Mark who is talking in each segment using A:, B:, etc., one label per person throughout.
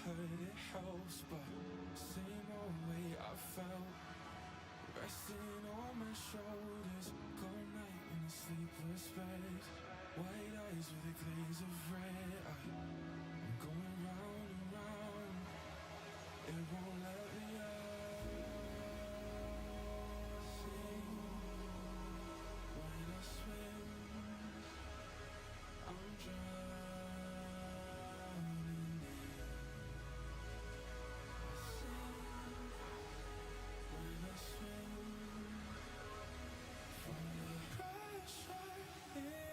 A: heard it helps, but same old way I felt, resting on my shoulders. Cold night in a sleepless bed, white eyes with a glaze of red. I'm going round and round, it won't let me out. Sing when I swim, I'm drowning in. Sing when I swim from the pressure.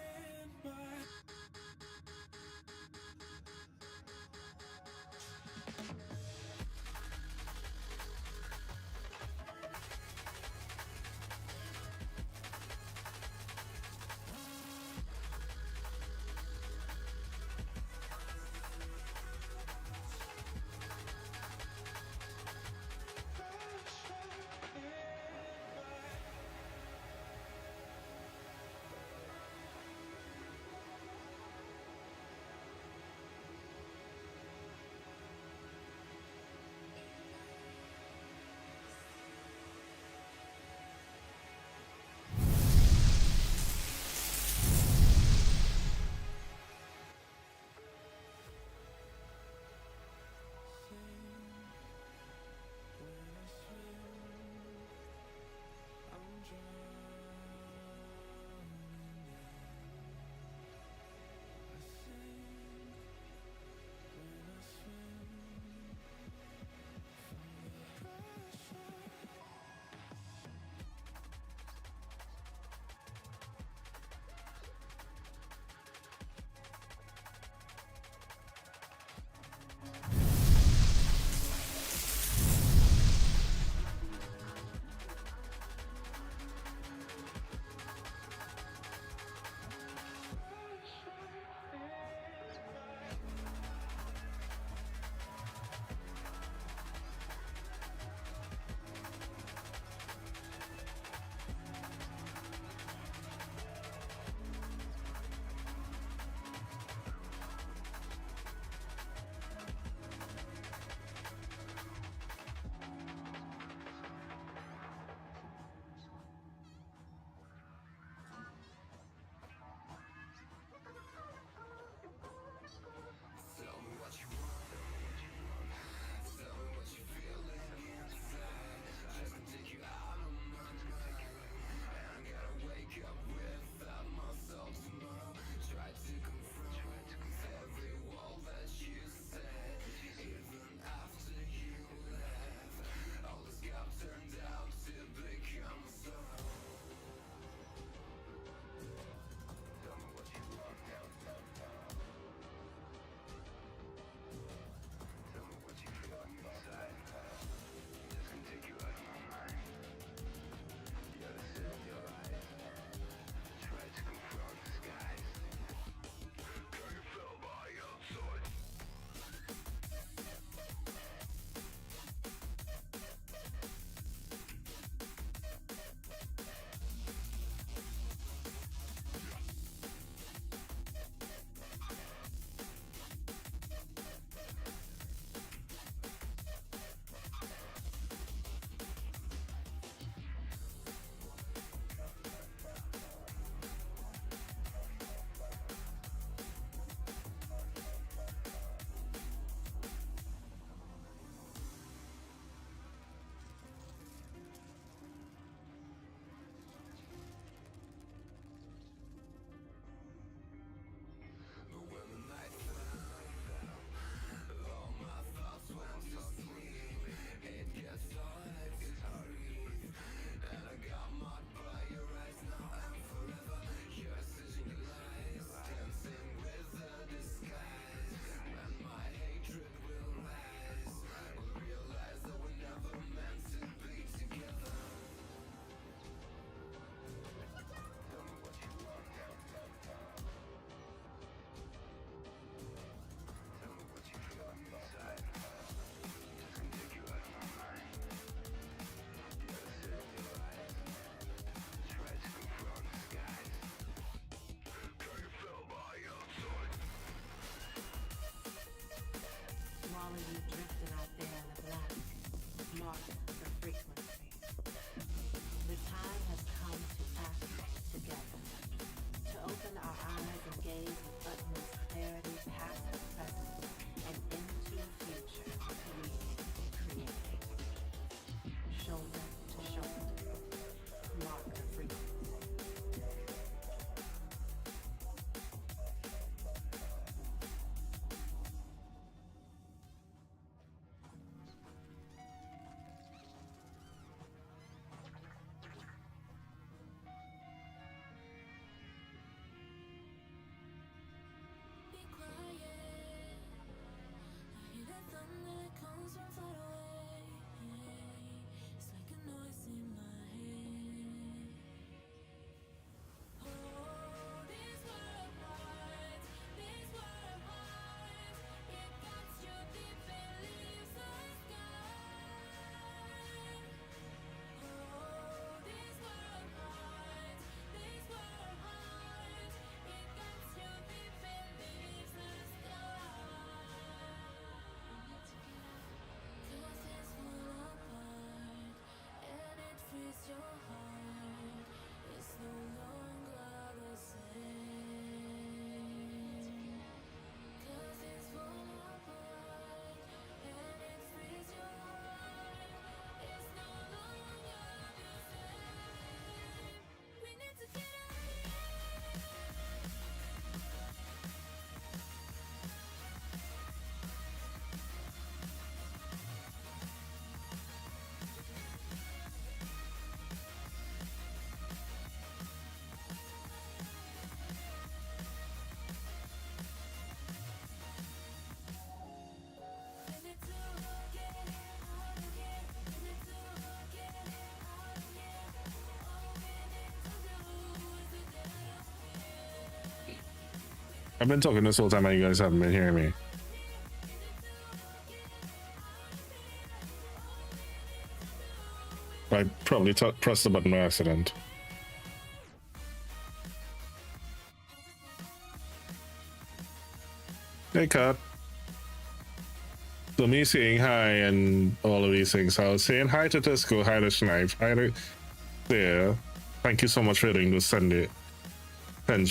B: I've been talking this whole time and you guys haven't been hearing me. I probably pressed the button by accident. Hey, Kat. So me saying hi and all of these things. I was saying hi to Tesco, hi to Schneif, hi to there. Thank you so much for doing this Sunday. 10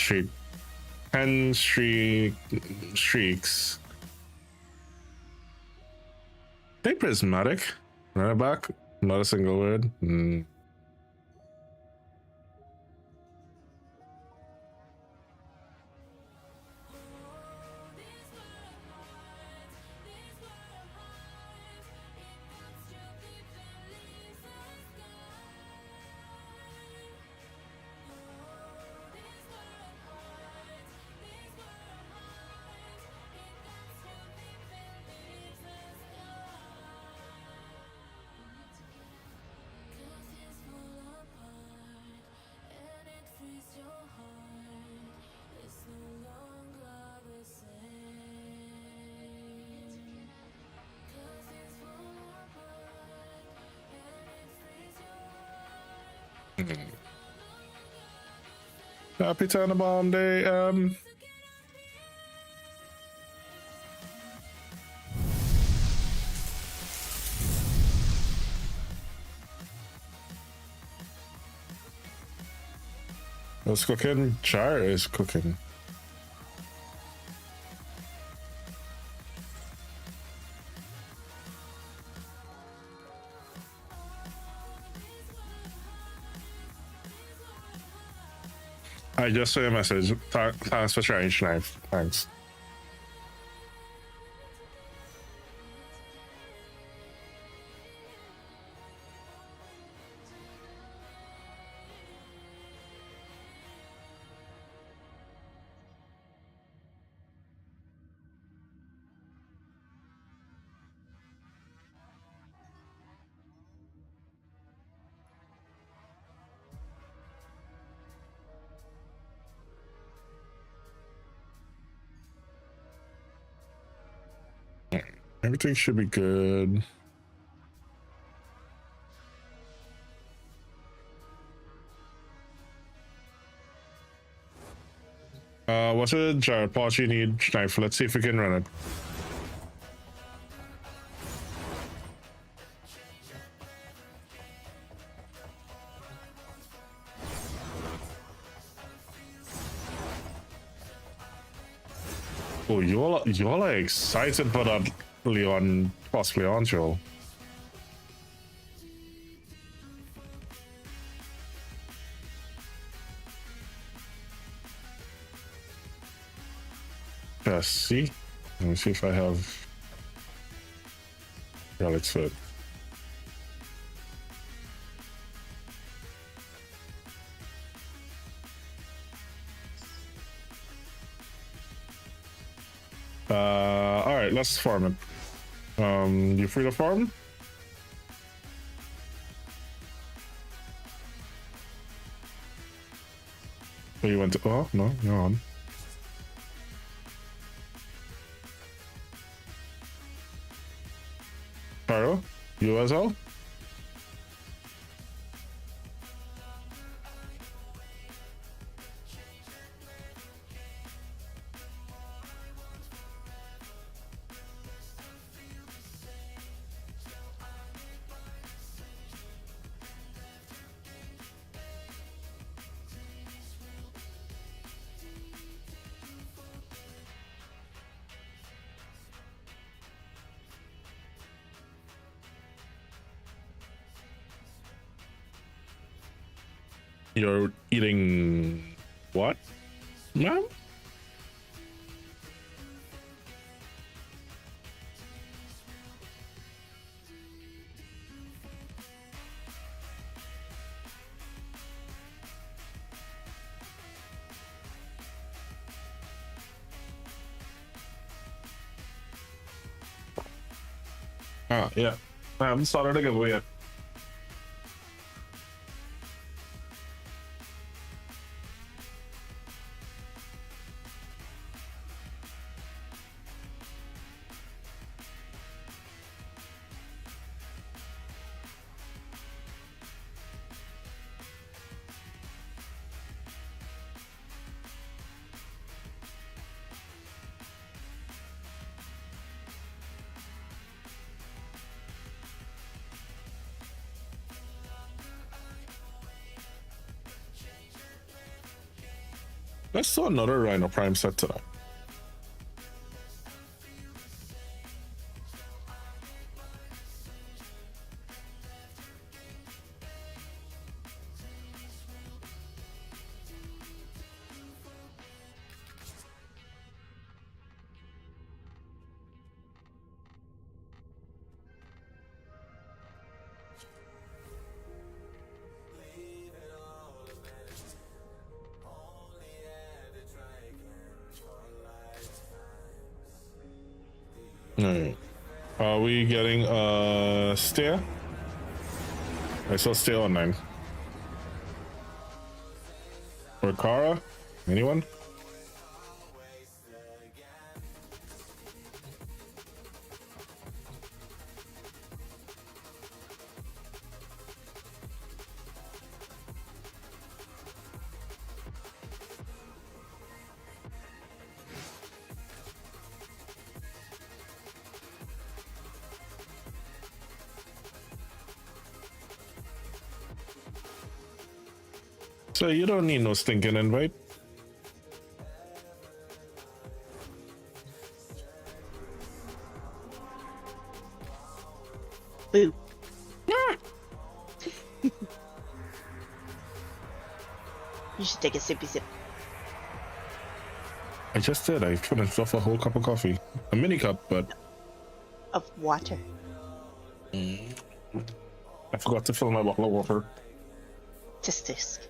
B: streaks. Hey, Prismatic. Run it back. Not a single word. Happy Tannenbaum Day. What's cooking? Gyre is cooking. I just saw your message. Thanks for trying, Schneif. Thanks. Everything should be good. What's a gyre part you need, Schneif? Let's see if we can run it. Oh, you're like excited for that Leon possibly, aren't you? Let's see. Let me see if I have Relic's foot. All right, let's farm it. You free to farm? Oh, you went to, oh, no, you're on. Pyro, you as well? You're eating what, ma'am? Ah, yeah. I haven't started a giveaway yet. Let's do another Rhino Prime set today. Alright. Are we getting a stair? I saw stair online. Or Kara? Anyone? So you don't need no stinking invite.
C: Boo. You should take a sippy sip.
B: I just did. I finished off a whole cup of coffee. A mini cup, but
C: Of water.
B: I forgot to fill my bottle of water.
C: Tisk.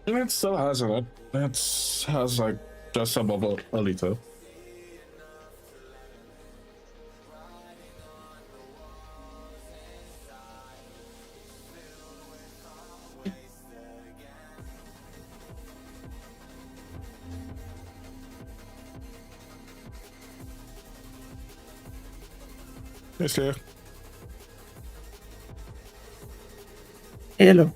B: It still has in it. It has like just above a liter. Yes, dear.
D: Hello.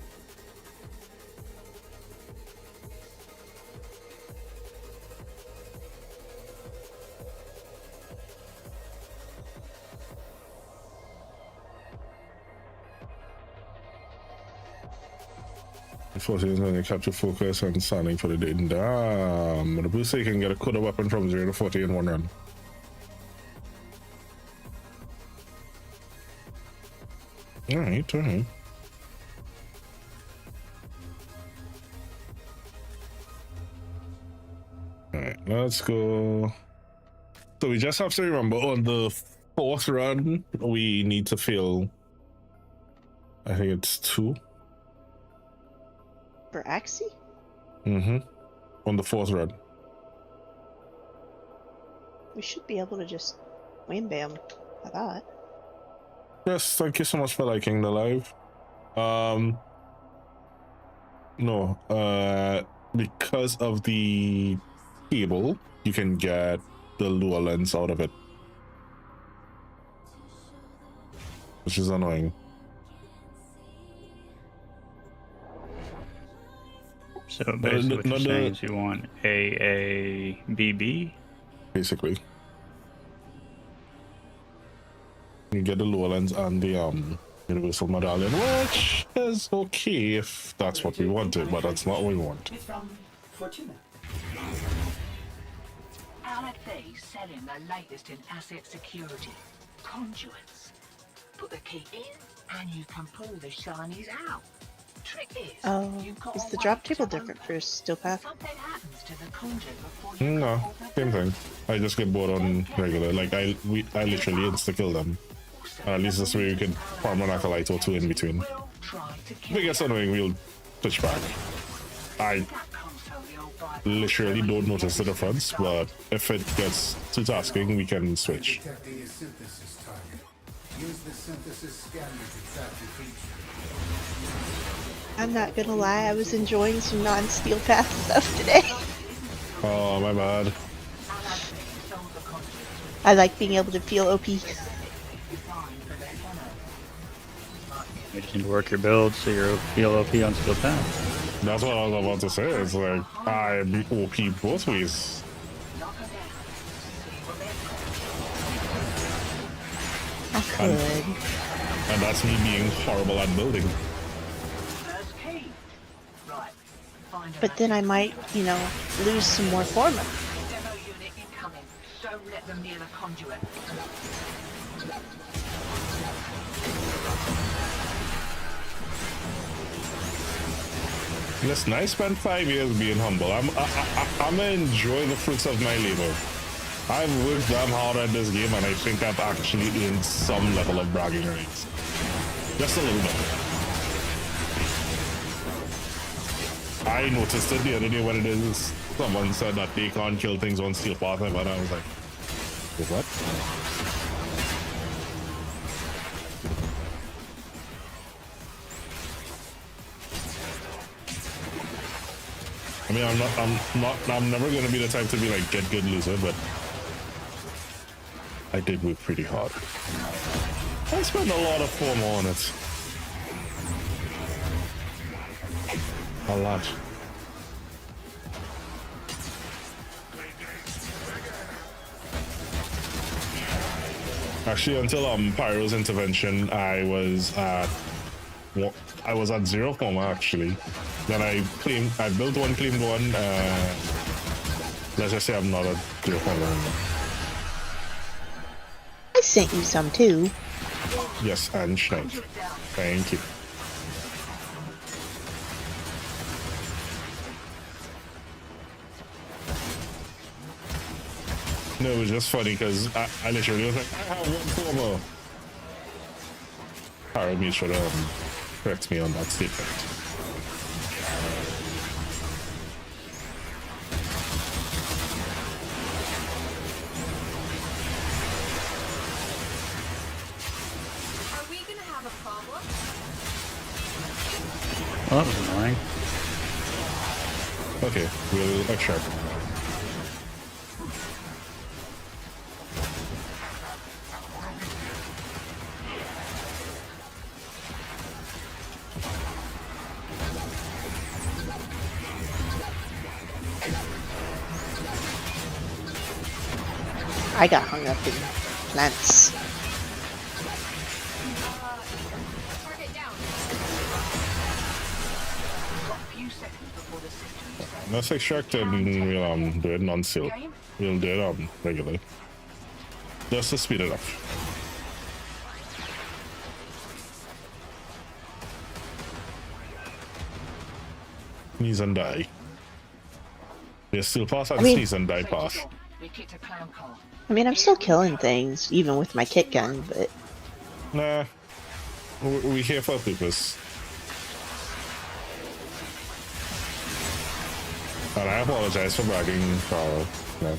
B: Forces when you capture focus and standing for the day. Damn, the booster can get a coda weapon from 0 to 40 in one run. Alright. Alright, let's go. So we just have to remember on the fourth run, we need to fail. I think it's 2.
C: For Axie?
B: On the fourth run.
C: We should be able to just wham bam. I thought.
B: Yes, thank you so much for liking the live. Because of the cable, you can get the lure lens out of it, which is annoying.
D: So basically what you're saying is you want AABB?
B: Basically. You get the lure lens and the universal medallion, which is okay if that's what we wanted, but that's not what we want.
E: Alec Bay selling the latest in asset security. Conduits. Put the key in and you can pull the shinies out. Trick is,
C: Oh,
E: you've got
C: is
E: to
C: the
E: wait
C: drop table
E: to
C: different for Steel Path?
E: Something happens to the conduit before you
B: No,
E: can pull the
B: same thing. I just get bored on regular. Like I literally insta kill them. At least this way we can farm an acolyte or 2 in between.
E: We'll try to
B: If
E: kill
B: it gets annoying, we'll switch back. I
E: that console you'll buy.
B: literally don't notice the difference, but if it gets too tasking, we can switch.
F: Detecting a synthesis target. Use the synthesis scanner to track the creature.
C: I'm not gonna lie, I was enjoying some non-Steel Path stuff today.
B: Oh, my bad.
C: I like being able to feel OP.
D: You just need to work your build so you're OP on Steel Path.
B: That's what I was about to say. It's like, I'm OP both ways.
C: I could.
B: And that's me being horrible at building.
E: First key. Right. Find find a
C: But then I might, lose some more for them.
E: demo unit incoming. Don't let them near the conduit.
B: Listen, I spent 5 years being humble. I'm gonna enjoy the fruits of my labor. I've worked damn hard at this game, and I think I've actually earned some level of bragging rights. Just a little bit. I noticed it the other day when it is someone said that they can't kill things on steel path, and I was like, what? I mean, I'm never gonna be the type to be like get good loser, but I did work pretty hard. I spent a lot of form on it. A lot. Actually, until Pyro's intervention, I was at 0 form actually. Then I built one, claimed one. Let's just say I'm not a 0 form anymore.
C: I sent you some too.
B: Yes, and Schneid. Thank you. No, it was just funny because I literally was like, I have one former. Pyro made sure to correct me on that statement.
G: Are we gonna have a problem?
D: Well, that was annoying.
B: Okay, we'll extract.
C: I got hung up in plants.
G: Target down.
E: Got a few seconds before the system resets.
B: Let's extract and we'll do it non-seal. We'll do it regularly. Just to speed it up. Sneeze and die. There's still pass and sneeze and die pass.
E: We kicked a clown car.
C: I mean, I'm still killing things, even with my kit gun, but
B: Nah, we here for a purpose. And I apologize for bragging, Carl. No,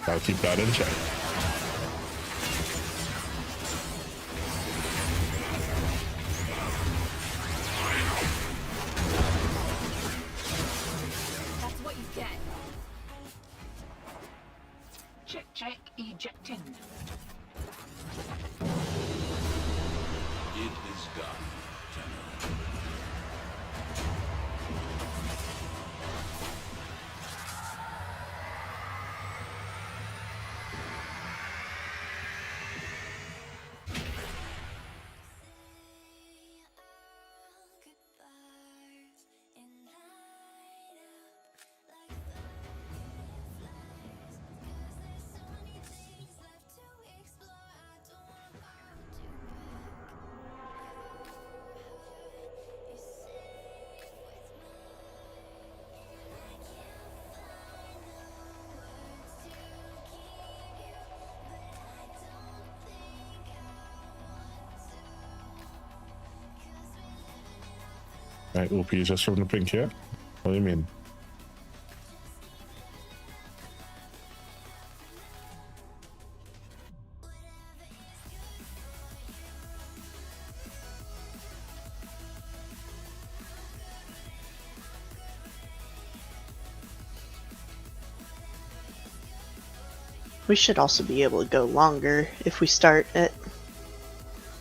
B: I'll keep that in check.
G: That's what you get.
E: Check, ejecting.
F: It is done, General.
B: Right, OP is just from the pink here. What do you mean?
C: we should also be able to go longer if we start at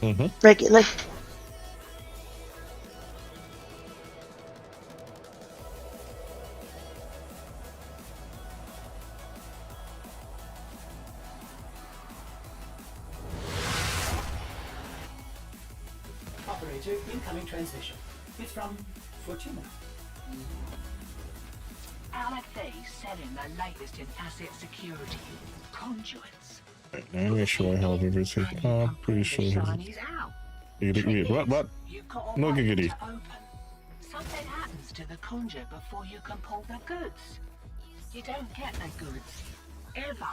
B: Mm-hmm.
C: regular.
H: Operator, incoming transmission. It's from Fortuna.
E: Allied base selling the latest in asset security. Conduits.
B: Let me make sure I have everything. Pretty sure.
E: Shinies out.
B: Wait, what?
E: You've got a
B: No
E: way
B: giggity.
E: to open. Something happens to the conjure before you can pull the goods. You don't get the goods. Ever.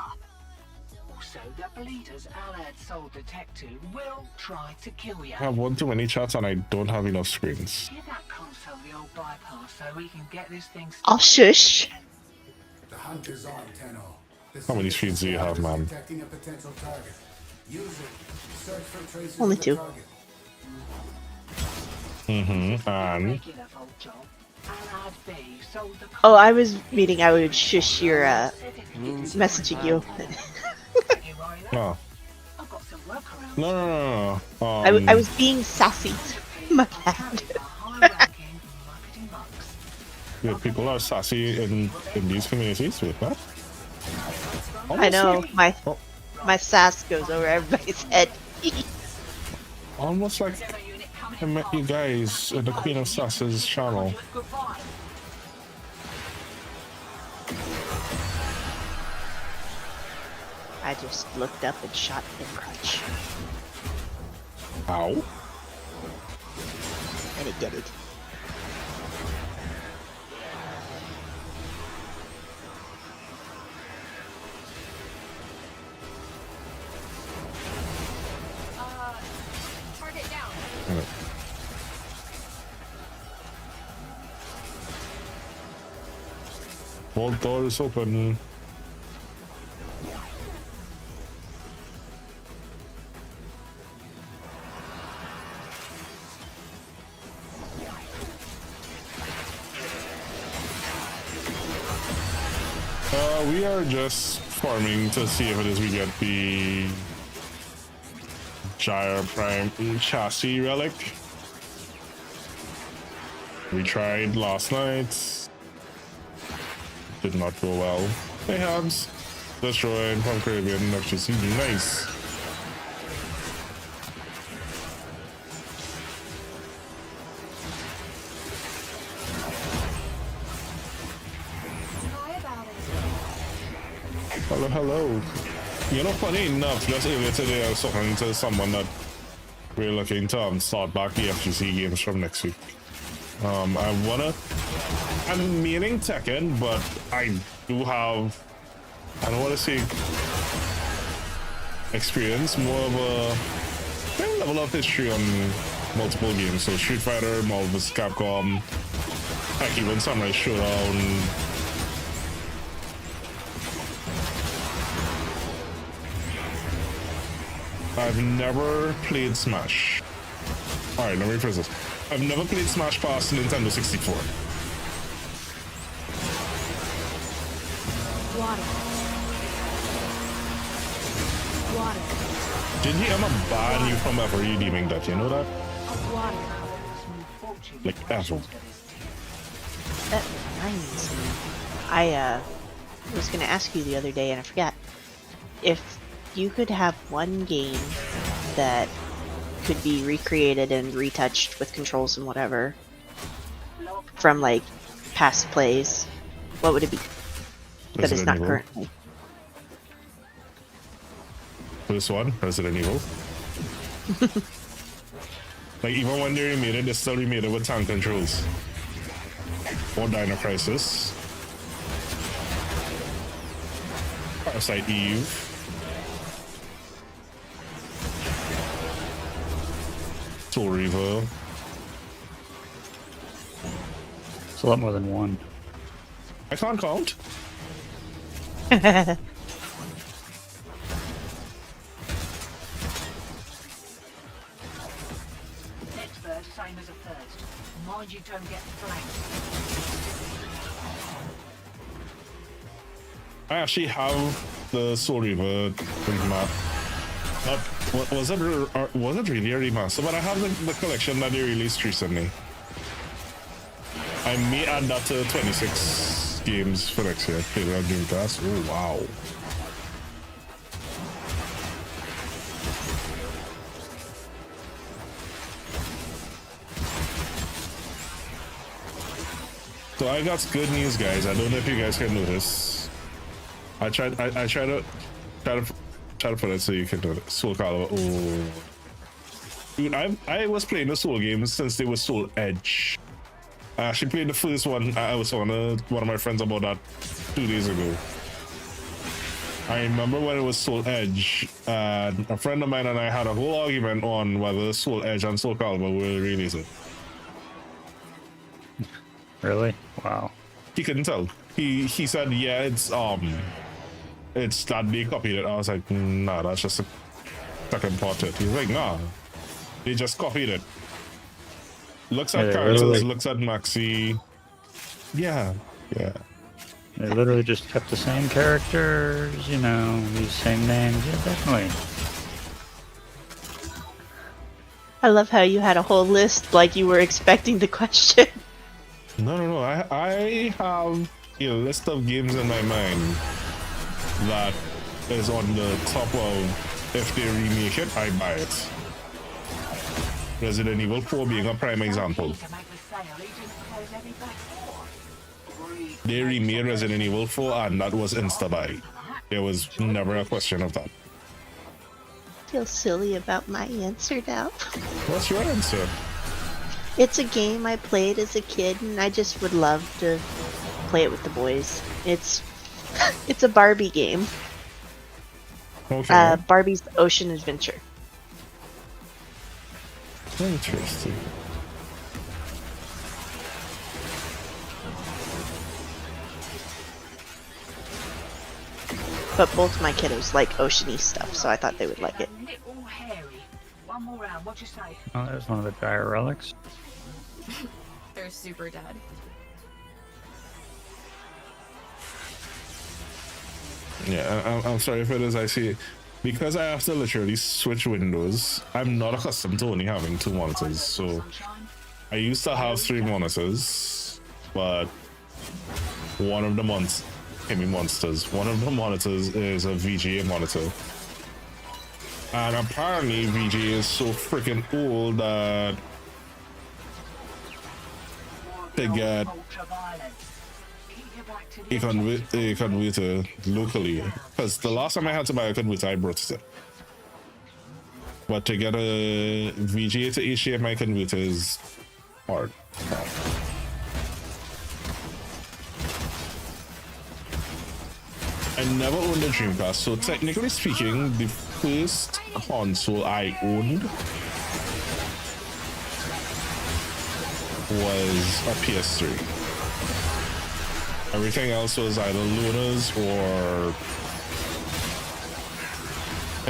E: Also, the bleeders Allied sold the tech to will try to kill you.
B: I have one too many chats and I don't have enough screens.
E: Give that console the old bypass so we can get this thing
C: I'll shush.
F: The hunt is on, Tenno. The
B: How many
F: synthesis
B: screens do you have,
F: scanner is
B: man?
F: detecting a potential target. Use it. Search for traces
C: Only
F: of the
C: two.
F: target.
B: And
E: regular vault job. Allied B sold the
C: Oh, I was meaning I would shush your messaging you.
B: no,
E: I've got some workarounds.
B: no.
C: I was being sassy. My bad.
E: High-ranking marketing mucks.
B: Yeah, people are sassy in these communities. Wait, what?
C: I know my
B: Oh.
C: my sass goes over everybody's head.
B: Almost like
E: Demo unit coming
B: I
E: in
B: met you guys at the Queen of Sass's channel.
E: goodbye.
C: I just looked up and shot him crunch.
B: Ow.
C: And it did it.
G: Target down.
B: Vault door is open. We are just farming to see if it is we get the Gyre Prime chassis relic. We tried last night. Did not go well. Hey Habs. Destroy and Punk Caribbean FGC. Nice.
G: Lie about it.
B: Hello, hello. You know, funny enough, just earlier today I was talking to someone that we're looking to start back the FGC games from next week. I'm meaning Tekken, but I do have, I don't want to say experience, more of a level of history on multiple games. So Street Fighter, Marvel vs. Capcom, heck, even Samurai Showdown. I've never played Smash. Alright, let me rephrase this. I've never played Smash past Nintendo 64.
G: Water. Water.
B: Did he ever ban you from ever redeeming that? You know that?
G: Water.
B: Like, ever.
C: That reminds me. I was gonna ask you the other day and I forgot. If you could have one game that could be recreated and retouched with controls and whatever from like past plays, what would it be? That is
B: Resident
C: not
B: Evil.
C: currently.
B: This one, Resident Evil. Like, even when they remade it, they still remade it with tank controls. Or Dino Crisis. Parasite Eve. Soul Reaver.
D: It's a lot more than one.
B: I can't count.
E: Next bird, same as a first. Mind you don't get flanked.
B: I actually have the Soul Reaver map. Was it really a remaster? But I have the collection that they released recently. I may add that to 26 games for next year. Play around Game Pass. Oh wow. So I got good news, guys. I don't know if you guys can notice. I try to put it so you can do it. Soul Calibur. Oh, dude, I was playing the Soul games since they were Soul Edge. I actually played the first one. I was on one of my friends about that 2 days ago. I remember when it was Soul Edge, and a friend of mine and I had a whole argument on whether Soul Edge and Soul Calibur were related.
D: Really? Wow.
B: He couldn't tell. He said, yeah, it's that they copied it. I was like, nah, that's just a second part to it. He's like, nah, they just copied it. Looks at characters,
D: literally,
B: looks at Maxi. Yeah.
D: they literally just kept the same characters, you know, these same names. Yeah, definitely.
C: I love how you had a whole list like you were expecting the question.
B: No. I have a list of games in my mind that is on the top of if they remake it, I buy it. Resident Evil 4 being a prime example. They remade Resident Evil 4 and that was insta-buy. There was never a question of that.
C: I feel silly about my answer now.
B: What's your answer?
C: It's a game I played as a kid, and I just would love to play it with the boys. It's a Barbie game.
B: Okay.
C: Barbie's Ocean Adventure.
B: Interesting.
C: But both my kiddos like oceany stuff, so I thought they would like it.
E: Little hairy. One more round, what you say?
D: Oh, there's one of the Gyre relics.
G: They're super dead.
B: Yeah, I'm sorry if it is. I see. Because I have to literally switch windows, I'm not accustomed to only having 2 monitors. So I used to have 3 monitors, but one of the monitors is a VGA monitor. And apparently VGA is so freaking old that to get a converter locally, because the last time I had to buy a converter I brought it, but to get a VGA to HDMI converter is hard. I never owned a Dreamcast, so technically speaking the first console I owned was a PS3. Everything else was either loaners or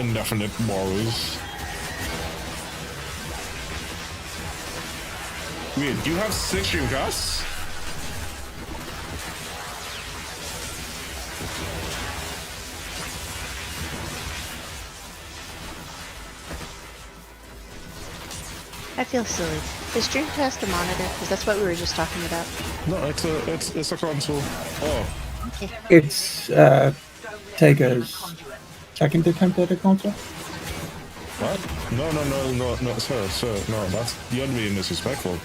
B: indefinite borrows. Wait, you have 6 Dreamcasts?
C: I feel silly. Is Dreamcast a monitor? Because that's what we were just talking about.
B: No, it's a console. Oh,
H: It's Tega's second attempt at a console.
B: what? No, sir, no, that's, you're being disrespectful.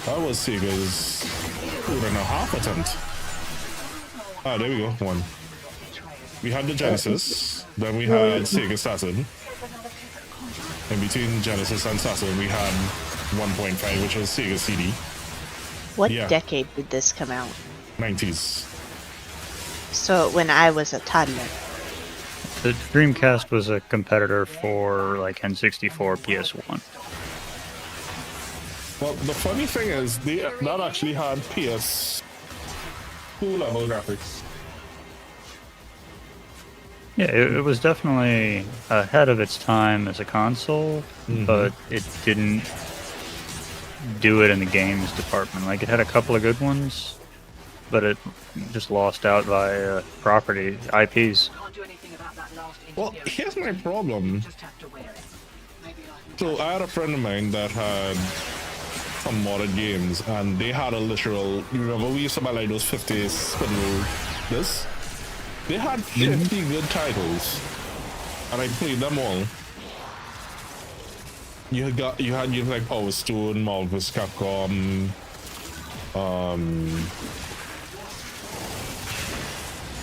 B: That was Sega's 2.5 attempt. Ah, there we go, 1. We had the Genesis, then we had Sega Saturn. In between Genesis and Saturn, we had 1.5, which was Sega CD.
C: What
B: Yeah.
C: decade did this come out?
B: 90s.
C: So when I was a toddler.
D: The Dreamcast was a competitor for like N64, PS1.
B: Well, the funny thing is, that actually had PS2 level graphics.
D: Yeah, it was definitely ahead of its time as a console, but it didn't do it in the games department. Like, it had a couple of good ones, but it just lost out by property, IPs.
E: Can't do anything about that last
B: Well,
E: interview.
B: here's my problem.
E: Just have to wear it. Maybe I can
B: So I had a friend of mine that had some modded games, and they had a literal. You remember we used to buy like those 50 spindle this? They had 50 good titles, and I played them all. You had games like Power Stone, Marvel vs. Capcom,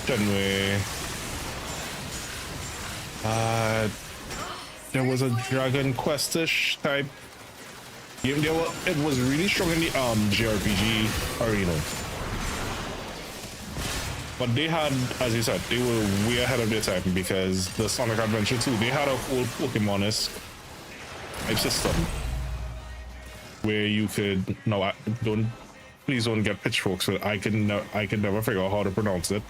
B: Shenmue. There was a Dragon Quest-ish type game. It was really strong in the JRPG arena. But they had, as you said, they were way ahead of their time because the Sonic Adventure 2, they had a whole Pokemon-esque type system where you could, no, please don't get pitchforks, but I can never figure out how to pronounce it.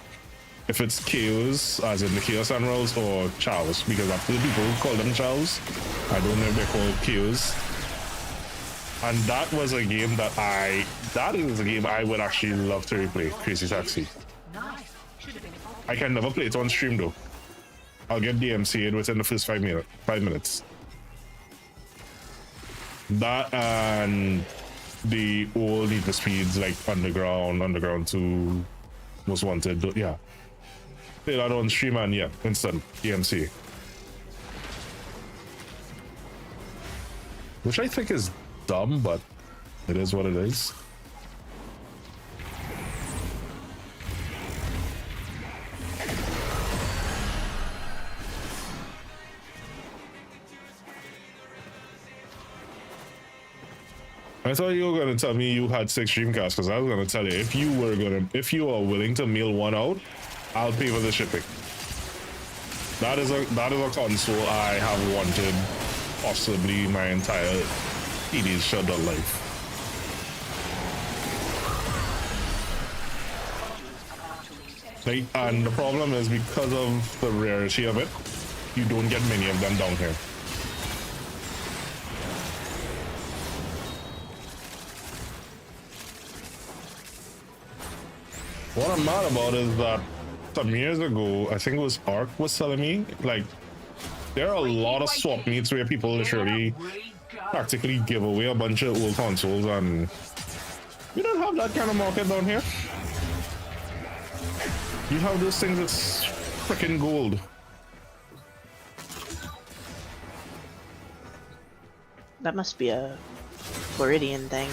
B: If it's Chaos, as in the Chaos Emeralds, or Chows, because after the people call them Chows, I don't know if they're called Chaos. And that was a game that is a game I would actually love to replay, Crazy Taxi. I can never play it on stream though. I'll get DMCA'd within the first 5 minutes. That and the old Need for Speeds like Underground 2, Most Wanted, yeah. Play that on stream and yeah, instant DMC. Which I think is dumb, but it is what it is. I thought you were gonna tell me you had 6 Dreamcasts, because I was gonna tell you if you are willing to mail one out, I'll pay for the shipping. That is a console I have wanted possibly my entire teenage adult life. Like, and the problem is because of the rarity of it, you don't get many of them down here. What I'm mad about is that some years ago, I think it was Ark was telling me, like, there are a lot of swap meets where people literally practically give away a bunch of old consoles, and we don't have that kind of market down here. You have those things that's freaking gold.
C: That must be a Floridian thing.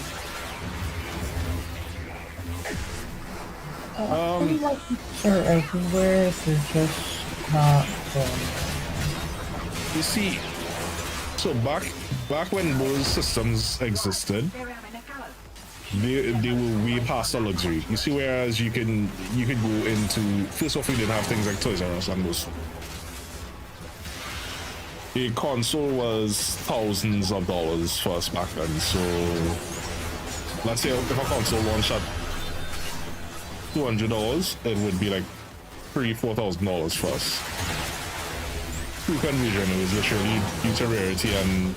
H: They're everywhere, they're just not
B: You see, so back when those systems existed, they were way past the luxury. You see, whereas you could go into, first off, we didn't have things like Toys R Us and those. A console was thousands of dollars for us back then. So let's say if a console launched at $200, it would be like $3,000-4,000 for us. True conversion, it was literally due to rarity and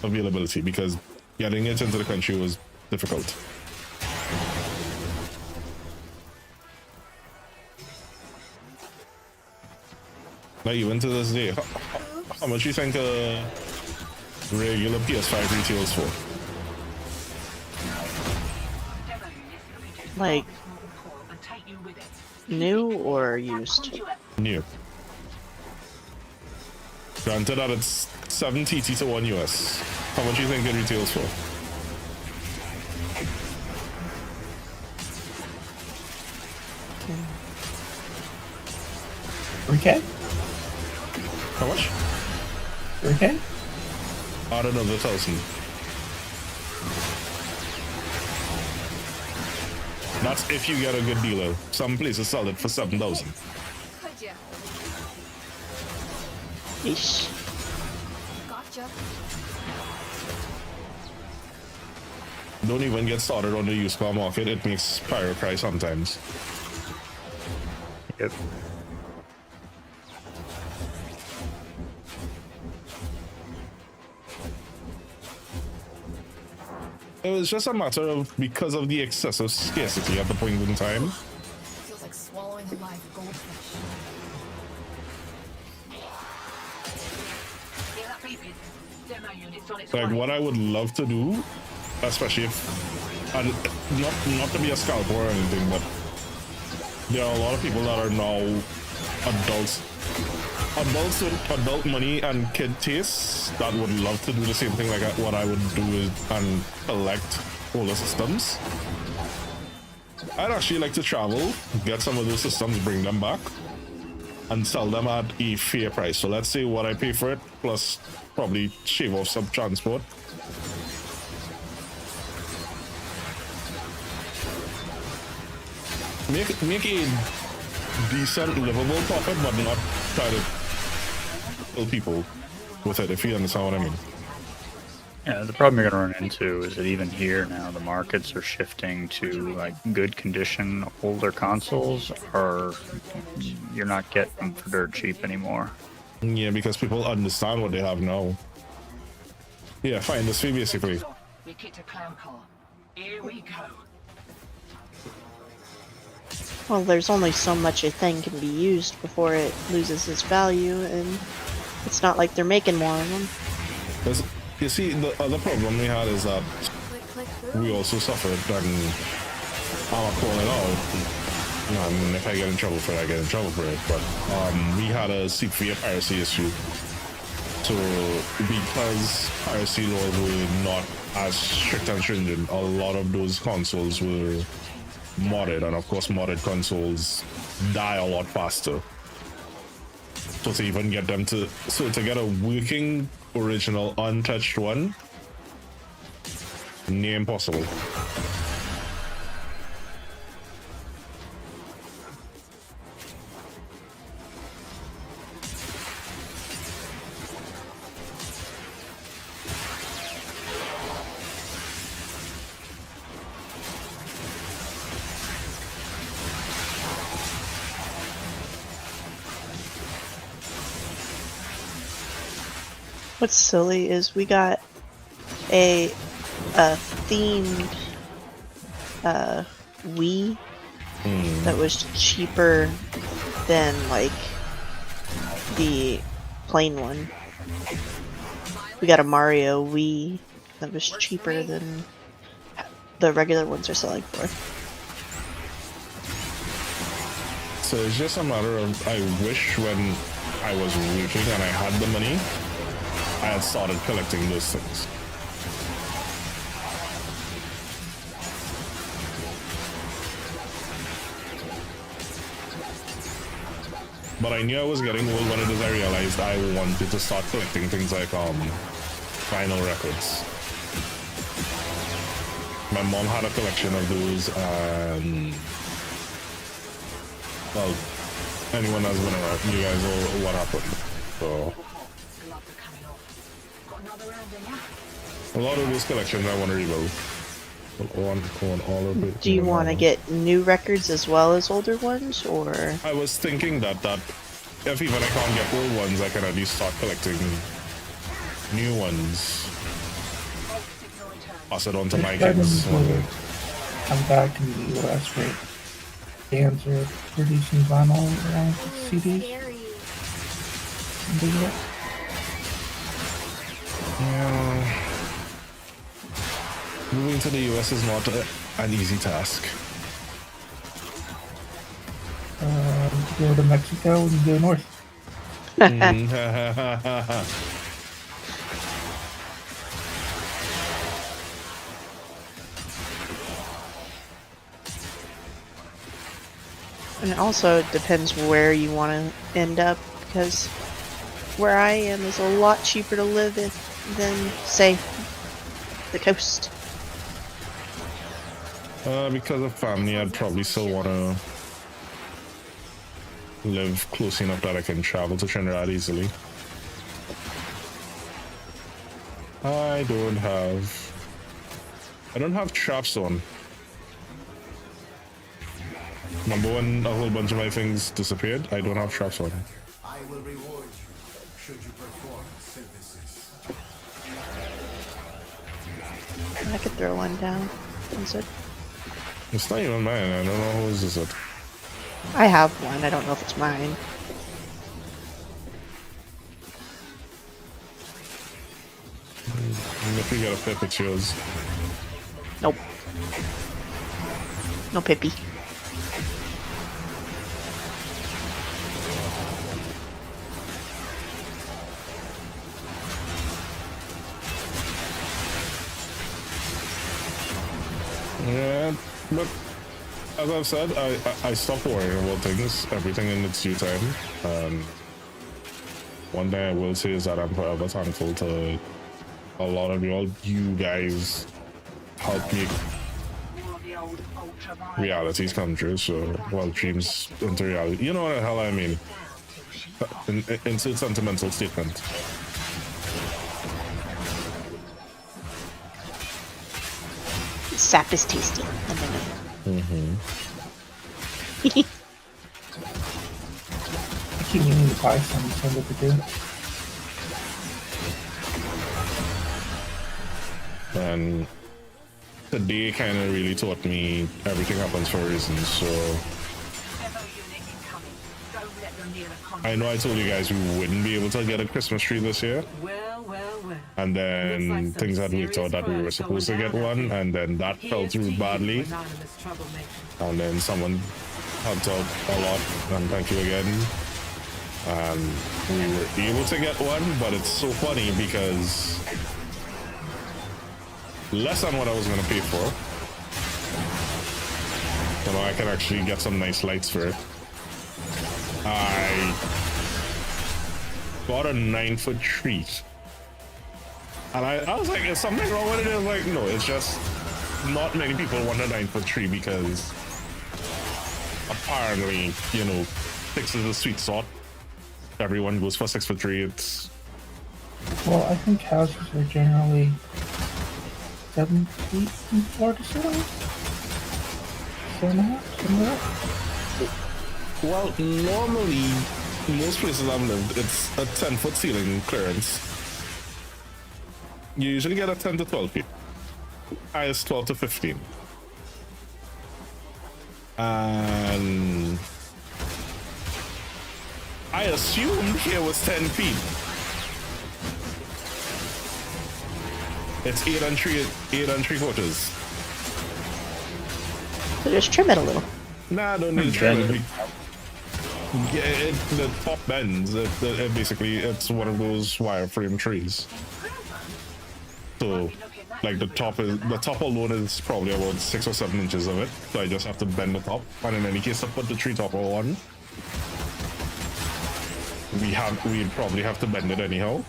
B: availability, because getting it into the country was difficult. Like, even to this day, how much do you think a regular PS5 retails for?
C: Like, new or used?
B: New. Granted that it's 7 TT to 1 US. How much do you think it retails for?
H: Okay.
B: How much?
H: Okay.
B: Out of another 1,000. That's if you get a good dealer. Some places sell it for 7,000.
G: Could ya?
C: Yeesh.
G: Gotcha.
B: Don't even get started on the used car market. It makes pyro cry sometimes.
D: Yep.
B: It was just a matter of, because of the excessive scarcity at the point in time,
G: Feels like swallowing a live goldfish.
B: like what I would love to do, especially if, and not to be a scalper or anything, but there are a lot of people that are now adults with adult money and kid tastes that would love to do the same thing like what I would do and collect older systems. I'd actually like to travel, get some of those systems, bring them back, and sell them at a fair price. So let's say what I pay for it, plus probably shave off some transport. Make a decent, livable profit, but not try to kill people with it, if you understand what I mean.
D: Yeah, the problem you're going to run into is that even here now, the markets are shifting to like good condition older consoles, or you're not getting them for dirt cheap anymore.
B: Yeah, because people understand what they have now. Yeah, fine, this fee basically.
E: We kicked a clown car. Here we go.
C: Well, there's only so much a thing can be used before it loses its value, and it's not like they're making more of them.
B: There's, you see, the other problem we had is that we also suffered, and I'm calling out. And if I get in trouble for it, I get in trouble for it. But we had a severe piracy issue. So because piracy laws were not as strict and stringent, a lot of those consoles were modded, and of course modded consoles die a lot faster. So to even get them to get a working original untouched one, near impossible.
C: What's silly is we got a themed Wii that was cheaper than like the plain one. We got a Mario Wii that was cheaper than the regular ones are selling for.
B: So it's just a matter of, I wish when I was working and I had the money, I had started collecting those things. But I knew I was getting old when I realized I wanted to start collecting things like vinyl records. My mom had a collection of those, and well, anyone that's been around, you guys know what happened. So a lot of those collections I want to rebuild. All of it.
C: Do you want to get new records as well as older ones, or?
B: I was thinking that if even I can't get old ones, I can at least start collecting new ones. Pass it on to my kids.
H: I'm back in the US where bands are producing vinyl CDs.
B: Yeah. Moving to the US is not an easy task.
H: Go to Mexico and go north.
C: And it also depends where you want to end up, because where I am is a lot cheaper to live in than, say, the coast.
B: Because of family, I'd probably still want to live close enough that I can travel to Trinidad easily. I don't have Trapstone. Number one, a whole bunch of my things disappeared. I don't have Trapstone.
F: I will reward you should you perform synthesis.
C: I could throw one down. Is it?
B: It's not even mine. I don't know whose is it.
C: I have one. I don't know if it's mine.
B: If you get a pip, it's yours.
C: Nope. No Pippi.
B: Yeah, look. as I've said, I stopped worrying about things, everything in its due time. One thing I will say is that I'm forever thankful to a lot of you guys help me
E: More of the old ultraviolet.
B: realities come true, so well, dreams into reality. You know what the hell I mean? Into sentimental statement.
C: Sap is tasty.
H: I keep meaning to buy some, so what to do.
B: And today kind of really taught me everything happens for a reason. So
E: Evo unit incoming. Don't let them near the
B: I know I told you guys we wouldn't be able to get a Christmas tree this year,
E: Well, well, well.
B: and
E: Looks
B: then
E: like some
B: things had worked out that we were
E: serious
B: supposed to
E: fun
B: get
E: going
B: one,
E: down
B: and then that fell
E: Here's to
B: through
E: you,
B: badly,
E: anonymous troublemaker.
B: and then someone helped out a lot, and thank you again. And we were able to get one, but it's so funny because less than what I was going to pay for. You know, I can actually get some nice lights for it. I bought a 9-foot tree. And I was like, is something wrong with it? I was like, no, it's just not many people want a 9-foot tree because apparently, you know, 6 is the sweet spot. Everyone goes for 6-foot tree. It's
H: Well, I think houses are generally 7 feet from floor to ceiling. 7.5, something like that.
B: well, normally most places I've lived, it's a 10-foot ceiling clearance. You usually get a 10 to 12 feet. Highest 12 to 15. And I assumed here was 10 feet. It's 8 and 3/4.
C: So just trim it a little.
B: Nah, I don't need to trim it. Yeah, the top bends. Basically, it's one of those wireframe trees. So, like the top alone is probably about 6 or 7 inches of it. So I just have to bend the top. And in any case, to put the tree topper on, we'd probably have to bend it anyhow.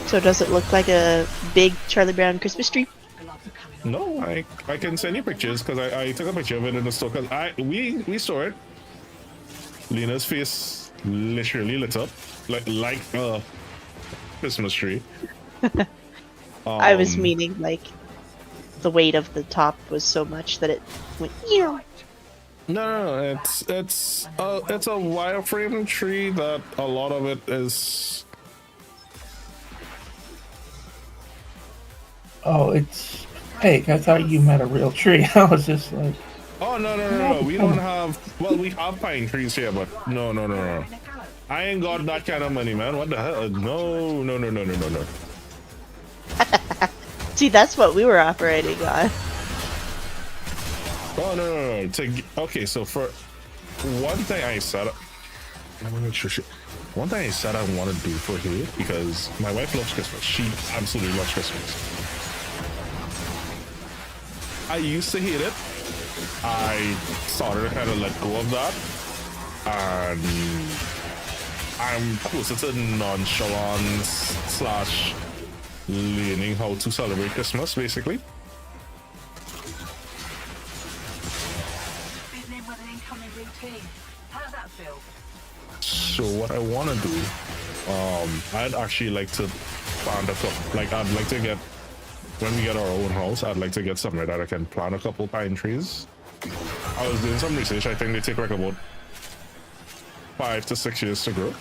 C: So does it look like a big Charlie Brown Christmas tree?
B: No, I can send you pictures because I took a picture of it in the store. Cause we saw it. Lena's face literally lit up like a Christmas tree.
C: I was meaning like the weight of the top was so much that it went.
B: No, it's a wireframe tree that a lot of it is.
H: Oh, it's fake. I thought you meant a real tree. I was just like,
B: Oh no! We don't have. Well, we have pine trees here, but no. I ain't got that kind of money, man. What the hell? No.
C: See, that's what we were operating on.
B: Oh no. Okay, so for one thing I said, let me make sure. One thing I said I want to do for her because my wife loves Christmas. She absolutely loves Christmas. I used to hate it. I started to kind of let go of that, and I'm closer to nonchalance / learning how to celebrate Christmas, basically.
E: Fitting in with an incoming routine. How's that feel?
B: So what I want to do, I'd actually like to plant a couple. Like I'd like to get when we get our own house, I'd like to get somewhere that I can plant a couple pine trees. I was doing some research. I think they take like about 5 to 6 years to grow.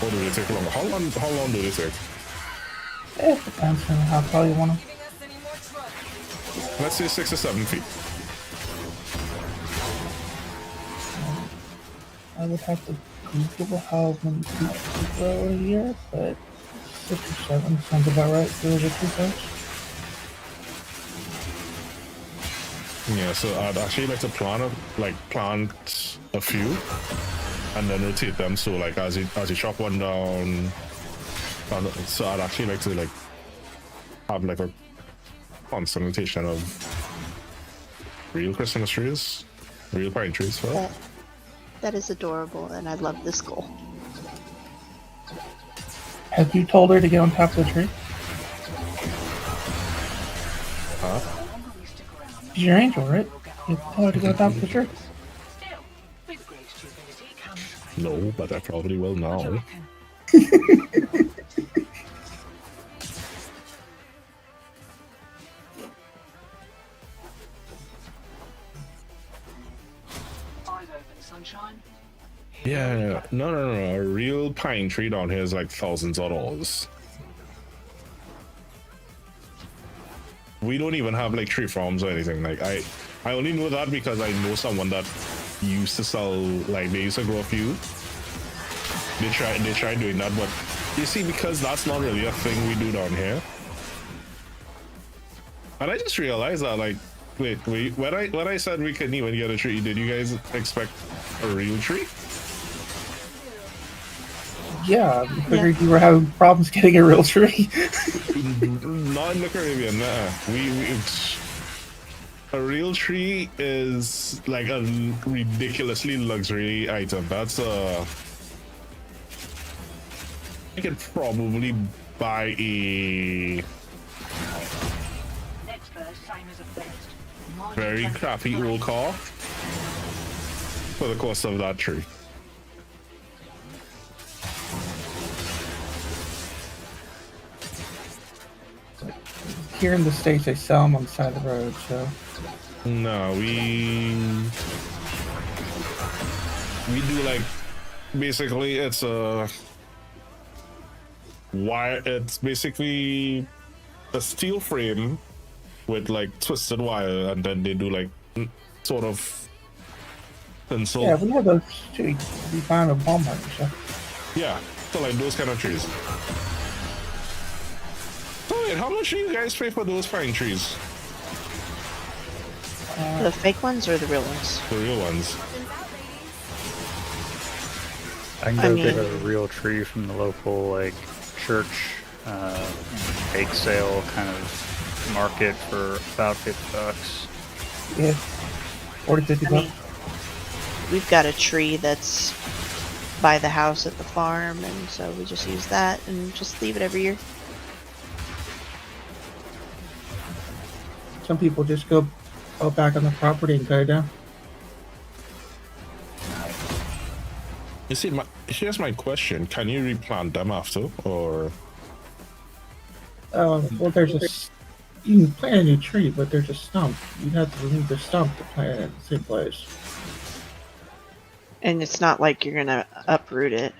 B: Or do they take longer? How long do they take?
H: it depends on how tall you want them.
B: Let's say 6 to 7 feet.
H: I would have to Google how many feet to grow in a year, but 6 or 7 sounds about right for the tree branch.
B: Yeah, so I'd actually like to plant a few and then rotate them. So like as you chop one down, so I'd actually like to have like a concentration of real Christmas trees, real pine trees. Well,
C: That is adorable, and I love this goal.
H: Have you told her to get on top of the tree? She's your angel, right? You told her to go on top of the tree.
E: Still, with great stupidity comes
B: no, but I probably will now.
E: eyes open, sunshine.
B: Yeah, no. A real pine tree down here is like thousands of dollars. We don't even have like tree farms or anything. Like I only know that because I know someone that used to sell, like they used to grow a few. They tried doing that, but you see, because that's not really a thing we do down here. And I just realized that, like, wait, when I said we couldn't even get a tree, did you guys expect a real tree?
H: Yeah, I figured you were having problems getting a real tree.
B: Not in the Caribbean. A real tree is like a ridiculously luxury item. That's I could probably buy a
E: Next verse, same as a first. Mind
B: very
E: you,
B: crappy old car for the cost of that tree.
H: Here in the States, they sell them on the side of the road, so.
B: No, we do like basically it's a wire. It's basically a steel frame with like twisted wire, and then they do like sort of pencil.
H: Yeah, we have those too. You find them at Walmart and stuff.
B: Yeah, so like those kind of trees. So wait, how much do you guys pay for those pine trees?
C: The fake ones or the real ones?
B: The real ones.
D: I can
C: I
D: go get
C: mean-
D: a real tree from the local like church bake sale kind of market for about $50.
H: Yeah, 40, 50
C: I
H: bucks.
C: mean, we've got a tree that's by the house at the farm, and so we just use that and just leave it every year.
H: Some people just go back on the property and cut it down.
B: You see, here's my question: can you replant them after, or?
H: Well, there's you can plant a new tree, but there's a stump. You'd have to remove the stump to plant it in the same place.
C: And it's not like you're gonna uproot it.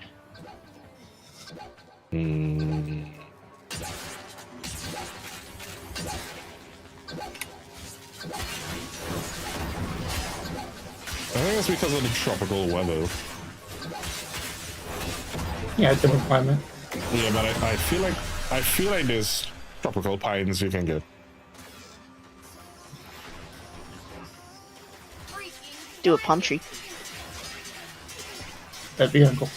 B: I think it's because of the tropical weather.
H: Yeah, different climate.
B: Yeah, but I feel like there's tropical pines you can get.
C: Do a palm tree.
H: That'd be uncle.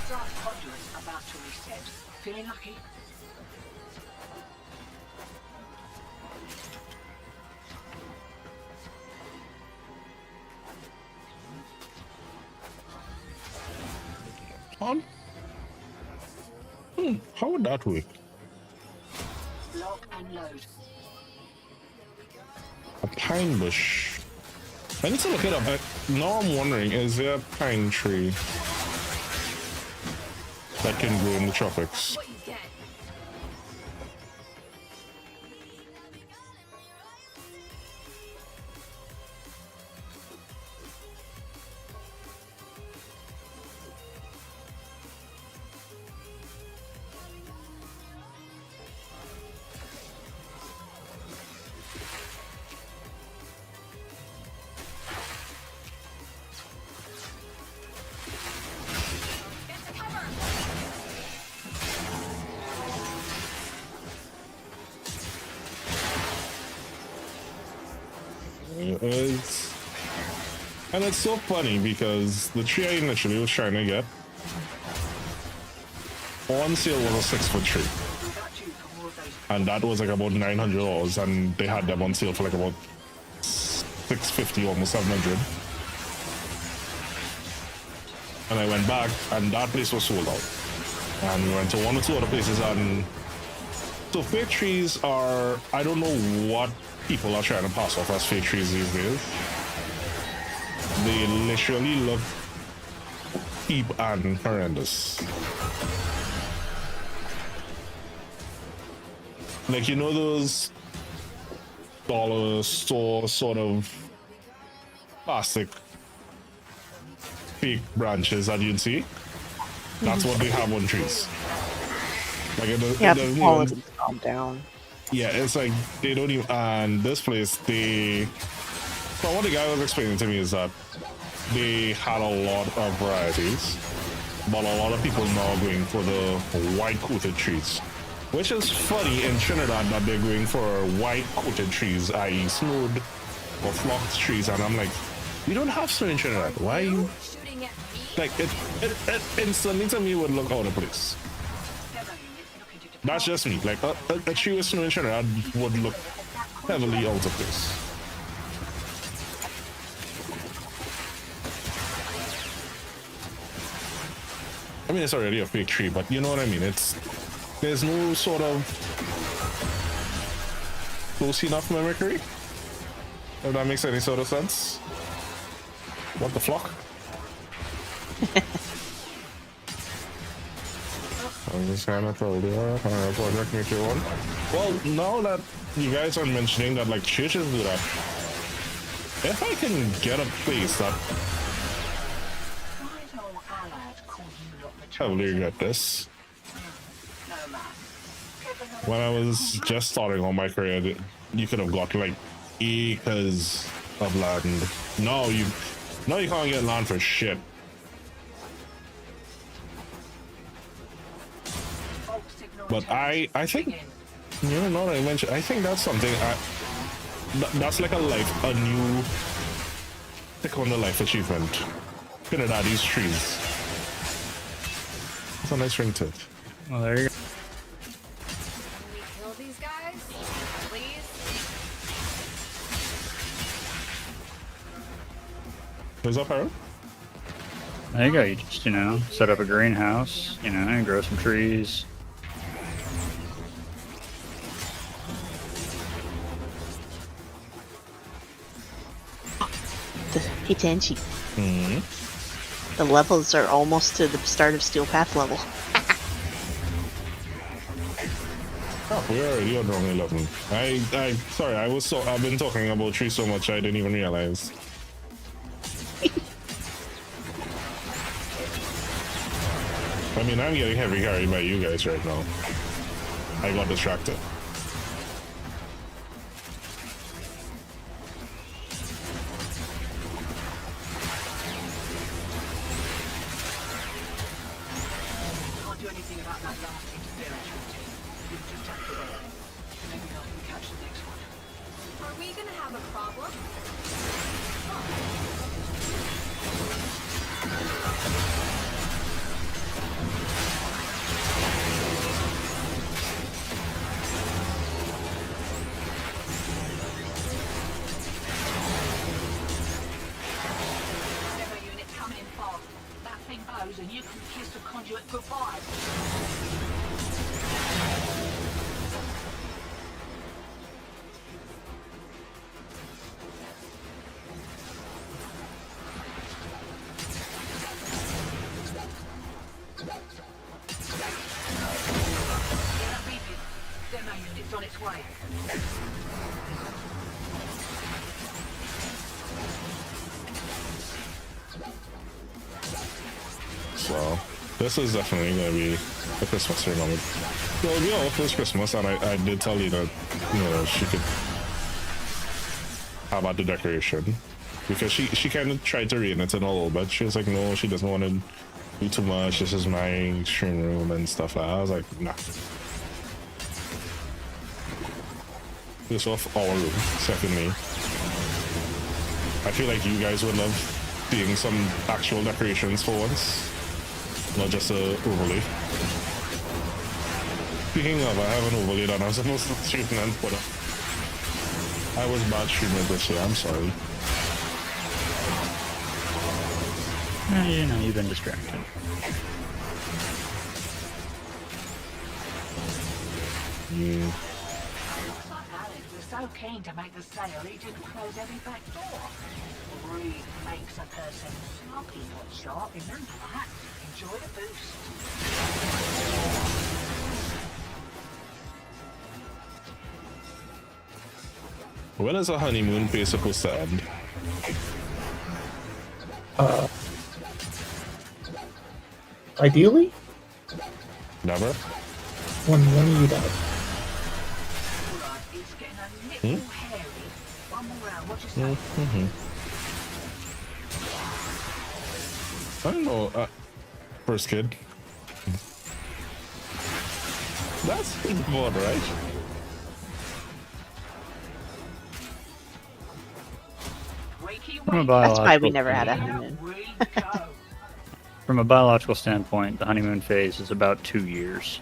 E: Dark conduits about to reset. Feeling lucky?
B: On? How would that work?
E: Lock and load.
B: A pine bush. I need to look it up. Now I'm wondering, is there a pine tree that can grow in the tropics?
G: What you get? Get to cover!
B: And it's so funny because the tree I initially was trying to get on sale was a 6-foot tree. And that was like about $900, and they had them on sale for like about $650, almost $700. And I went back, and that place was sold out. And we went to one or two other places, and so fake trees are, I don't know what people are trying to pass off as fake trees these days. They literally look cheap and horrendous. Like, you know those dollar store sort of plastic fake branches that you'd see? That's what they have on trees. Like it doesn't
C: quality's
B: even,
C: calm down.
B: yeah, it's like they don't even, and this place, so what the guy was explaining to me is that they had a lot of varieties, but a lot of people now are going for the white coated trees. Which is funny in Trinidad that they're going for white coated trees, i.e. snowed or flocked trees, and I'm like, we don't have snow in Trinidad. Why are you?
G: Shooting at me?
B: Like, it instantly to me would look out of place. That's just me. Like, a tree with snow in Trinidad would look heavily out of place. I mean, it's already a fake tree, but you know what I mean? There's no sort of close enough mimicry, if that makes any sort of sense. What the flock? I'm just gonna told you, project me to one. Well, now that you guys are mentioning that like churches do that, if I can get a place that I really regret this. When I was just starting on my career, you could have got like acres of land. No, you can't get land for shit. But I think, you know what I mentioned, I think that's something that's like a new tick on the life achievement. Trinidad, these trees. It's a nice ring to it.
D: Well, there you go.
G: Can we kill these guys? Please?
B: What's up, Harold?
D: There you go. You just, set up a greenhouse, and grow some trees.
C: Hey Tenchi. The levels are almost to the start of Steel Path level.
B: Oh, we're already on wrong 11. Sorry, I've been talking about trees so much I didn't even realize. I mean, I'm getting heavy carried by you guys right now. I got distracted.
E: Can't do anything about that last interference routine. You've just activated it. Maybe I can catch the next one.
G: Are we gonna have a problem?
E: Demo unit coming in fast. That thing blows and you can kiss the conduit goodbye. Demo unit's on its way.
B: So this is definitely gonna be a Christmas tree moment. Well, you know, this Christmas, and I did tell you that, she could have at the decoration. Because she kind of tried to rein it in a little bit. She was like, no, she doesn't want to do too much. This is my stream room and stuff like that. I was like, nah. This off our room, secondly. I feel like you guys would love seeing some actual decorations for once, not just a overlay. Speaking of, I have an overlay that I'm supposed to stream and put up. I was bad streamer this year, I'm sorry.
D: You know, you've been distracted.
B: Yeah.
E: Alex was so keen to make the sale, he didn't close every back door. Greed makes a person sloppy, not sharp. Remember that. Enjoy the boost.
B: When is a honeymoon phase supposed to end?
H: Ideally,
B: Never?
H: when you die.
E: Alright, it's getting a little hairy. One more round, what you say?
B: I don't know. First kid. That's bored, right?
E: Wakey,
D: From a
E: wakey.
C: That's why we
D: biological
C: never had a
E: Here
C: honeymoon.
E: we go.
D: From a biological standpoint, the honeymoon phase is about 2 years.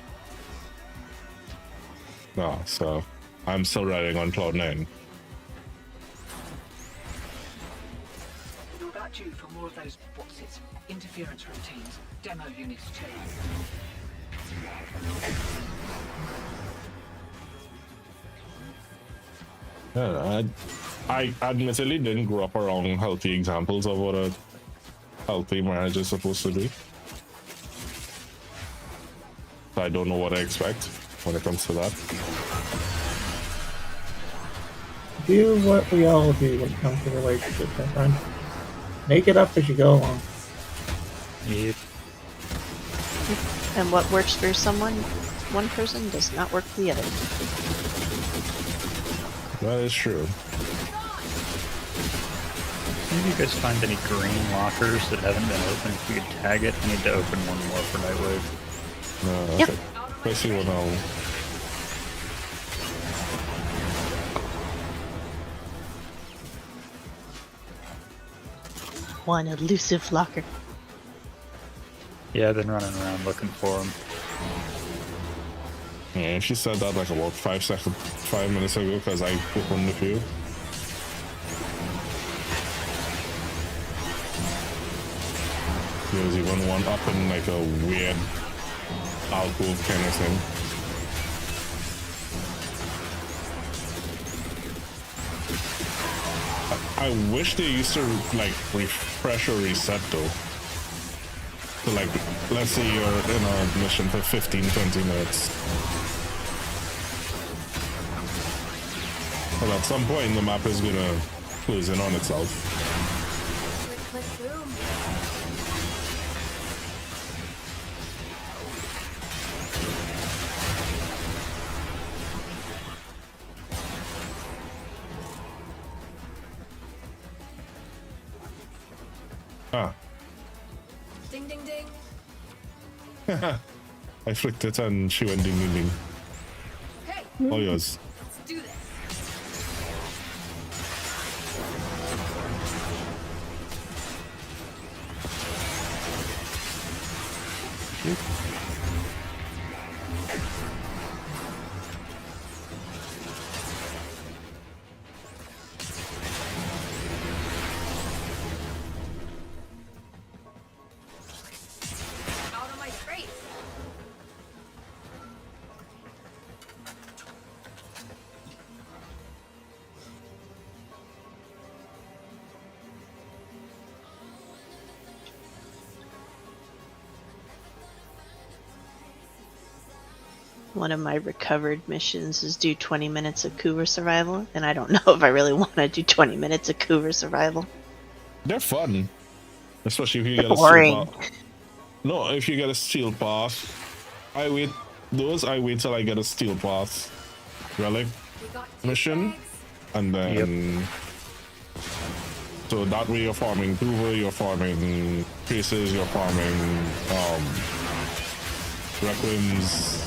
B: No, so I'm still riding on cloud 9.
E: You're about due for more of those, what's it, interference routines, demo units too.
B: Yeah, I admittedly didn't grow up around healthy examples of what a healthy marriage is supposed to be. So I don't know what I expect when it comes to that.
H: Do what we all do when it comes to relationships, my friend. Make it up as you go along.
D: Yep.
C: And what works for one person does not work for the other.
B: That is true.
D: Maybe you guys find any green lockers that haven't been opened. If you could tag it, I need to open one more for Nightwave.
C: Yep.
B: Okay. Let's see what now.
C: One elusive locker.
D: Yeah, I've been running around looking for them.
B: Yeah, she said that like about 5 minutes ago because I opened a few. There's even one up in like a weird alcove kind of thing. I wish they used to like refresh or reset though. So like, let's say you're in a mission for 15-20 minutes. But at some point the map is gonna close in on itself.
G: Click, click, boom.
B: Ah,
G: Ding, ding, ding.
B: I flicked it and she went ding ding ding.
G: Okay,
B: All yours.
G: let's do this. Out of my face.
C: One of my recovered missions is do 20 minutes of Cougar survival, and I don't know if I really want to do 20 minutes of Cougar survival.
B: They're fun. Especially if you get a
C: Boring.
B: steel pass. No, if you get a steel pass. I wait till I get a steel pass relic
G: We got
B: mission.
G: bags.
B: And then so that way you're farming Hoover, you're farming Traces, you're farming Requiem's.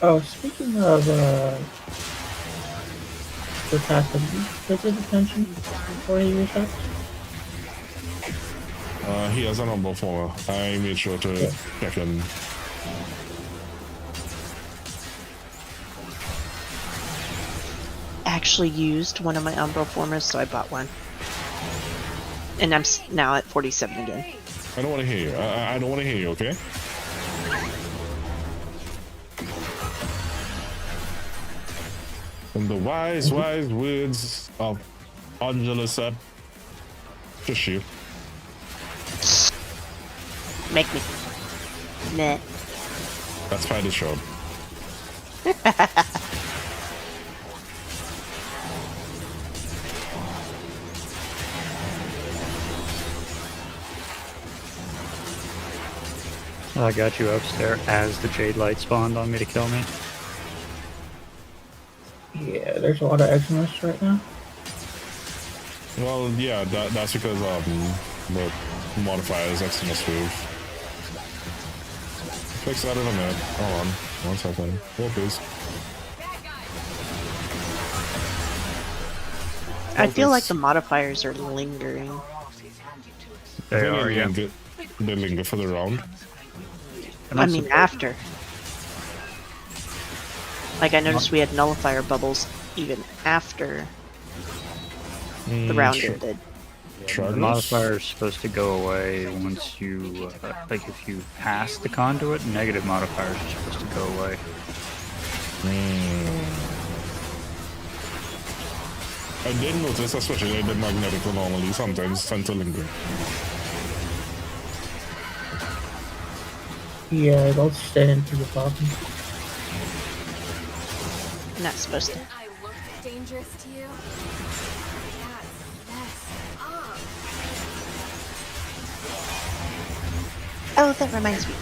H: Oh, speaking of for passive. Does his attention before he resets?
B: He has a number for I made sure to check in.
C: Actually used one of my Umbral formers, so I bought one. And I'm now at 47 again.
B: I don't want to hear you. I don't want to hear you, okay? And the wise words of Angela said, just you.
C: Make me. Nah.
B: That's why the show.
D: I got you upstairs as the Jade Light spawned on me to kill me.
H: Yeah, there's a lot of Eximus right now.
B: Well, yeah, that's because the modifiers Eximus move. Fix that in a minute. Hold on. 1 second. Hold please.
C: I feel like the modifiers are lingering.
D: They are, yeah.
B: They linger for the round.
C: I mean, after. Like, I noticed we had nullifier bubbles even after the round ended.
D: The modifier is supposed to go away once you, like, if you pass the conduit, negative modifiers are supposed to go away.
B: I did notice, especially the magnetic anomaly sometimes tend to linger.
H: Yeah, they'll stay into the bottom.
C: Not supposed to.
G: I look dangerous to you? That's messed up.
C: Oh, that reminds me.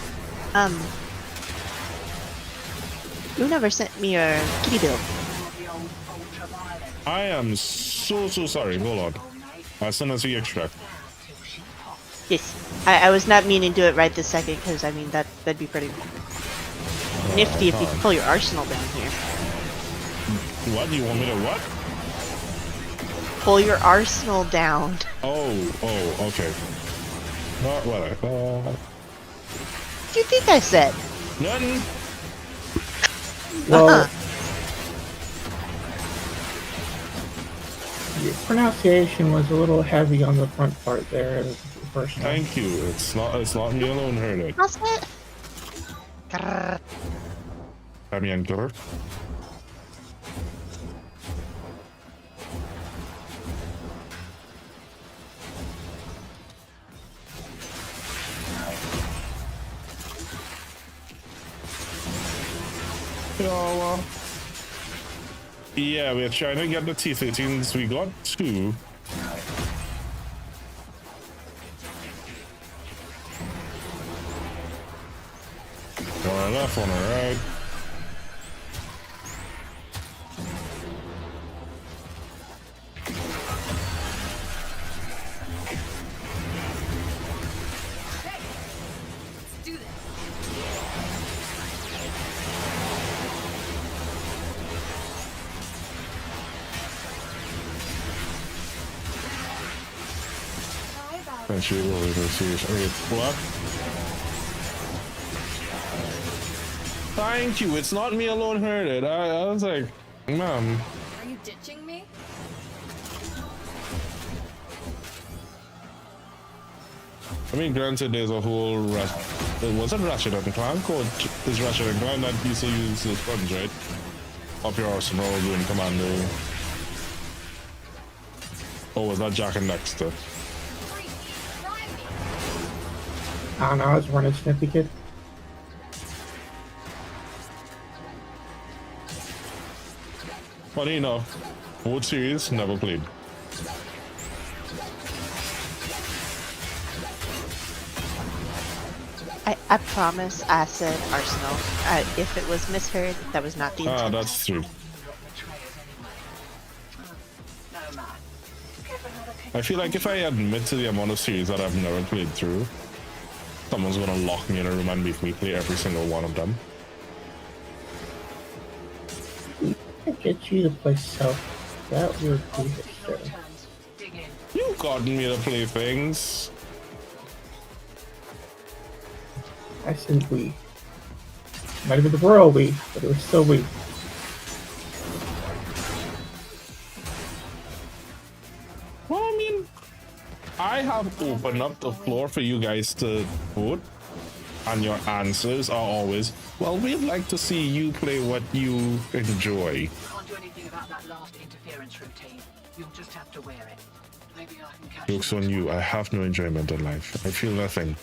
C: You never sent me your kitty build.
B: I am so sorry. Hold on. As soon as we extract.
C: Yes. I was not meaning to do it right this second, because, I mean, that'd be pretty nifty if you could pull your arsenal down here.
B: What? You want me to what?
C: Pull your arsenal down.
B: Oh, okay. What?
C: What do you think I said?
B: Nothing.
H: Well, your pronunciation was a little heavy on the front part there. First time.
B: Thank you. It's not me alone heard it.
C: How's that?
B: I mean, good. Yeah, we're trying to get the T-13s. We got 2. One left, one right.
G: Let's do this. How about
B: And she will negotiation. Okay, what? Thank you. It's not me alone heard it. I was like, Mom.
G: Are you ditching me?
B: I mean, granted, there's a whole there wasn't Ratchet and Clank code. Is Ratchet and Clank that you still use those buttons, right? Up your arsenal, doing commando. Oh, was that Jack and Dexter?
H: I don't know, I was running Snippy Kid.
B: Funny enough, both series never played.
C: I promise I said arsenal. If it was misheard, that was not the intent.
B: Ah, that's true. I feel like if I admit to the amount of series that I've never played through, someone's gonna lock me in a room and make me play every single one of them.
H: I get you to play South. That would be it,
E: Your
H: sir.
E: turns. Dig in.
B: You got me to play things.
H: I said we. Might have been the royal we, but it was still we.
B: Well, I mean, I have opened up the floor for you guys to vote, and your answers are always, well, we'd like to see you play what you enjoy.
E: Can't do anything about that last interference routine. You'll just have to wear it. Maybe I can catch
B: Joke's on you, I have no enjoyment in life. I feel nothing.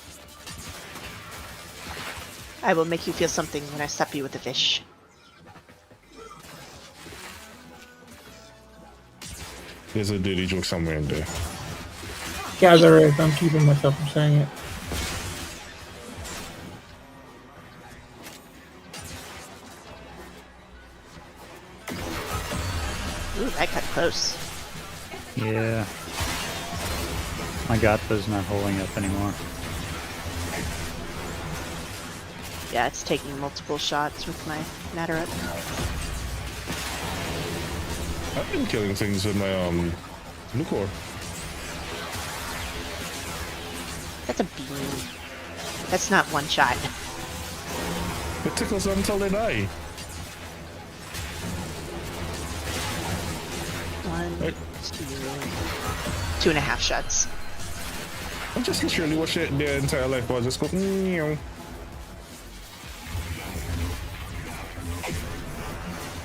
C: I will make you feel something when I slap you with the fish.
B: There's a dirty joke somewhere in there.
H: Yeah, there is. I'm keeping myself from saying it.
C: Ooh, that got close.
D: Yeah. My Gatpa's not holding up anymore.
C: Yeah, it's taking multiple shots with my natter up.
B: I've been killing things with my Nucor.
C: That's a beam. That's not one shot.
B: It tickles them until they die.
C: One,
B: Right.
C: 2.5 shots.
B: I'm just literally watching it their entire life. I'll just go, meow.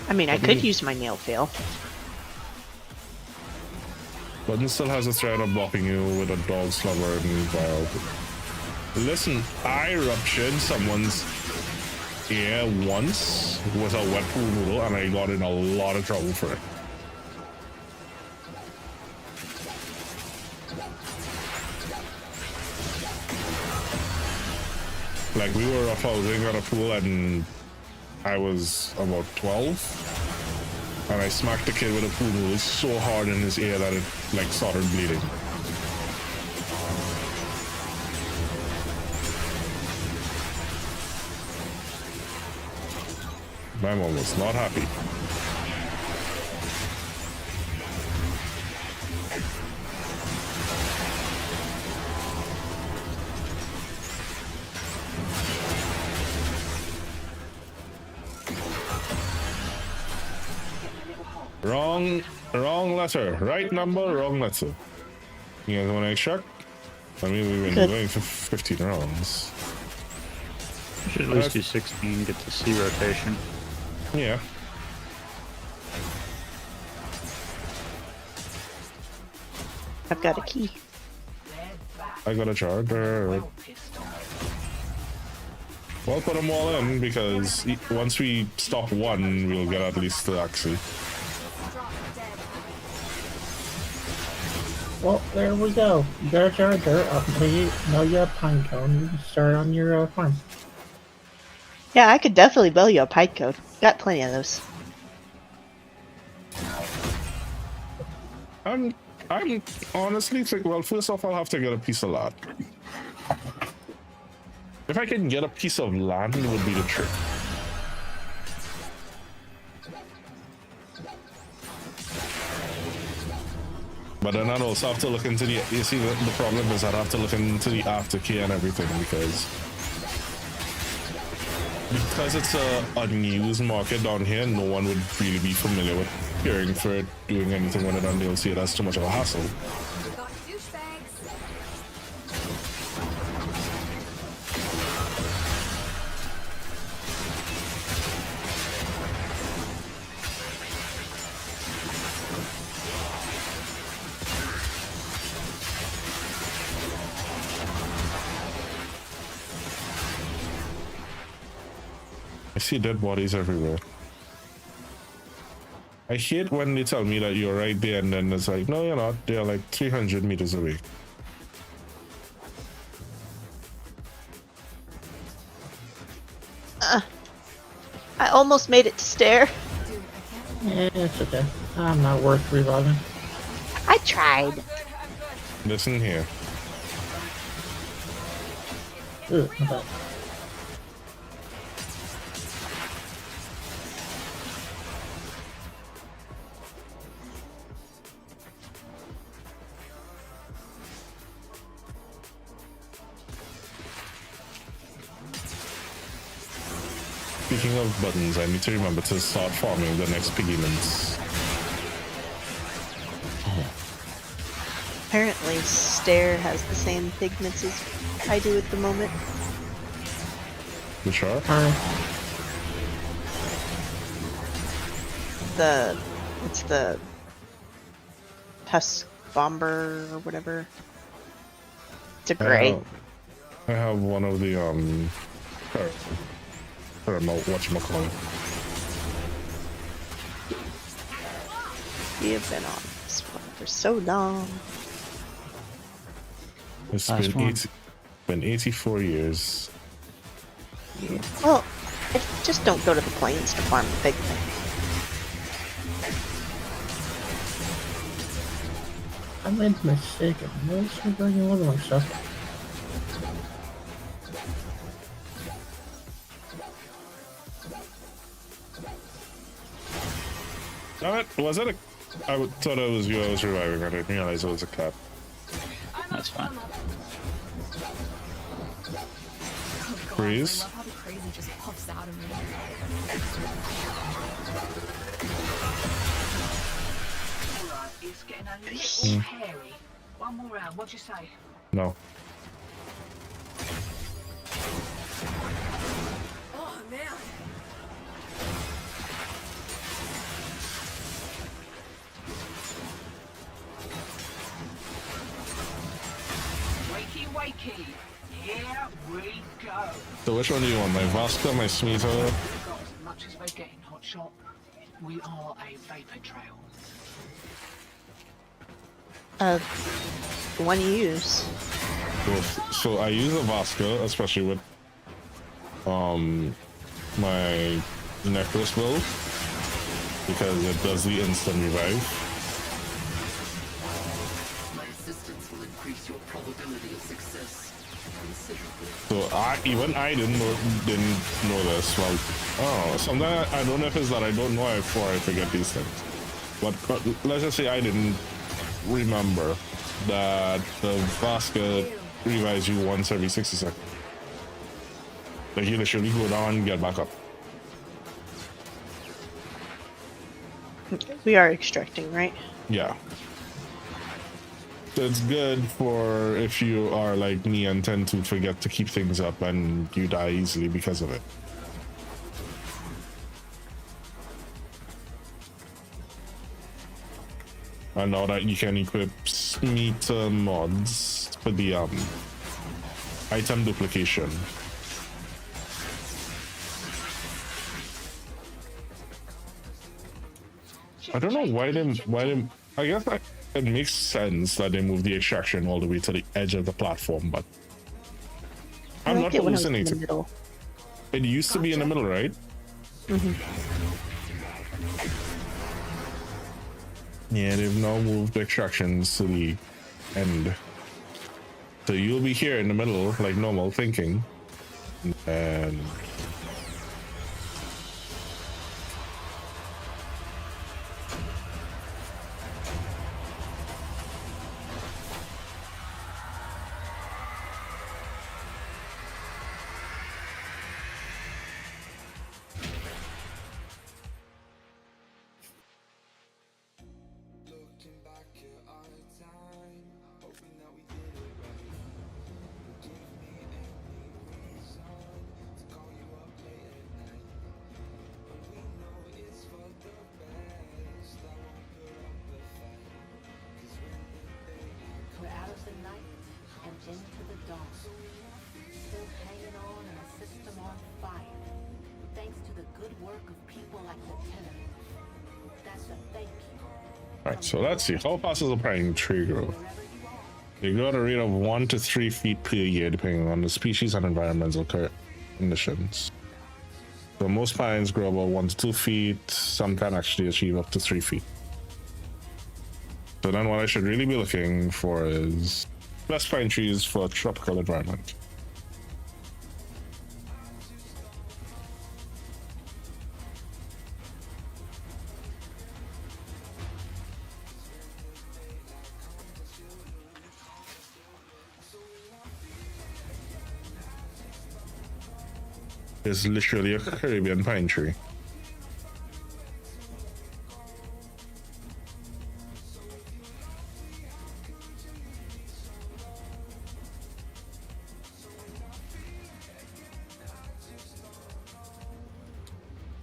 C: I mean, I could use my nail fail.
B: Button still has a threat of blocking you with a dog slobber and vial. Listen, I ruptured someone's ear once with a wet pool noodle and I got in a lot of trouble for it. Like, we were roughhousing at a pool and I was about 12 and I smacked the kid with a pool noodle so hard in his ear that it like started bleeding. My mom was not happy. Wrong letter. Right number, wrong letter. You guys want to check? I mean, we've been
C: Good.
B: going for 15 rounds.
D: You should at least do 16, get the C rotation.
B: Yeah.
C: I've got a key.
B: I got a charger.
E: Well pissed off.
B: We'll put them all in because once we stop one, we'll get at least the axis.
G: Drop dead.
H: Well, there we go. You got a charger. Now you have pine cone. You can start on your farm.
C: Yeah, I could definitely build you a pipe code. Got plenty of those.
B: I'm honestly think, well, first off, I'll have to get a piece of land. If I can get a piece of land, it would be the trick. But then I'd also have to look into the, you see, the problem is I'd have to look into the aftercare and everything because it's a unused market down here, no one would really be familiar with caring for it, doing anything with it, and they'll see it as too much of a hassle.
G: Got douchebags.
B: I see dead bodies everywhere. I hate when they tell me that you're right there and then it's like, no, you're not. They're like 300 meters away.
C: I almost made it to stair.
G: Dude, I can't.
H: It's okay. I'm not worth reviving.
C: I tried.
B: Listen here.
H: Ooh, not bad.
B: speaking of buttons, I need to remember to start farming the next pigments.
C: Apparently, Stare has the same pigments as I do at the moment.
B: Which are?
C: It's the Husk Bomber or whatever. It's a gray.
B: I have one of the I don't know whatchamacallit.
C: You've been on this one for so long.
B: It's
D: Last
B: been
D: one.
B: been 84 years.
C: Yeah. Well, just don't go to the plains to farm the pigment.
H: I made a mistake and most of bringing one of my stuff.
B: Was it a... thought it was you I was reviving. I didn't realize it was a cat.
D: That's fine.
B: Freeze.
G: I love how the crazy just puffs out of me.
E: Alright, it's getting a little hairy. One more round, what'd you say?
B: No.
G: Oh man.
E: Wakey, wakey. Here we go.
B: So which one do you want? My Vasca, my Smita?
E: We've got as much as we're getting, Hotshot. We are a vapor trail.
C: The one you use.
B: So I use a Vasca, especially with my necklace build, because it does the instant revive.
I: My assistance will increase your probability of success considerably.
B: So I didn't know this. Well, sometimes I don't know if it's that I don't know before I forget these things. But let's just say I didn't remember that the Vasca revives you once every 60 seconds. Like you literally go down and get back up.
C: We are extracting, right?
B: Yeah. So it's good for if you are like me and tend to forget to keep things up and you die easily because of it. And now that you can equip meter mods for the item duplication. I don't know why they I guess it makes sense that they move the extraction all the way to the edge of the platform, but I'm not
C: it when it was in the
B: hallucinating.
C: middle.
B: It used to be in the middle, right? Yeah, they've now moved the extractions to the end. So you'll be here in the middle, like normal, thinking. And
A: Looking back at our time, hoping that we did it right. Give me any reason to call you up late at night. But we know it's for the best. I won't put up a fight. 'Cause when the daylight
J: We're out of the night and into the dawn. Still hanging on in a system on fire. Thanks to the good work of people like Lieutenant. That's a thank you.
B: alright, so let's see. How fast is a pine tree grow? They grow at a rate of 1 to 3 feet per year, depending on the species and environmental conditions. So most pines grow about 1 to 2 feet. Some can actually achieve up to 3 feet. So then what I should really be looking for is best pine trees for a tropical environment. It's literally a Caribbean pine tree.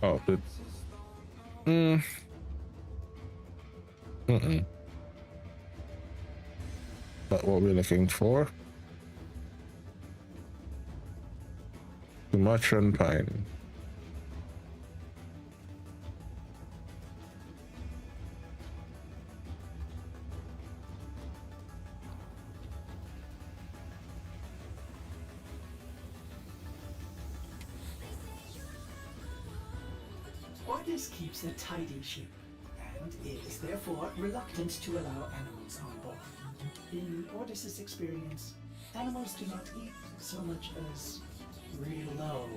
B: Oh, but But what we're looking for? Sumatran pine.
K: Ordis keeps a tidy ship, and is therefore reluctant to allow animals on board. In Ordis's experience, animals do not eat so much as reload.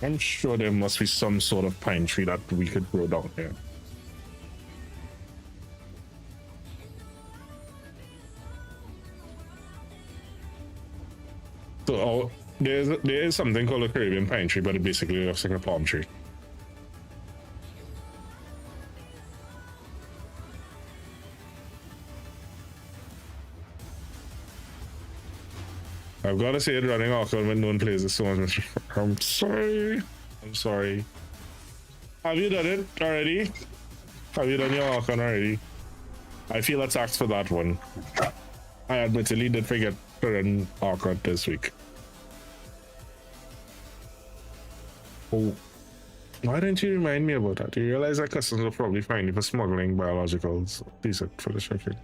B: I'm sure there must be some sort of pine tree that we could grow down here. So there is something called a Caribbean pine tree, but it basically looks like a palm tree. I've got to say it running awkward when no one plays this so much. I'm sorry. I'm sorry. Have you done it already? Have you done your Archon already? I feel attacked for that one. I admittedly did forget to run Archon this week. Oh. Why didn't you remind me about that? You realize that customs will probably find you for smuggling biologicals. Please for the check it.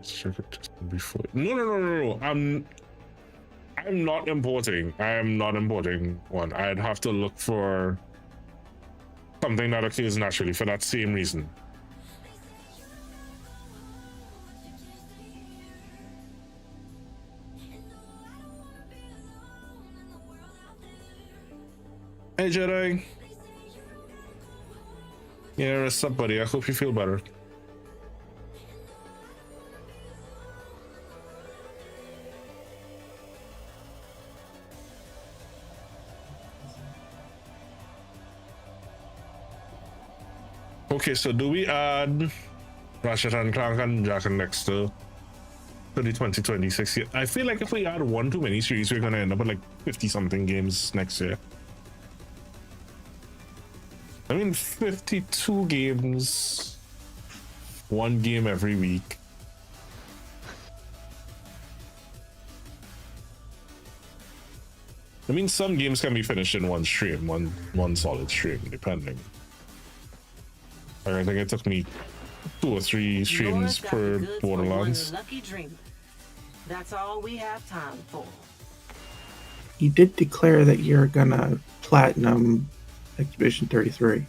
B: Check it just before. No. I'm not importing. I am not importing one. I'd have to look for something that occurs naturally for that same reason. Hey Jedi. Yeah, what's up, buddy? I hope you feel better. Okay, so do we add Ratchet and Clank and Jack and Dexter to the 2026 year? I feel like if we add one too many series, we're gonna end up with like 50 something games next year. I mean, 52 games, one game every week. I mean, some games can be finished in one stream, one solid stream, depending. I think it took me 2 or 3 streams per Borderlands.
E: Lucky dream. That's all we have time for.
H: You did declare that you're gonna platinum Expedition 33.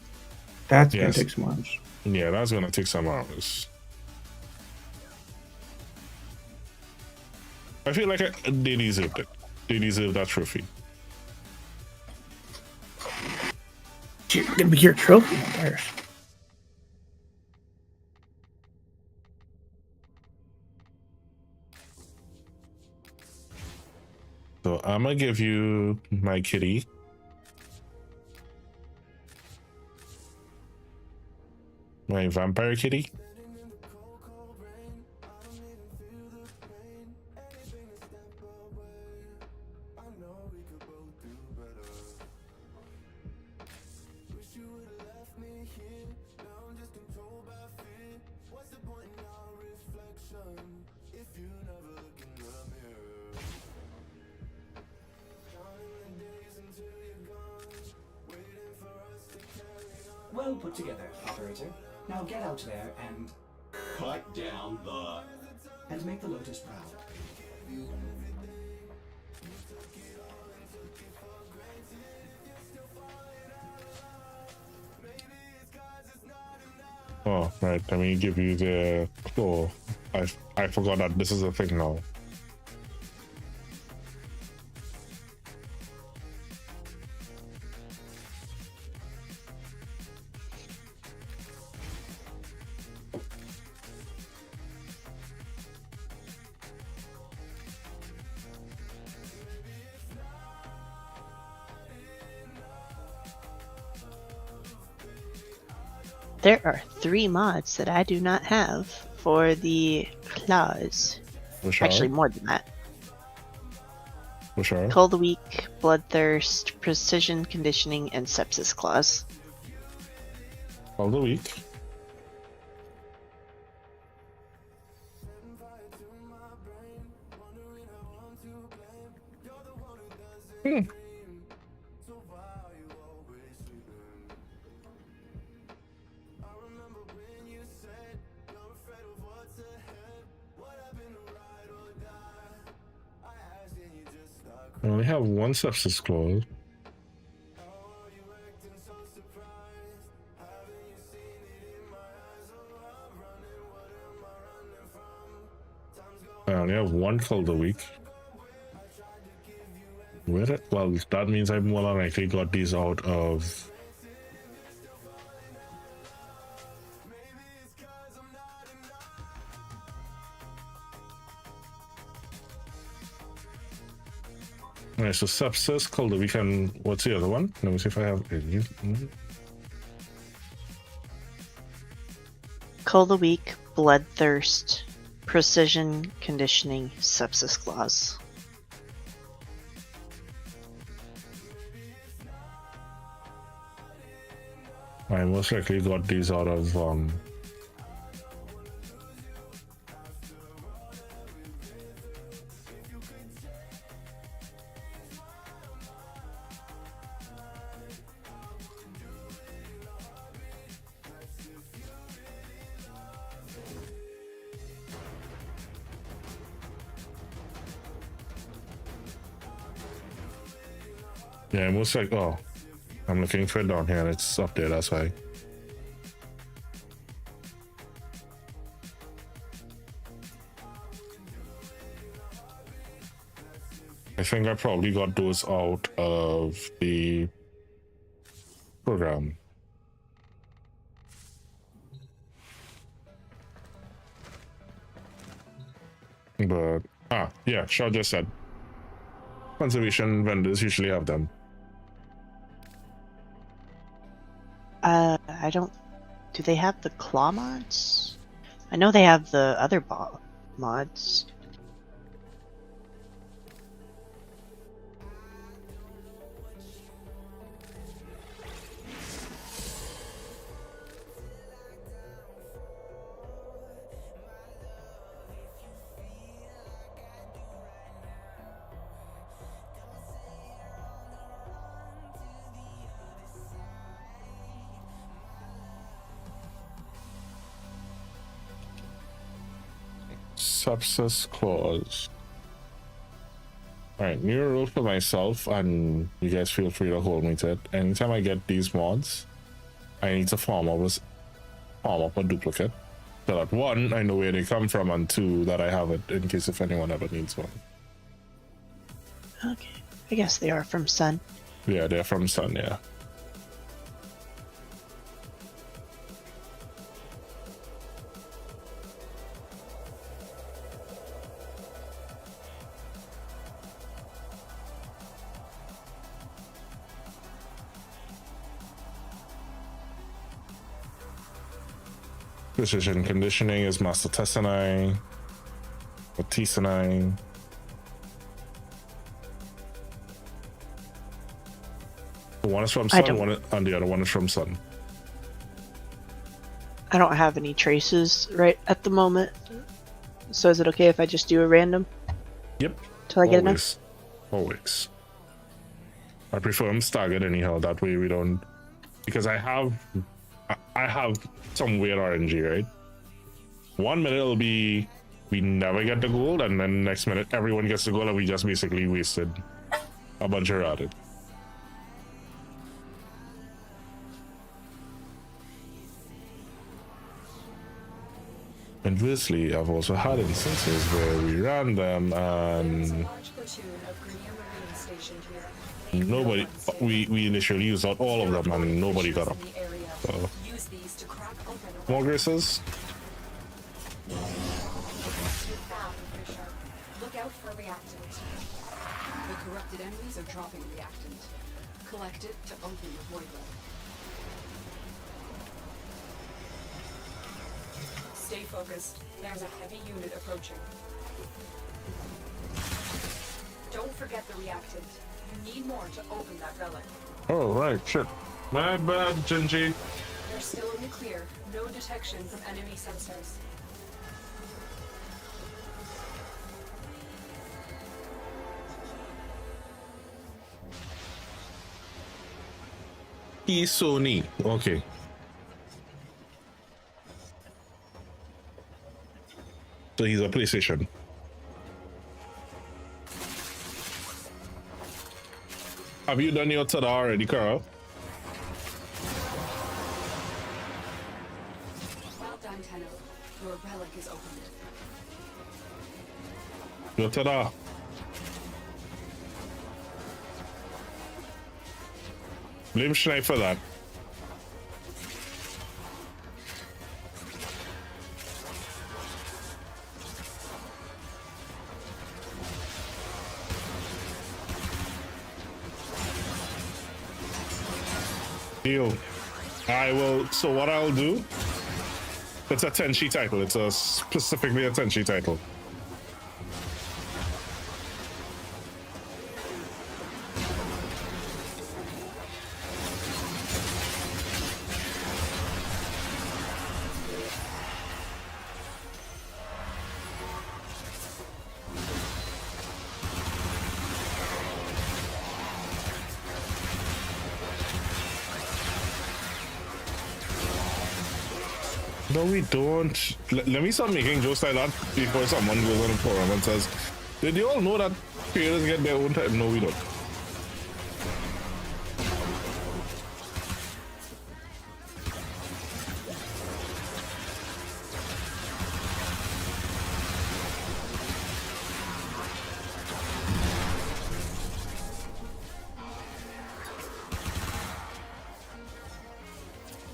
H: That's gonna take some hours.
B: Yeah, that's gonna take some hours. I feel like they deserved it. They deserve that trophy.
H: You're gonna be your trophy first.
B: So I'm gonna give you my kitty. My vampire kitty.
K: Well put together, operator. Now get out there and
L: cut down the
K: and make the Lotus proud.
B: Oh, right. Let me give you the. Oh, I forgot that this is a thing now.
C: There are 3 mods that I do not have for the claws.
B: Which
C: Actually,
B: are?
C: more than that.
B: Which are?
C: Cold Weak, Bloodthirst, Precision Conditioning, and Sepsis Clause.
B: All the week. I only have 1 sepsis clause. I only have 1 cold a week. Well, that means I more than likely got these out of. Alright, so sepsis, cold a week, and what's the other one? Let me see if I have any.
C: Cold Weak, Bloodthirst, Precision Conditioning, Sepsis Clause.
B: I most likely got these out of yeah, most like I'm looking for it down here and it's up there, that's why. I think I probably got those out of the program. But yeah, Shaw just said conservation vendors usually have them.
C: I don't. Do they have the claw mods? I know they have the other mods.
B: Sepsis clause. Alright, new rule for myself, and you guys feel free to hold me to it. Anytime I get these mods, I need to farm up a duplicate. So that 1, I know where they come from, and 2, that I have it in case if anyone ever needs one.
C: Okay. I guess they are from Sun.
B: Yeah, they're from Sun, yeah. Precision conditioning is Master Tessenine, Artisanine. One is from Sun, and the other one is from Sun.
C: I don't have any traces right at the moment. So is it okay if I just do a random?
B: Yep.
C: Till I get enough?
B: Always. I prefer them staggered anyhow. That way we don't. Because I have some weird RNG, right? 1 minute it'll be we never get the gold, and then next minute everyone gets the gold, and we just basically wasted a bunch of routed. Conversely, I've also had instances where we ran them and nobody, we initially used out all of them and nobody got up. So, more graces.
M: Look out for reactant. The corrupted enemies are dropping reactant. Collect it to open the void well. Stay focused. There's a heavy unit approaching. Don't forget the reactant. You need more to open that relic.
B: Oh, right, shit. My bad, Gingy.
M: They're still in the clear. No detection from enemy sensors.
B: He's Sony. Okay. So he's a PlayStation. Have you done your tada already, Carl?
M: Well done, Tenno. Your relic is opened.
B: Your tada. Blame Schneid for that. Deal. I will. So what I'll do? It's a Tenchi title. It's a specifically a Tenchi title. No, we don't. Let me start making jokes like that before someone goes on a forum and says, did you all know that creators get their own time? No, we don't.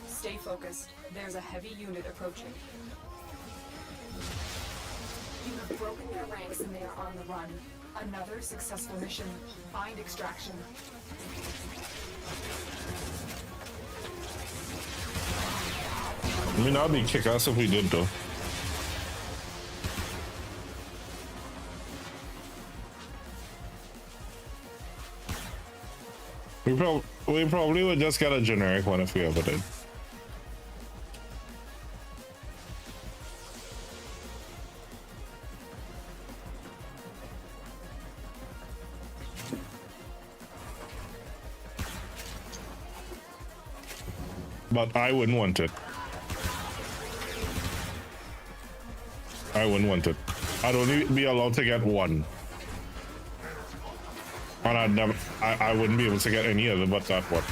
M: Stay focused. There's a heavy unit approaching. You have broken their ranks and they are on the run. Another successful mission. Find extraction.
B: I mean, that'd be kick-ass if we did, though. We probably would just get a generic one if we ever did. But I wouldn't want it. I wouldn't want it. I'd only be allowed to get one. And I'd never, I wouldn't be able to get any other but that one.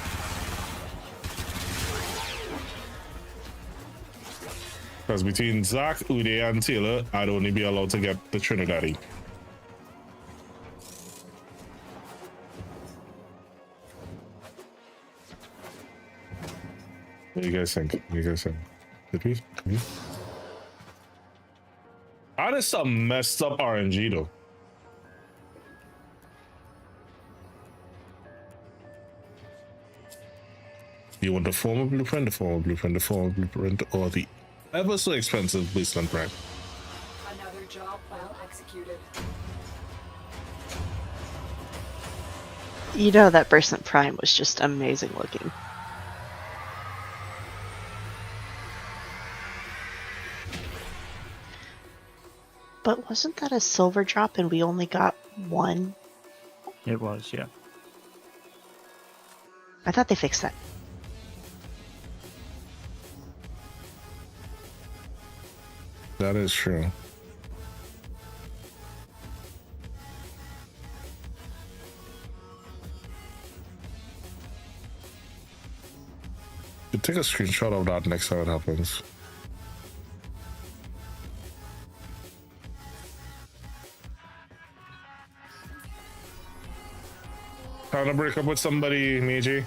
B: Because between Zach, Uday, and Taylor, I'd only be allowed to get the Trinidadi. What do you guys think? What do you guys think? Did we? That is some messed up RNG though. You want the former blueprint, the former blueprint, the former blueprint, or the ever so expensive Wasteland Prime?
M: Another job well executed.
C: You know that Wasteland Prime was just amazing looking. But wasn't that a silver drop and we only got one?
D: It was, yeah.
C: I thought they fixed that.
B: That is true. You take a screenshot of that next time it happens. Trying to break up with somebody, Meiji.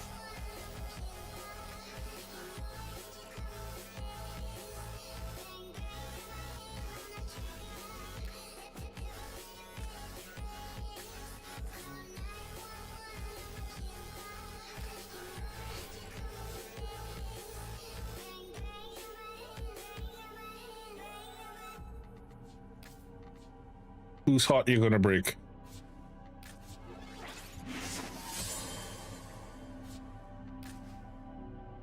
B: Whose heart you gonna break?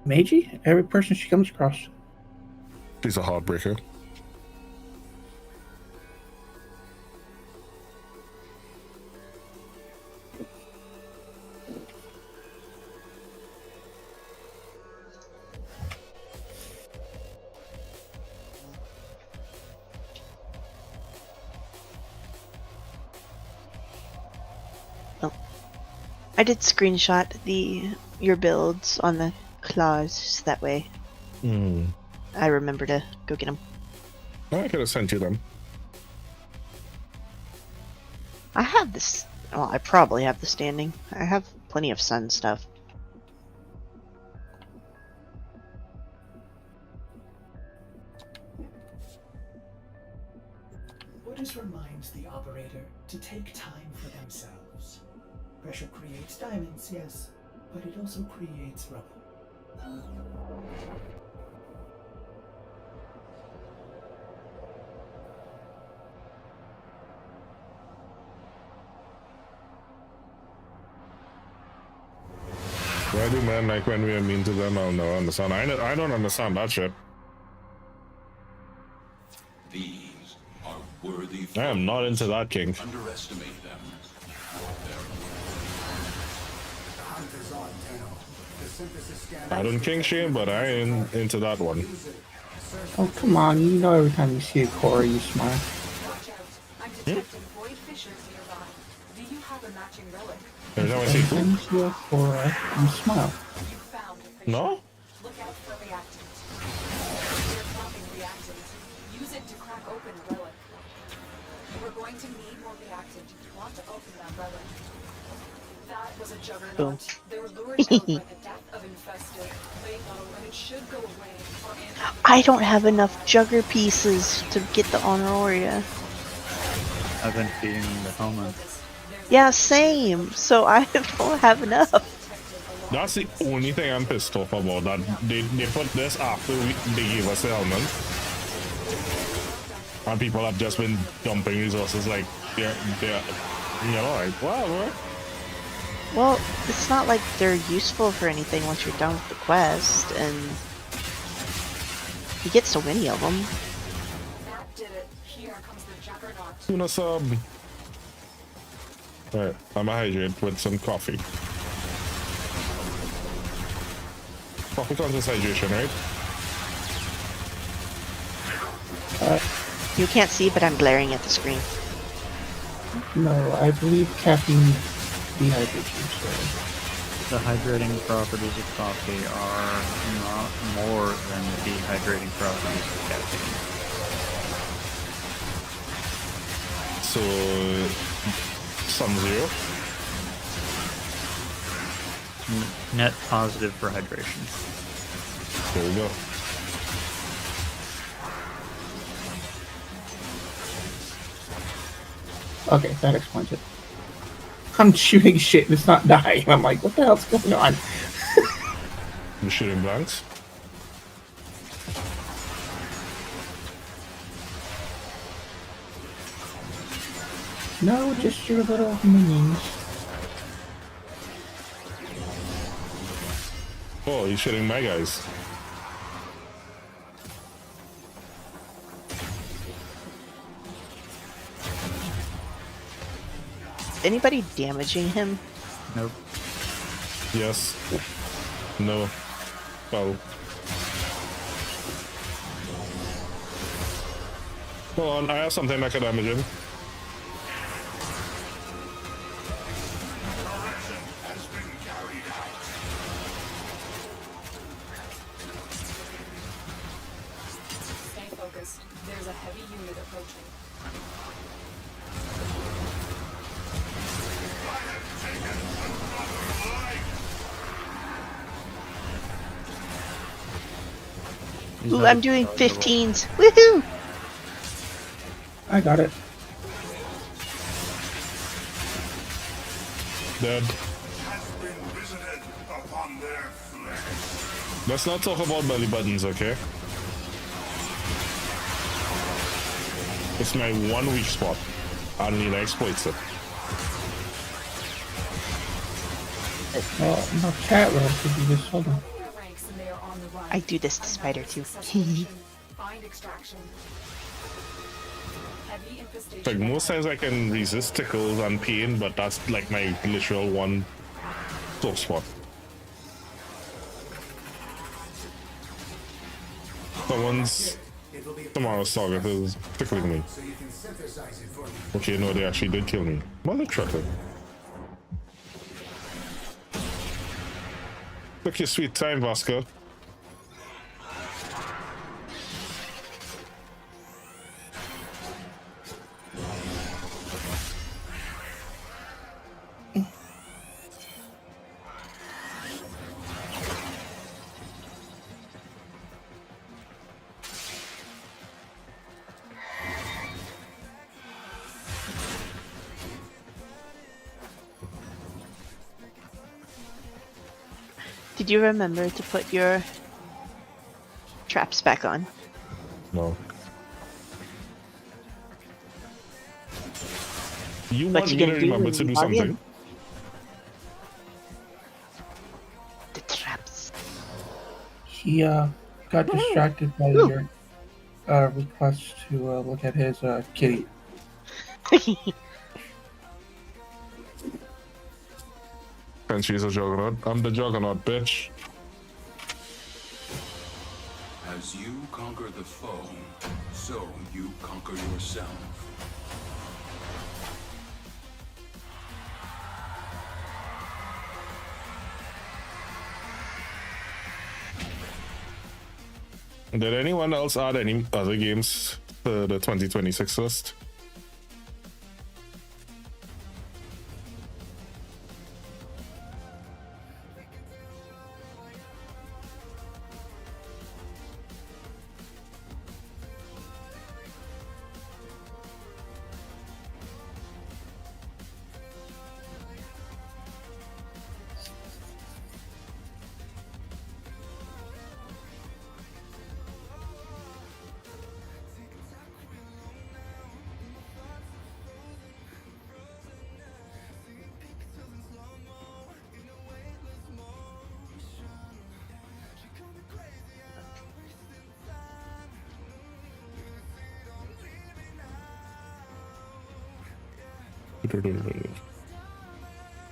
H: Meiji? Every person she comes across.
B: She's a heartbreaker.
C: I did screenshot your builds on the claws, so that way I remember to go get them.
B: I could have sent you them.
C: I have this. Well, I probably have the standing. I have plenty of sun stuff.
K: Orders reminds the operator to take time for themselves. Pressure creates diamonds, yes, but it also creates rubble.
B: Why do men like when we are mean to them? I'll never understand. I don't understand that shit.
L: These are worthy.
B: I am not into that, King.
L: Underestimate them.
B: I don't King Shane, but I ain't into that one.
H: Oh, come on. You know every time you see a Cora, you smile.
M: Watch out. I'm detecting void fissures nearby. Do you have a matching relic?
B: Every time I see
H: Every time you see a Cora, you smile.
M: You found a fissure.
B: No?
M: Look out for reactant. They're dropping reactant. Use it to crack open the relic. We're going to need more reactant. You want to open that relic. That was a juggernaut.
C: Boom.
M: They were lured out by the death of infested. They know, and it should go away.
C: I don't have enough jugger pieces to get the Honoria.
D: I've been feeding the helmet.
C: Yeah, same. So I don't have enough.
B: That's the only thing I'm pissed off about. That they put this after they gave us the helmet. And people have just been dumping resources like they're you know, like whatever.
C: Well, it's not like they're useful for anything once you're done with the quest, and you get so many of them.
M: That did it. Here comes the juggernaut.
B: Tuna sub. Alright, I'm gonna hydrate with some coffee. Coffee counts as hydration, right?
C: You can't see, but I'm glaring at the screen.
H: No, I believe caffeine dehydration.
D: The hydrating properties of coffee are not more than the dehydrating properties of caffeine.
B: So, some zero.
D: Net positive for hydration.
B: There we go.
H: Okay, that explains it. I'm shooting shit and it's not dying. I'm like, what the hell's going on?
B: I'm shooting blanks.
H: No, just your little minions.
B: Oh, he's shooting my guys.
C: Anybody damaging him?
D: Nope.
B: Yes. No. Oh. Hold on, I have something that could damage him.
M: Stay focused. There's a heavy unit approaching.
C: Ooh, I'm doing 15s. Woohoo!
H: I got it.
B: Dead. Let's not talk about belly buttons, okay? It's my one weak spot. And Nina exploits it.
H: Well, no chat room could do this. Hold on.
M: Ranks and they are on the run.
C: I do this to Spider too.
M: Find extraction. Heavy infestation.
B: Like most times I can resist tickles and pain, but that's like my literal one soft spot. Someone's tomorrow's target is tickling me. Okay, no, they actually did kill me. Mother trucker. Took your sweet time, Vasco.
C: Did you remember to put your traps back on?
B: No. You
C: What
B: want
C: you
B: me to
C: gonna do
B: remember
C: when
B: to
C: you
B: do
C: log in?
B: something?
C: The traps.
H: He got distracted by your request to look at his kitty.
B: And she's a juggernaut. I'm the juggernaut, bitch.
L: As you conquer the foe, so you conquer yourself.
B: Did anyone else add any other games to the 2026 list?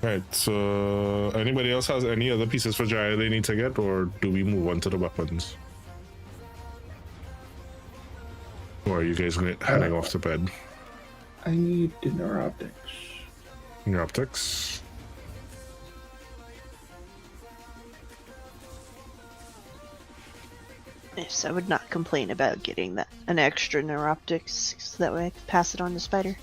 B: Right, so anybody else has any other pieces for Gyre they need to get, or do we move on to the weapons? Or are you guys heading off to bed?
H: I need dinner optics.
B: Your optics?
C: Yes, I would not complain about getting that an extra neuroptics, so that way I can pass it on to Spider.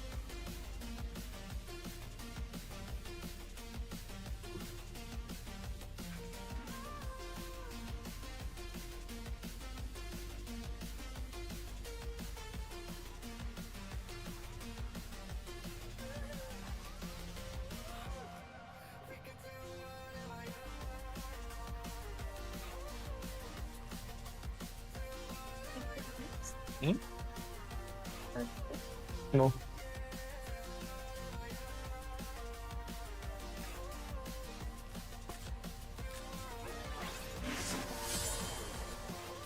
B: No.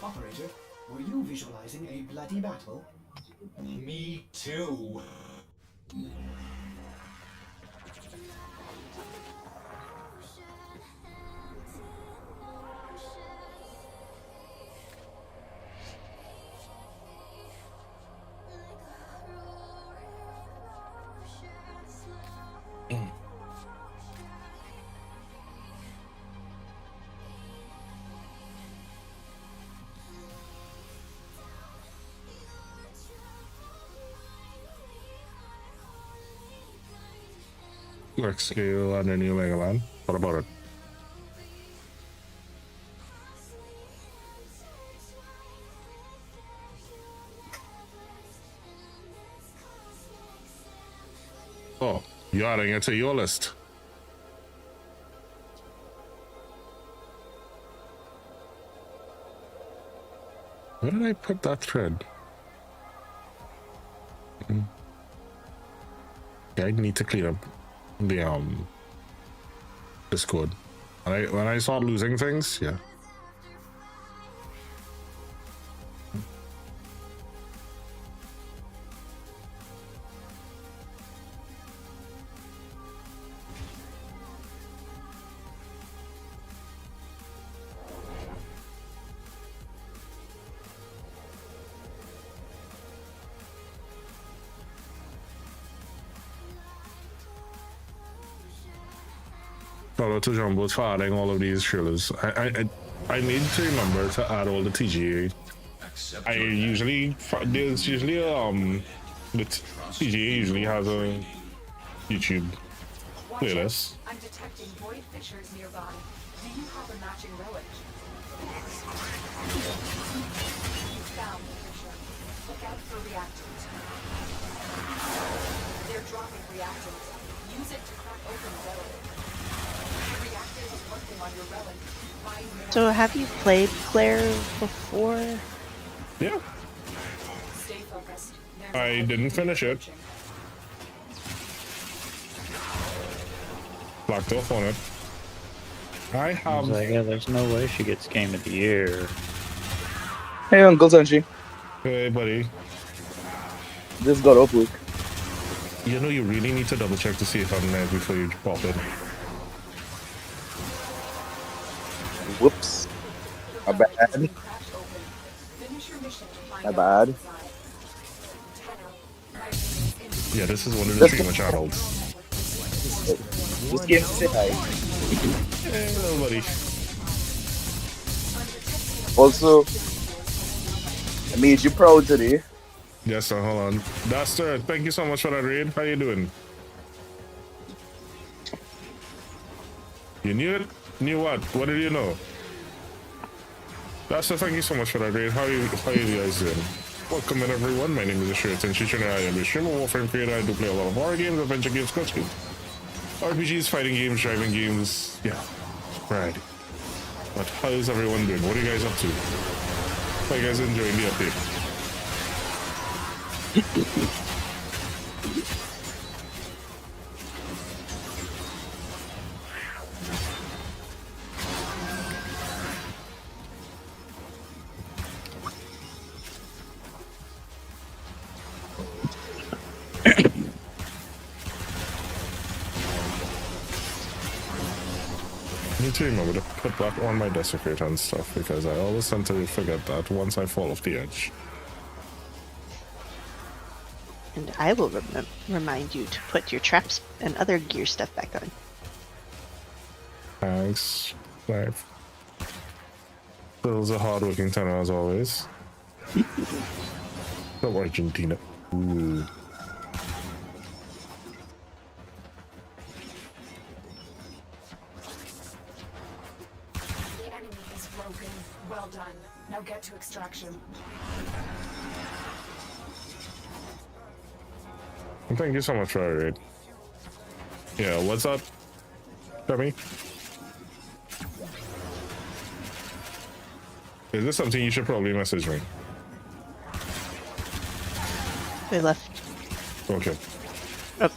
K: Operator, were you visualizing a bloody battle?
N: Me too.
B: Work scale and a new Legoland. What about it? You're adding it to your list. Where did I put that thread? Yeah, I need to clean up the Discord. When I start losing things, yeah. Shout out to Jumbo for adding all of these trailers. I need to remember to add all the TGA. I usually there's usually the TGA usually has a YouTube playlist.
M: I'm detecting void fissures nearby. Do you have a matching relic? You found the fissure. Look out for reactants. They're dropping reactants. Use it to crack open the relic. The reactor is working on your relic. Find more.
C: So have you played Claire before?
B: Yeah.
M: Stay focused.
B: I didn't finish it. Blocked off on it. I have.
D: Like, yeah, there's no way she gets Game of the Year.
O: Hey, Uncle Sanchi.
B: Hey, buddy.
O: Just got off work.
B: You know, you really need to double check to see if I'm there before you pop it.
O: Whoops. My bad. My bad.
B: Yeah, this is one of the streamer channels.
O: Just came to say hi.
B: Hey, buddy.
O: Also, I made you proud today.
B: Yes, sir, hold on. Duster, thank you so much for that raid. How you doing? You knew it? Knew what? What did you know? Duster, thank you so much for that raid. How you guys doing? Welcome in everyone. My name is Ashir and I am a streamer, Warframe creator. I do play a lot of horror games, adventure games, clutch games, RPGs, fighting games, driving games. Yeah, right. But how is everyone doing? What are you guys up to? How you guys enjoying the update? I need to remember to put back on my desecrator and stuff because I always tend to forget that once I fall off the edge.
C: And I will remind you to put your traps and other gear stuff back on.
B: Thanks, Clive. Bill's a hard-working tenor as always. From Argentina. Ooh.
M: The enemy is broken. Well done. Now get to extraction.
B: Thank you so much for that raid. Yeah, what's up, Dummy? Is this something you should probably message me?
C: They left.
B: Okay.
C: Oh.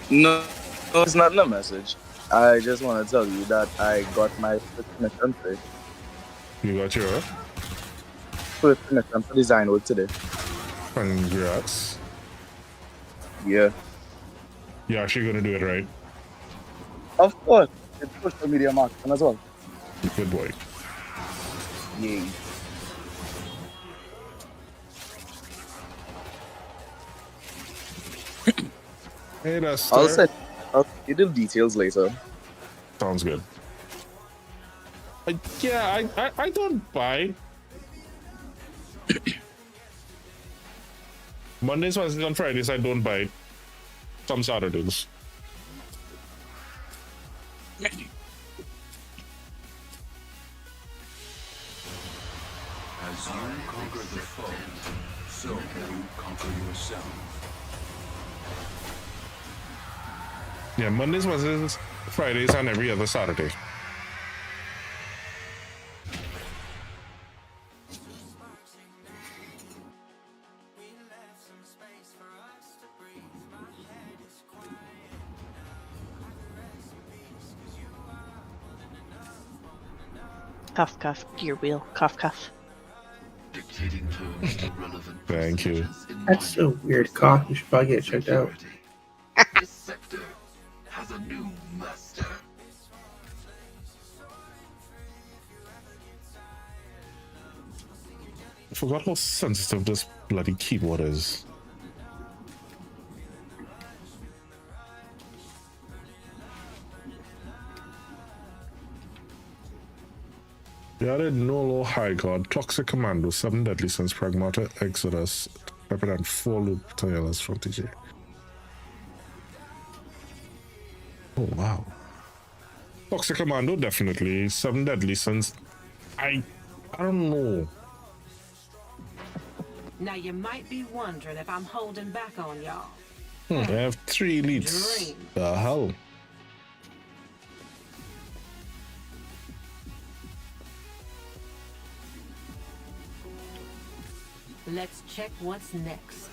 O: No, it's not a message. I just want to tell you that I got my first mission today.
B: You got your
O: First mission for design work today.
B: Congrats.
O: Yeah.
B: You're actually gonna do it, right?
O: Of course. It's social media marketing as well.
B: Good boy.
O: Yay.
B: Hey, that's
O: I'll send you the details later.
B: Sounds good. I don't buy. Mondays, Wednesdays, and Fridays I don't buy. Some Saturdays.
L: As you conquer the foe, so you conquer yourself.
B: Yeah, Mondays, Wednesdays, Fridays, and every other Saturday.
C: Cough, cough, gear wheel, cough, cough.
I: Dictating terms to relevant
B: Thank you.
H: That's a weird cough. You should probably get it checked out.
I: This sector has a new master.
B: I forgot how sensitive this bloody keyboard is. You added Nolo High God, Toxic Commando, 7 Deadly Sins, Pragmata, Exodus, Pepper and 4 Loop Taylors from TJ. Oh wow. Toxic Commando, definitely. 7 Deadly Sins. I don't know.
E: Now you might be wondering if I'm holding back on y'all.
B: I have 3 elites.
E: Dream.
B: The hell?
E: Let's check what's next.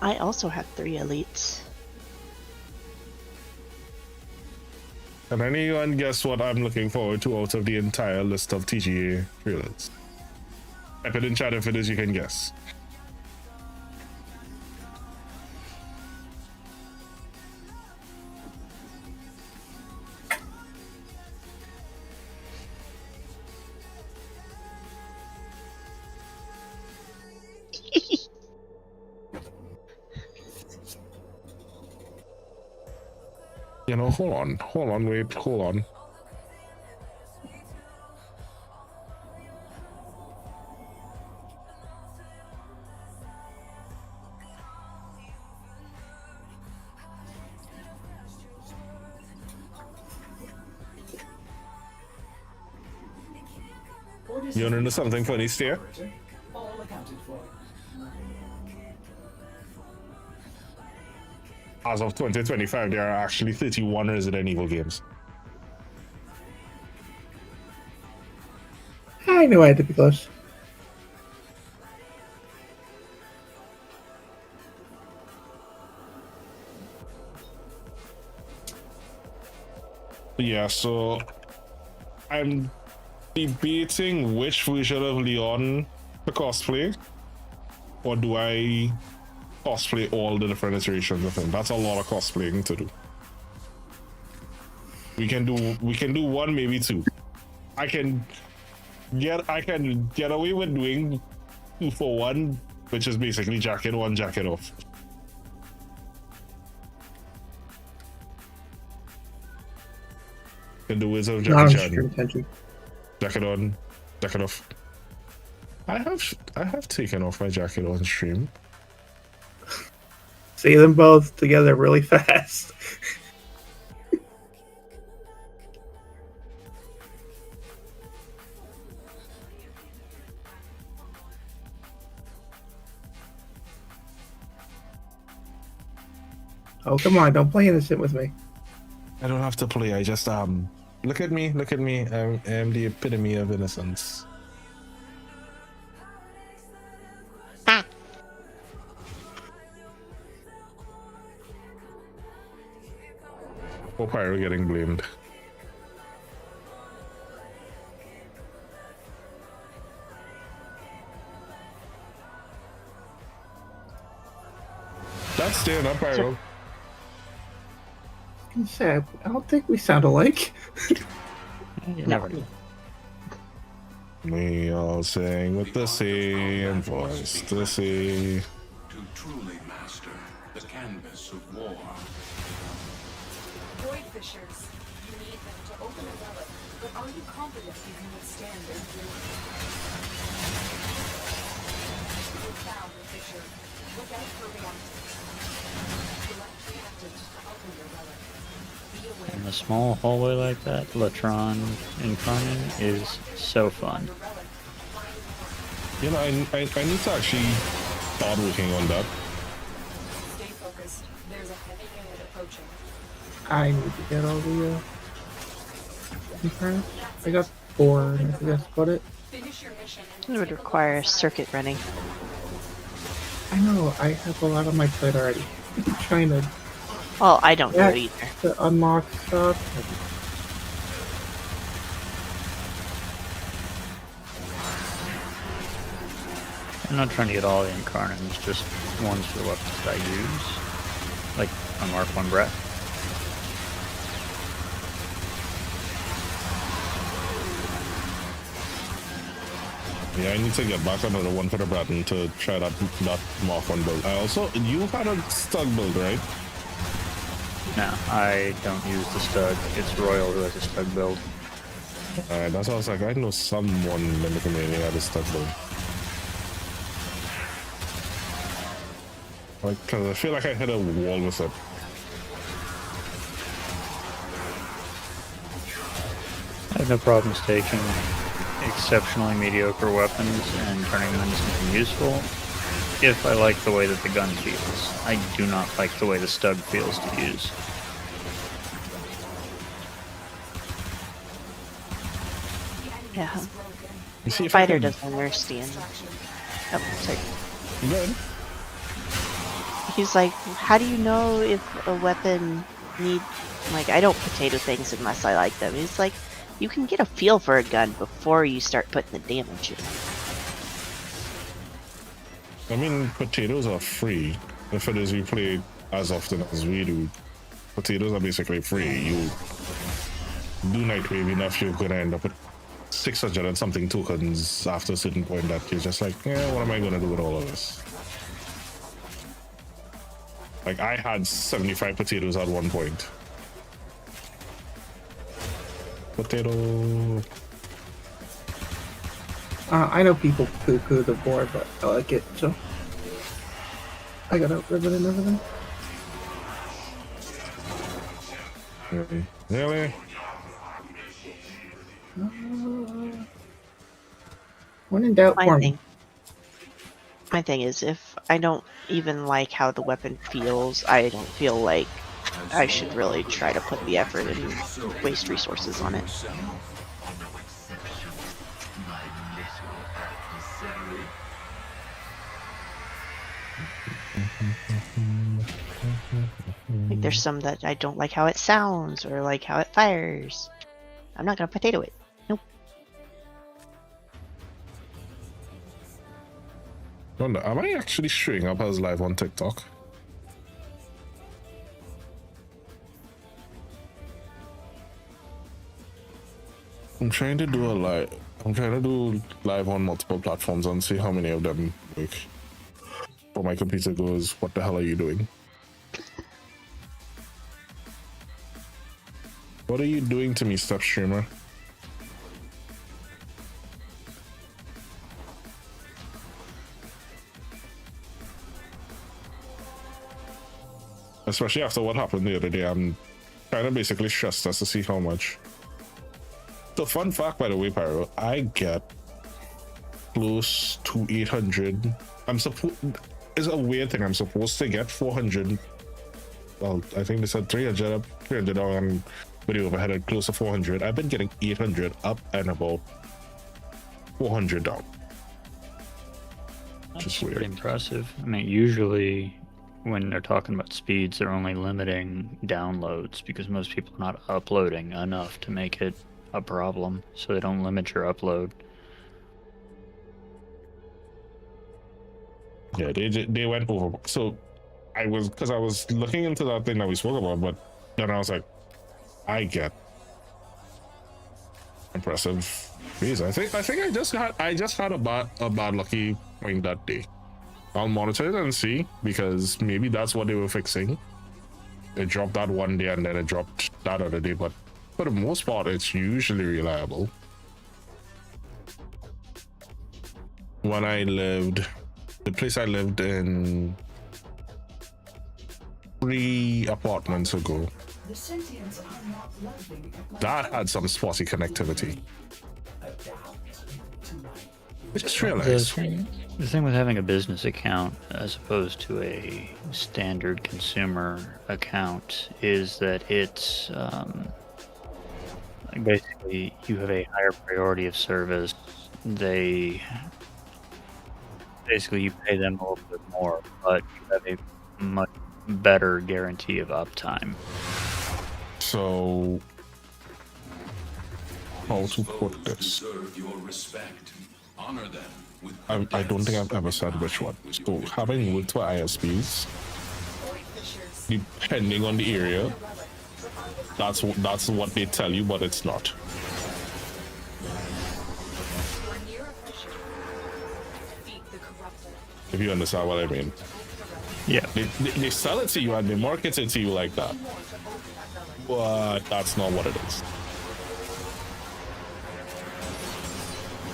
C: I also have 3 elites.
B: Can anyone guess what I'm looking forward to out of the entire list of TGA trailers? Type it in chat if it is, you can guess. You know, hold on, wait, hold on. You wanna know something funny, Steer?
K: All accounted for.
B: As of 2025, there are actually 31 Resident Evil games.
H: I knew I had to be close.
B: Yeah, so I'm debating which version of Leon to cosplay, or do I cosplay all the different iterations of him? That's a lot of cosplaying to do. We can do one, maybe 2. I can get away with doing 2 for 1, which is basically jacket on, jacket off. Can do Wizard of Jackie Chan. Jacket on, jacket off. I have taken off my jacket on stream.
H: See them both together really fast. Oh, come on, don't play innocent with me.
B: I don't have to play, I just look at me, I am the epitome of innocence. Oh, Pyro getting blamed. That's staying up, Pyro.
H: I don't think we sound alike.
D: You never know.
B: We all sing with the same voice to see.
L: To truly master the canvas of war.
M: Void fissures. You need them to open a relic, but are you confident you can withstand their fury? You found the fissure. Look out for reactants. Select reactants to open your relic. Be aware.
D: In a small hallway like that, Latron Incarnate is so fun.
B: You know, I need to actually start working on that.
M: Stay focused. There's a heavy unit approaching.
H: I need to get all the components. I got 4, and I think that's about it.
M: Finish your mission.
C: It would require circuit running.
H: I know, I have a lot on my plate already. I'm trying to
C: Well, I don't do it either.
H: to unlock stuff.
D: I'm not trying to get all the incarnates, just ones for the weapons that I use. Like a Mark 1 breath.
B: Yeah, I need to get back another one for the Bratton to try that Mark 1 build. I also, you had a stug build, right?
D: No, I don't use the stud. It's Royal who has a stud build.
B: Alright, that's what I was like, I know someone in the community had a stug build. Like, cause I feel like I hit a wall with it.
D: I have no problems taking exceptionally mediocre weapons and turning them into something useful if I like the way that the gun feels. I do not like the way the stud feels to use.
C: Yeah.
B: You see if I
C: Fighter
B: can-
C: doesn't understand. Oh, sorry.
B: Good.
C: He's like, how do you know if a weapon need... Like, I don't potato things unless I like them. He's like, you can get a feel for a gun before you start putting the damage in.
B: I mean, potatoes are free. If it is you play as often as we do, potatoes are basically free. You do Nightwave enough, you're gonna end up with 600 and something tokens after a certain point that you're just like, yeah, what am I gonna do with all of this? Like, I had 75 potatoes at one point. Potato.
H: I know people poo-poo the board, but I like it, so I got out ribbon and everything.
B: Really?
H: When in doubt, form.
C: My thing is, if I don't even like how the weapon feels, I don't feel like I should really try to put the effort and waste resources on it. Like, there's some that I don't like how it sounds or like how it fires. I'm not gonna potato it. Nope.
B: Wonder, am I actually showing up as live on TikTok? I'm trying to do live on multiple platforms and see how many of them work. But my computer goes, what the hell are you doing? What are you doing to me, step streamer? Especially after what happened the other day, I'm kind of basically stressed as to see how much. So, fun fact, by the way, Pyro, I get close to 800. It's a weird thing. I'm supposed to get 400. Well, I think they said 300 up, 300 down, and video overhead at close to 400. I've been getting 800 up and about 400 down.
D: That's pretty impressive. I mean, usually when they're talking about speeds, they're only limiting downloads because most people are not uploading enough to make it a problem, so they don't limit your upload.
B: Yeah, they went over. So I was looking into that thing that we spoke about, but then I was like, I get impressive fees. I think I just had a bad lucky point that day. I'll monitor it and see, because maybe that's what they were fixing. It dropped that one day and then it dropped that other day, but for the most part, it's usually reliable. When the place I lived in 3 apartments ago,
K: The sentients are not loving at my
B: that had some spotty connectivity.
K: adapt to my
B: just
D: The
B: realized.
D: the thing with having a business account as opposed to a standard consumer account is that it's like basically you have a higher priority of service. They basically you pay them a little bit more, but you have a much better guarantee of uptime.
B: So, how to put this?
L: Deserve your respect. Honor them with
B: I don't think I've ever said which one. So, having worked for ISPs, depending on the area, that's what they tell you, but it's not. If you understand what I mean.
D: Yeah.
B: They sell it to you and they market it to you like that. But that's not what it is.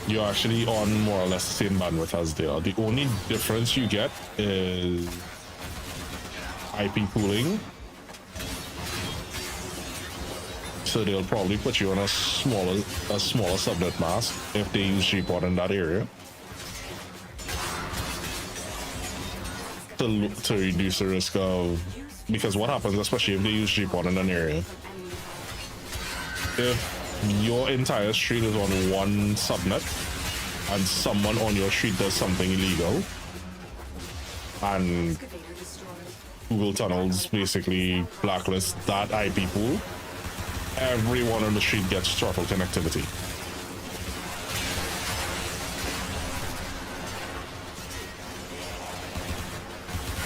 B: You're actually on more or less the same bandwidth as they are. The only difference you get is IP pooling. So they'll probably put you on a smaller subnet mask if they use GPON in that area. To reduce the risk of, because what happens, especially if they use GPON in an area, if your entire street is on one subnet and someone on your street does something illegal and Google tunnels basically blacklist that IP pool, everyone on the street gets throttle connectivity.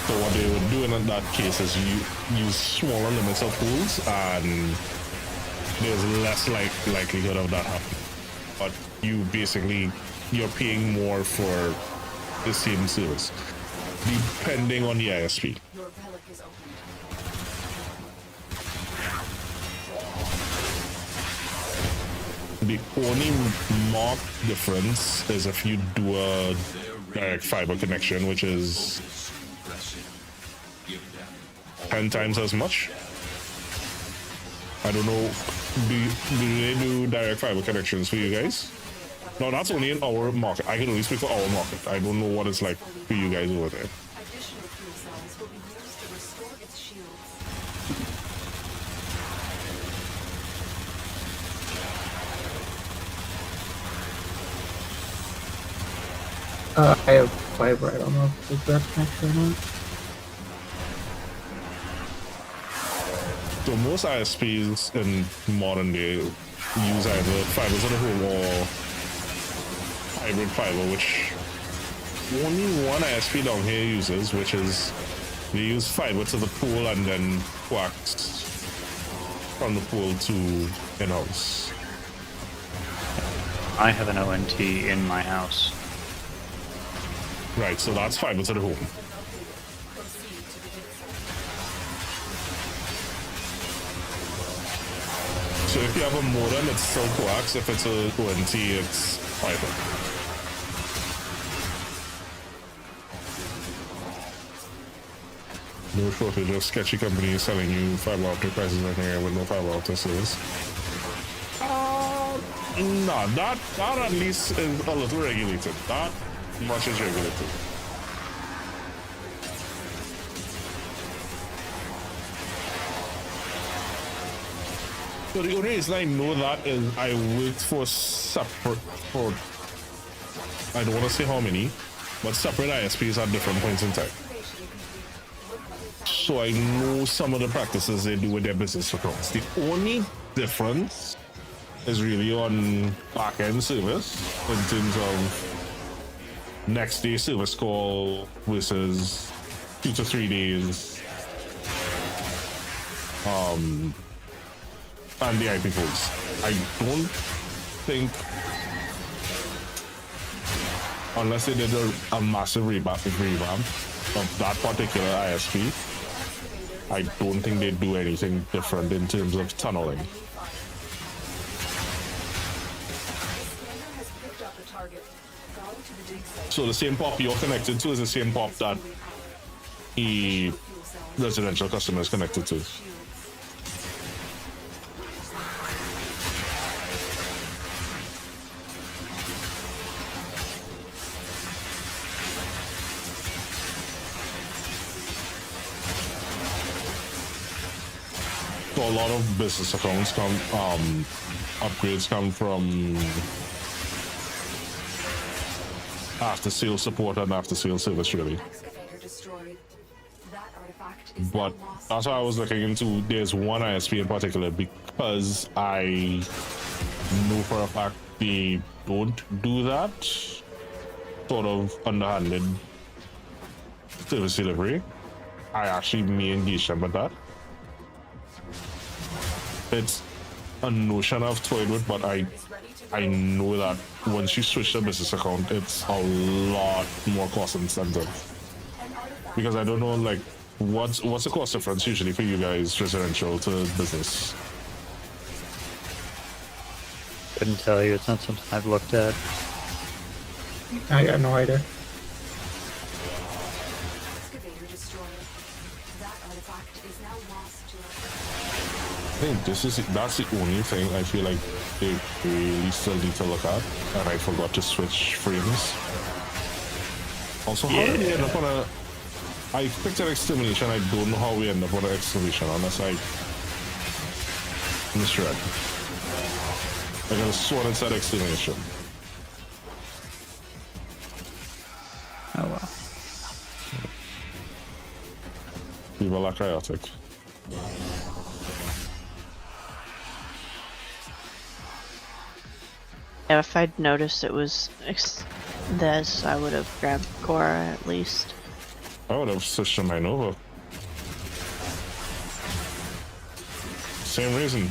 B: So what they would do in that case is you use smaller limits of pools and there's less likelihood of that happening. But you're paying more for the same service, depending on the ISP.
M: Your relic is opened.
B: The only marked difference is if you do a direct fiber connection, which is 10 times as much. I don't know, do they do direct fiber connections for you guys? No, that's only in our market. I can only speak for our market. I don't know what it's like for you guys over there.
M: Additional fuel cells will be used to restore its shields.
H: I have fiber. I don't know if it's that connection or not.
B: So most ISPs in modern day use either fiber to the home or hybrid fiber, which only one ISP down here uses, which is they use fiber to the pool and then coax from the pool to in-house.
D: I have an ONT in my house.
B: Right, so that's fiber to the home. So if you have a modem, it's still coax. If it's a ONT, it's fiber. No shortage of sketchy companies selling you fiber optic prices in here with no fiber optic service. No, that at least is a little regulated. That much is regulated. So the only reason I know that is I worked for I don't want to say how many, but separate ISPs at different points in time. So I know some of the practices they do with their business accounts. The only difference is really on back-end service in terms of next day service call versus 2 to 3 days. And the IP pools. I don't think, unless they did a massive revamp of that particular ISP, I don't think they do anything different in terms of tunneling. So the same pop you're connected to is the same pop that the residential customer is connected to. So a lot of business accounts come, upgrades come from after sale support and after sale service, really.
M: Excavator destroyed. That artifact is
B: But
M: now lost.
B: that's why I was looking into. There's one ISP in particular because I know for a fact they don't do that sort of underhanded service delivery. I actually may engage them with that. It's a notion I've toyed with, but I know that once you switch the business account, it's a lot more cost incentive. Because I don't know, like, what's the cost difference usually for you guys, residential to business?
D: Couldn't tell you. It's not something I've looked at.
H: I got no idea.
M: Excavator destroyed. That artifact is now lost to us.
B: I think that's the only thing I feel like they really still need to look at, and I forgot to switch frames. Also, how did we end up on a... I picked an exclamation, I don't know how we end up on an exclamation unless I misread. I got a sworn it said exclamation.
D: Oh well.
B: Viva la chaotic.
C: Yeah, if I'd noticed it was this, I would have grabbed Cora at least.
B: I would have switched to my Nova. Same reason.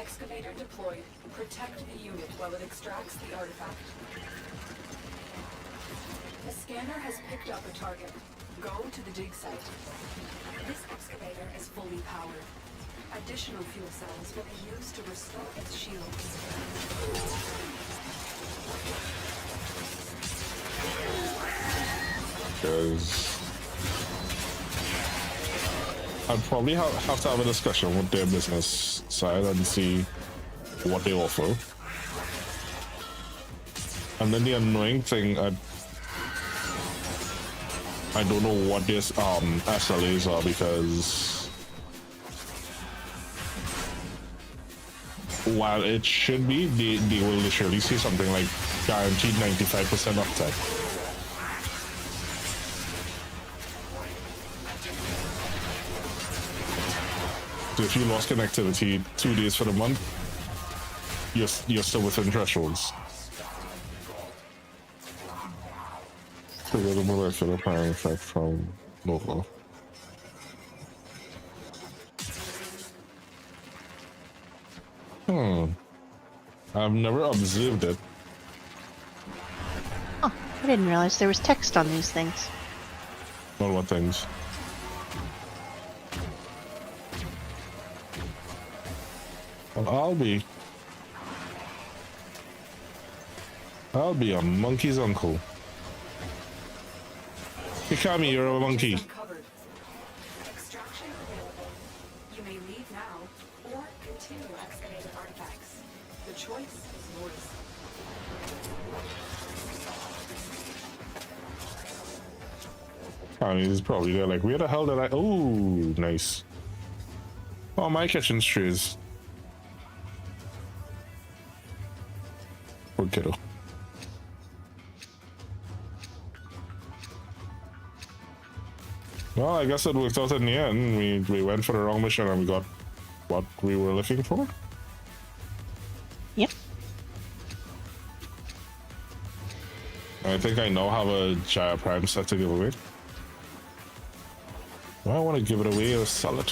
M: Excavator deployed. Protect the unit while it extracts the artifact. The scanner has picked up a target. Go to the dig site. This excavator is fully powered. Additional fuel cells will be used to restore its shields.
B: Because I'd probably have to have a discussion with their business side and see what they offer. And then the annoying thing, I don't know what their SLAs are, because while it should be, they will literally say something like guaranteed 95% uptime. So if you lost connectivity 2 days for the month, you're still within thresholds. So the molecular power effect from Nova. I've never observed it.
C: Oh, I didn't realize there was text on these things.
B: On what things? Well, I'll be a monkey's uncle. Mikami, you're a monkey.
M: Extraction available. You may leave now or continue excavating artifacts. The choice is yours.
B: Mikami is probably there like, where the hell did I... Oh, nice. Oh, my kitchen trays. Poor kiddo. Well, I guess it worked out in the end. We went for the wrong mission and we got what we were looking for.
C: Yep.
B: I think I now have a Gyre Prime set to give away. Do I want to give it away or sell it?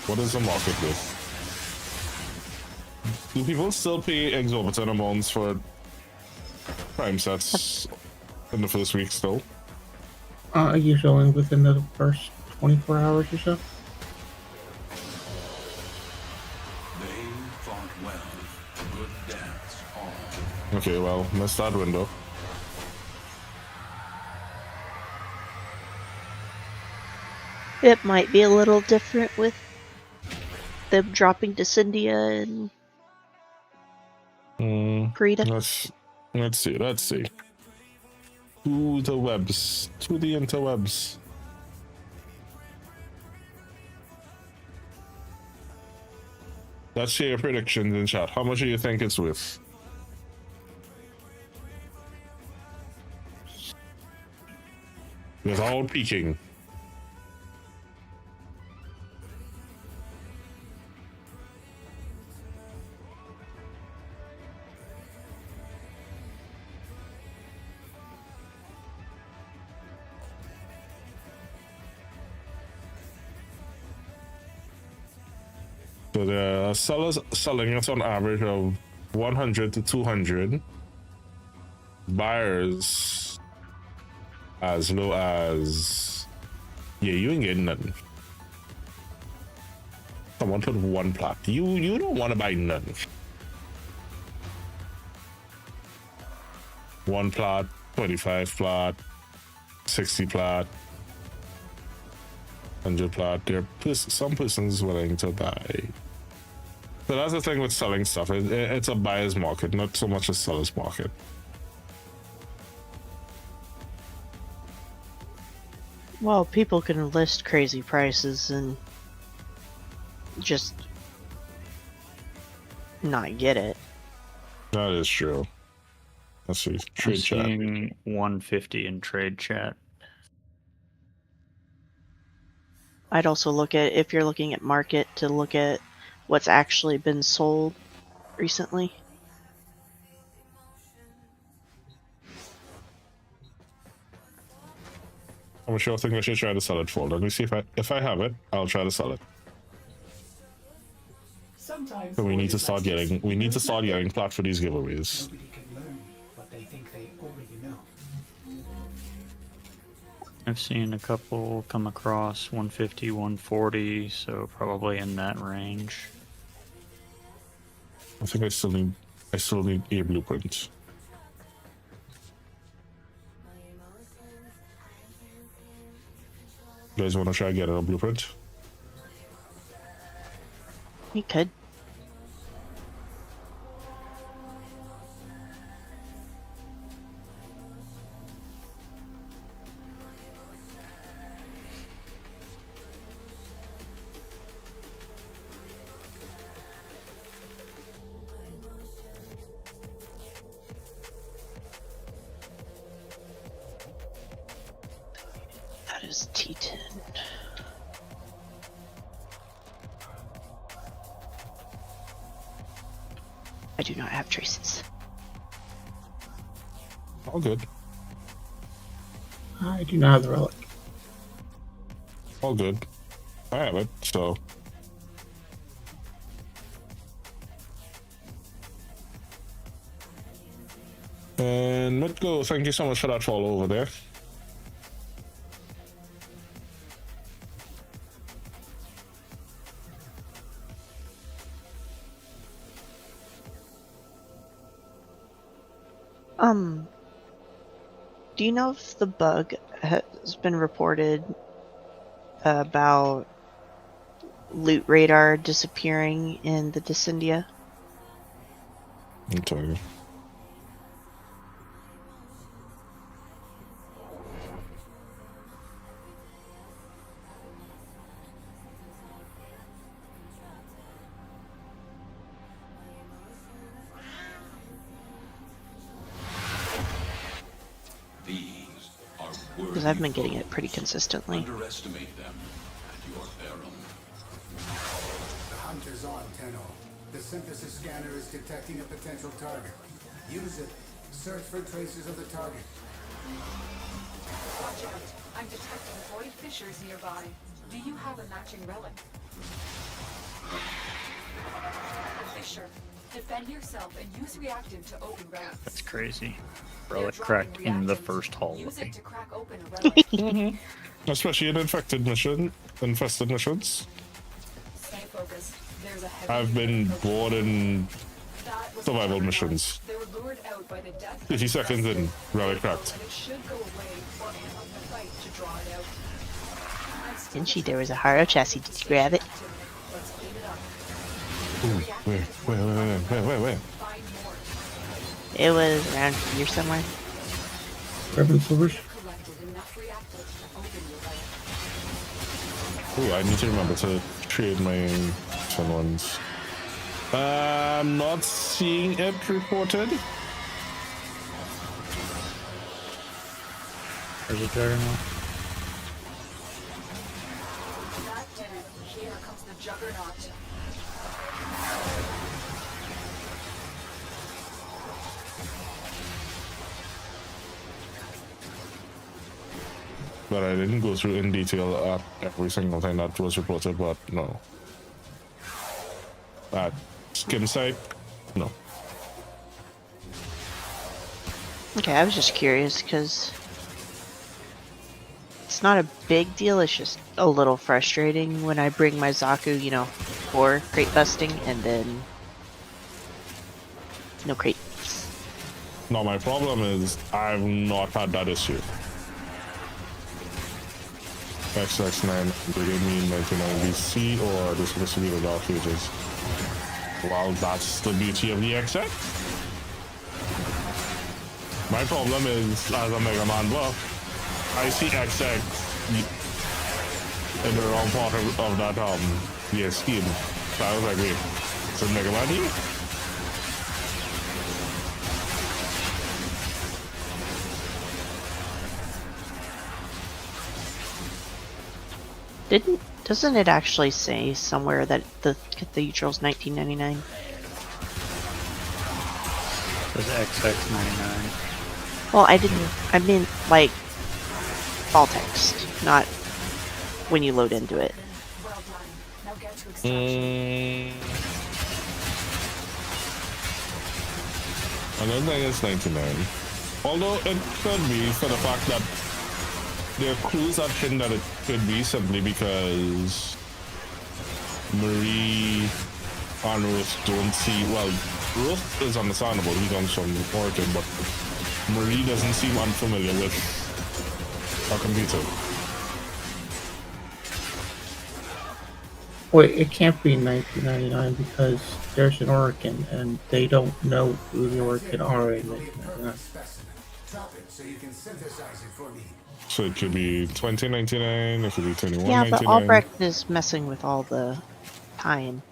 B: What is the market with? Do people still pay exorbitant amounts for Prime sets in the first week still?
H: Usually within the first 24 hours or so.
L: They fought well. Good dance, all.
B: Okay, well, missed that window.
C: It might be a little different with them dropping Descendia and Perita.
B: Let's see. To the webs. To the interwebs. Let's share your predictions in chat. How much do you think it's worth? Without peeking. So the sellers selling it on average of 100 to 200. Buyers as low as, yeah, you ain't getting nothing. Someone put one plat. You don't want to buy nothing. One plat, 25 plat, 60 plat, 100 plat. There are some persons willing to buy. So that's the thing with selling stuff. It's a buyer's market, not so much a seller's market.
C: Well, people can list crazy prices and just not get it.
B: That is true. Let's see. Trade
D: I'm
B: chat.
D: seeing 150 in trade chat.
C: I'd also look at, if you're looking at market, to look at what's actually been sold recently.
B: How much y'all think I should try to sell it for? Let me see if I have it, I'll try to sell it.
K: Sometimes
B: So we need to start getting plat for these giveaways.
K: nobody can learn what they think they already know.
D: I've seen a couple come across 150, 140, so probably in that range.
B: I think I still need a blueprint. You guys want to try getting a blueprint?
C: You could. That is T10. I do not have traces.
B: All good.
H: I do not have the relic.
B: All good. I have it, so. And let's go. Thank you so much for that follow over there.
C: Do you know if the bug has been reported about loot radar disappearing in the Descendia?
B: I'll tell you.
C: Because I've been getting it pretty consistently.
L: Underestimate them at your peril.
F: The hunter's on, Tenno. The synthesis scanner is detecting a potential target. Use it. Search for traces of the target.
M: Watch out. I'm detecting void fissures nearby. Do you have a matching relic? Fissure. Defend yourself and use reactive to open relics.
D: That's crazy. Relic cracked in the first hallway.
M: Use it to crack open a relic.
B: Especially in infested missions.
M: Stay focused. They're There's a heavy
B: I've been bored in
M: That was
B: survival
M: the
B: missions.
M: They were lured out by the death
B: 50 seconds in, Relic cracked.
M: and it should go away or amp up the fight to draw it out.
C: Didn't she? There was a Haro chassis. Did you grab it?
M: Let's clean it up.
B: Ooh, where?
M: Find more.
C: It was around here somewhere.
H: Grabbing silvers.
M: Collected enough reactors to open your life.
B: Ooh, I need to remember to trade my fun ones. I'm not seeing it reported.
D: There's a juggernaut.
M: That did it. Here comes the juggernaut.
B: But I didn't go through in detail at every single thing that was reported, but no. At skim site, no.
C: Okay, I was just curious because it's not a big deal. It's just a little frustrating when I bring my Zaku, you know, for crate busting and then no crate.
B: No, my problem is I've not had that issue. XX9, did it mean 99 BC or this supposed to be the Dark Ages? Well, that's the beauty of the XX. My problem is, as a Mega Man buff, I see XX in the wrong part of that the scheme. So I was like, wait, is it Mega Man here?
C: Doesn't it actually say somewhere that the cathedral's 1999?
D: It says XX99.
C: Well, I mean like fall text, not when you load into it.
M: Well done. Now get to extraction.
B: I don't think it's 99. Although it could be for the fact that there are clues that hint that it could be simply because Marie and Ruth don't see, well, Ruth is understandable, he comes from Origin, but Marie doesn't seem unfamiliar with a computer.
H: Wait, it can't be 1999 because there's an Oricon and they don't know who the Oricon are in 1999.
F: Drop it so you can synthesize it for me.
B: So it could be 2099, it could be 2199.
C: Yeah, but Albrecht is messing with all the time.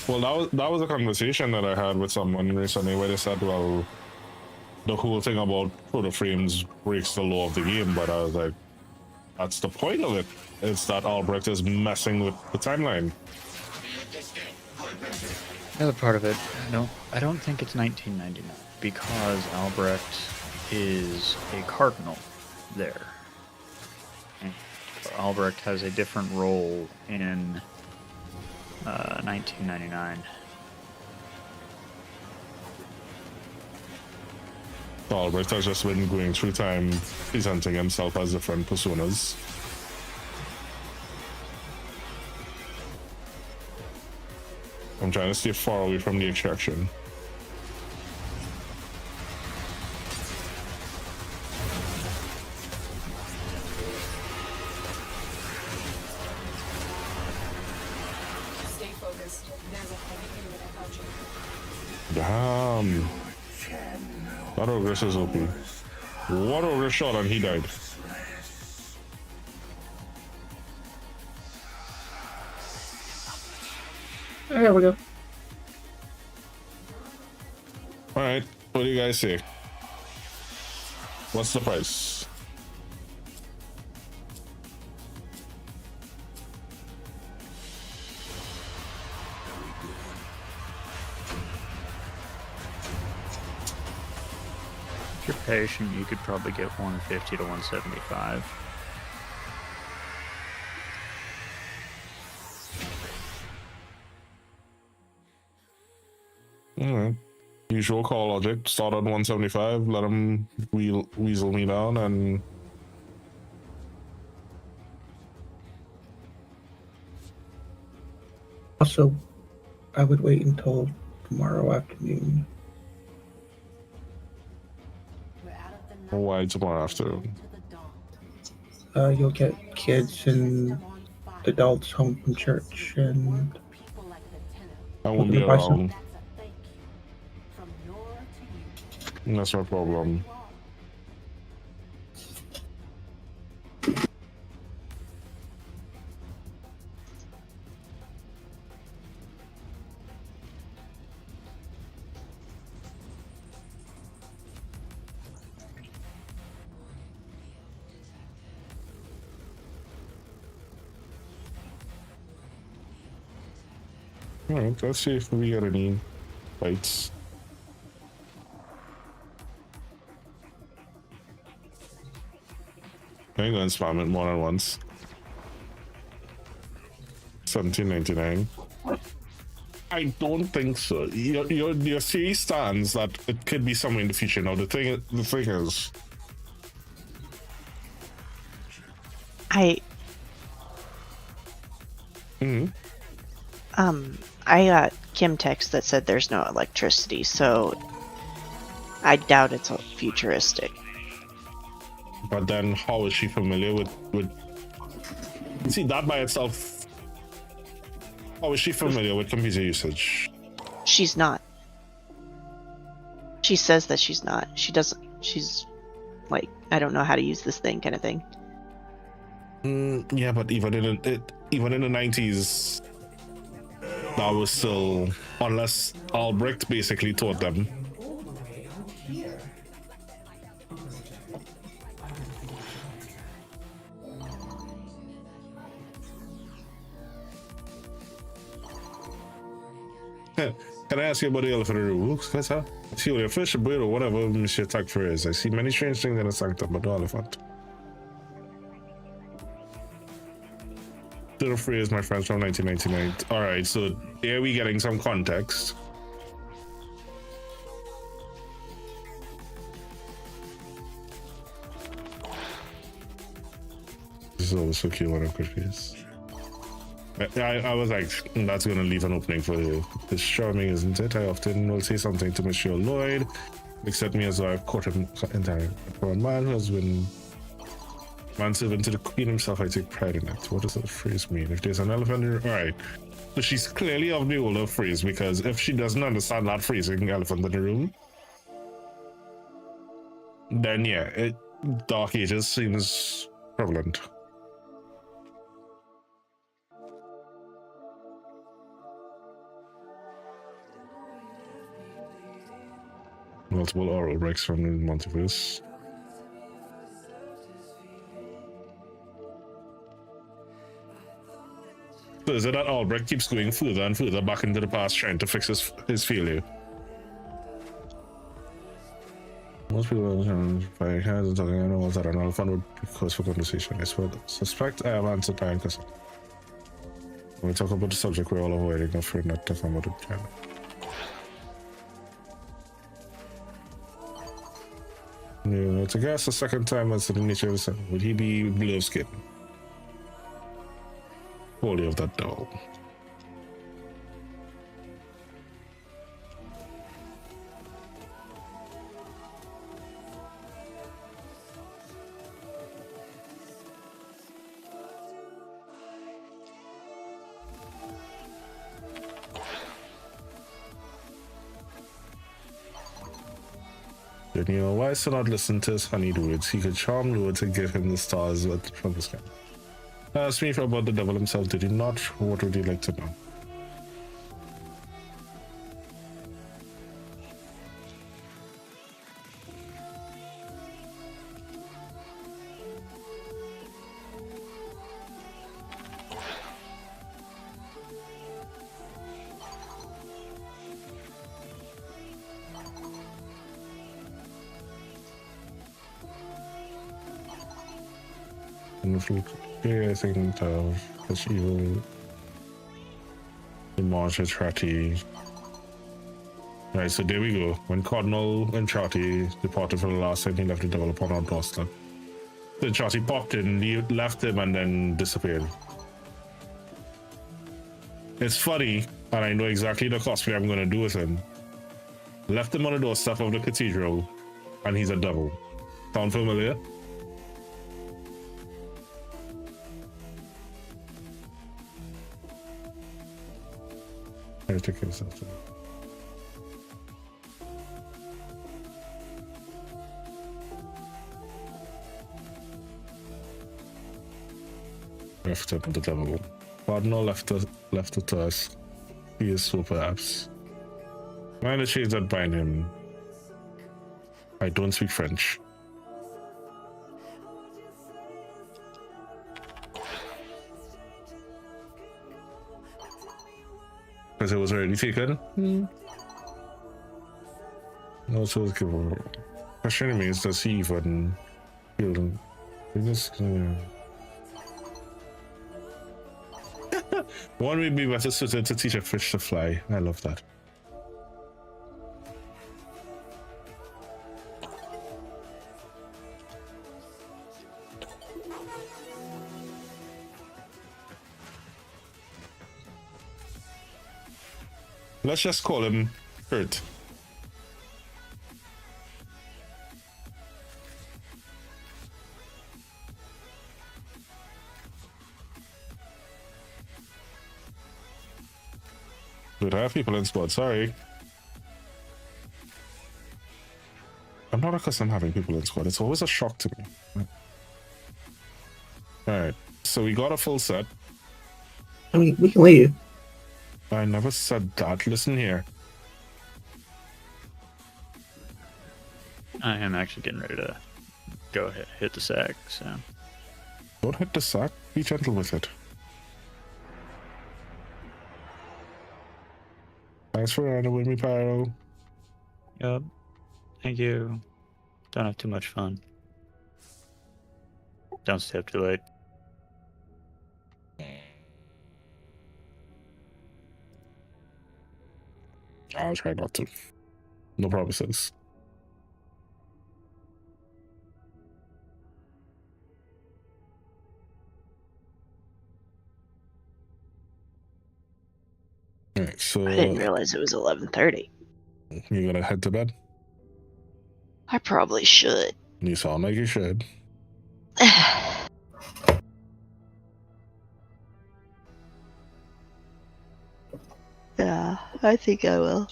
B: Well, that was a conversation that I had with someone recently where they said, well, the whole thing about photo frames breaks the law of the game, but I was like, that's the point of it. It's that Albrecht is messing with the timeline.
D: The other part of it, no, I don't think it's 1999 because Albrecht is a cardinal there. Albrecht has a different role in 1999.
B: Albrecht has just been going through time, presenting himself as different personas. I'm trying to stay far away from the extraction.
M: Stay focused. There's a heavy unit approaching.
B: Damn. That Ogress is OP. One Ogress shot and he died.
H: There we go.
B: Alright, what do you guys say? What's the price?
D: If you're patient, you could probably get 150 to 175.
B: Alright. Usual call logic. Start on 175, let him weasel me down, and
H: Also, I would wait until tomorrow afternoon.
B: Why tomorrow afternoon?
H: You'll get kids and adults home from church, and
B: I won't be around. That's my problem. Alright, let's see if we get any fights. I ain't gonna spam it more than once. 17.99. I don't think so. Your theory stands that it could be somewhere in the future. Now the thing is,
C: I got Kim text that said there's no electricity, so I doubt it's futuristic.
B: But then how is she familiar with see that by itself? How is she familiar with computer usage?
C: She's not. She says that she's not. She doesn't. She's like, I don't know how to use this thing, kind of thing.
B: Yeah, but even in the 90s, that was still, unless Albrecht basically taught them. Can I ask you about the elephant in the room? Let's have. See what your fish, a bird, or whatever Monsieur Tag for is. I see many strange things in the sanctum, but no elephant. Little phrase, my friends, from 1999. Alright, so there we getting some context. This is always so cute when I'm confused. I was like, that's gonna leave an opening for you. It's charming, isn't it? I often will say something to Monsieur Lloyd, accept me as though I've caught him entirely. For a man who has been manservant to the queen himself, I take pride in it. What does that phrase mean? If there's an elephant in the room, alright. So she's clearly of the older phrase, because if she doesn't understand that phrasing, elephant in the room, then yeah, Dark Ages seems prevalent. Multiple oral breaks from the multiverse. So is it that Albrecht keeps going further and further back into the past trying to fix his failure? Most people by hands and talking animals that are not fun would be cause for conversation. I suspect I have answered my question. When we talk about the subject, we're all avoiding, afraid not to talk about it. Yeah, to guess the second time as to the nature of the sun, would he be blue of skin? Holy of that dog. You know, why still not listen to his honeyed words? He could charm Lord to give him the stars from the sky. Ask me about the devil himself, did he not? What would you like to know? Yeah, I think this evil March Trati. Right, so there we go. When Cardinal and Trati departed for the last time, he left the devil upon our doorstep. Then Trati popped in, left him, and then disappeared. It's funny, and I know exactly the cosplay I'm gonna do with him. Left him on the doorstep of the cathedral, and he's a devil. Sound familiar? I take this after. Left it the devil. Cardinal left it to us. He is so perhaps. Mind the shades that bind him. I don't speak French. Because it was already taken? No, so it's good. Question me is, does he even feel them? One would be better suited to teach a fish to fly. I love that. Let's just call him Kurt. Dude, I have people in squad, sorry. I'm not accustomed to having people in squad. It's always a shock to me. Alright, so we got a full set.
H: I mean, we can leave.
B: I never said that. Listen here.
D: I am actually getting ready to go ahead, hit the sack, so.
B: Don't hit the sack. Be gentle with it. Thanks for running with me, Pyro.
D: Yup. Thank you. Don't have too much fun. Don't stay up too late.
B: I'll try not to. No promises. Alright, so
C: I didn't realize it was 11:30.
B: You gonna head to bed?
C: I probably should.
B: You sound like you should.
C: Yeah, I think I will.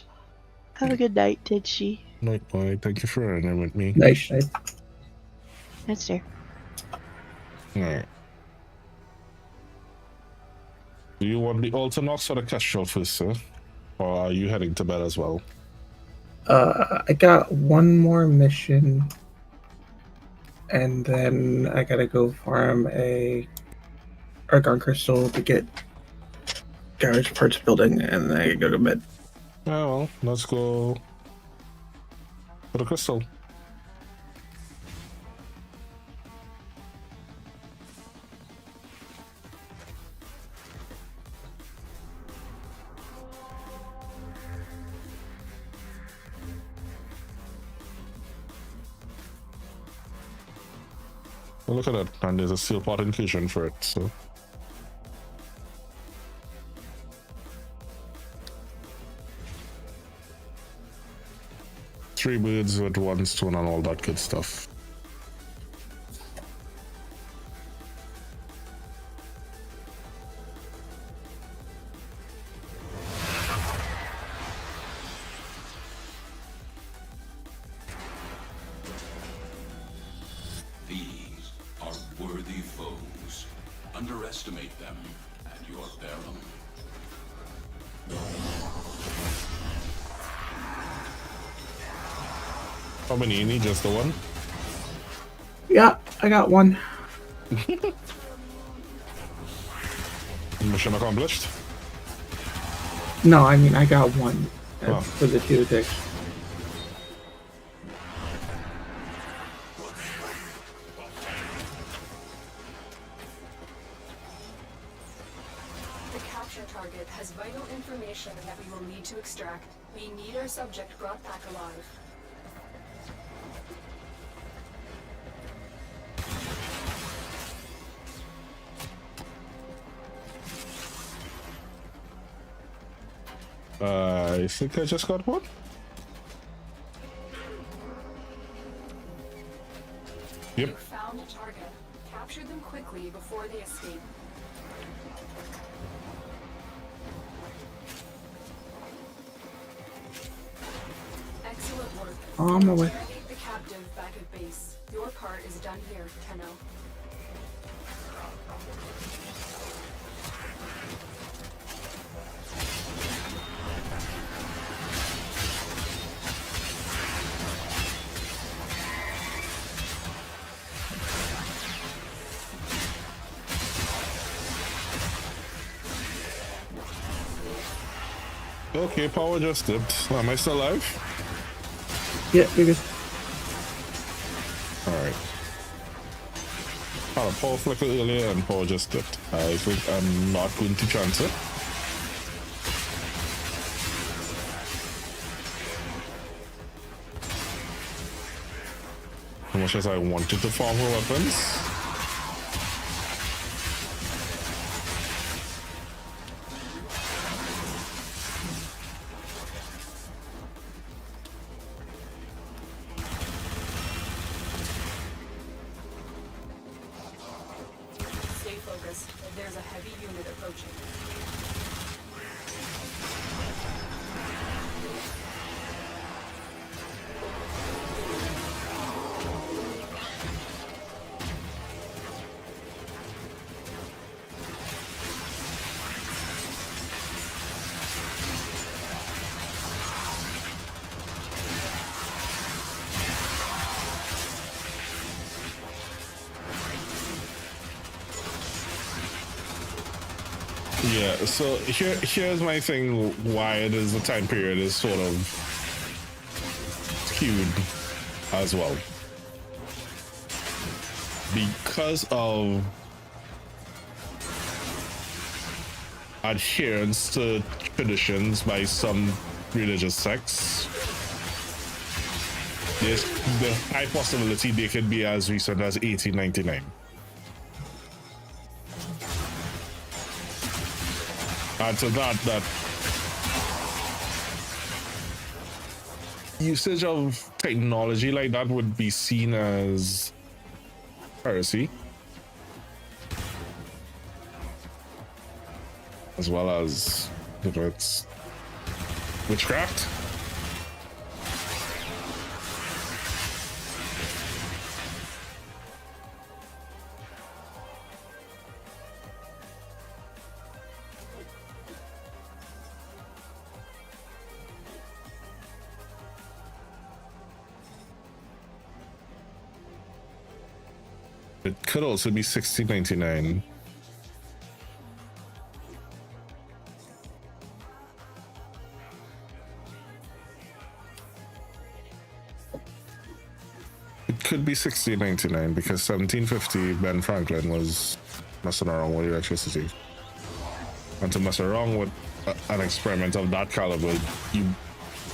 C: Have a good night, did she?
B: Night, boy. Thank you for running with me.
H: Nice night.
C: That's fair.
B: Alright. Do you want the Ultinox or the Kestrel first, sir? Or are you heading to bed as well?
H: I got one more mission, and then I gotta go farm a Argon Crystal to get garage parts building, and then I go to bed.
B: Yeah, well, let's go for the crystal. Well, look at that, and there's a steel pot inclusion for it, so. Three birds with one stone and all that good stuff.
L: These are worthy foes. Underestimate them at your peril.
B: How many you need? Just the one?
H: Yeah, I got one.
B: Mission accomplished?
H: No, I mean I got one
B: Oh.
H: for the two attacks.
M: The capture target has vital information that we will need to extract. We need our subject brought back alive.
B: I think I just got one. Yep.
M: You found a target. Capture them quickly before they escape. Excellent work.
H: On my way.
M: Interrogate the captive back at base. Your part is done here, Tenno.
B: Okay, power just dipped. Am I still alive?
H: Yeah, you're good.
B: Alright. Had a power flicker earlier and power just dipped. I think I'm not going to chance it. As much as I wanted to farm her weapons.
M: Stay focused. There's a heavy unit approaching.
B: Yeah, so here's my thing why it is the time period is sort of skewed as well. Because of adherence to traditions by some religious sects, there's the high possibility they could be as recent as 1899. And to that usage of technology like that would be seen as heresy, as well as, you know, it's witchcraft. It could also be 1699. It could be 1699 because 1750 Ben Franklin was messing around with electricity. And to mess around with an experiment of that caliber, you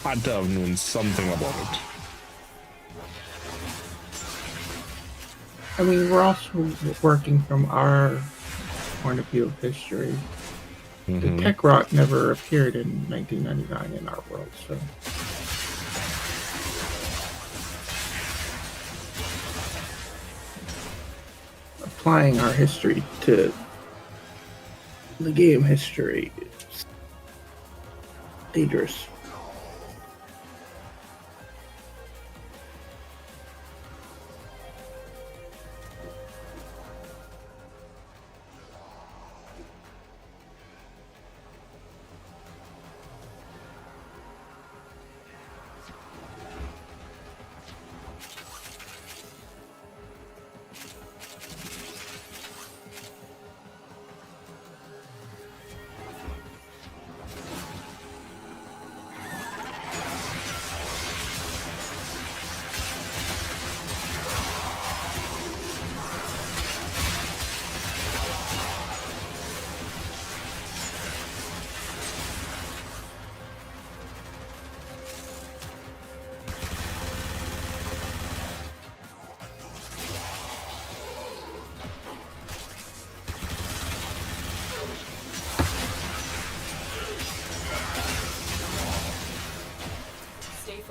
B: had to have known something about it.
H: I mean, we're also working from our point of view of history. The tech rock never appeared in 1999 in our world, so. Applying our history to the game history is dangerous.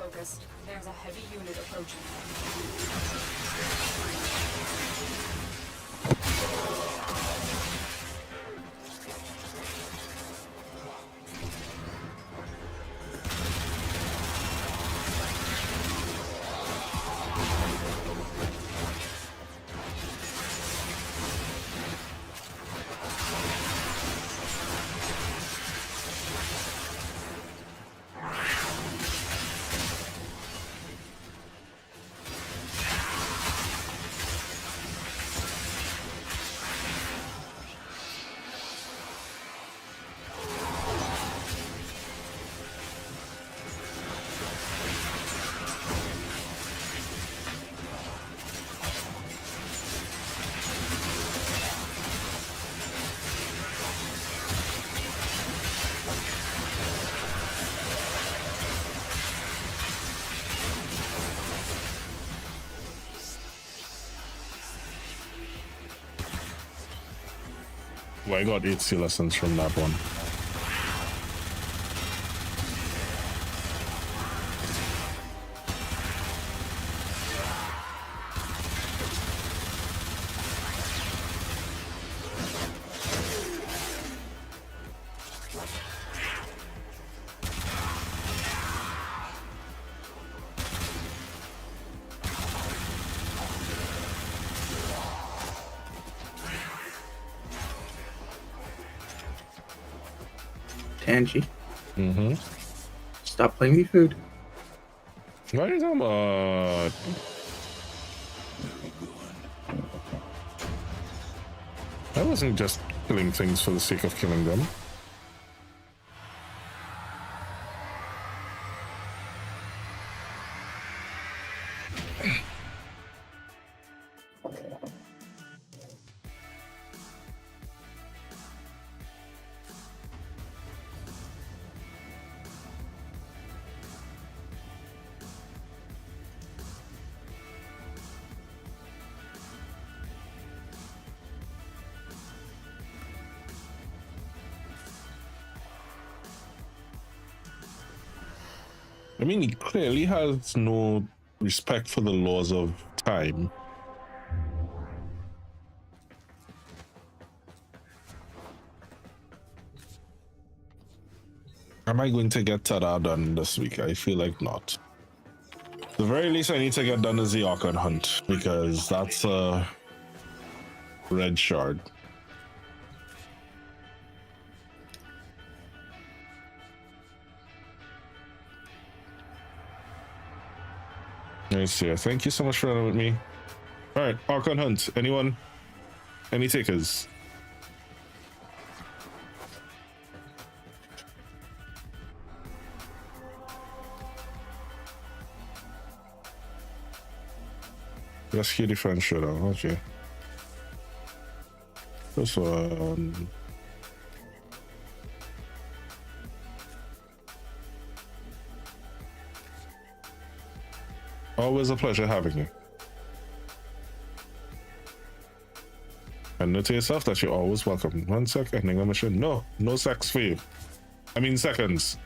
M: focused. There's a heavy unit approaching.
B: Well, I got 80 lessons from that one.
H: Angie.
B: Mm-hmm.
H: Stop playing me food.
B: What are you talking about? I wasn't just killing things for the sake of killing them. I mean, he clearly has no respect for the laws of time. Am I going to get Tada done this week? I feel like not. The very least I need to get done is the Archon Hunt, because that's a red shard. Nice see. Thank you so much for running with me. All right, Archon Hunt. Anyone? Any takers? Rescue defense showdown. Okay. This one. Always a pleasure having you. And note to yourself that you're always welcome. 1 sec, ending the mission. No sex for you. I mean seconds.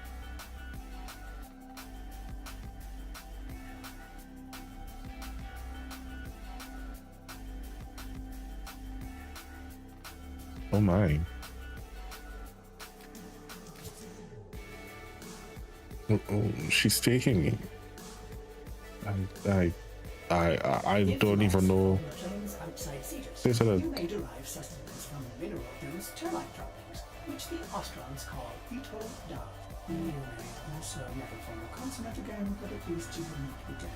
B: Oh my. Oh, she's taking me. I don't even know. Say to
K: You may derive sustenance from the mineral-fused termite droppings, which the Ostrons call Ito Da. You may also never form a consonant again, but at least you will not be dead.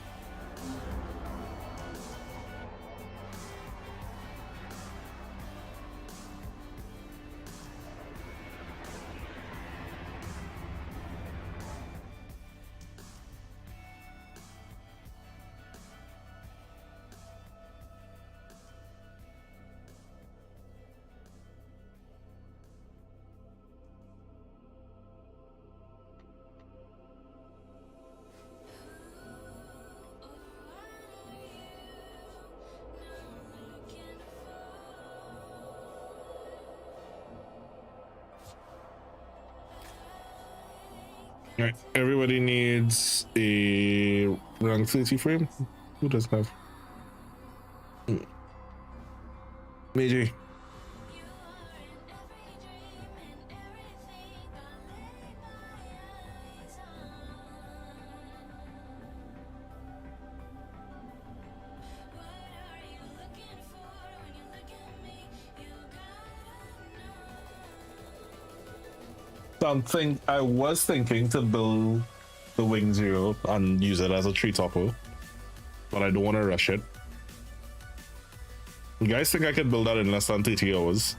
B: Alright, everybody needs a rank 30 frame. Who doesn't have? Meiji. Something I was thinking to build the Wing Zero and use it as a tree topper, but I don't want to rush it. You guys think I could build that in less than 30 hours?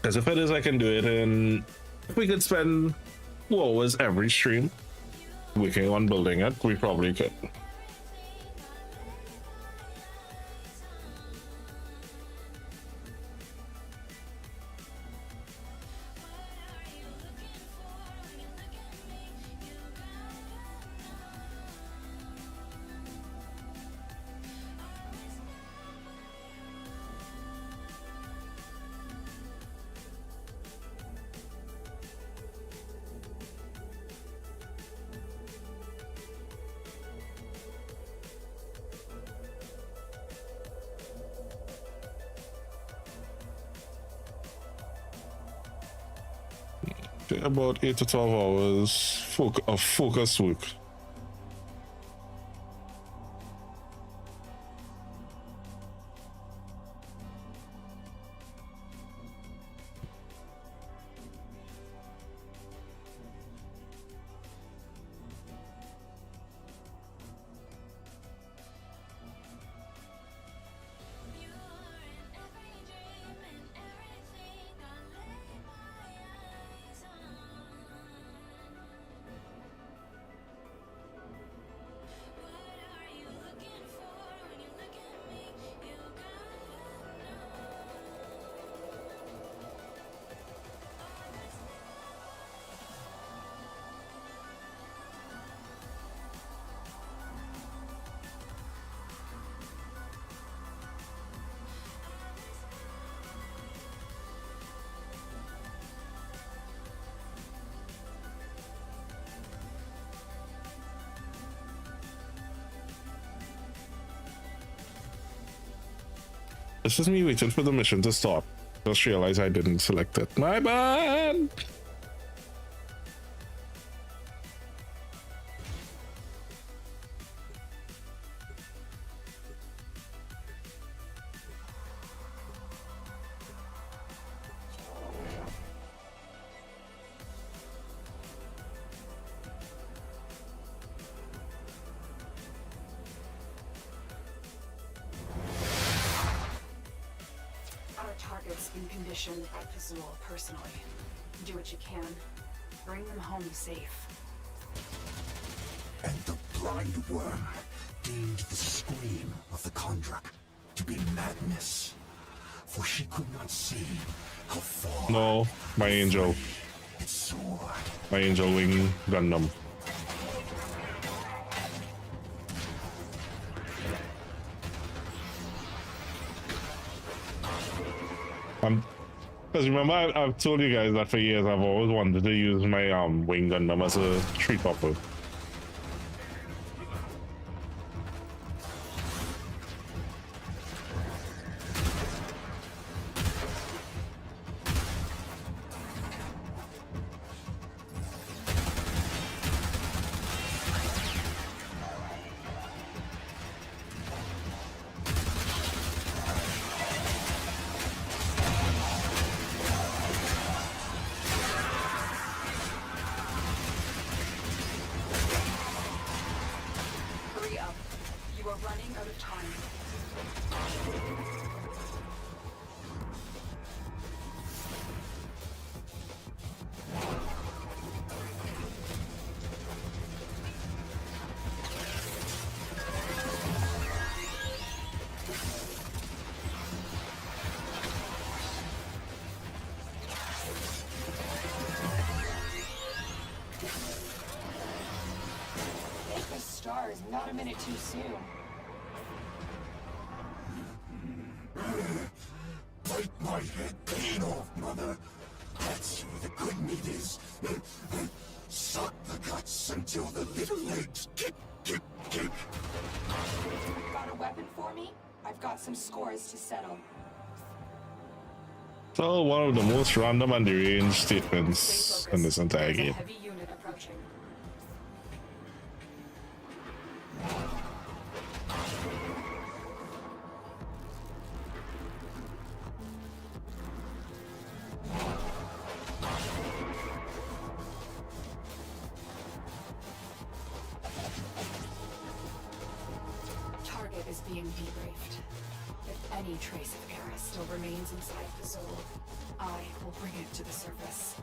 B: Because if it is, I can do it in... If we could spend 2 hours every stream working on building it, we probably could. About 8 to 12 hours of focus work. This is me waiting for the mission to start. Just realized I didn't select it. My bad!
M: Personally, do what you can. Bring them home safe.
F: And the blind worm deemed the scream of the Kondrak to be madness, for she could not see how far.
B: No, my angel.
F: Its sword.
B: My angel wing Gundam. Because remember, I've told you guys that for years I've always wanted to use my wing Gundam as a tree topper.
M: Not a minute too soon.
F: my head clean off, mother. That's where the good meat is. Suck the guts until the little legs kick.
M: Got a weapon for me? I've got some scores to settle.
B: So one of the most random and deranged statements in this entire
M: There's a
B: game.
M: heavy unit approaching. Target is being debriefed. If any trace of Era still remains inside the Zol, I will bring it to the surface.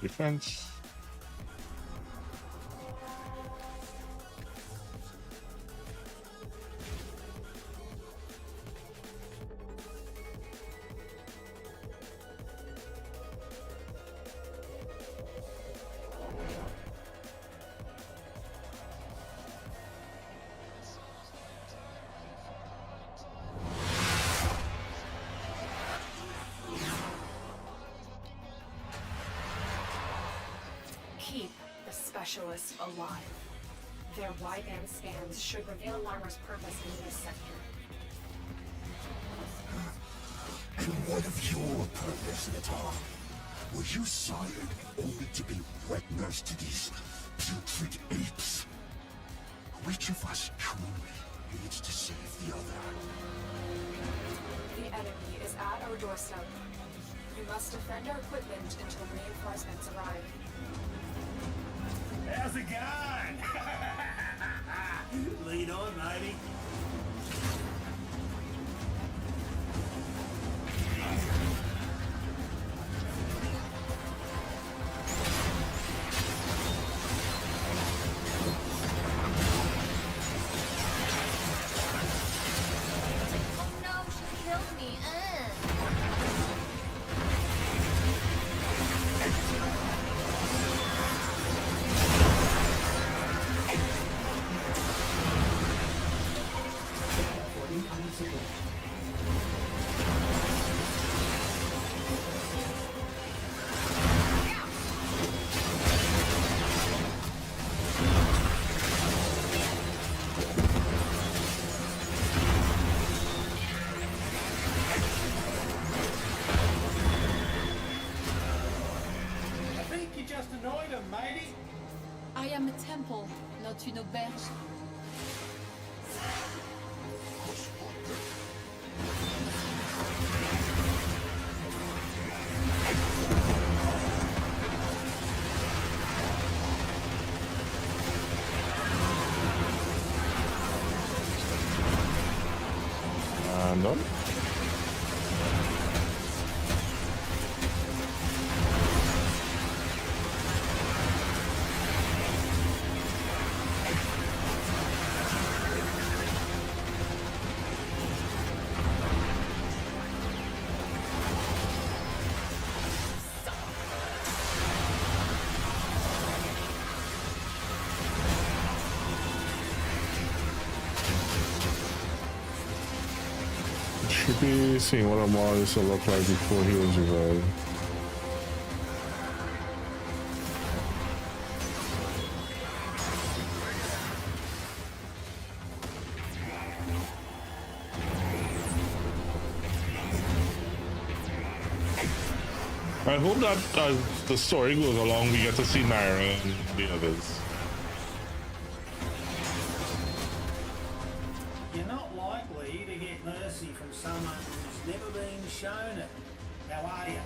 B: Defense.
M: Keep the specialists alive. Their wide-band scans should reveal Larmer's purpose in this sector.
F: And what of your purpose, Natal? Were you sired only to be wet nurse to these putrid apes? Which of us truly needs to save the other?
M: The enemy is at our doorstep. You must defend our equipment until reinforcements arrive.
P: How's it going? Lead on, matey.
G: Oh no, she killed me.
P: I think you just annoyed him, matey.
Q: I am a temple, not une auberge.
B: No. should be seeing what Amaris will look like before he was revived. I hope that as the story goes along, we get to see Naira and the others.
P: You're not likely to get mercy from someone who's never been shown it. How are you?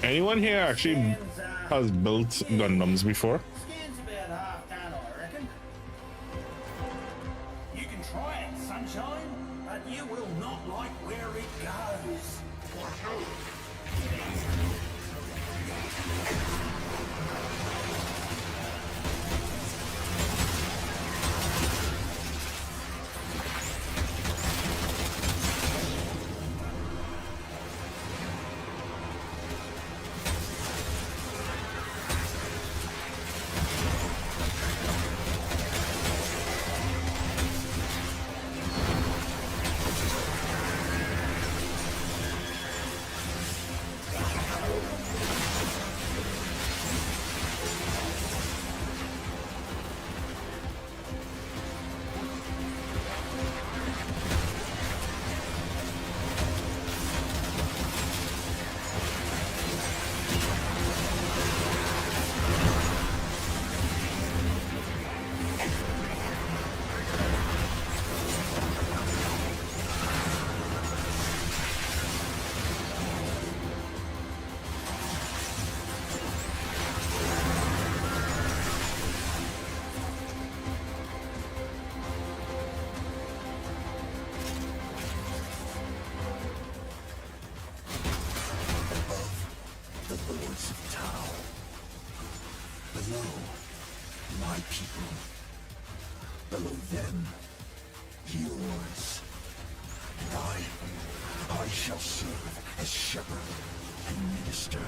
B: Anyone here actually has built Gundams before?
P: Scan's about half done, I reckon. You can try it, sunshine, but you will not like where it goes.
F: My people. Below them, yours. And I shall serve as shepherd and minister.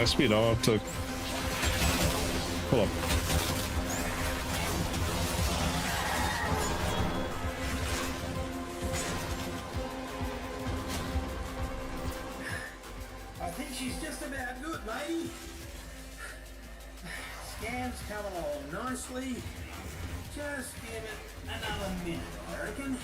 B: Let's speed up to pull up.
P: I think she's just about good, lady. Scan's coming along nicely. Just give it another minute, I reckon.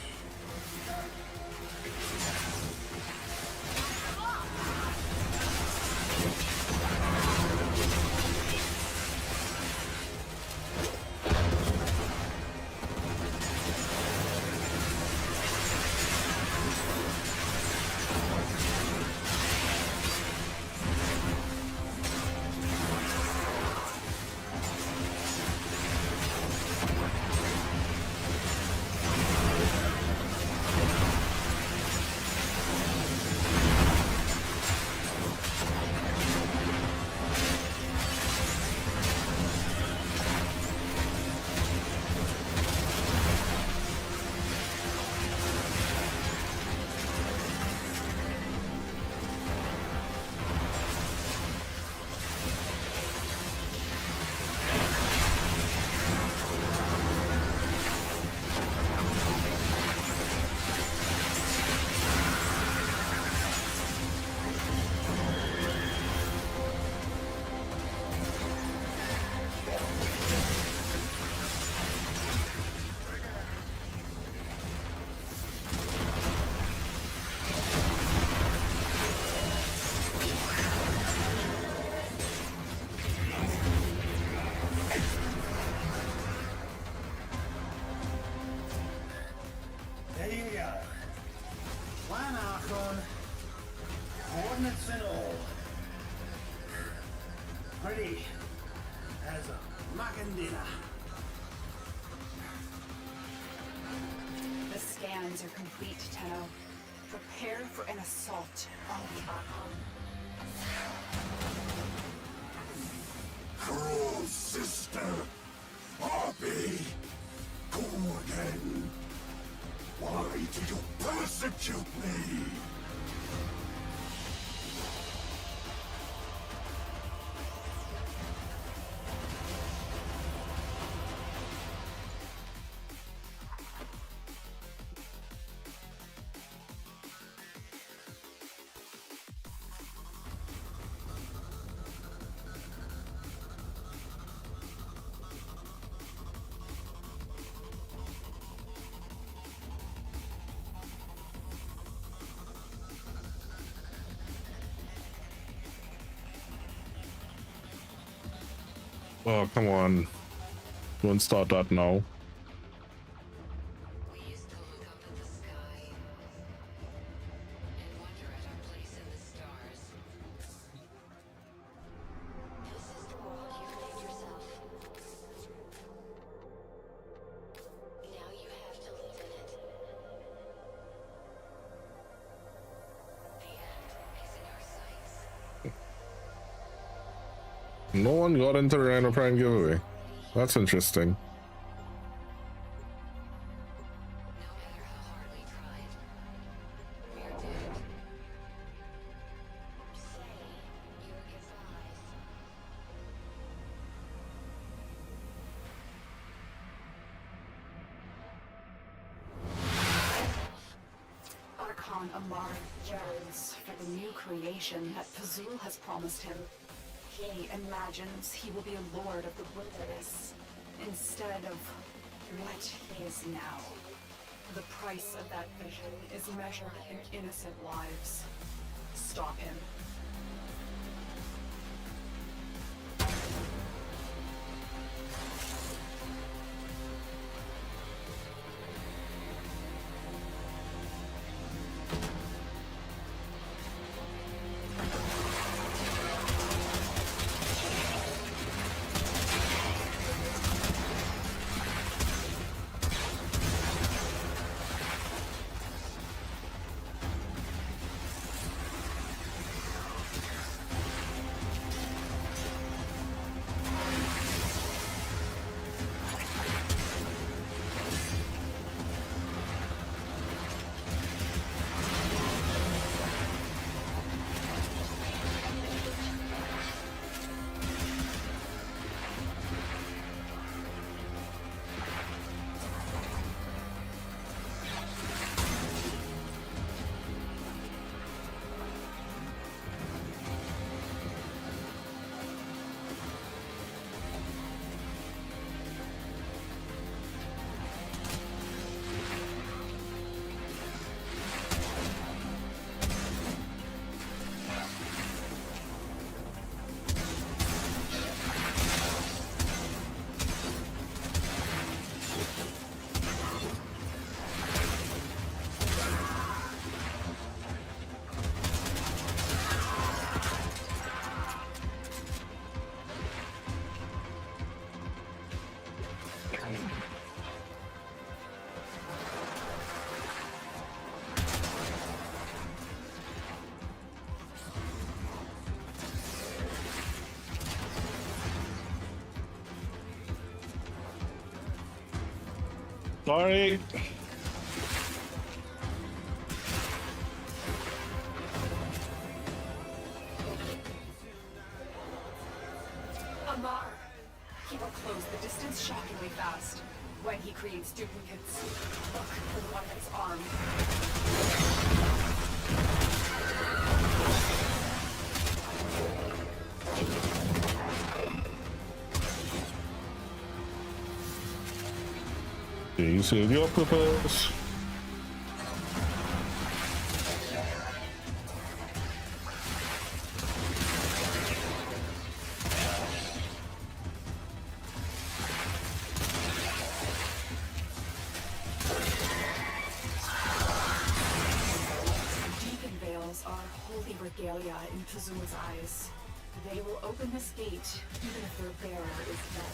P: There you go. One Archon, coordinates and all. Pretty as a mucking dinner.
M: The scans are complete, Tenno. Prepare for an assault on the Archon.
F: Cruel sister, Harpy, Gordon. Why do you persecute me?
B: Oh, come on. Don't start that now. No one got into the Gyre Prime giveaway. That's interesting.
M: Archon Amar yearns for the new creation that Pazul has promised him. He imagines he will be a lord of the wilderness, instead of what he is now. The price of that vision is measured in innocent lives. Stop him.
B: Sorry.
M: Amar! He will close the distance shockingly fast when he creates duplicates. Look for the one in his arm.
B: You serve your purpose.
M: Deacon veils are holy regalia in Kazuma's eyes. They will open this gate even if their bearer is dead.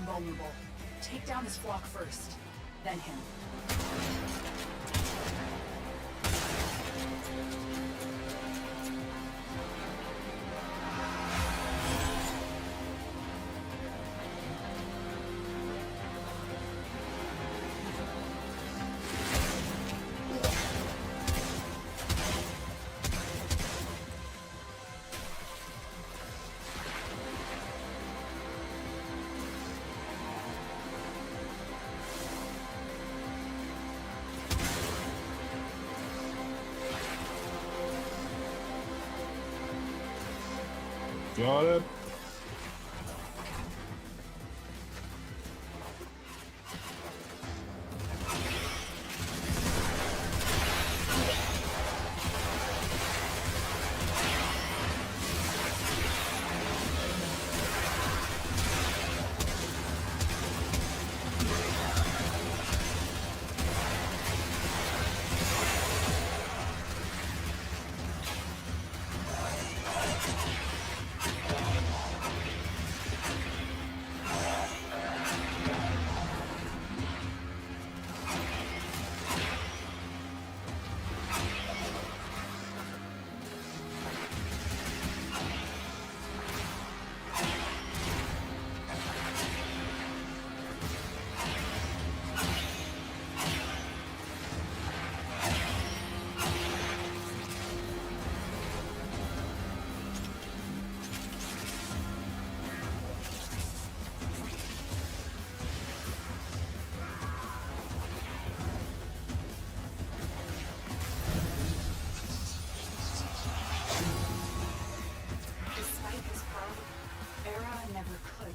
M: Vulnerable. Take down his flock first, then him.
B: Got it.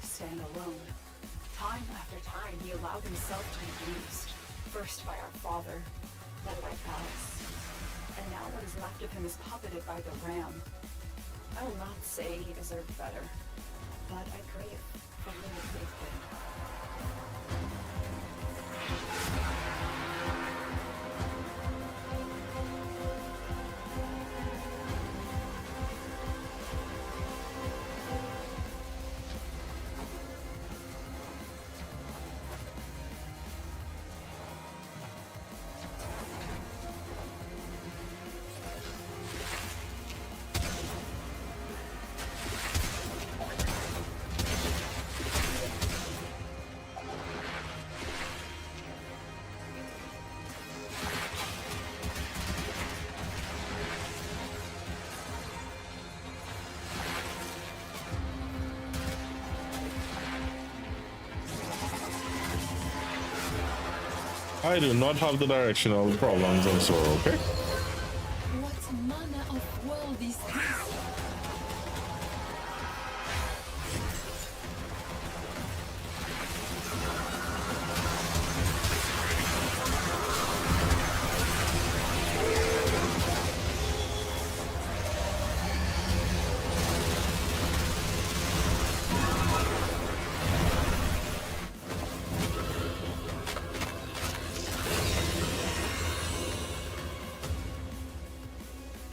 B: Stand alone. Time after time, he allowed himself to be used. First by our father, then by Palace. And now what is left of him is puppeted by the Ram. I will not say he deserved better, but I grieve for whom they've I do not have the directional problems on Sora, okay?
Q: What manner of world is this?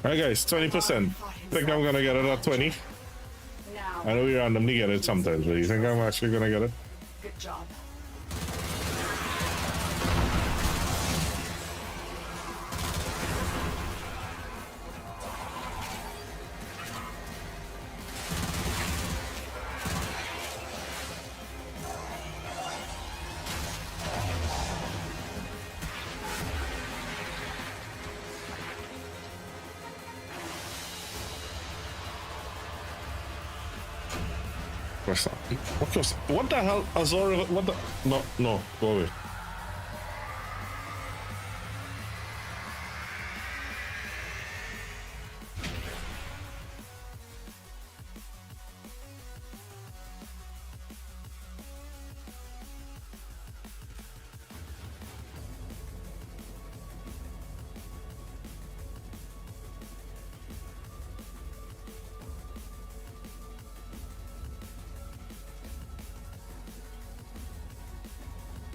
B: Alright guys, 20%. Think I'm gonna get it at 20? I know we randomly get it sometimes, but you think I'm actually gonna get it?
M: Good job.
B: What the hell? Azor, what the? No, go away.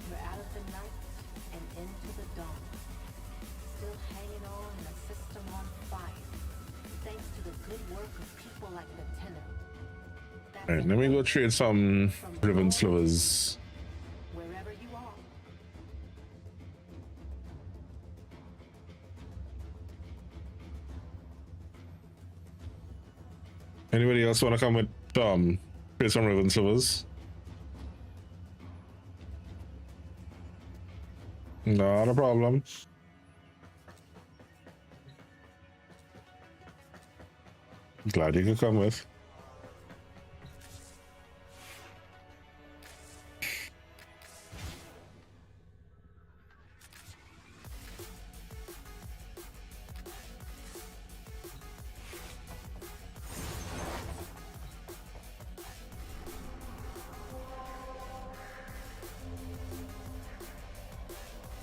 J: We're out of the night and into the dawn. Still hanging on in a system on fire. Thanks to the good work of people like Lieutenant.
B: Alright, let me go trade some ribbon slivers.
J: Wherever you are.
B: Anybody else want to come with trade some ribbon slivers? Not a problem. Glad you could come with.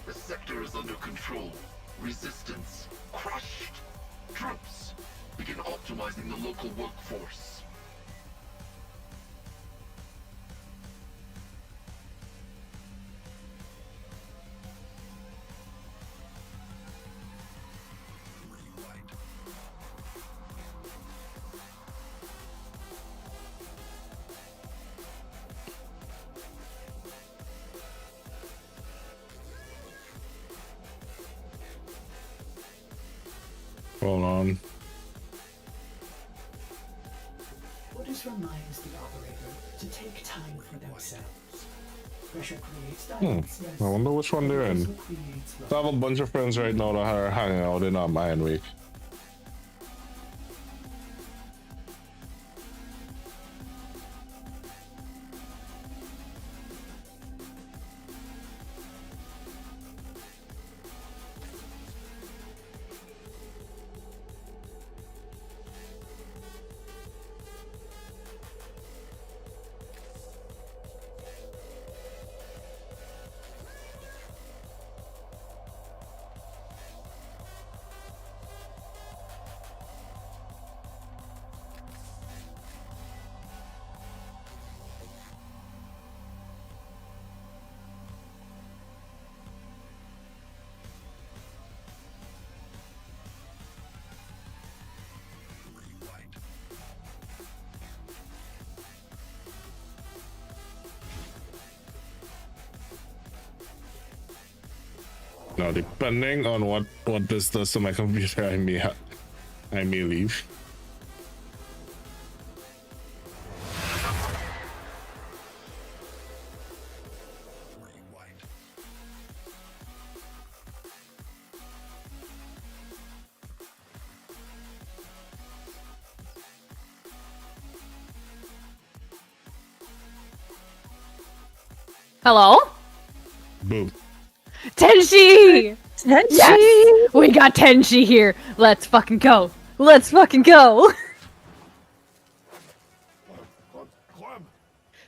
F: The sector is under control. Resistance crushed. Troops, begin optimizing the local workforce.
B: Hold on.
K: Orders reminds the operator to take time for themselves. Pressure creates
B: I
K: diamonds, yes.
B: wonder which one they're in.
K: Doesn't create love.
B: I have a bunch of friends right now that are hanging out in Iron Week. Now, depending on what this does to my computer, I may leave.
R: Hello?
B: Boom.
R: Tenshi!
S: Tenshi!
R: Yes! We got Tenshi here. Let's fucking go. Let's fucking go.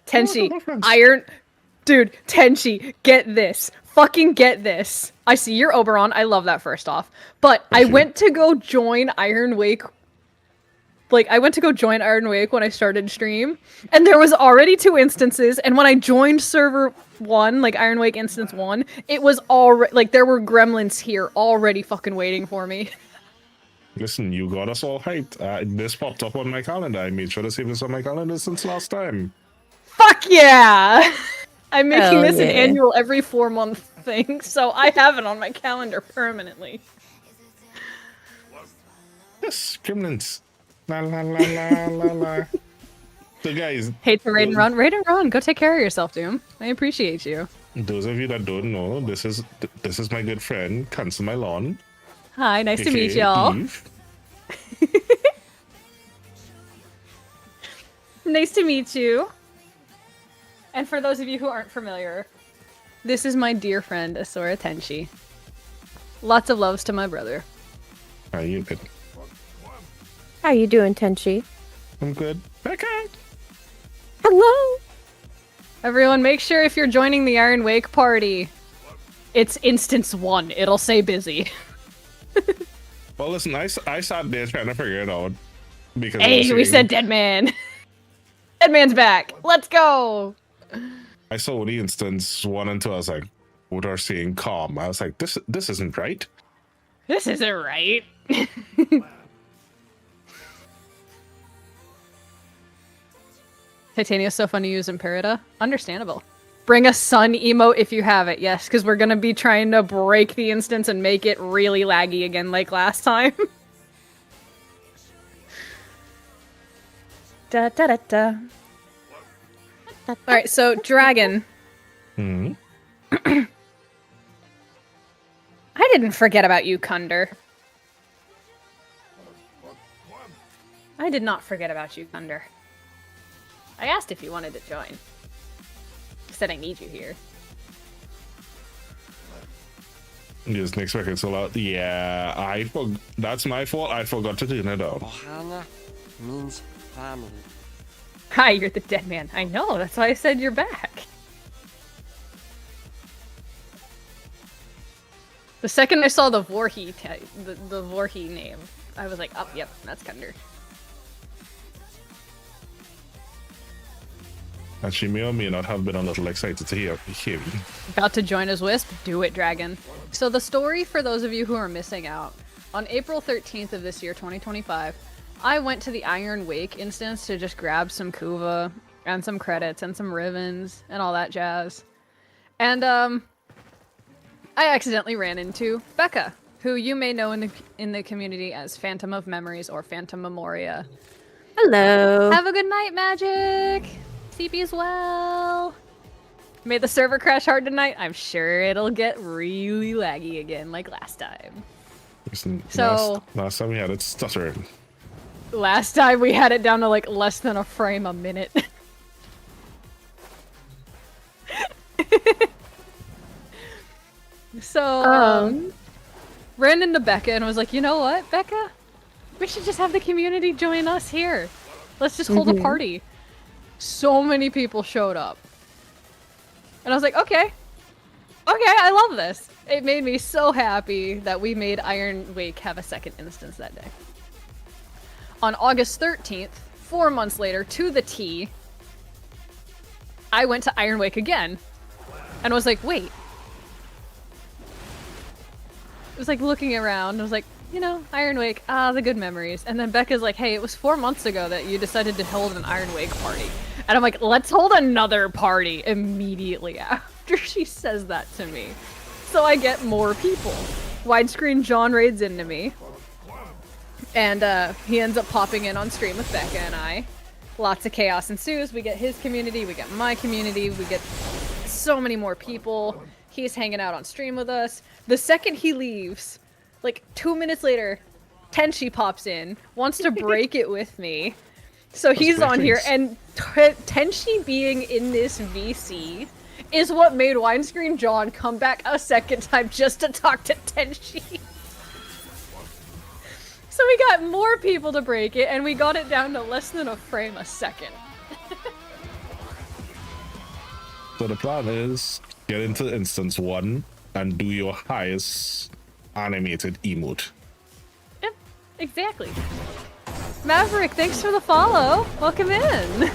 R: Tenshi, Iron... Dude, Tenshi, get this. Fucking get this. I see your Oberon. I love that first off. But I went to go join Iron Wake. Like, I went to go join Iron Wake when I started stream. And there was already 2 instances. And when I joined server 1, like Iron Wake instance 1, it was already... Like, there were gremlins here already fucking waiting for me.
B: Listen, you got us all hyped. This popped up on my calendar. I made sure to save this on my calendar since last time.
R: Fuck yeah! I'm making
S: Hell
R: this an
S: yeah.
R: annual every 4-month thing, so I have it on my calendar permanently.
B: Yes, gremlins. La la la la la la. So guys,
R: Hate to raid and run. Raid and run. Go take care of yourself, Doom. I appreciate you.
B: those of you that don't know, this is my good friend, Cancel My Lawn.
R: Hi, nice to meet
B: aka
R: y'all.
B: Eve.
R: Nice to meet you. And for those of you who aren't familiar, this is my dear friend, Asura Tenshi. Lots of loves to my brother.
B: How you good?
S: How you doing, Tenshi?
B: I'm good. Becca!
S: Hello!
R: Everyone, make sure if you're joining the Iron Wake party, it's instance 1. It'll say busy.
B: Well, listen, I sat there trying to figure it out. Because
R: Hey, we said dead man. Dead man's back. Let's go.
B: I saw the instance 1 and 2. I was like, what are saying calm? I was like, this isn't right.
R: This isn't right. Titania's so fun to use in Perita. Understandable. Bring a sun emote if you have it, yes, because we're gonna be trying to break the instance and make it really laggy again like last time. Da da da da. Alright, so Dragon.
B: Hmm.
R: I didn't forget about you, Kunder. I did not forget about you, Kunder. I asked if you wanted to join. I said I need you here.
B: Just next record so loud. Yeah, that's my fault. I forgot to turn it down.
T: Ohana means family.
R: Hi, you're the dead man. I know, that's why I said you're back. The second I saw the Vorhi the Vorhi name, I was like, oh, yep, that's Kunder.
B: And she may or may not have been a little excited to hear me.
R: About to join as Wisp? Do it, Dragon. So the story, for those of you who are missing out, on April 13th of this year, 2025, I went to the Iron Wake instance to just grab some Kuva and some credits and some ribbons and all that jazz. And I accidentally ran into Becca, who you may know in the community as Phantom of Memories or Phantom Memoria.
S: Hello.
R: Have a good night, Magic. CP as well. Made the server crash hard tonight. I'm sure it'll get really laggy again like last time.
B: Listen,
R: So
B: last time we had it stuttering.
R: last time we had it down to like less than a frame a minute. So ran into Becca and was like, you know what, Becca? We should just have the community join us here. Let's just hold a party. So many people showed up. And I was like, okay. Okay, I love this. It made me so happy that we made Iron Wake have a second instance that day. On August 13th, 4 months later, to the T, I went to Iron Wake again. And was like, wait. I was like looking around. I was like, you know, Iron Wake, the good memories. And then Becca's like, hey, it was 4 months ago that you decided to hold an Iron Wake party. And I'm like, let's hold another party immediately after she says that to me. So I get more people. Widescreen John raids into me. And he ends up popping in on stream with Becca and I. Lots of chaos ensues. We get his community, we get my community, we get so many more people. He's hanging out on stream with us. The second he leaves, like 2 minutes later, Tenshi pops in, wants to break it with me. So he's on here, and Tenshi being in this VC is what made Winescreen John come back a second time just to talk to Tenchi. So we got more people to break it, and we got it down to less than a frame a second.
B: So the plan is get into instance 1 and do your highest animated emote.
R: Yep, exactly. Maverick, thanks for the follow. Welcome in.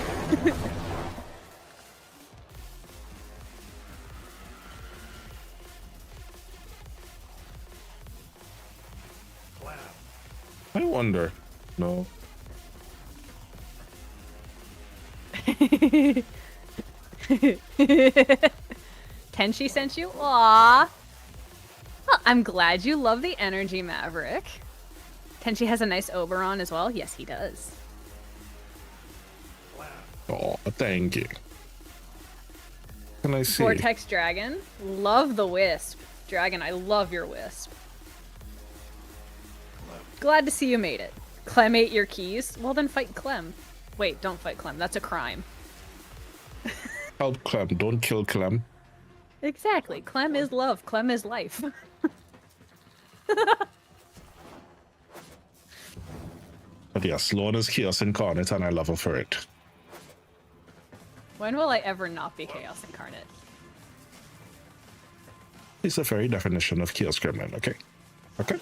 B: I wonder. No.
R: Tenchi sent you? Aww. Well, I'm glad you love the energy, Maverick. Tenchi has a nice Oberon as well. Yes, he does.
B: Oh, thank you. Can I see?
R: Vortex Dragon. Love the Wisp. Dragon, I love your Wisp. Glad to see you made it. Clem ate your keys? Well, then fight Clem. Wait, don't fight Clem. That's a crime.
B: Help Clem. Don't kill Clem.
R: Exactly. Clem is love. Clem is life.
B: But yes, Lorne is Chaos Incarnate, and I love her for it.
R: When will I ever not be Chaos Incarnate?
B: It's the very definition of Chaos Gremlin, okay? Okay?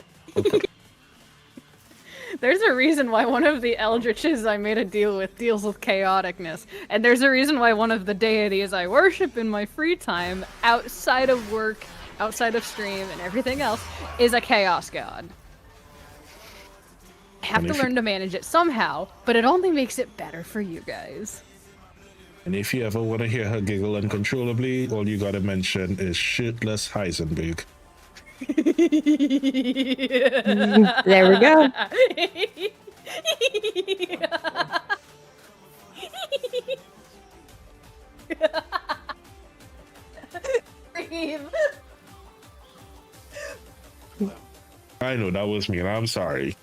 R: There's a reason why one of the Eldritches I made a deal with deals with chaoticness. And there's a reason why one of the deities I worship in my free time, outside of work, outside of stream, and everything else, is a chaos god. I have to learn to manage it somehow, but it only makes it better for you guys.
B: And if you ever want to hear her giggle uncontrollably, all you gotta mention is shitless Heisenberg.
S: There we go.
B: I know that was me, and I'm sorry.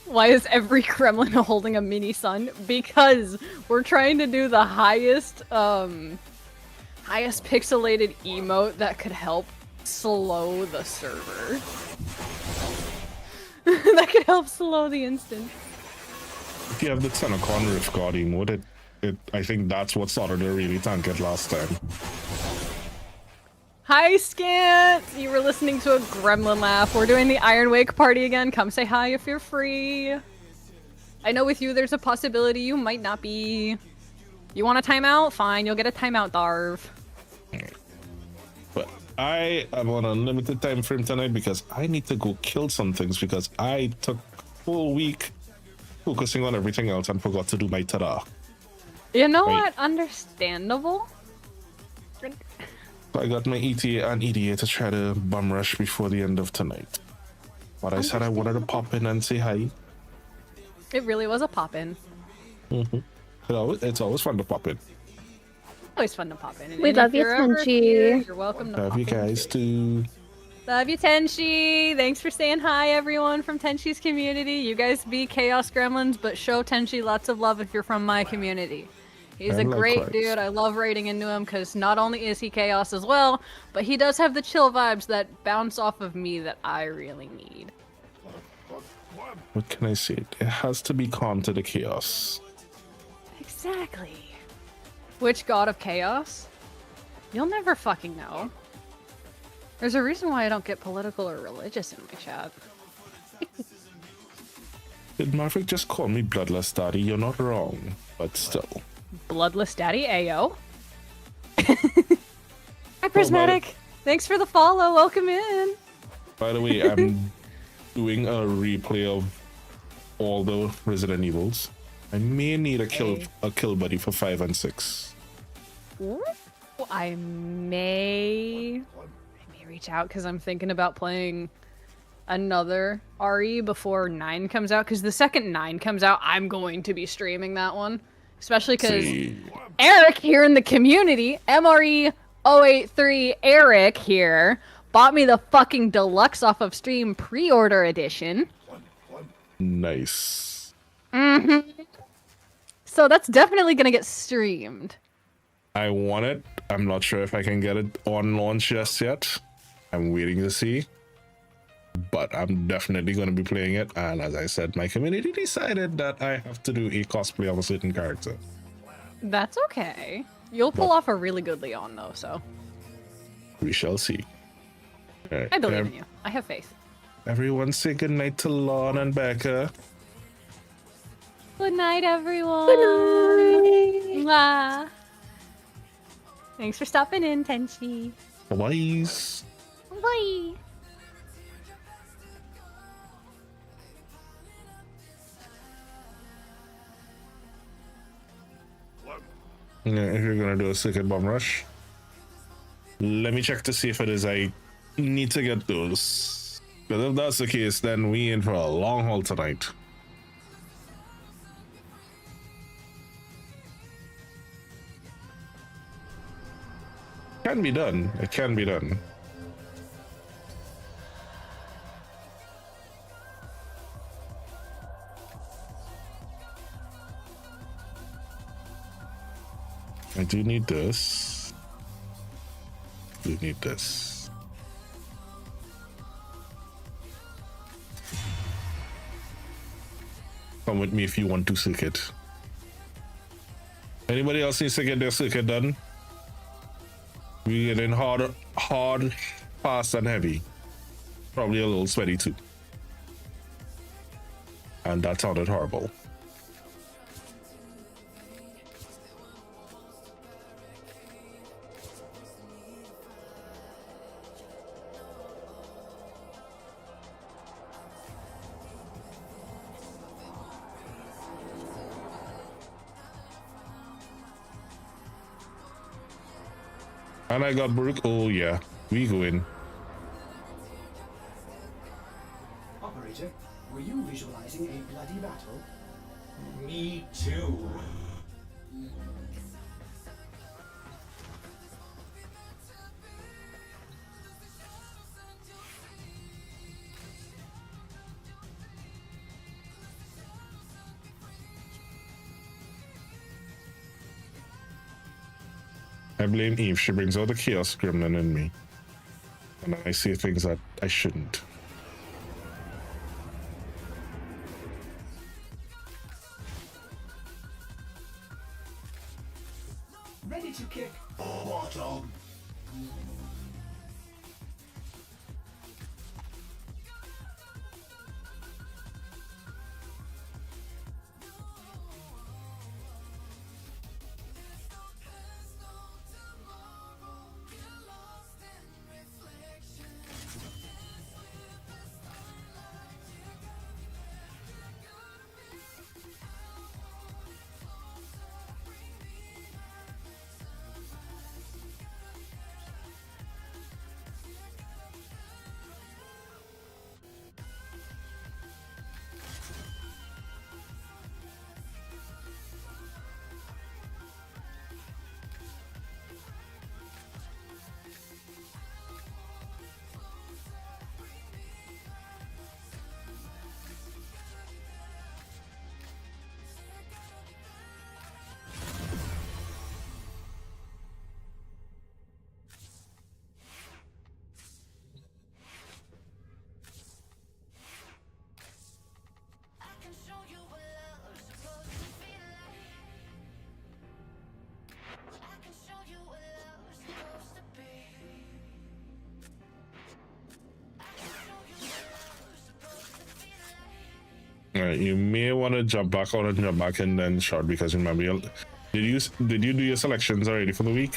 R: Why is every Kremlin holding a mini sun? Because we're trying to do the highest pixelated emote that could help slow the server. That could help slow the instance.
B: If you have the Tenacon Rift God emote, I think that's what started to really tank it last time.
R: Hi, Scant! You were listening to a gremlin laugh. We're doing the Iron Wake party again. Come say hi if you're free. I know with you there's a possibility you might not be. You want a timeout? Fine, you'll get a timeout, Darv.
B: But I am on a limited time frame tonight because I need to go kill some things because I took a full week focusing on everything else and forgot to do my tada.
R: You know what? Understandable.
B: So I got my ETA and EDA to try to bum rush before the end of tonight. But I said I wanted to pop in and say hi.
R: It really was a pop-in.
B: It's always fun to pop in.
R: Always fun to pop in.
S: We love you, Tenchi.
R: You're welcome to
B: Love
R: pop
B: you guys too.
R: Love you, Tenchi. Thanks for saying hi, everyone from Tenchi's community. You guys be Chaos Gremlins, but show Tenchi lots of love if you're from my community. He's a great dude. I love raiding into him because not only is he Chaos as well, but he does have the chill vibes that bounce off of me that I really need.
B: What can I say? It has to be calm to the chaos.
R: Exactly. Which god of chaos? You'll never fucking know. There's a reason why I don't get political or religious in my chat.
B: Did Maverick just call me Bloodless Daddy? You're not wrong, but still.
R: Bloodless Daddy Ayo. Hi, Prismatic. Thanks for the follow. Welcome in.
B: By the way, I'm doing a replay of all the Resident Evils. I may need a kill buddy for 5 and 6.
R: Ooh, I may reach out because I'm thinking about playing another RE before 9 comes out. Because the second 9 comes out, I'm going to be streaming that one. Especially because Eric here in the community, MRE083 Eric here, bought me the fucking deluxe off of Stream pre-order edition.
B: Nice.
R: So that's definitely gonna get streamed.
B: I want it. I'm not sure if I can get it on launch just yet. I'm waiting to see. But I'm definitely going to be playing it. And as I said, my community decided that I have to do a cosplay of a certain character.
R: That's okay. You'll pull off a really good Leon, though, so.
B: We shall see. All right.
R: I believe in you. I have faith.
B: Everyone say goodnight to Lon and Becca.
R: Good night, everyone. Good night. Mwah. Thanks for stopping in, Tenchi.
B: Bye.
R: Bye.
B: Yeah, if you're gonna do a circuit bomb rush, let me check to see if it is I need to get those. Because if that's the case, then we in for a long haul tonight. Can be done. It can be done. I do need this. Do need this. Come with me if you want to circuit. Anybody else needs to get their circuit done? We getting hard, fast, and heavy. Probably a little sweaty too. And that sounded horrible. And I got Brook. Oh yeah, we go in.
K: Operator, were you visualizing a bloody battle?
N: Me too.
B: I blame Eve. She brings out the chaos gremlin in me. And I see things that I shouldn't.
K: Ready to kick bottom.
B: Alright, you may want to jump back out and jump back in then short, because remember, did you do your selections already for the week?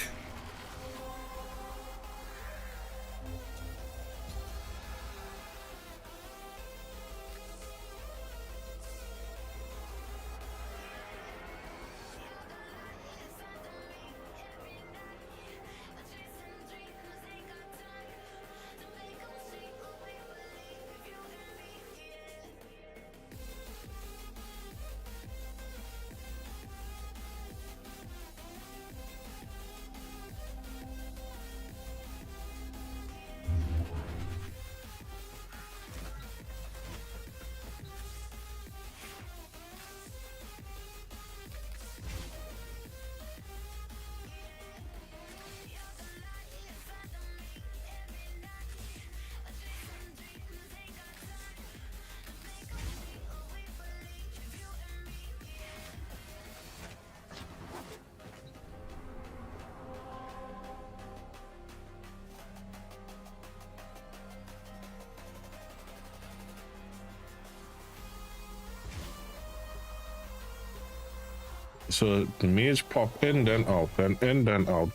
B: So the mage pop in, then out, then in, then out.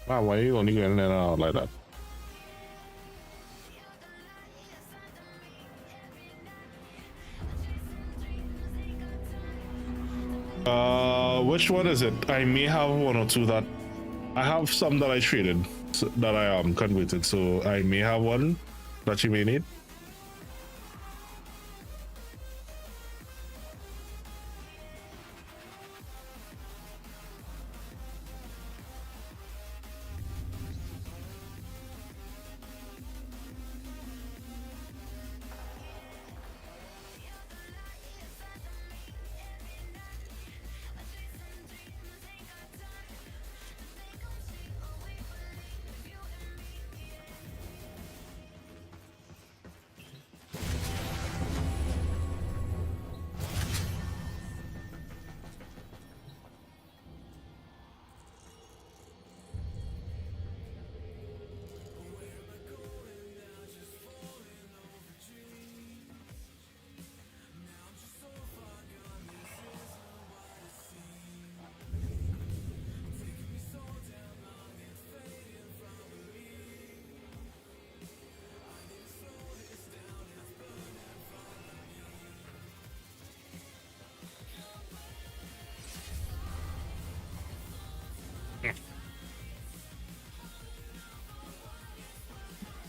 B: Wow, why are you only getting in and out like that? Which one is it? I may have one or two that I have some that I traded that I converted, so I may have one that you may need.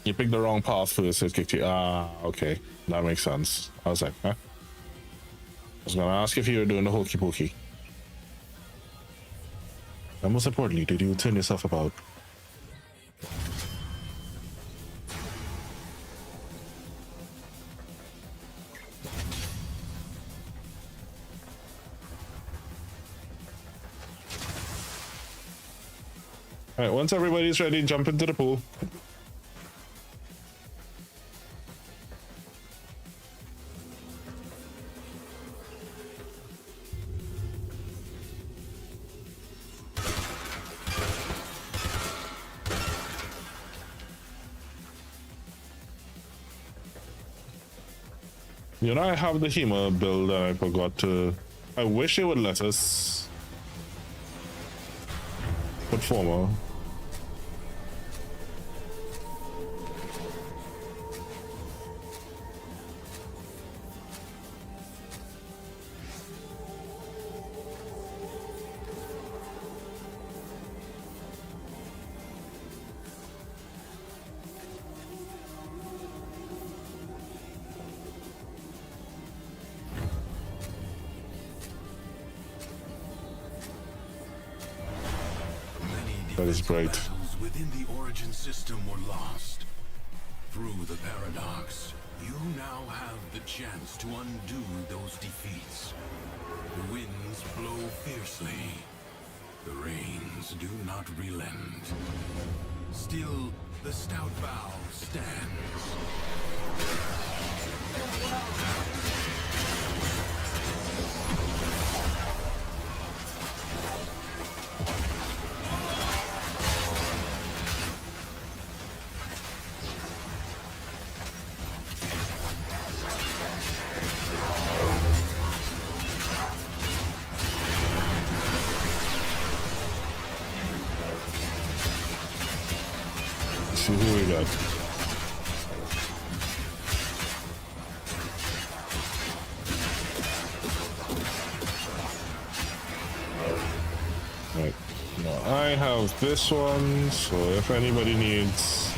B: You picked the wrong path first, it kicked you. Ah, okay. That makes sense. I was like, huh? I was gonna ask if you were doing the hokey pokey. And most importantly, did you turn yourself about? Alright, once everybody's ready, jump into the pool. You know, I have the Hema build that I forgot to... I wish it would let us put former. That is bright.
L: Battles within the origin system were lost. Through the paradox, you now have the chance to undo those defeats. The winds blow fiercely. The rains do not relent. Still, the stout bow stands.
B: See who we got. Right. Now I have this one, so if anybody needs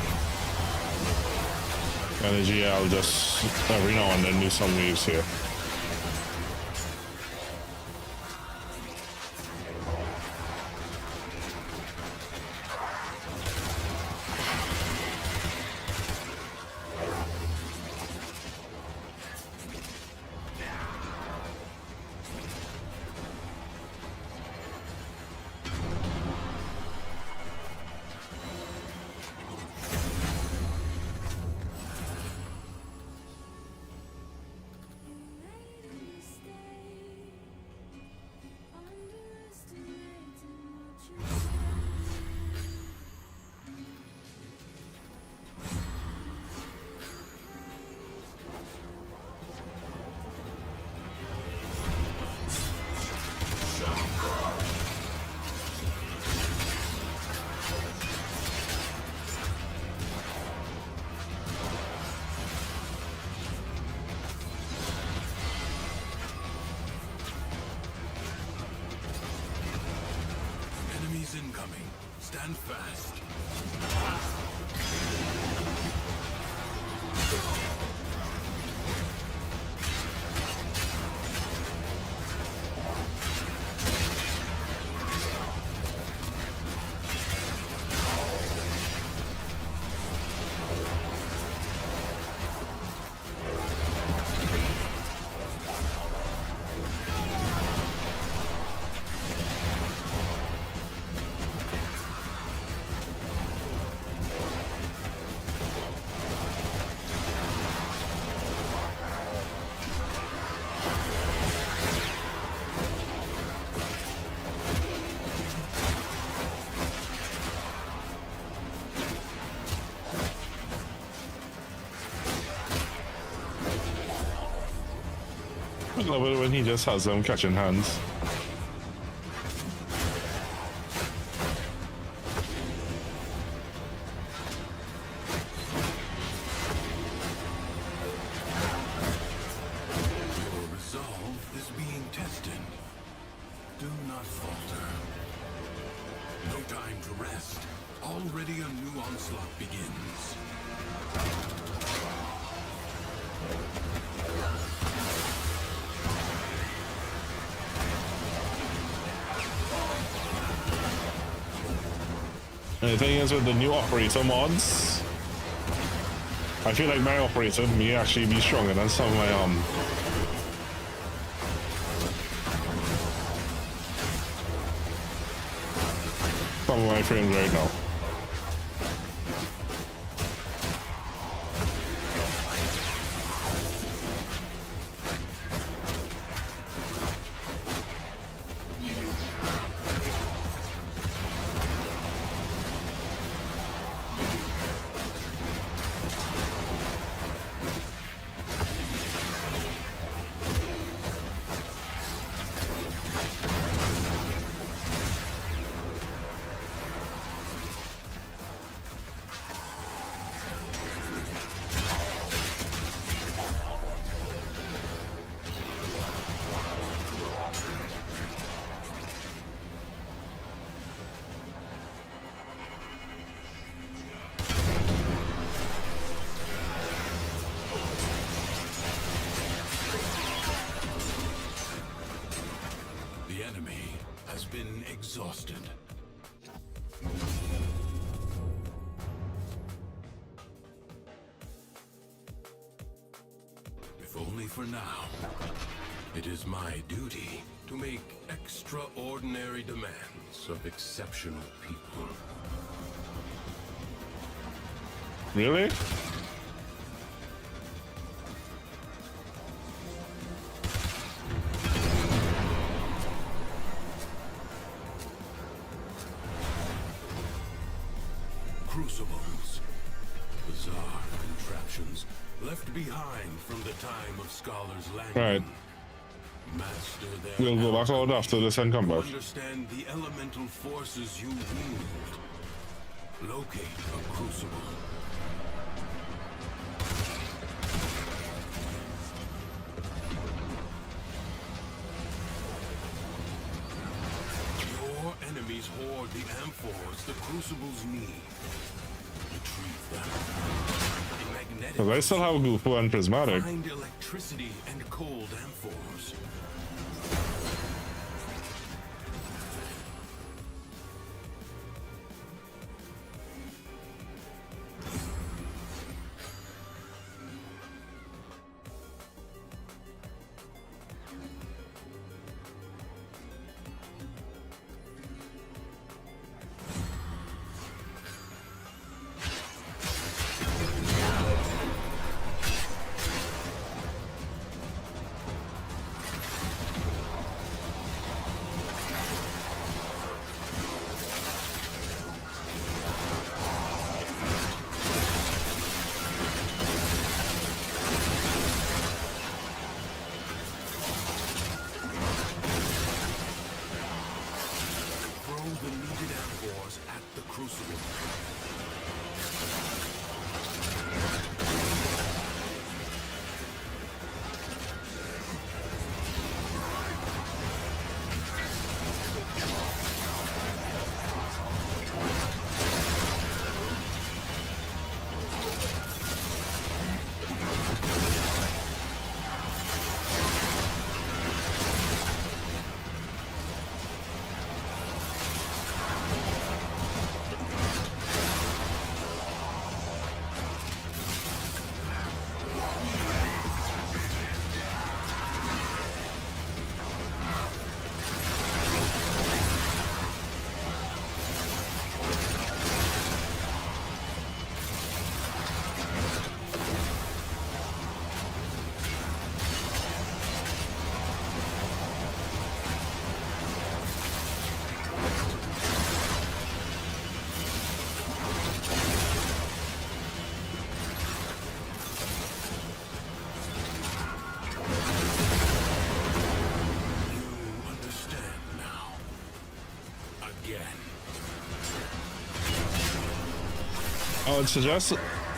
B: energy, I'll just every now and then do some waves here.
L: Stand fast.
B: I love it when he just has them catching hands.
L: Your resolve is being tested. Do not falter. No time to rest. Already a new onslaught begins.
B: And the thing is with the new operator mods, I feel like my operator may actually be stronger than some of my frames right now.
L: The enemy has been exhausted. If only for now. It is my duty to make extraordinary demands of exceptional people.
B: Really?
L: Crucibles. Bizarre contraptions left behind from the time of Scholar's Landing.
B: Right.
L: Master their
B: We'll go back out after this and come back.
L: Understand the elemental forces you wield. Locate a crucible. Your enemies hoard the amphors the crucibles need. Retrieve them. A magnetic
B: Because I still have Goofo and Prismatic.
L: find electricity and cold amphors.
B: would suggest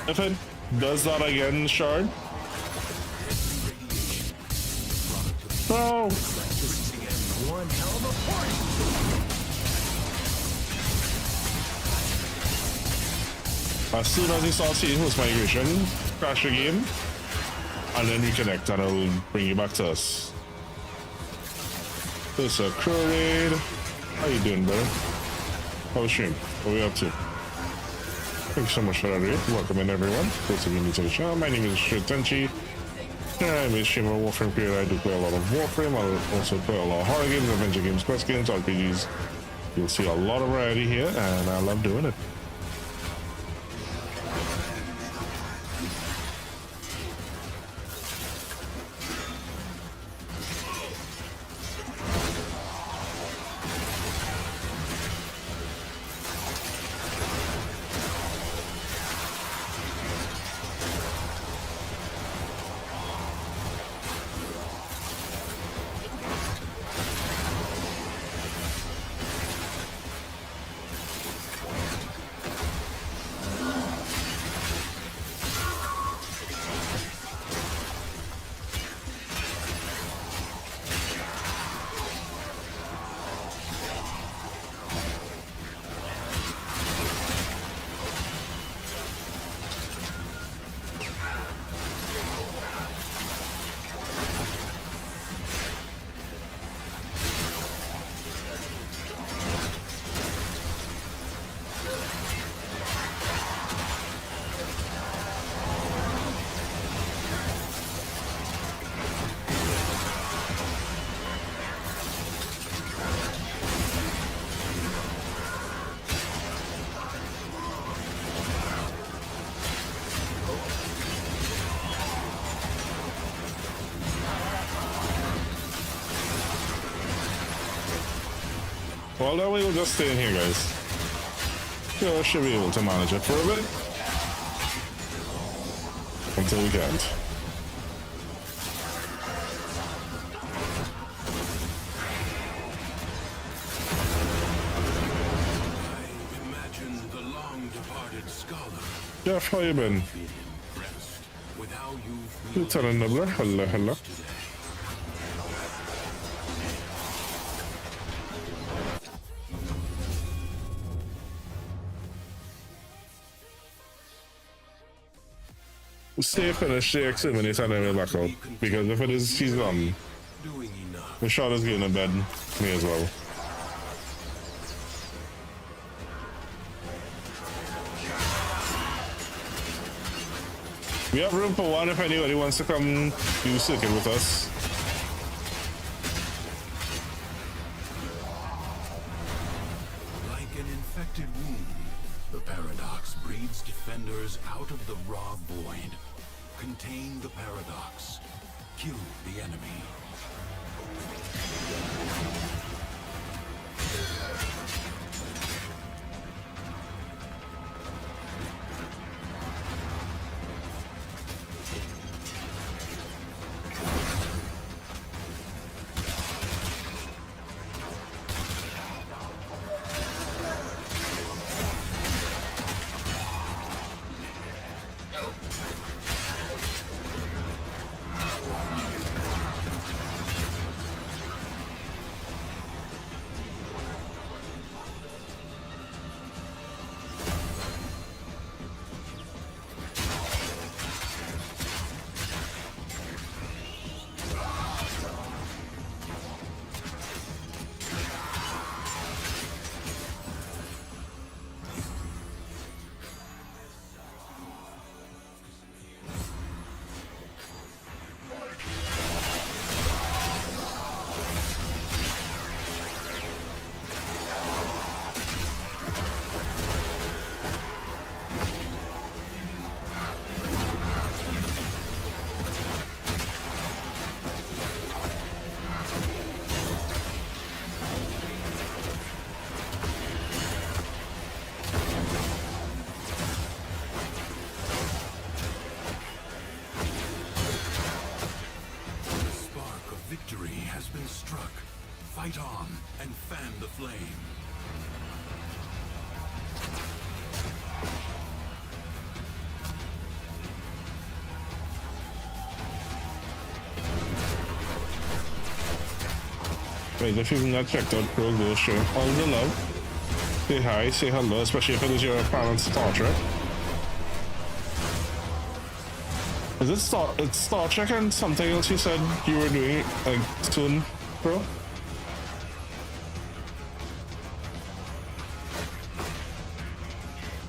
B: if it does that again, Shard. No!
A: One hell of a party!
B: As soon as he starts seeing host migration, crash the game, and then reconnect, and it'll bring you back to us. This is a crew raid. How you doing, brother? How's stream? What are we up to? Thank you so much for that raid. Welcome in, everyone. Those of you new to the channel, my name is Tenchi. I'm a streamer of Warframe Perita. I do play a lot of Warframe. I also play a lot of horror games, adventure games, quest games, RPGs. You'll see a lot of variety here, and I love doing it. Well, then we will just stay in here, guys. Yeah, I should be able to manage it for a bit. Until we can't.
L: I imagine the long-departed scholar.
B: Jeff, how you been? Lieutenant Nibbler, hello, hello. Stay finished, stay exterminate, and then we're back out. Because if it is, he's the shot is getting a bed, me as well. We have room for one if anybody wants to come do circuit with us.
L: Like an infected wound, the paradox breeds defenders out of the raw void. Contain the paradox. Kill the enemy. Fight on and fan the flame.
B: Wait, if you've not checked out Pro, go show all the love. Say hi, say hello, especially if it is your parents' Star Trek. Is it it's Star Trek and something else you said you were doing like soon, Pro?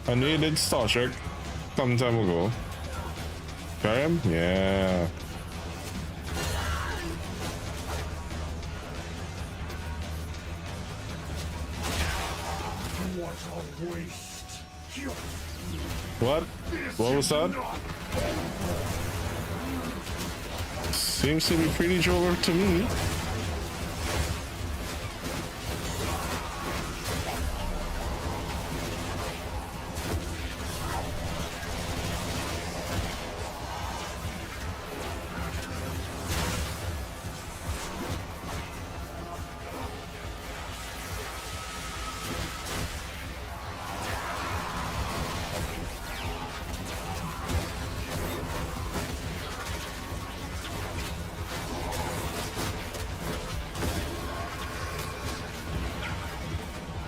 B: I knew you did Star Trek some time ago. Karim? Yeah.
F: What a waste!
B: What? What was that? Seems to be pretty Joker to me.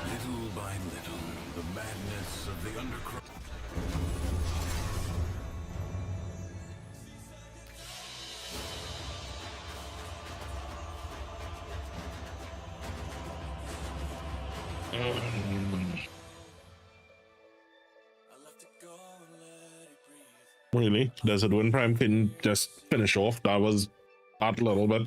L: Little by little, the madness of the undercroft.
B: Really? Desert Wind Prime couldn't just finish off? That was that little bit.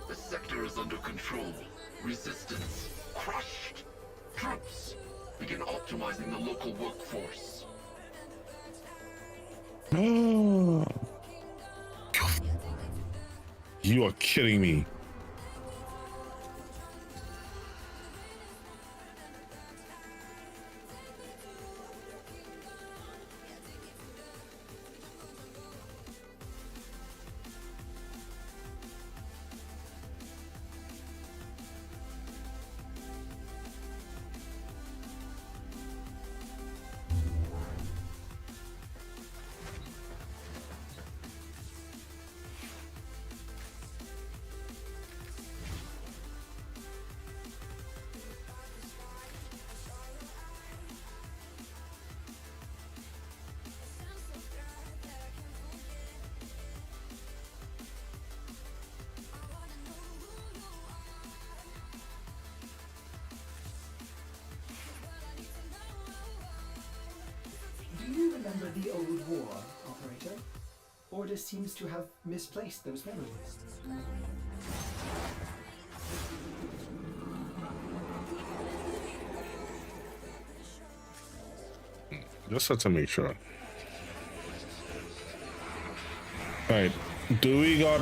I: The sector is under control. Resistance crushed. Troops, begin optimizing the local workforce.
B: You are kidding me.
K: Do you remember the old war, Operator? Order seems to have misplaced those memories.
B: Just had to make sure. Alright, do we got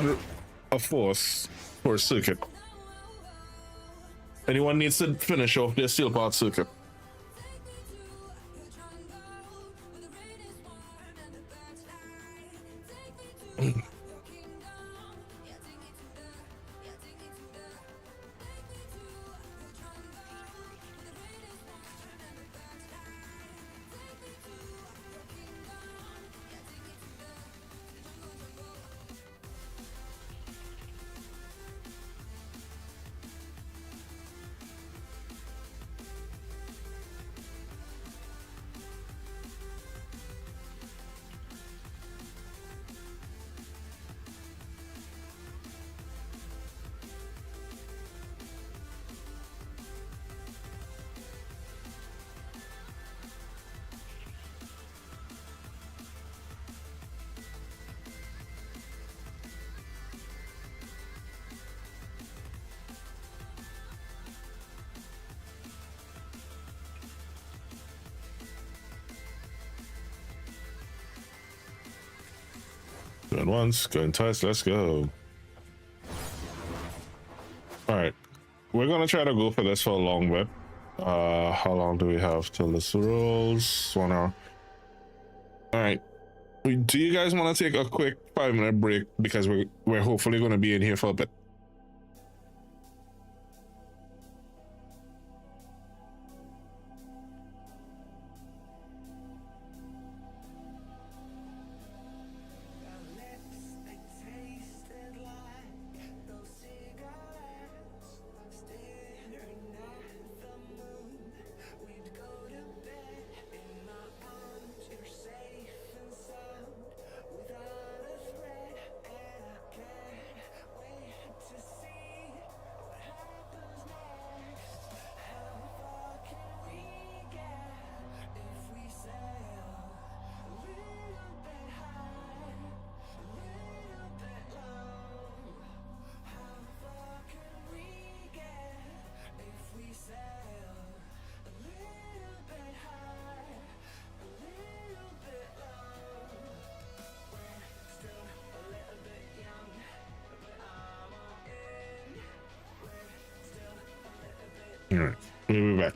B: a force for a circuit? Anyone needs to finish off their steel part circuit? Going once, going twice, let's go. Alright. We're gonna try to go for this for a long bit. How long do we have till this rolls? 1 hour. Alright. Do you guys want to take a quick 5-minute break because we're hopefully going to be in here for a bit? All right, we'll be back.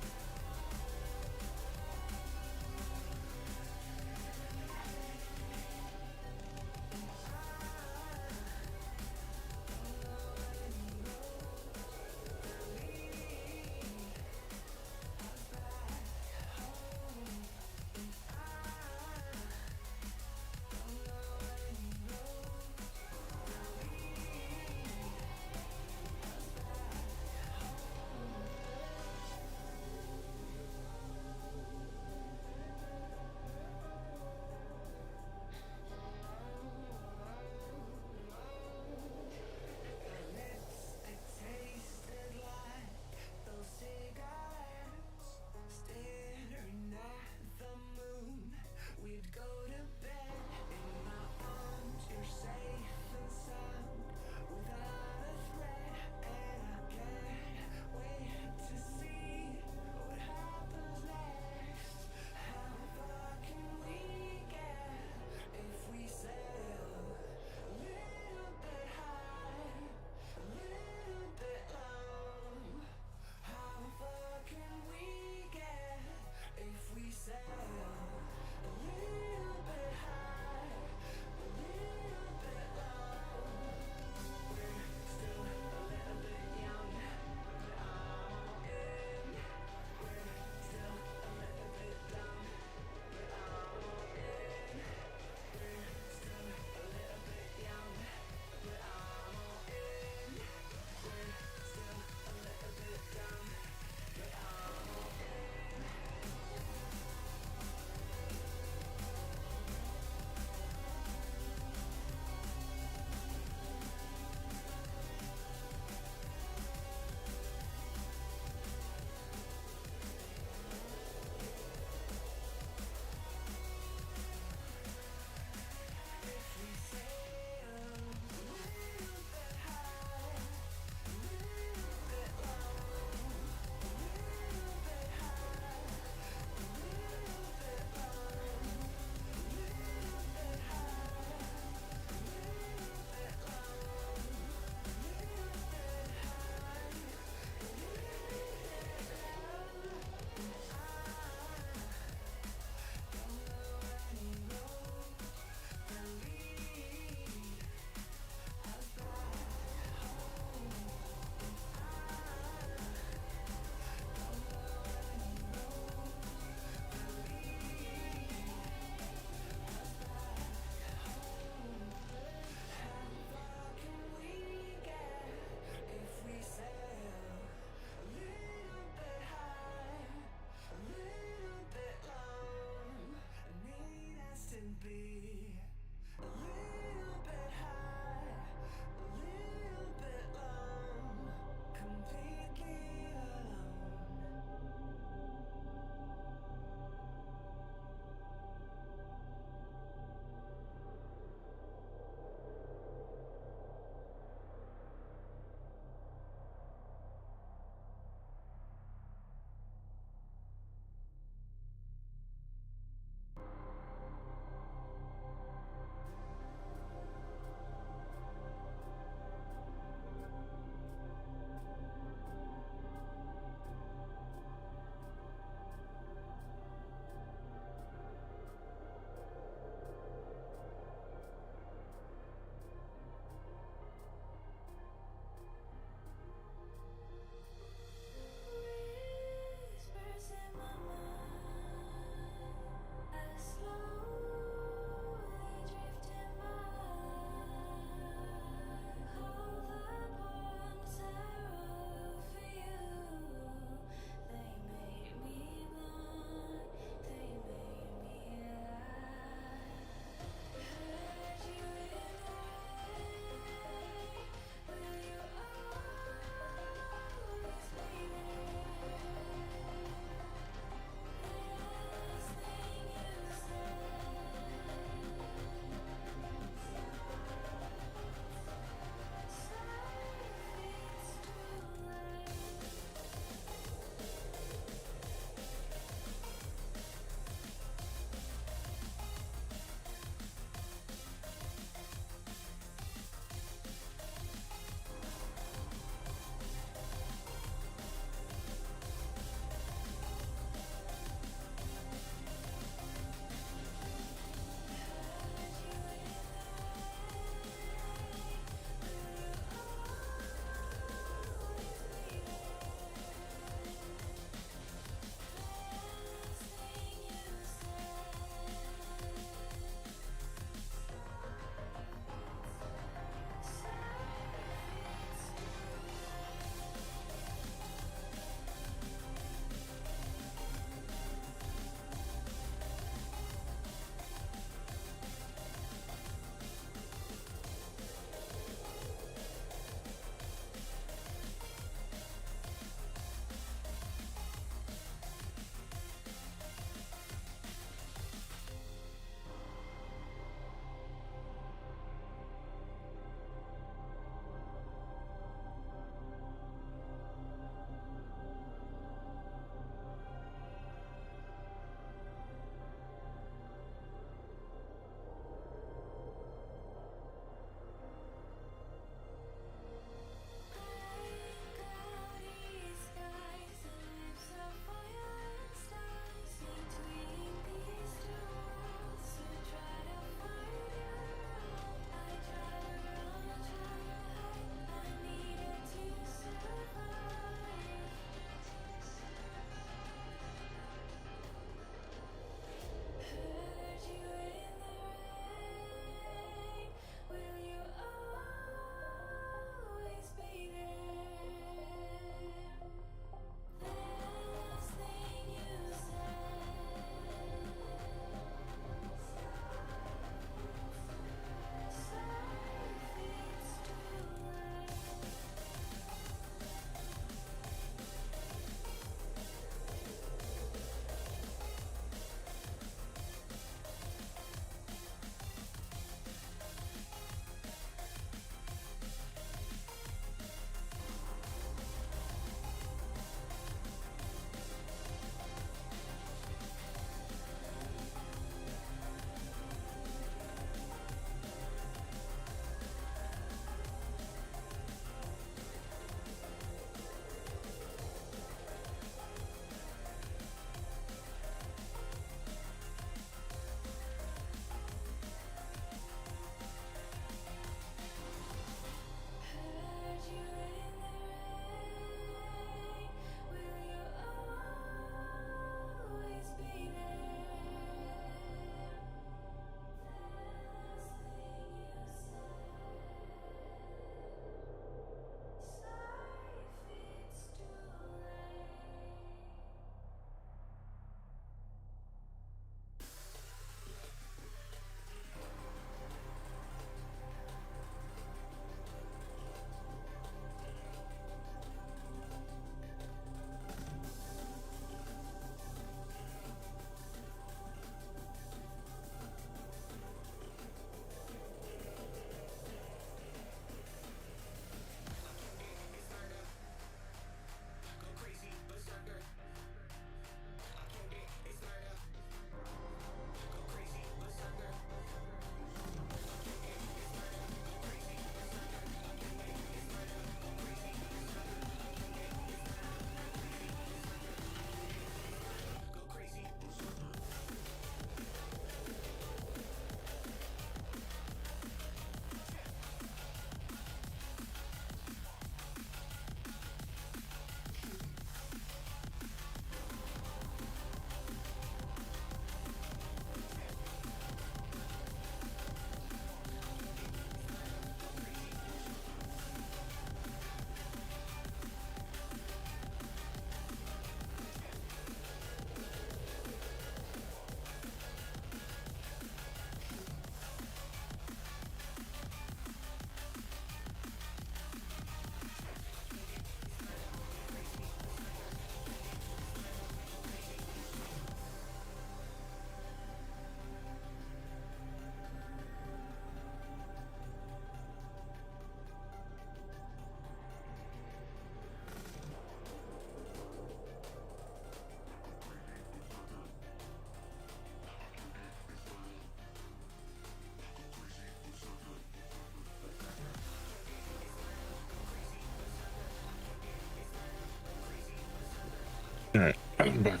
B: All right, I'm back.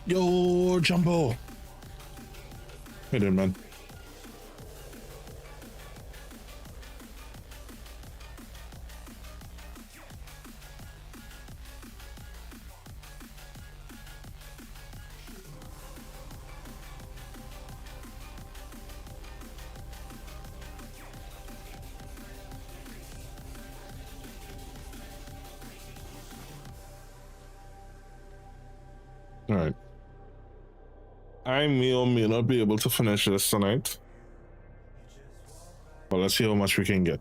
B: Yo, Jumbo. Hey there, man. All right. I may or may not be able to finish this tonight, but let's see how much we can get.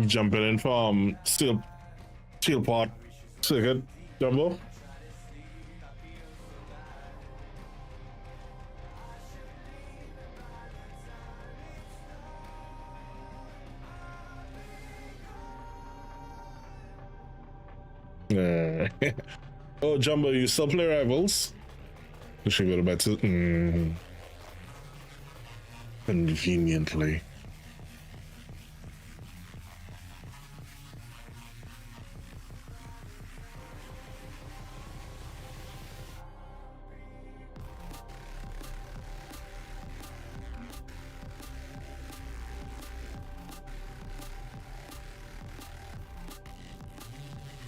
B: Jumping in from steel pot circuit, Jumbo. Oh, Jumbo, you still play Rivals? You should go to bed too. Conveniently.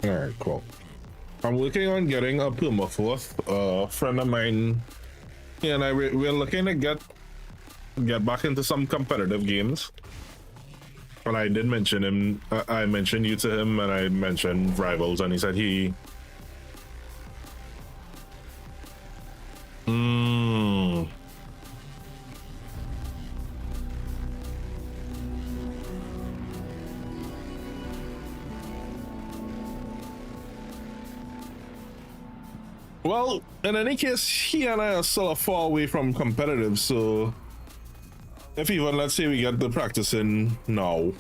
B: Alright, cool. I'm working on getting a permafrost. A friend of mine, he and I, we're looking to get back into some competitive games. And I did mention him, I mentioned you to him, and I mentioned Rivals, and he said he... Well, in any case, he and I are still far away from competitive, so if even, let's say we get the practice in now,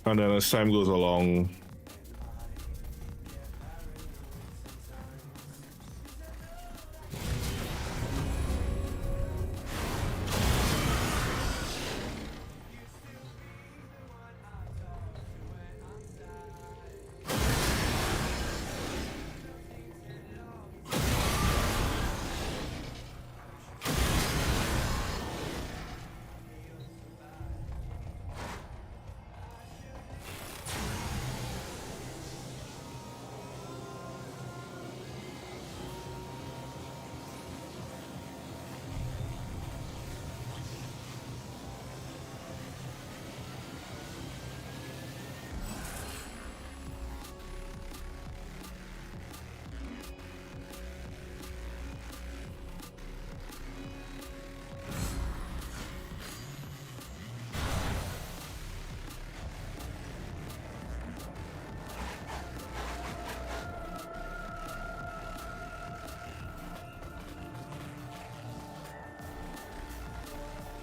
B: and then as time goes along,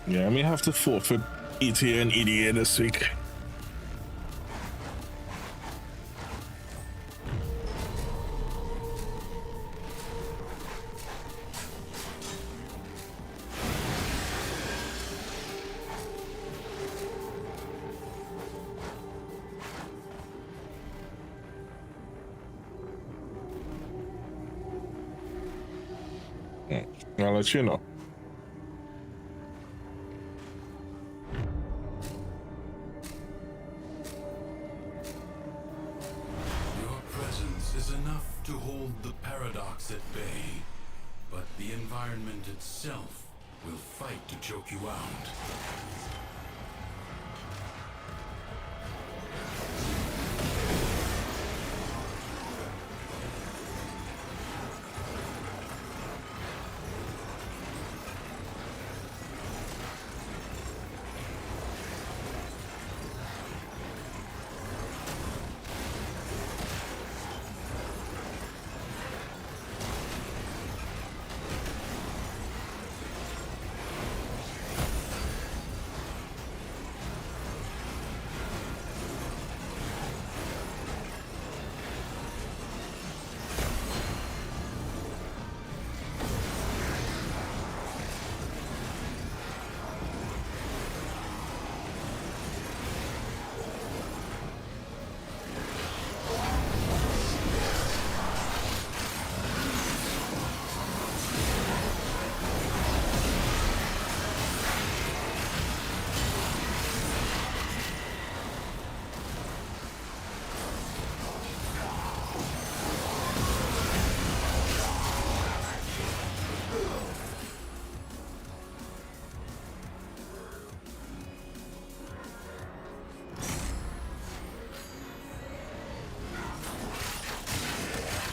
B: yeah, I may have to forfeit ETA and EDA this week. I'll let you know.
L: Your presence is enough to hold the paradox at bay. But the environment itself will fight to choke you out.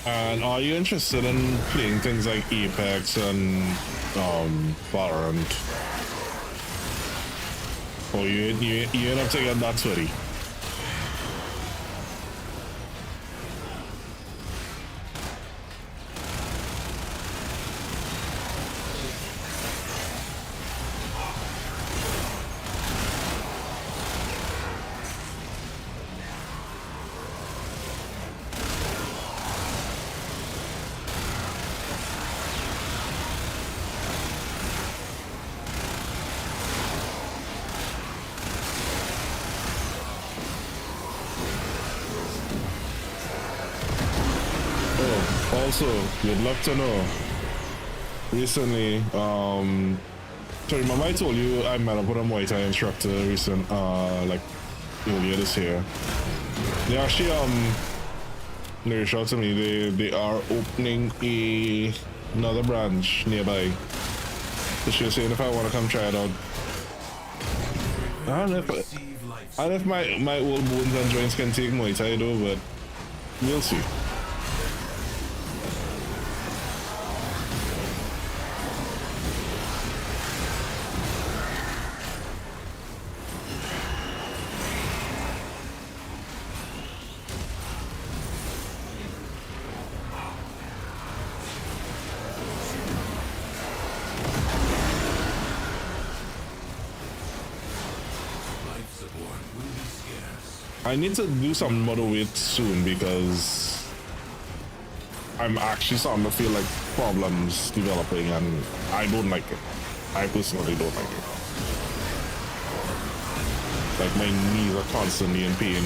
B: And are you interested in playing things like Apex and Valorant? Or you end up taking that sweaty? Also, you'd love to know. Recently, so remember I told you I met up with a Muay Thai instructor like earlier this year. They actually they reached out to me. They are opening another branch nearby. So she was saying if I want to come try it out. I don't know if my old bones and joints can take Muay Thai though, but we'll see. I need to do some model weight soon because I'm actually starting to feel like problems developing and I don't like it. I personally don't like it. Like my knees are constantly in pain,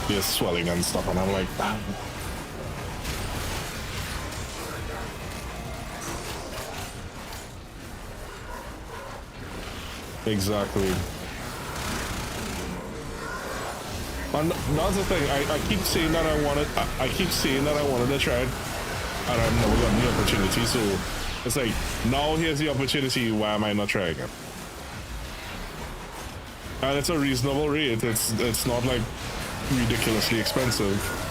B: they're swelling and stuff and I'm like, damn. Exactly. And that's the thing. I keep saying that I keep saying that I wanted to try it, and I've never gotten the opportunity. So it's like now here's the opportunity. Why am I not trying it? And it's a reasonable rate. It's not like ridiculously expensive.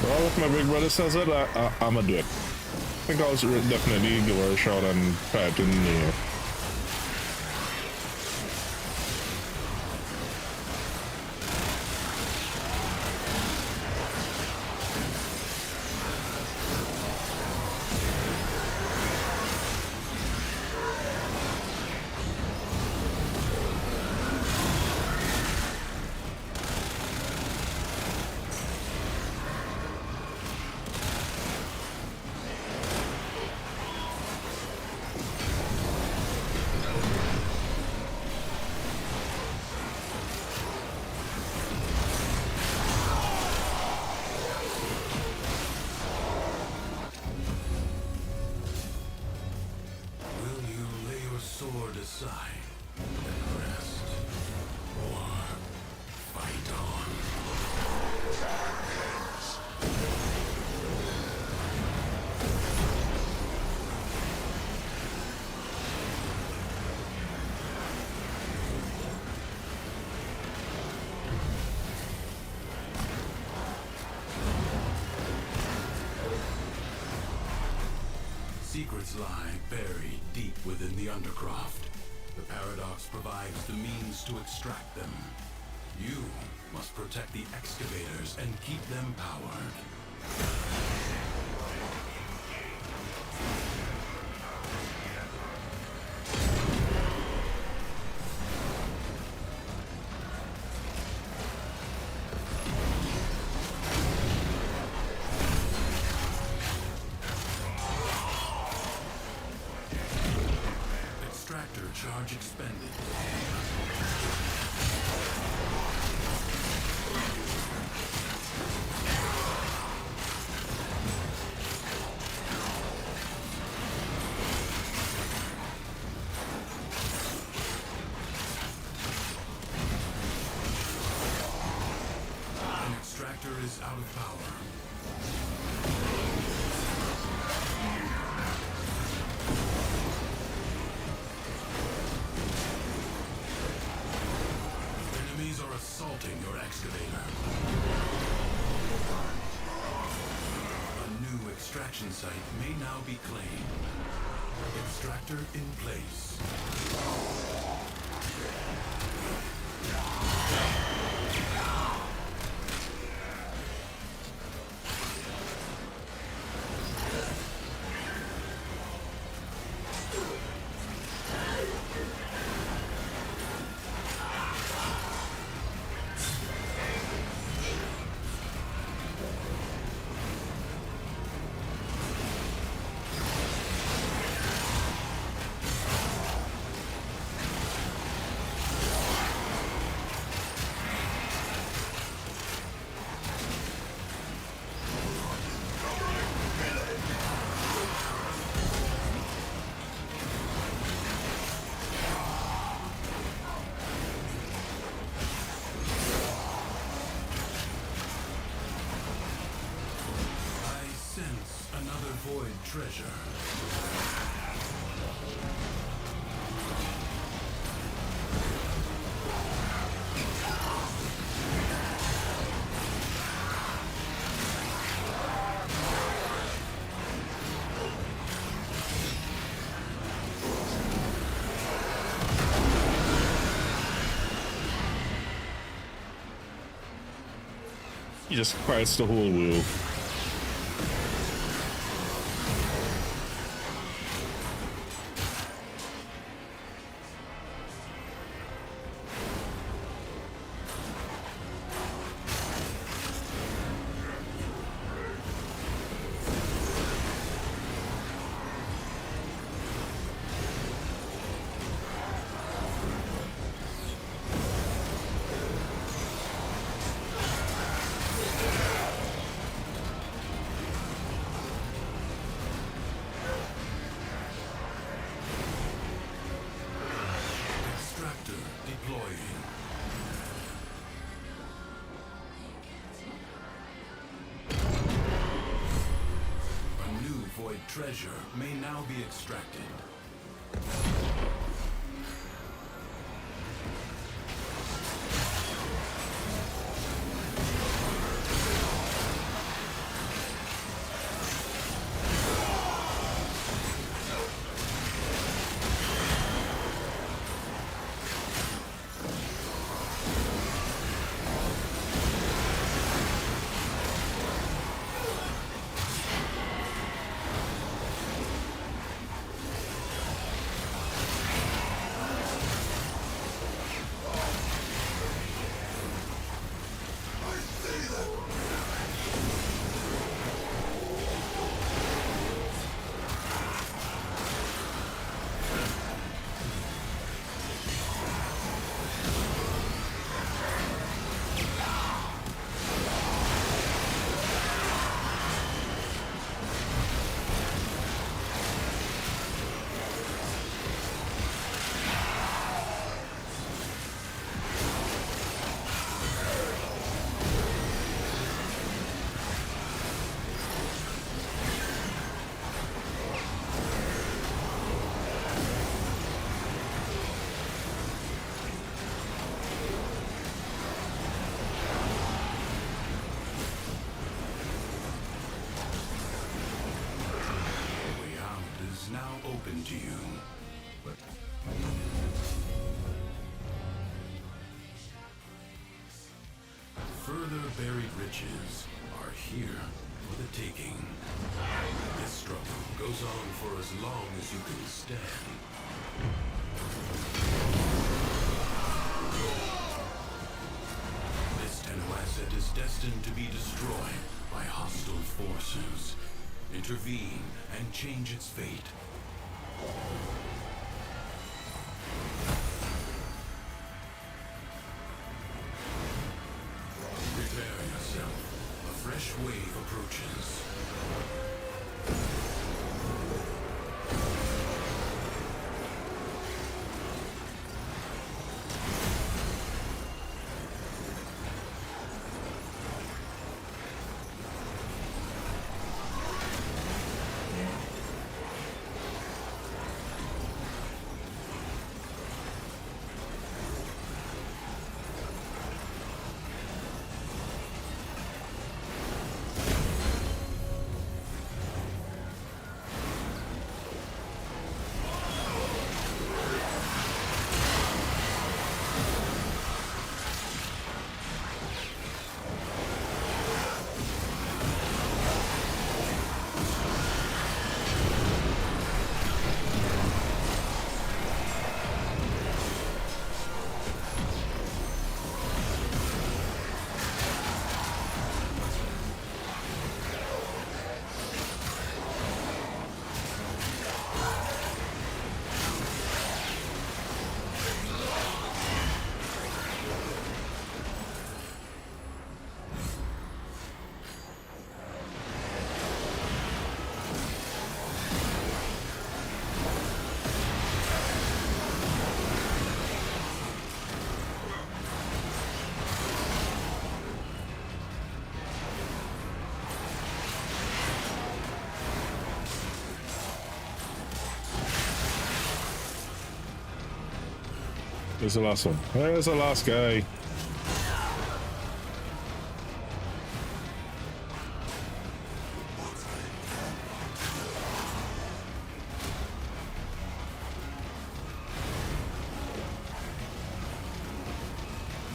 B: Well, if my big brother says it, I'm gonna do it. I think I'll definitely give her a shot and try it in the new year.
L: sword aside and rest. Or fight on. Secrets lie buried deep within the Undercroft. The Paradox provides the means to extract them. You must protect the excavators and keep them powered. Extractor charge expended. An extractor is out of power. Enemies are assaulting your excavator. A new extraction site may now be claimed. Extractor in place. I sense another void treasure.
B: He just quiets the whole world.
L: Extractor deploying. A new void treasure may now be extracted. Further buried riches are here for the taking. This struggle goes on for as long as you can stand. This asset is destined to be destroyed by hostile forces. Intervene and change its fate. Prepare yourself. A fresh wave approaches.
B: There's the last one. There's the last guy.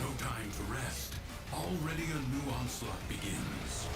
L: No time to rest. Already a new onslaught begins.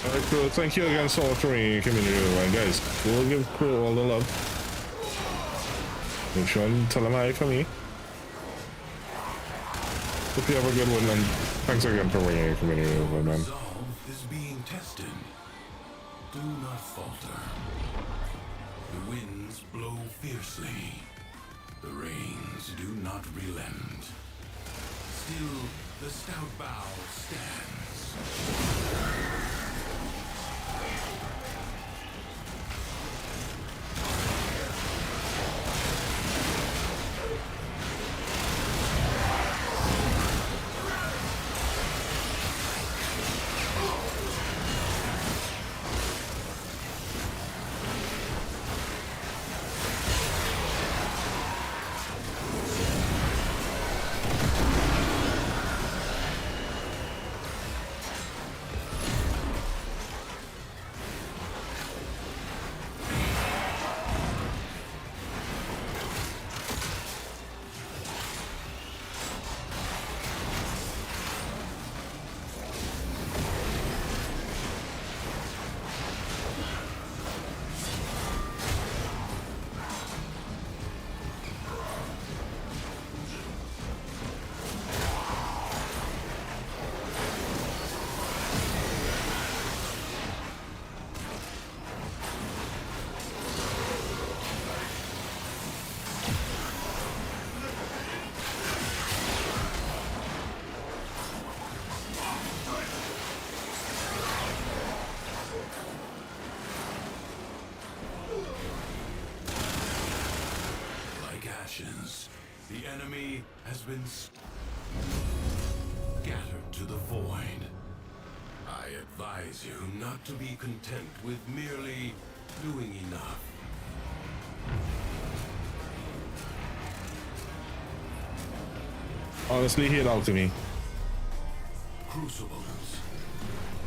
B: Alright, cool. Thank you again so much for being in community, right, guys. We'll give Crew all the love. Make sure and tell them hi for me. Hope you have a good one, and thanks again for bringing in community over, man.
L: Resolve is being tested. Do not falter. The winds blow fiercely. The rains do not relent. Still, the stout bow stands. enemy has been scattered to the void. I advise you not to be content with merely doing enough.
B: Honestly, hit out to me.
L: Crucibles,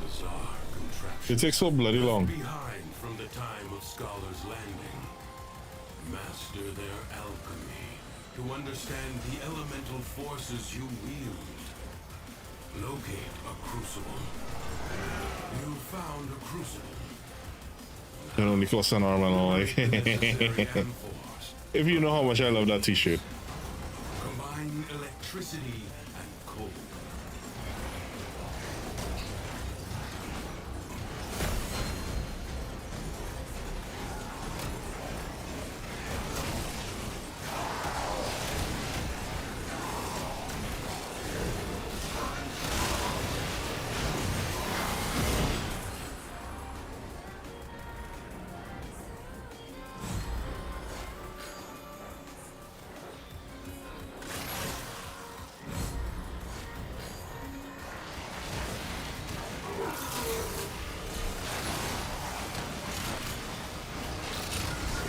L: bizarre contraptions.
B: It takes so bloody long.
L: Behind from the time of Scholar's Landing, master their alchemy to understand the elemental forces you wield. Locate a crucible. You found a crucible.
B: It only costs an arm and all. Like, if you know how much I love that t-shirt.
L: Combine electricity and cold.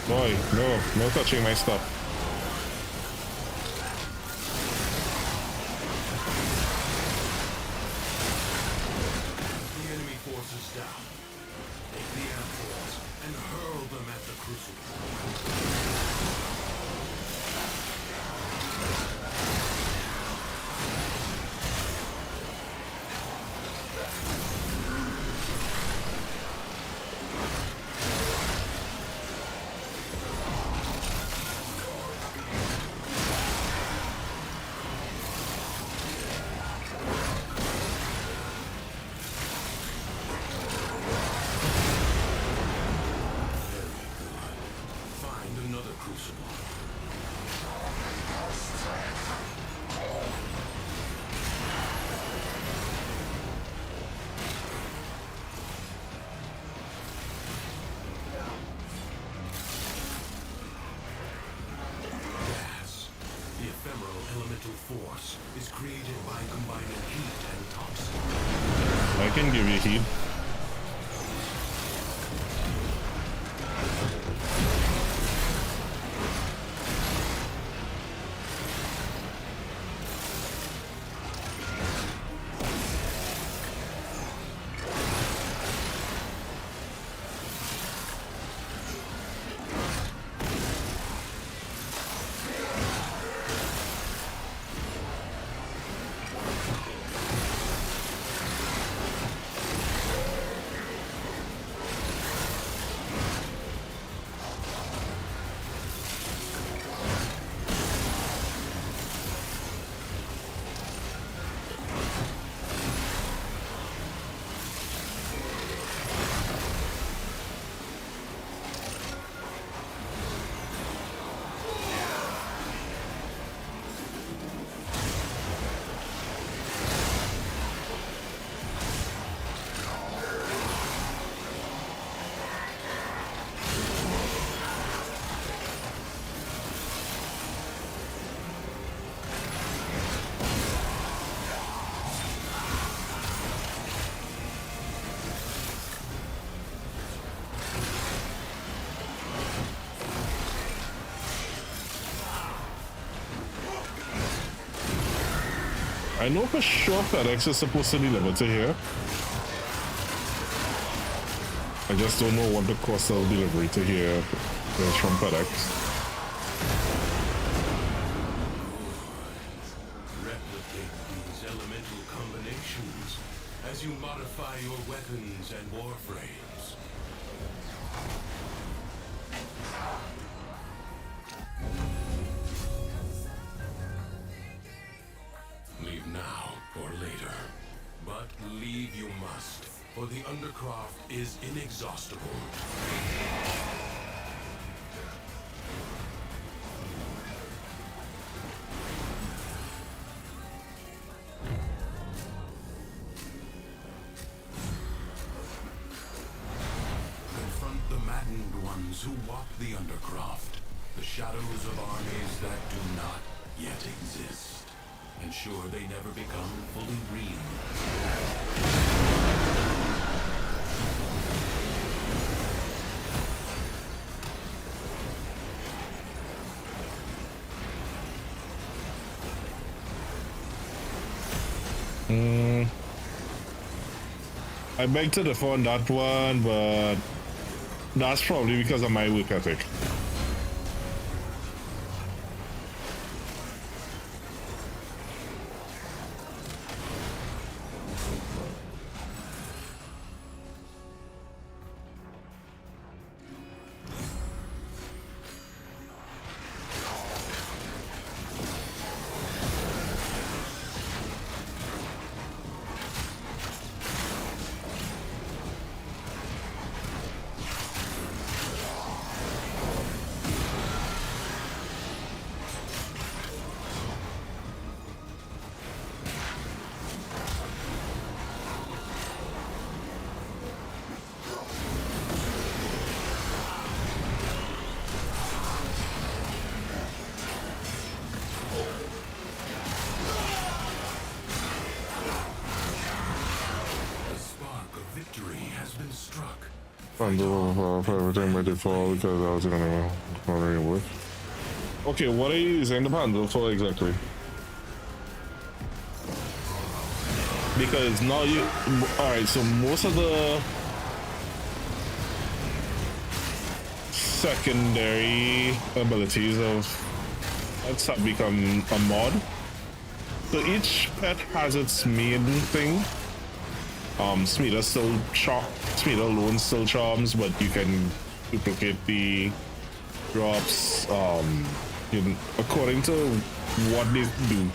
B: Boy, no touching my stuff.
L: The enemy forces down. Take the amphoras and hurl them at the crucible. Force is created by combining heat and toxin.
B: I can give you heat. I know for sure FedEx is supposed to deliver to here. I just don't know what the cost of delivery to here is from FedEx.
L: Replicate these elemental combinations as you modify your weapons and warframes. Leave now or later, but leave you must, for the Undercroft is inexhaustible. Confront the maddened ones who walk the Undercroft, the shadows of armies that do not yet exist. Ensure they never become fully real.
B: I beg to differ on that one, but that's probably because of my work ethic. Everything by default because I was gonna work. Okay, what are you using the handle for exactly? Because now you alright, so most of the secondary abilities of pets have become a mod. So each pet has its main thing. Smeeta alone still charms, but you can duplicate the drops according to what they do.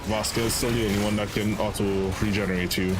B: Vasca is still the only one that can auto regenerate you.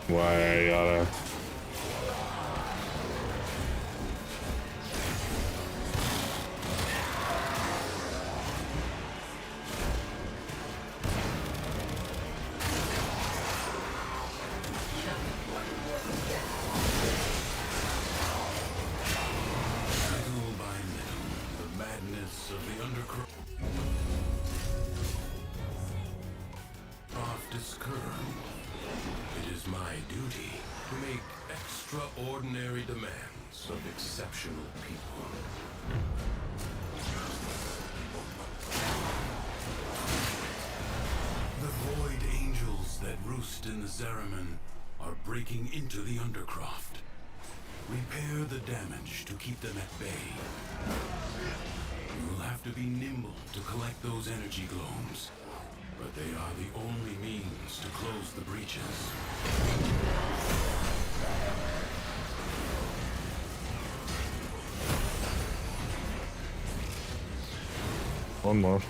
B: Why gotta...
L: Extraordinary demands of exceptional people. The void angels that roost in the Zeraman are breaking into the Undercroft. Repair the damage to keep them at bay. You'll have to be nimble to collect those energy glomes, but they are the only means to close the breaches.
B: One more.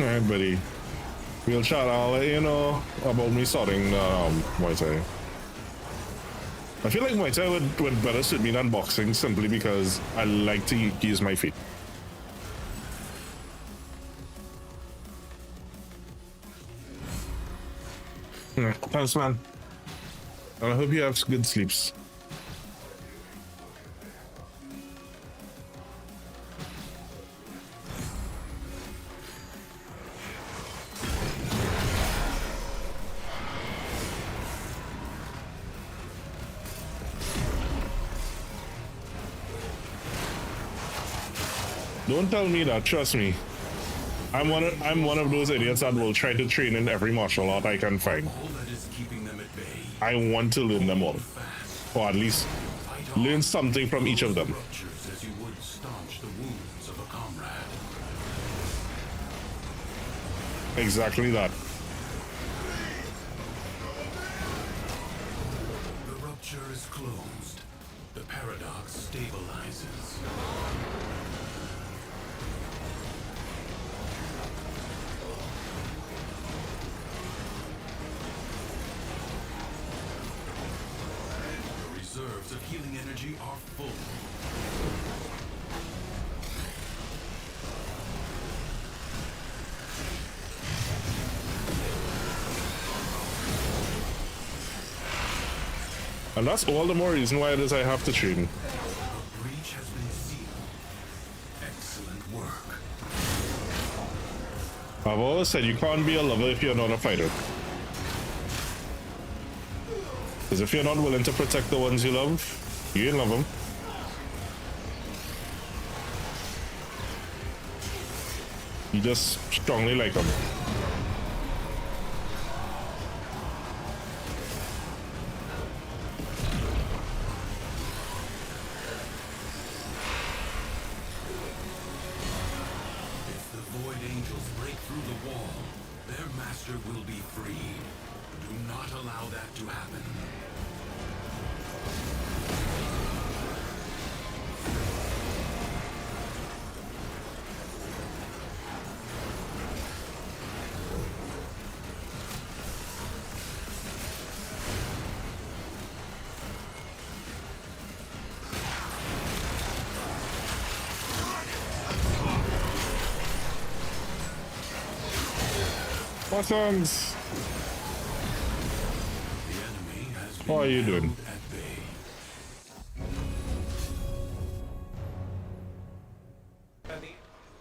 B: Alright, buddy. We'll chat. I'll let you know about me starting Muay Thai. I feel like Muay Thai would better suit me than boxing simply because I like to use my feet. Yeah, thanks, man. And I hope you have good sleeps. Don't tell me that, trust me. I'm one of those idiots that will try to train in every martial art I can find. I want to learn them all. Or at least learn something from each of them.
L: As you would staunch the wounds of a comrade.
B: Exactly that.
L: The rupture is closed. The paradox stabilizes. Reserves of healing energy are full.
B: And that's all the more reason why it is I have to train.
L: A breach has been sealed. Excellent work.
B: I've always said you can't be a lover if you're not a fighter. Because if you're not willing to protect the ones you love, you ain't love them. You just strongly like them.
L: If the Void Angels break through the wall, their master will be freed. Do not allow that to happen.
B: Awesome. How are you doing?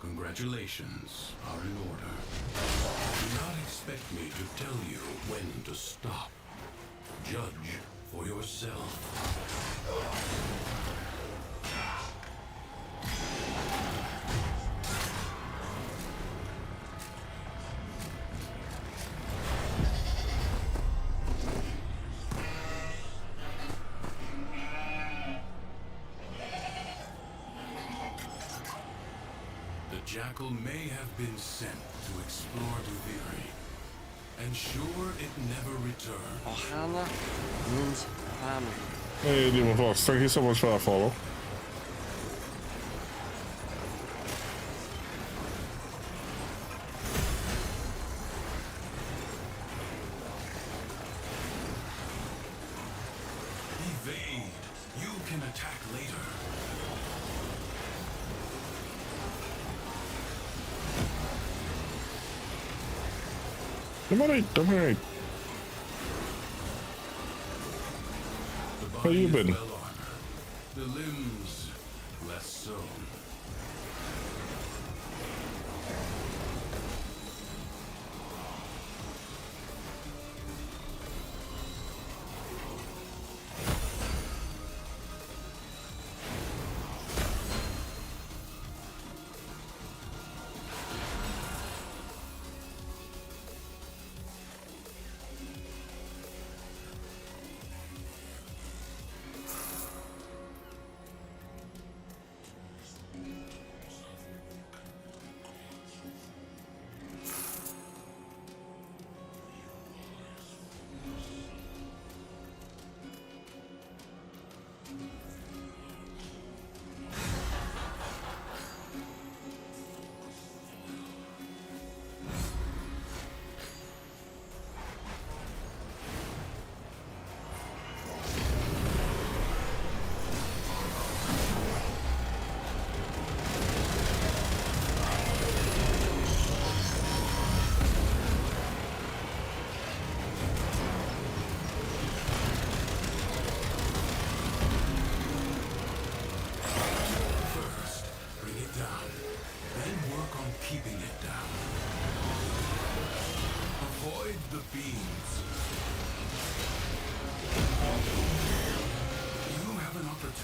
L: Congratulations are in order. Do not expect me to tell you when to stop. Judge for yourself. The Jackal may have been sent to explore Duviri. And sure, it never returned.
T: Ohana means family.
B: Hey, Demon Fox, thank you so much for that follow.
L: Evade. You can attack later.
B: Come on, come on. How you been?
L: The limbs less so.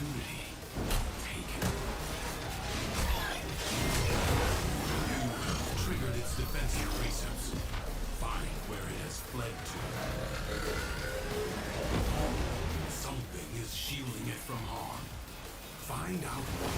L: opportunity. Take it. You triggered its defensive precepts. Find where it has fled to. Something is shielding it from harm. Find out what.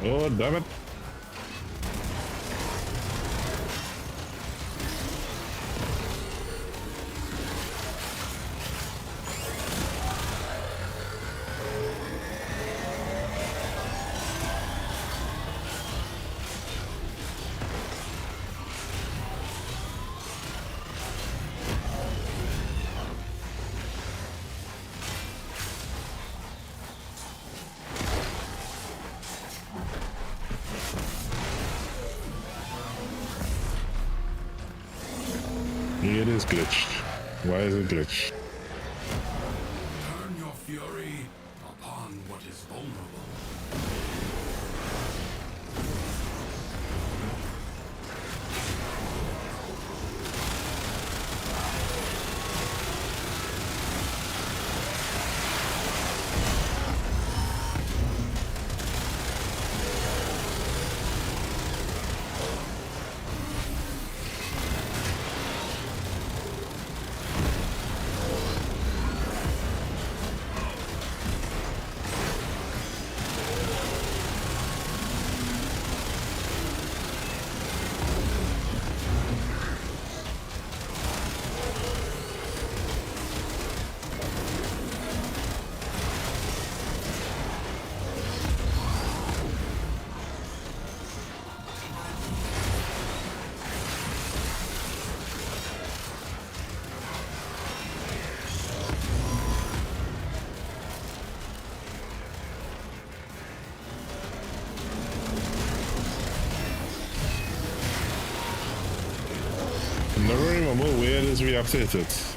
B: Oh, damn it. It is glitched. Why is it glitched?
L: Turn your fury upon what is vulnerable.
B: Never remember where it is we updated it.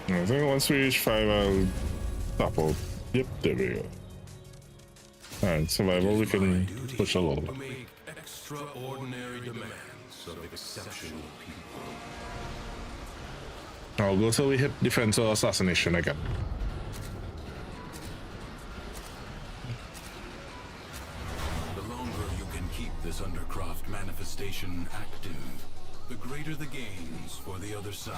B: I think once we reach 5, I'll stop out. Yep, there we go. Alright, survival, we can push a little bit.
L: Make extraordinary demands of exceptional people.
B: I'll go till we hit defense or assassination again.
L: The longer you can keep this Undercroft manifestation active, the greater the gains for the other side.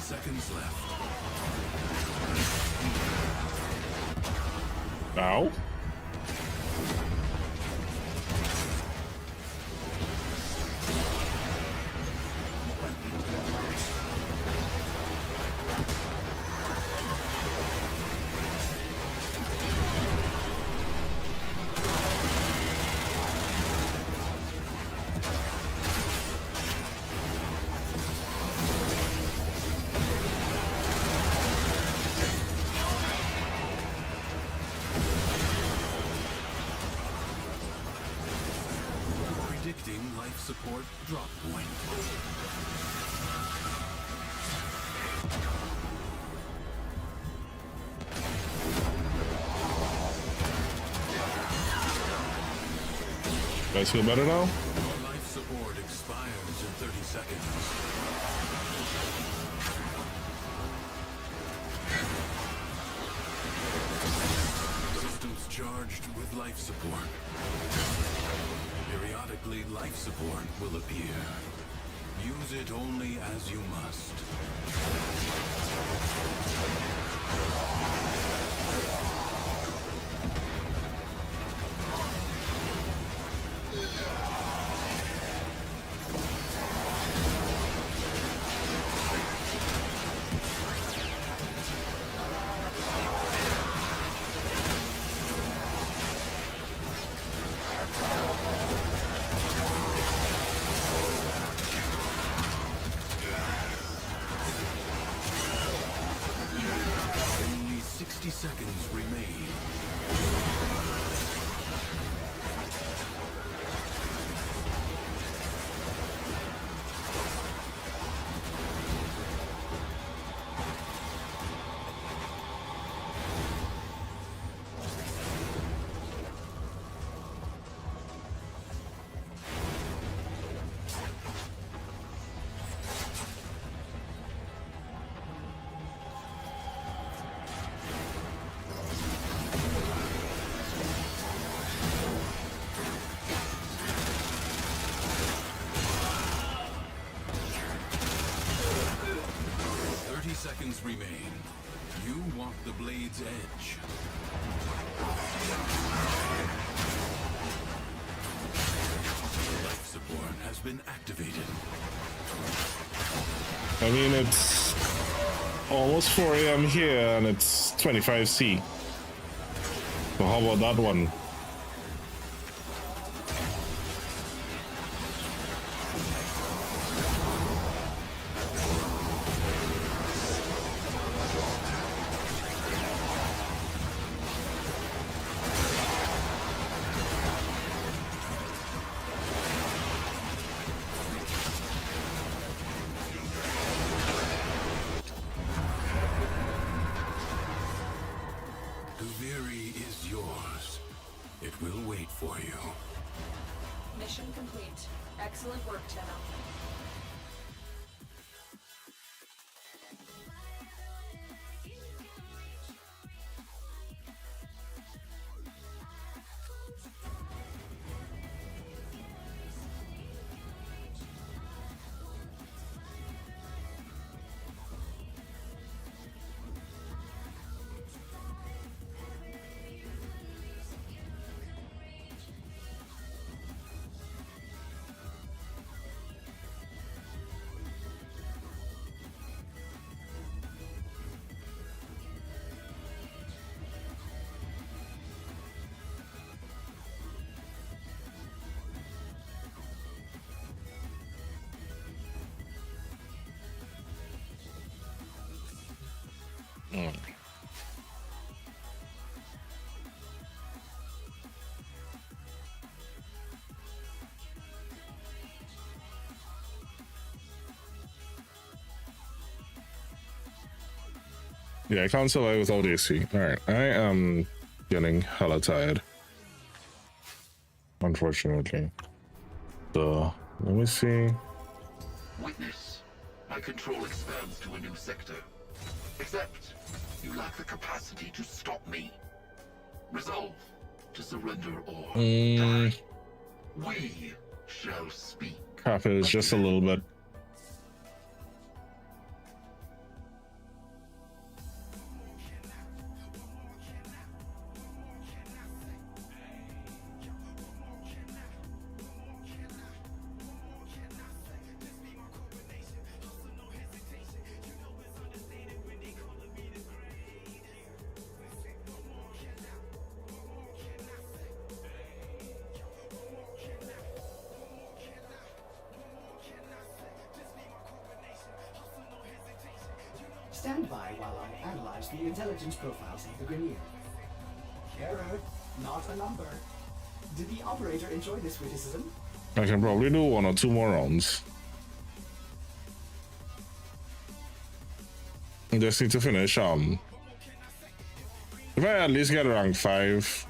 L: Seconds left.
B: Ow.
L: Life support drop point.
B: Guys feel better now?
L: Life support expires in 30 seconds. Systems charged with life support. Periodically, life support will appear. Use it only as you must. Only 60 seconds remain. Seconds remain. You walk the blade's edge. been activated.
B: I mean, it's almost 4 a.m. here and it's 25C. So how about that one?
L: Duviri is yours. It will wait for you.
M: Mission complete. Excellent work, Tenno.
B: Yeah, I can't survive without AC. Alright, I am getting hella tired. Unfortunately. So, let me see.
I: Witness, my control expands to a new sector. Except, you lack the capacity to stop me. Resolve to surrender or die. We shall speak.
B: Half is just a little bit.
K: Stand by while I analyze the intelligence profiles of the Grenier. Error, not a number. Did the operator enjoy this witticism?
B: I can probably do 1 or 2 more rounds. I just need to finish, if I at least get rank 5.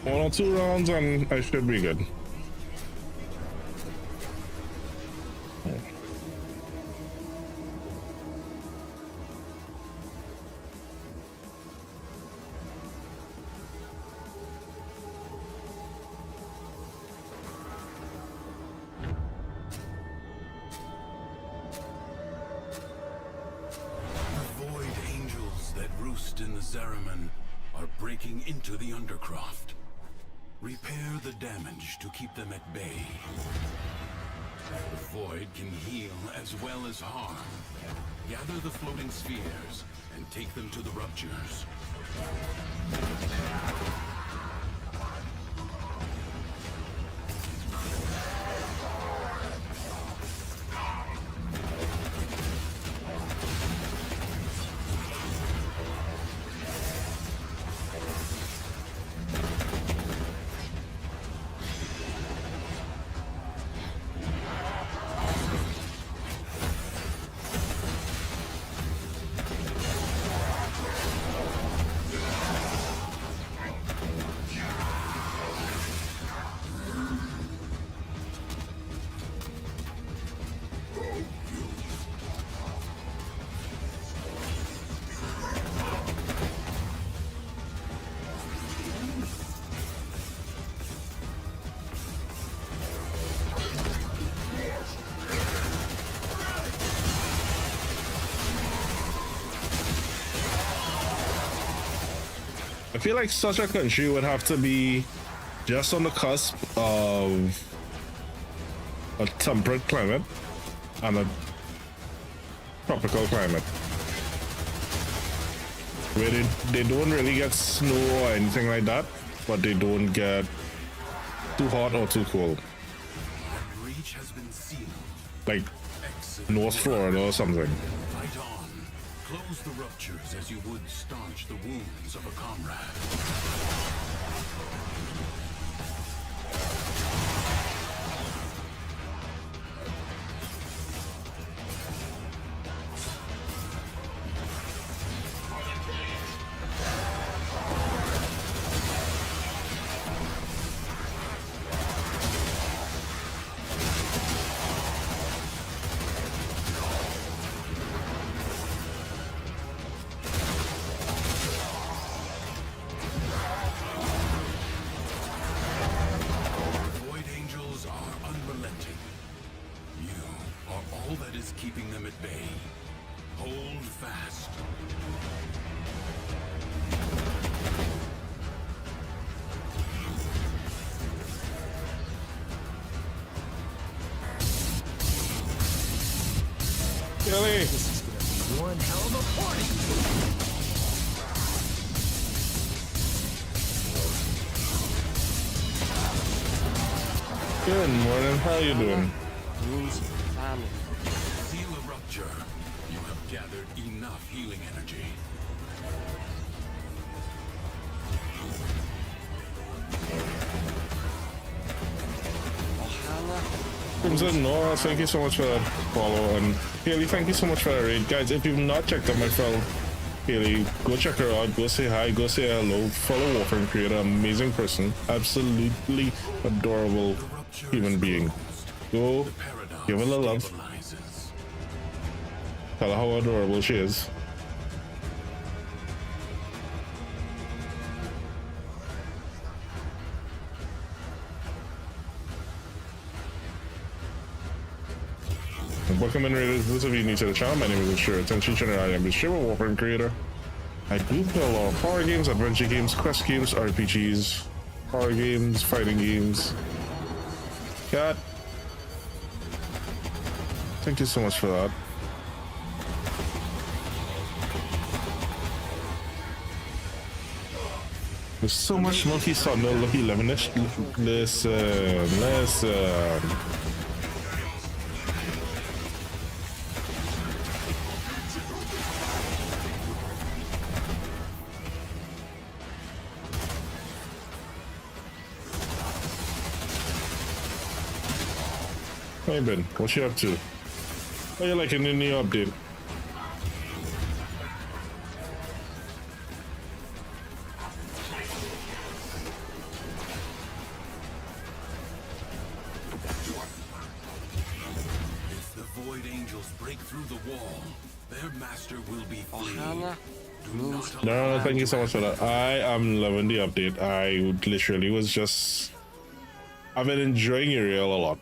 B: One or 2 rounds and I should be good.
L: Zariman are breaking into the Undercroft. Repair the damage to keep them at bay. The void can heal as well as harm. Gather the floating spheres and take them to the ruptures.
B: I feel like such a country would have to be just on the cusp of a temperate climate and a tropical climate, where they don't really get snow or anything like that, but they don't get too hot or too cold.
L: Breach has been sealed.
B: Like North Florida or something.
L: Fight on. Close the ruptures as you would staunch the wounds of a comrade. Keeping them at bay. Hold fast.
B: Billy.
A: This is gonna be one hell of a party.
B: Good morning. How you doing?
T: Means family.
L: Seal a rupture. You have gathered enough healing energy.
B: Crimson Nora, thank you so much for that follow, and Haley, thank you so much for that raid. Guys, if you've not checked out my friend Haley, go check her out, go say hi, go say hello, follow Warframe Creator, amazing person, absolutely adorable human being. Go give her a love, tell her how adorable she is. Welcome in, those of you new to the channel. My name is Gyre Attention Channel. I am the streamer, Warframe creator. I do play a lot of horror games, adventure games, quest games, RPGs, horror games, fighting games. Cat, thank you so much for that. There's so much Lucky Thunder, Lucky 11ish. Listen. Hey Ben, what you up to? How you liking the new update?
L: If the Void Angels break through the wall, their master will be free.
B: No, thank you so much for that. I am loving the update. I literally was just... I've been enjoying Uriel a lot.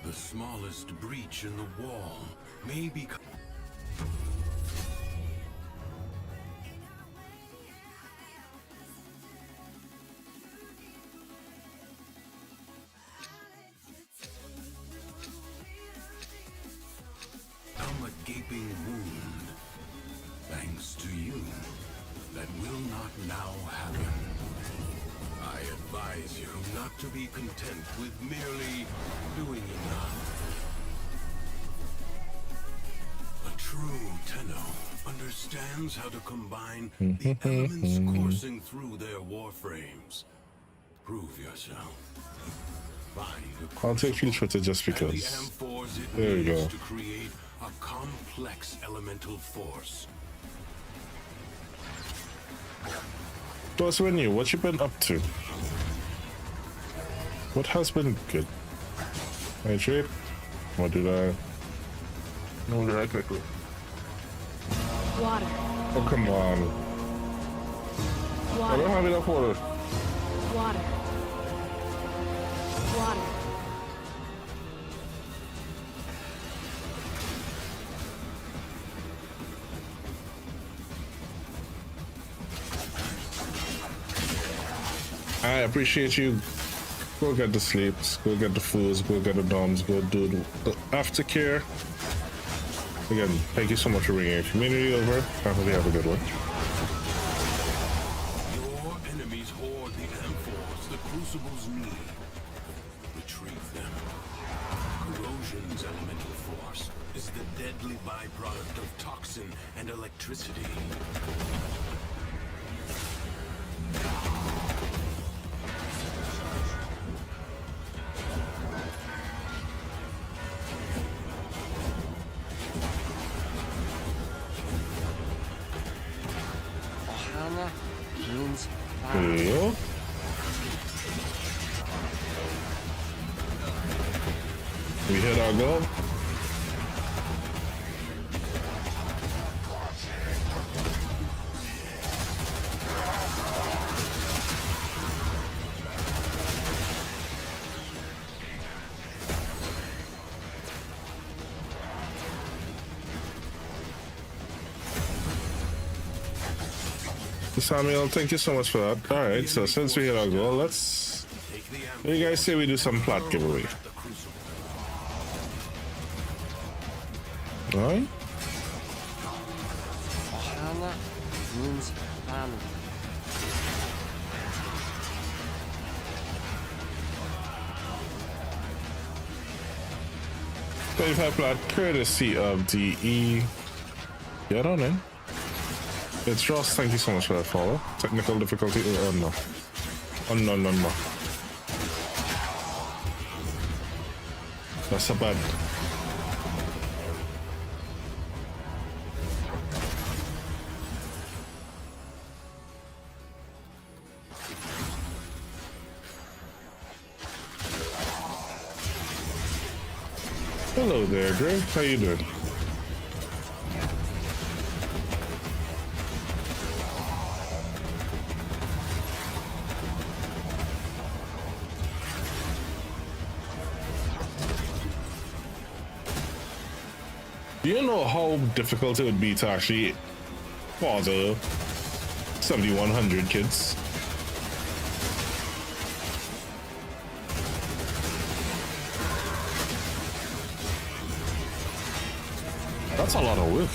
L: The smallest breach in the wall may become... a gaping wound, thanks to you, that will not now happen. I advise you not to be content with merely doing enough. A true Tenno understands how to combine the elements coursing through their warframes. Prove yourself.
B: I'll take you Twitter just because. There we go.
L: To create a complex elemental force.
B: What's with you? What you been up to? What has been good? Hydrate? What did I? No, did I quickly?
R: Water.
B: Oh, come on.
R: Water.
B: I don't have enough water.
R: Water. Water.
B: I appreciate you. Go get the sleeps, go get the foods, go get the doms, go do the aftercare. Again, thank you so much for bringing your community over. I hope you have a good one.
L: Your enemies hoard the amphors the crucibles need. Retrieve them. Corrosion's elemental force is the deadly byproduct of toxin and electricity.
B: Yo. We hit our goal. Samuel, thank you so much for that. Alright, so since we hit our goal, let's... What do you guys say we do some plot giveaway? Alright?
T: Ohana means family.
B: 35 plot courtesy of DE. Get on in. It's Ross, thank you so much for that follow. Technical difficulty, oh no. Oh no, no, no. That's so bad. Hello there, Greg. How you doing? Do you know how difficult it would be to actually father 7,100 kids? That's a lot of work.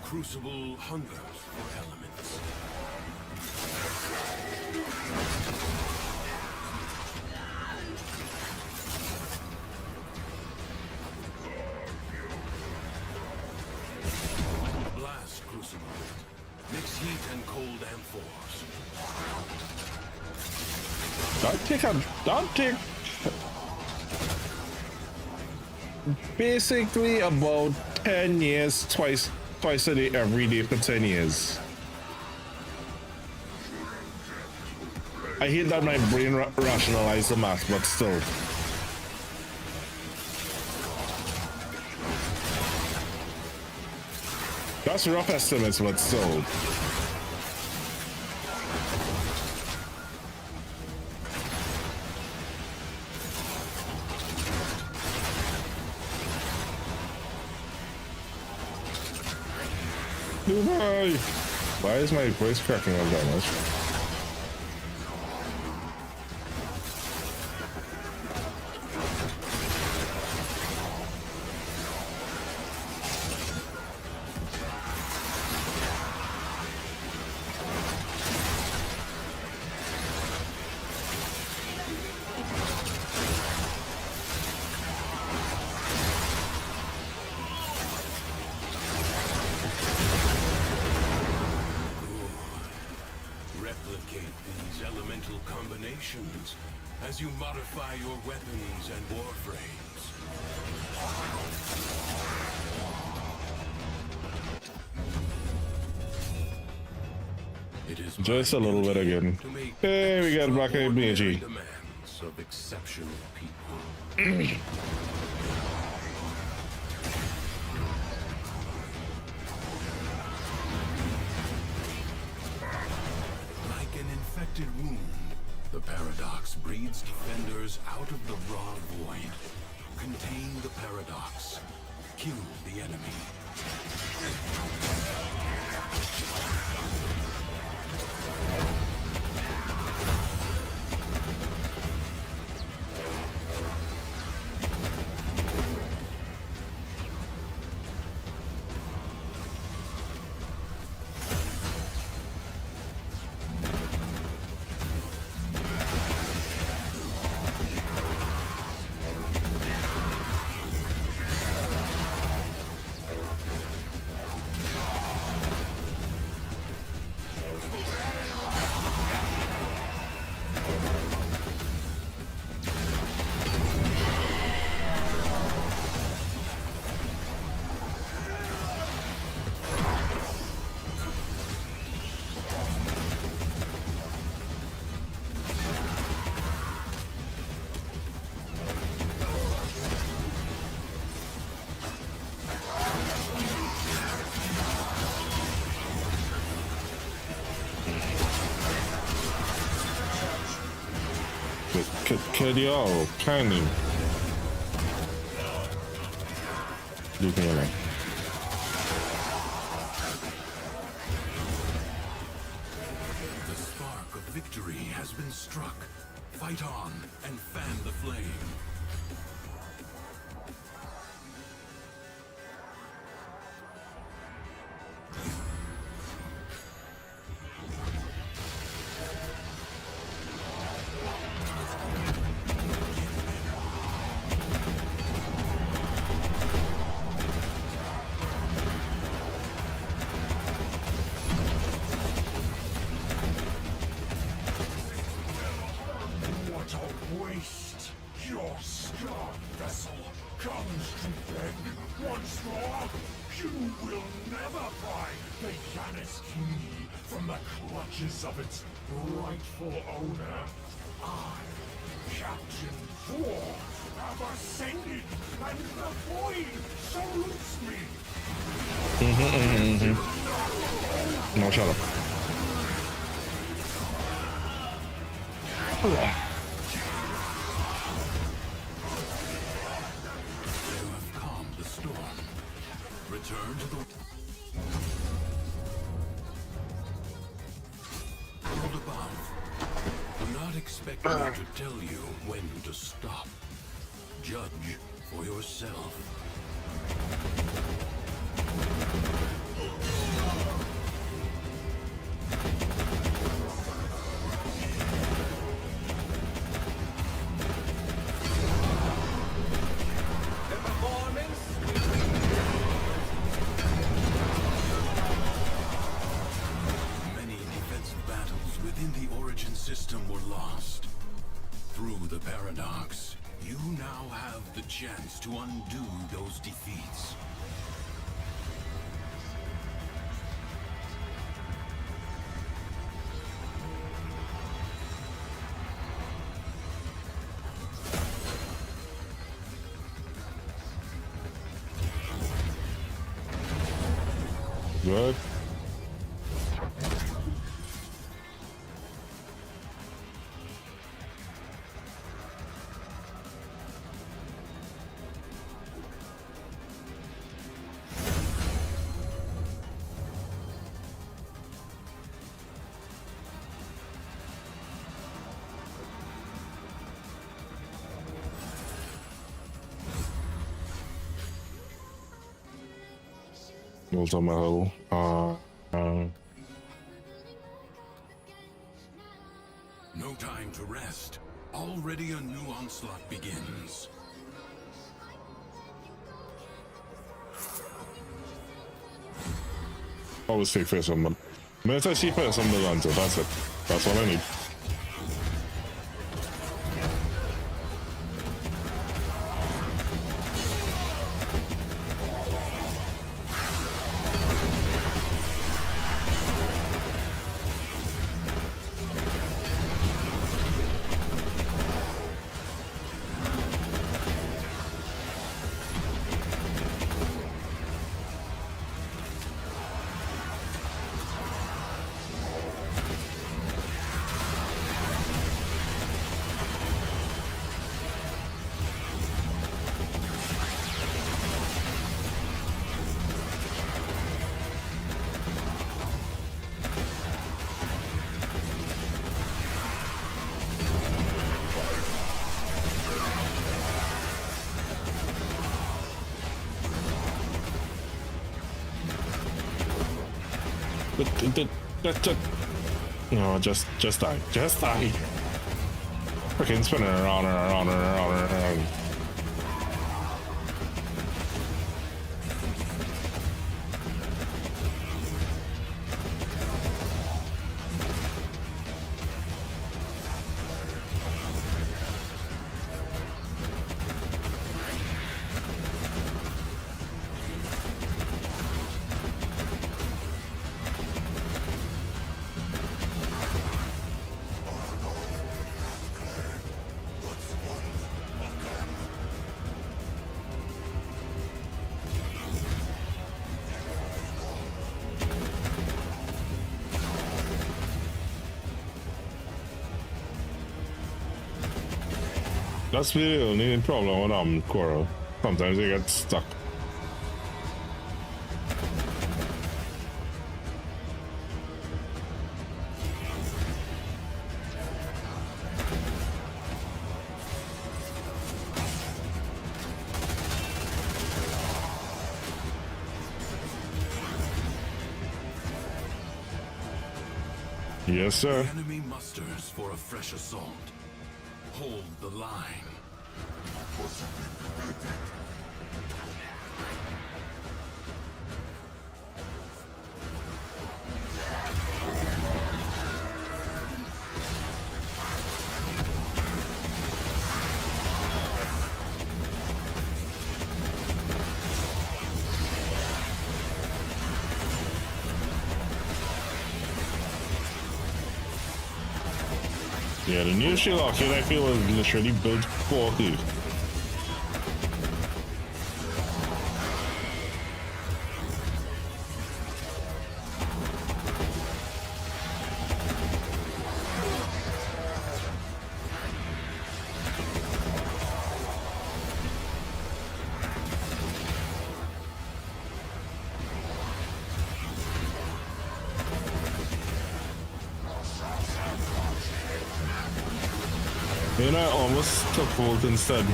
L: Crucible hungers for elements. force.
B: Don't take basically about 10 years, twice a day, every day for 10 years. I hate that my brain rationalizes the math, but still. That's rough estimates, but still. Dubai! Why is my voice cracking up that much?
L: As you modify your weapons and warframes. It is
B: just a little bit again. Hey, we got back at BG.
L: Demands of exceptional people. Like an infected wound, the paradox breeds defenders out of the raw void. Contain the paradox. Kill the enemy.
B: Could y'all kindly leave me alone?
L: The spark of victory has been struck. Fight on and fan the flame.
F: Of its rightful owner. I, Captain War, have ascended, and the void salutes me.
B: No, shut up.
L: You have calmed the storm. Return to the world above. Do not expect me to tell you when to stop. Judge for yourself. Many defensive system were lost. Through the paradox, you now have the chance to undo those defeats.
B: Good. Multi-metal.
L: No time to rest. Already a new onslaught begins.
B: Always take first one, but minute I see first on the Lanza, that's it. That's all I need. No, just die. Just die. Freaking spinning around and around and around and around. That's the only problem with Coral. Sometimes they get stuck. Yes, sir.
L: The enemy musters for a fresh assault. Hold the line.
B: Yeah, the new shield arcade I feel is literally built for you. You know, I almost took Volt instead.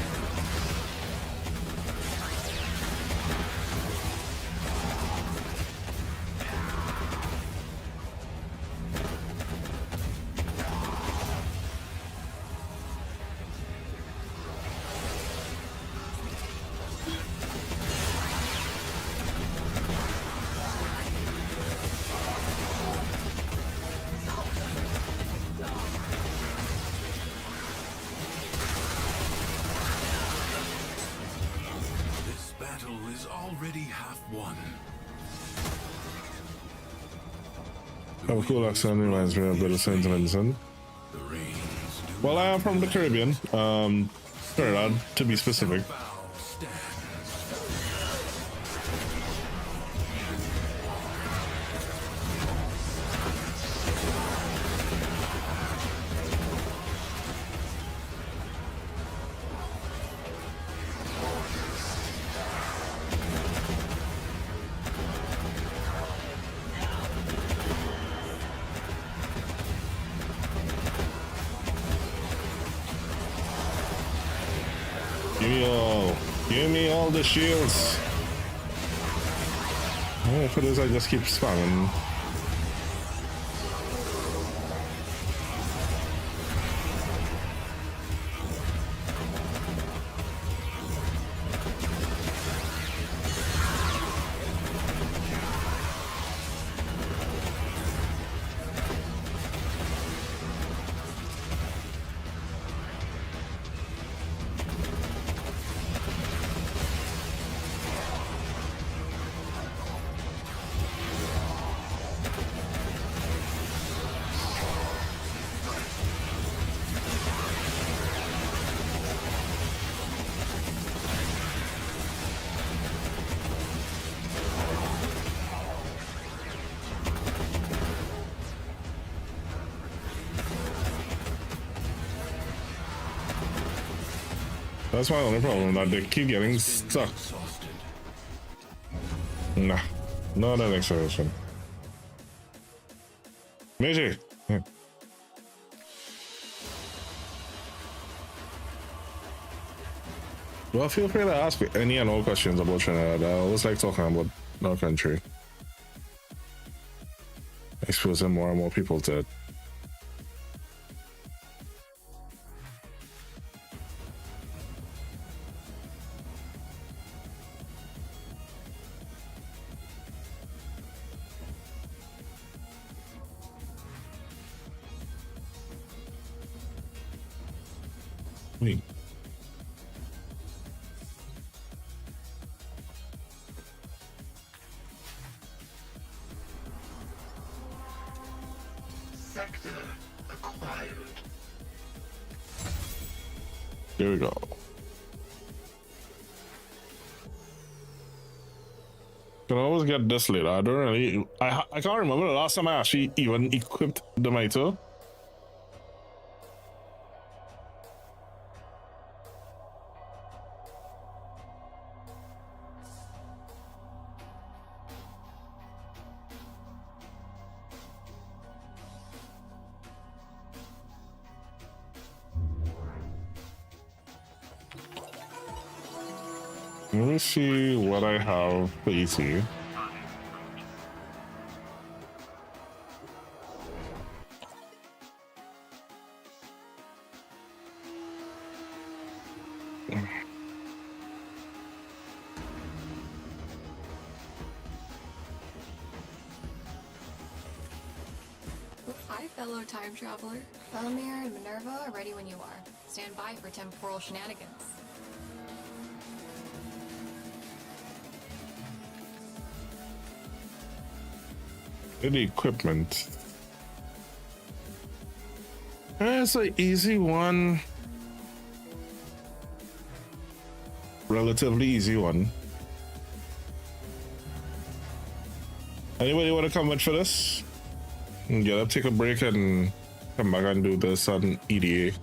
L: already half won.
B: Oh, cool accent reminds me of the Saint Vincent. Well, I am from the Caribbean, Trinidad, to be specific. Give me all the shields. Oh, for this I just keep spamming. That's my only problem, that they keep getting stuck. Nah, not an acceleration. Meiji! Yeah. Well, feel free to ask me any and all questions about Trinidad. I always like talking about our country. Exposing more and more people to it. Wait.
I: Sector acquired.
B: There we go. Can always get this later. I don't really. I can't remember the last time I actually even equipped the Mito. Let me see what I have for EC.
M: Hi, fellow time traveler. Belmir and Minerva are ready when you are. Stand by for temporal shenanigans.
B: The equipment. It's an easy one. Relatively easy one. Anybody want to come with for this? Yeah, take a break and come back and do this on EDA.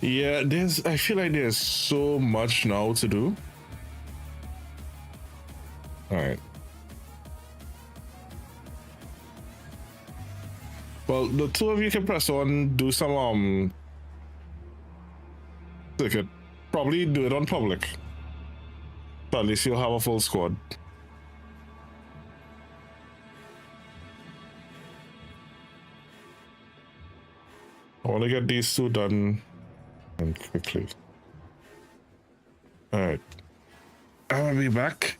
B: Yeah, I feel like there's so much now to do. All right. Well, the two of you can press on, do some circuit probably do it on public. So at least you'll have a full squad. I want to get these two done and quickly. Alright. I'll be back.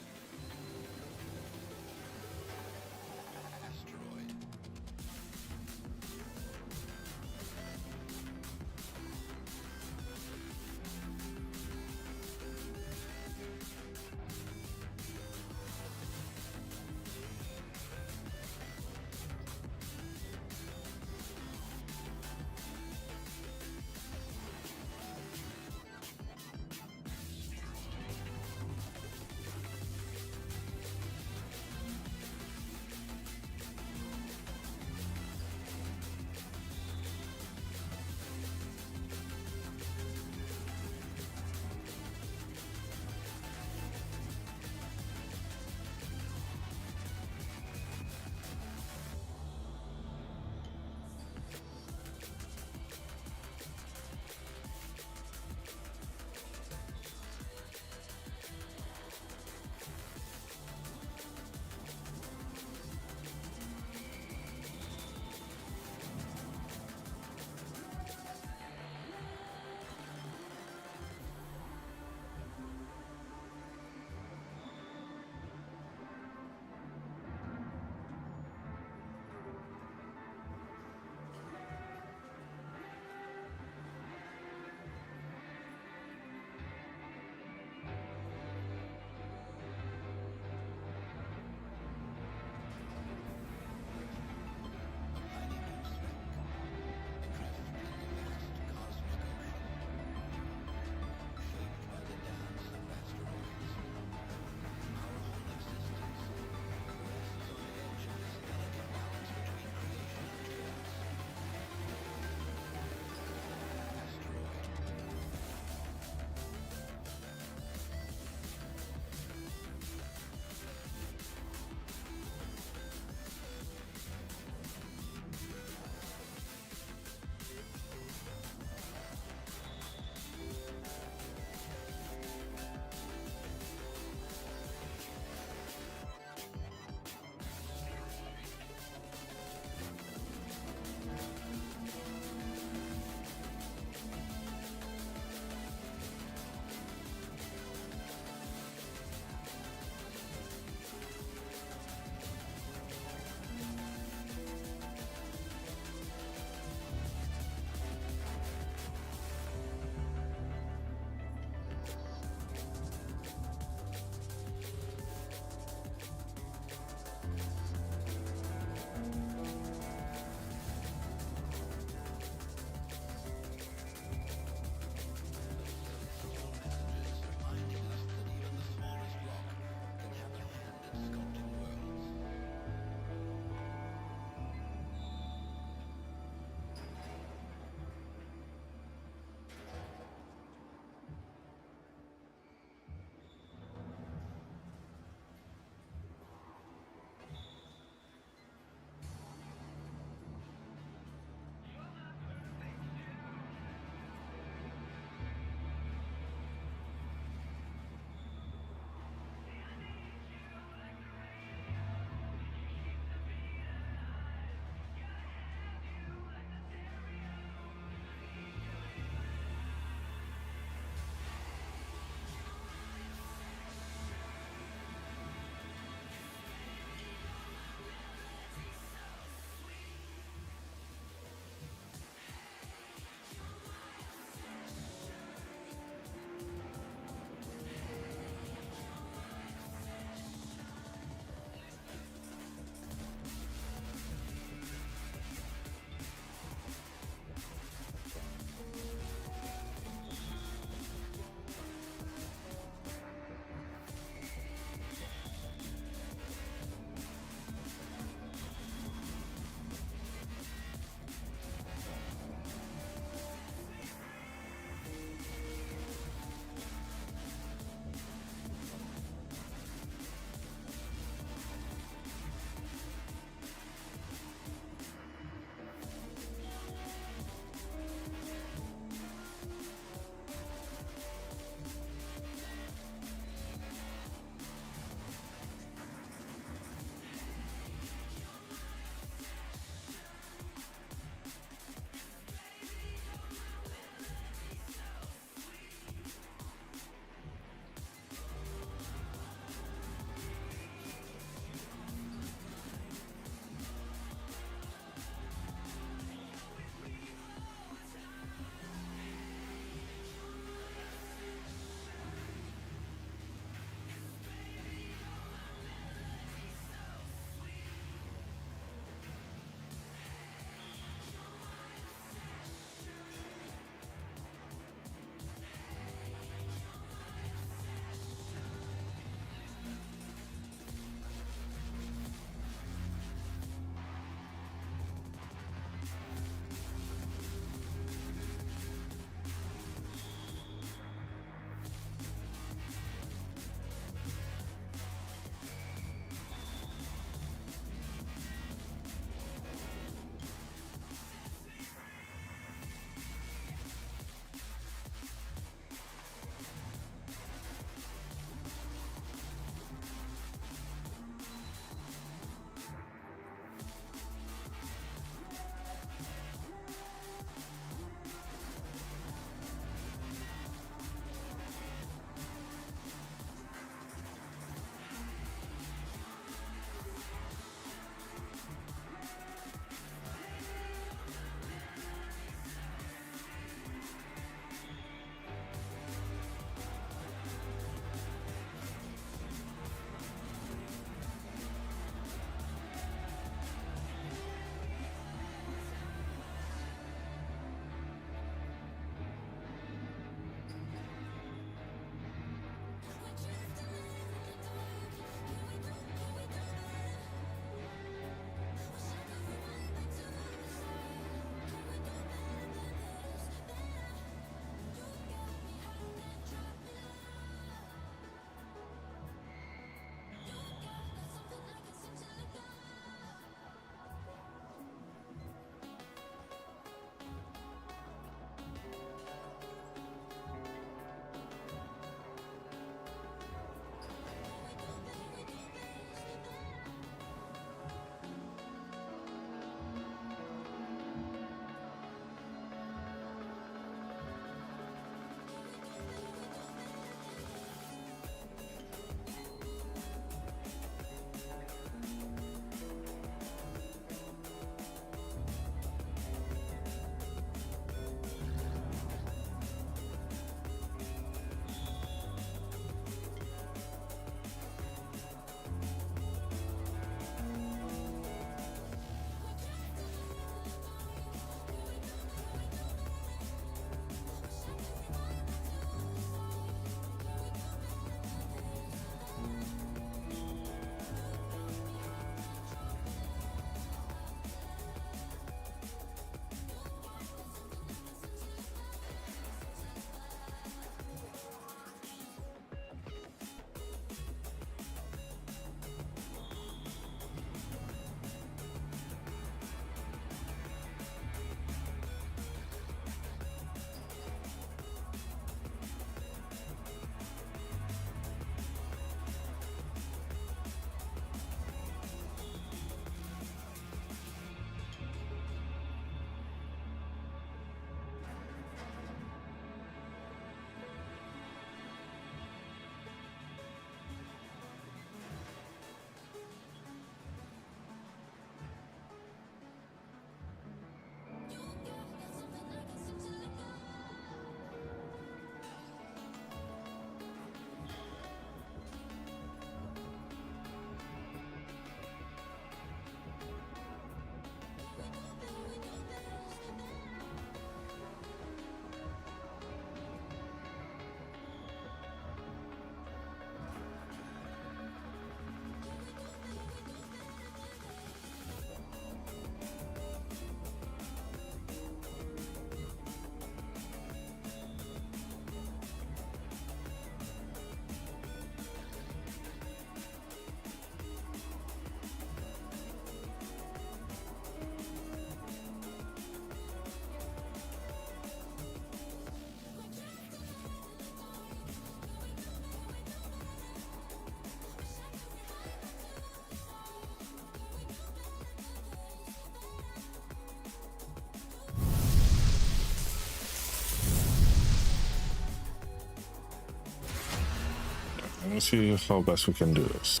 B: Let's see how best we can do this.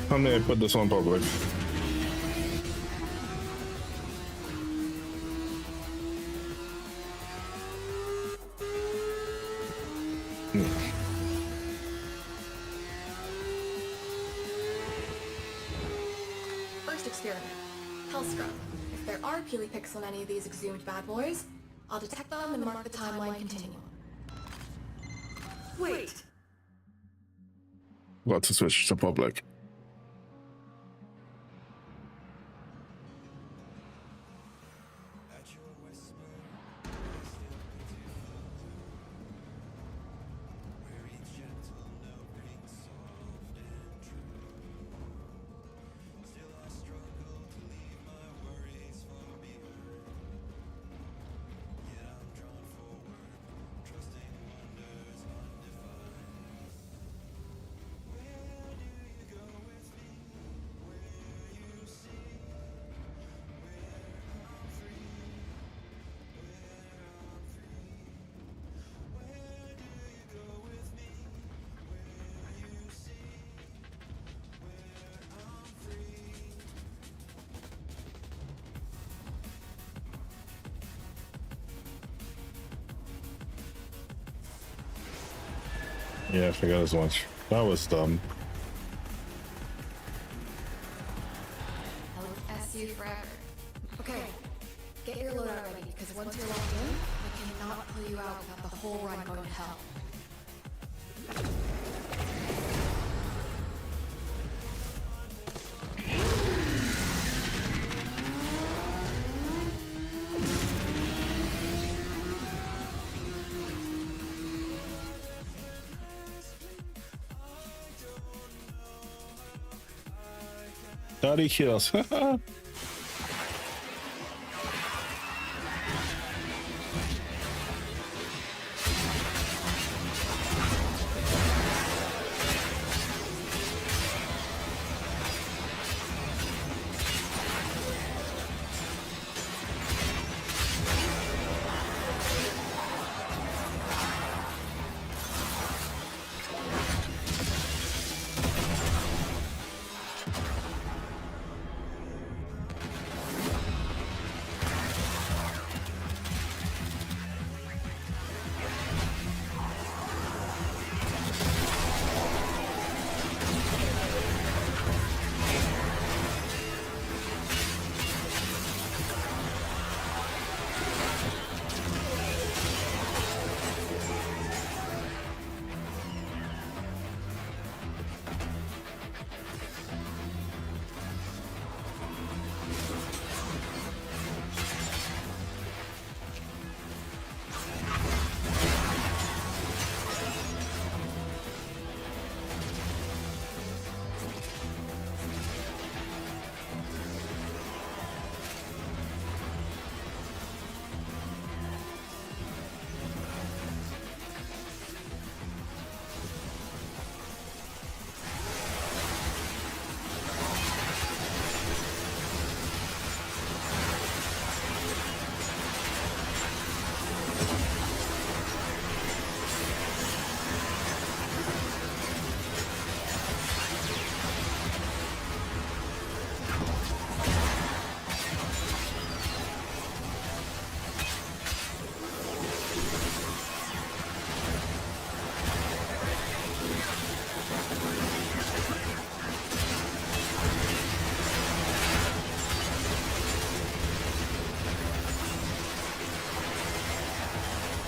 B: How may I put this on public?
M: First experiment. Hell scrub. If there are peely picks on any of these exhumed bad boys, I'll detect them and mark the timeline continuum. Wait.
B: Got to switch to public. Yeah, I forgot as much. That was dumb.
M: I'll ask you forever. Okay, get your loadout ready, because once you're locked in, I cannot pull you out without the whole run going to hell.
B: Daddy kills.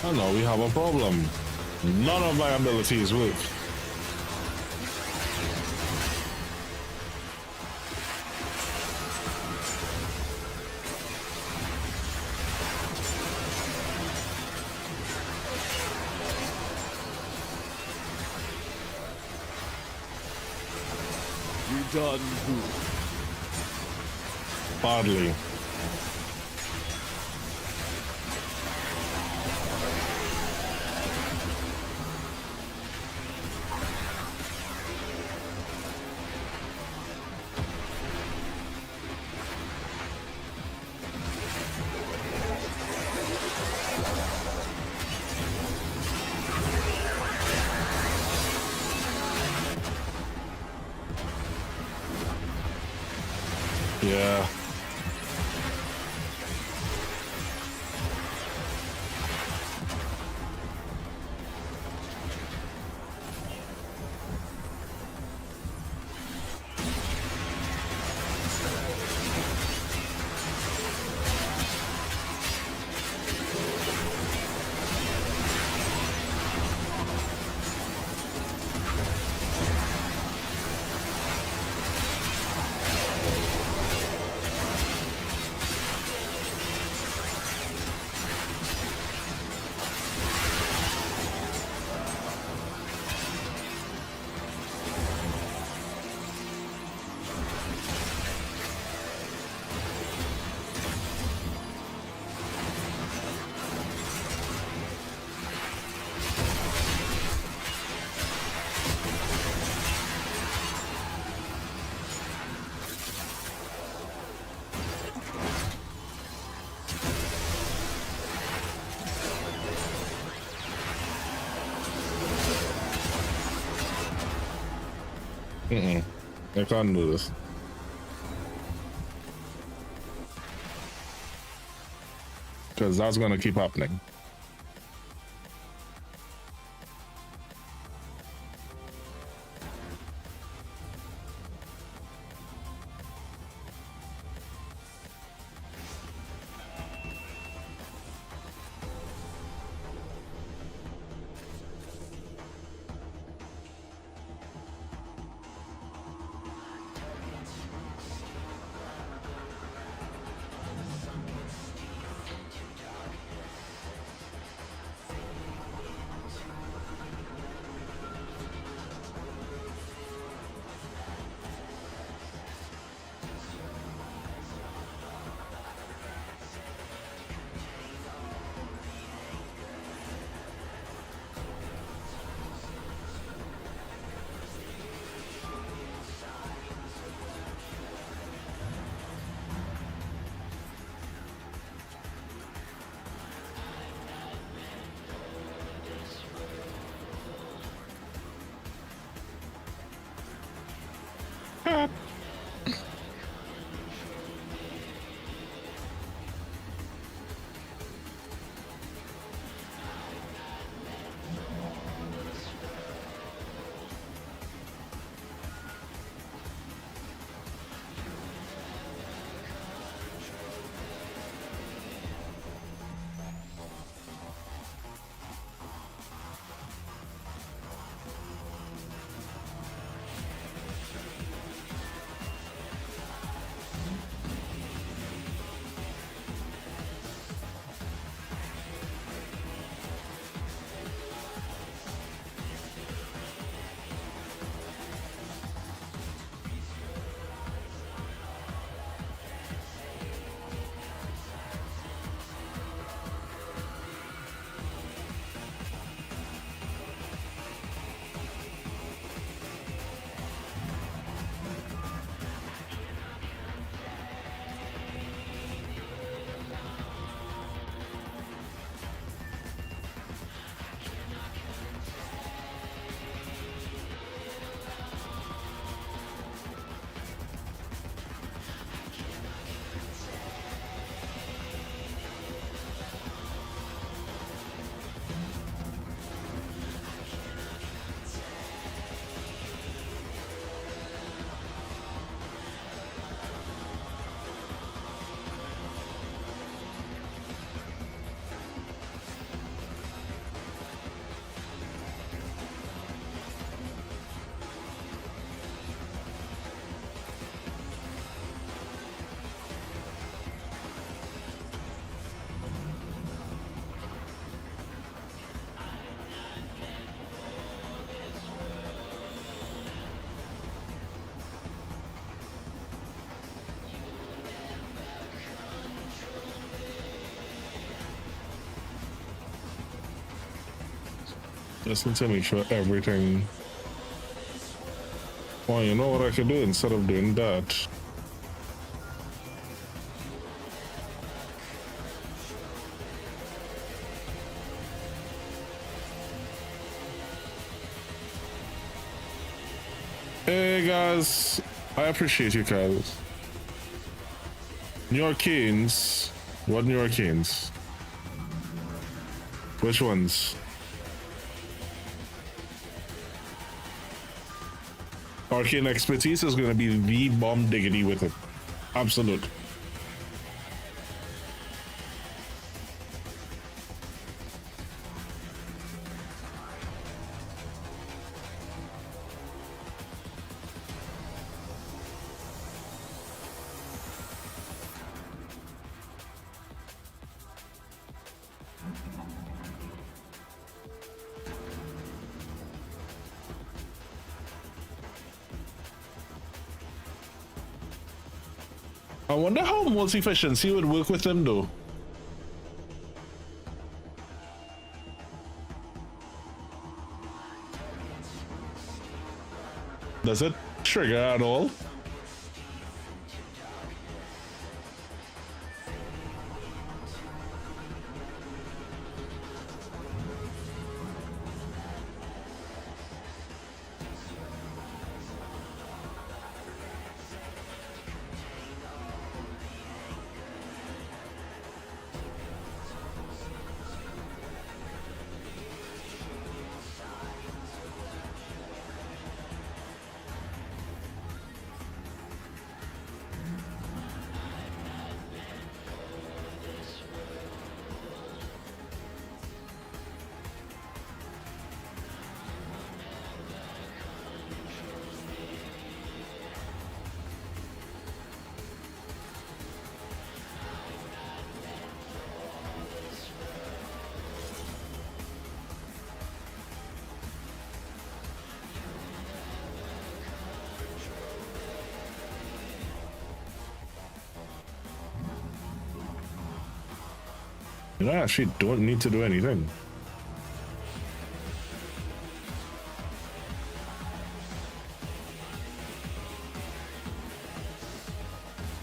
B: Oh no, we have a problem. None of my abilities work.
U: You done who?
B: Badly. Yeah. I can't do this. Because that's going to keep happening. Just need to make sure everything. Well, you know what I could do instead of doing that? Hey guys, I appreciate you guys. New Arcanes. What new Arcanes? Which ones? Arcane Expertise is going to be the bomb diggity with it. Absolute. I wonder how multi-efficiency would work with them though. Does it trigger at all? You actually don't need to do anything.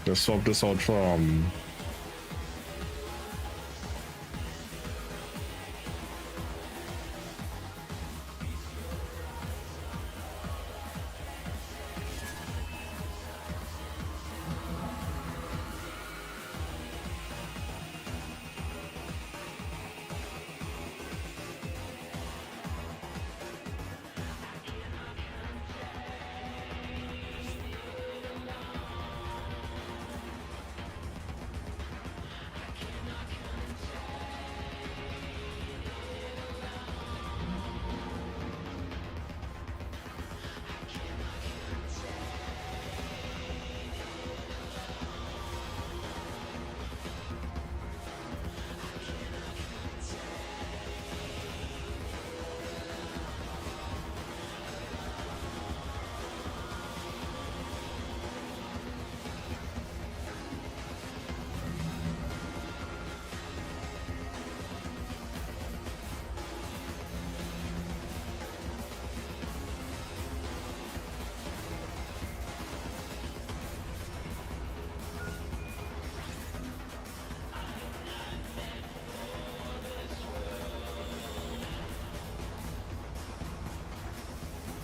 B: Just swap this out from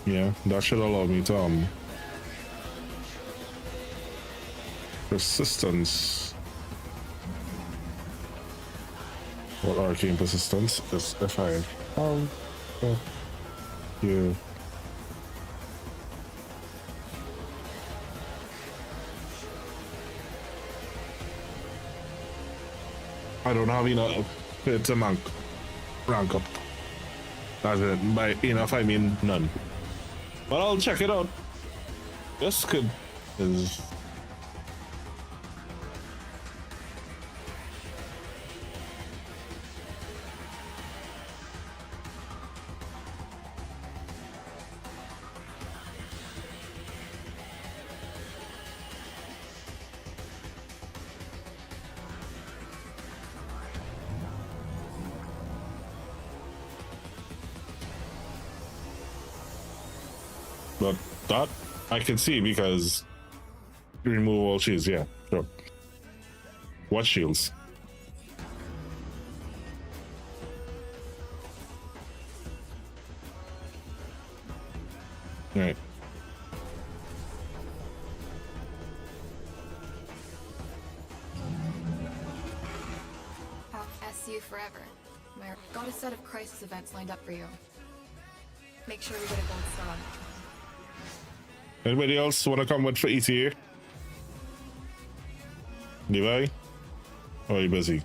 B: yeah, that should allow me to persistence. What arcane persistance is if I yeah. I don't have enough to rank up. That's it. By enough I mean none. But I'll check it out. This could is but that I can see because remove all shields, yeah, sure. What shields? Right.
M: you forever. Got a set of crisis events lined up for you. Make sure we get a gold star on it.
B: Anybody else want to come with for ETA? Levi? Or are you busy?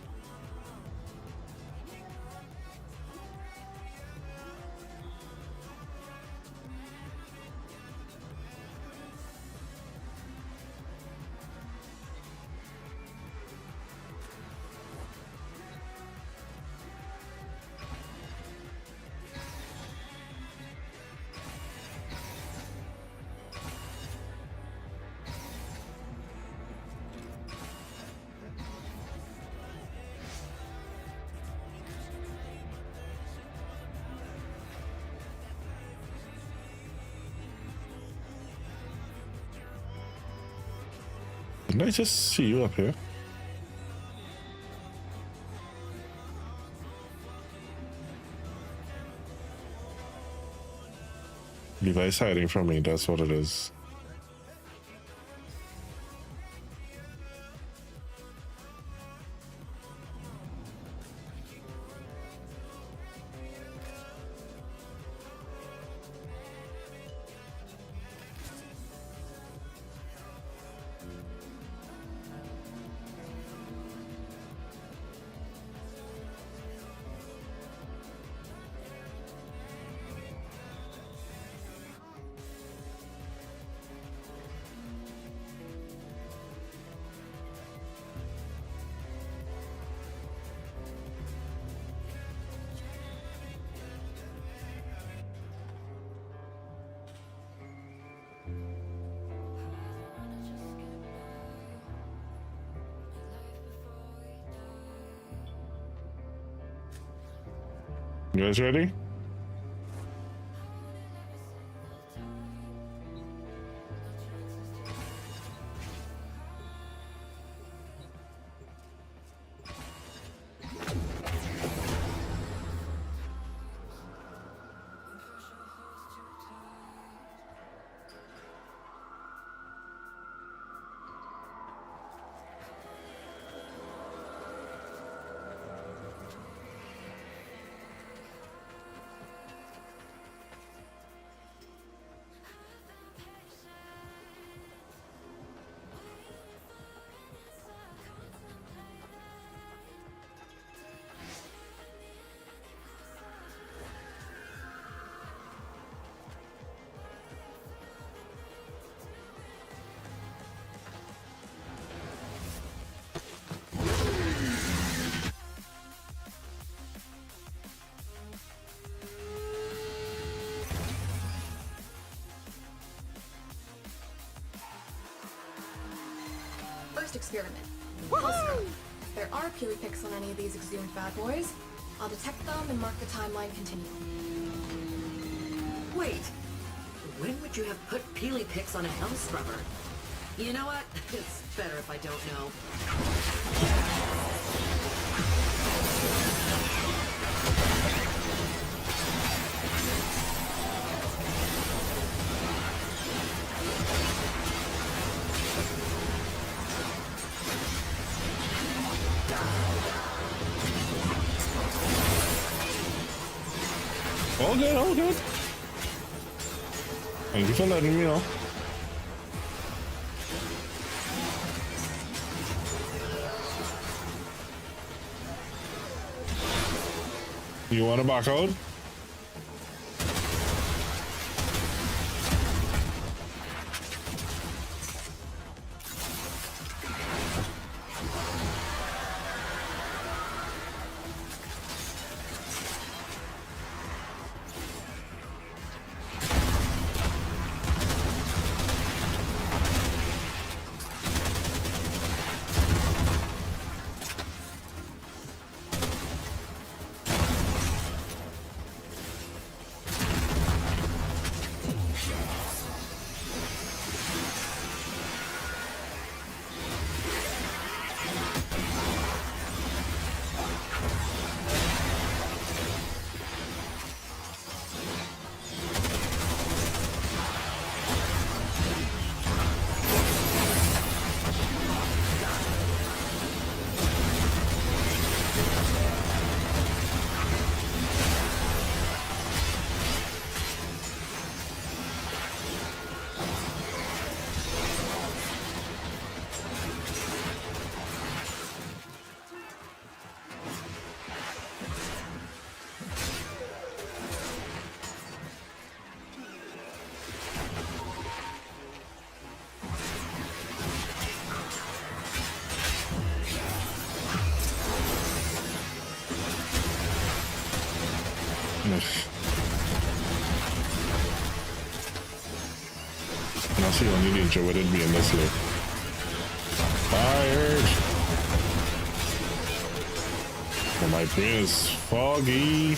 B: Didn't I just see you up here? Levi's hiding from me, that's what it is. You guys ready?
M: First experiment. Pulse scrub. If there are Peely picks on any of these exhumed bad boys, I'll detect them and mark the timeline continue.
U: Wait, when would you have put Peely picks on a hell scrubber? You know what? It's better if I don't know.
B: All good, all good. Thank you for letting me know. You want to back out? That's the only danger with it being this low. Tired. Oh, my brain is foggy.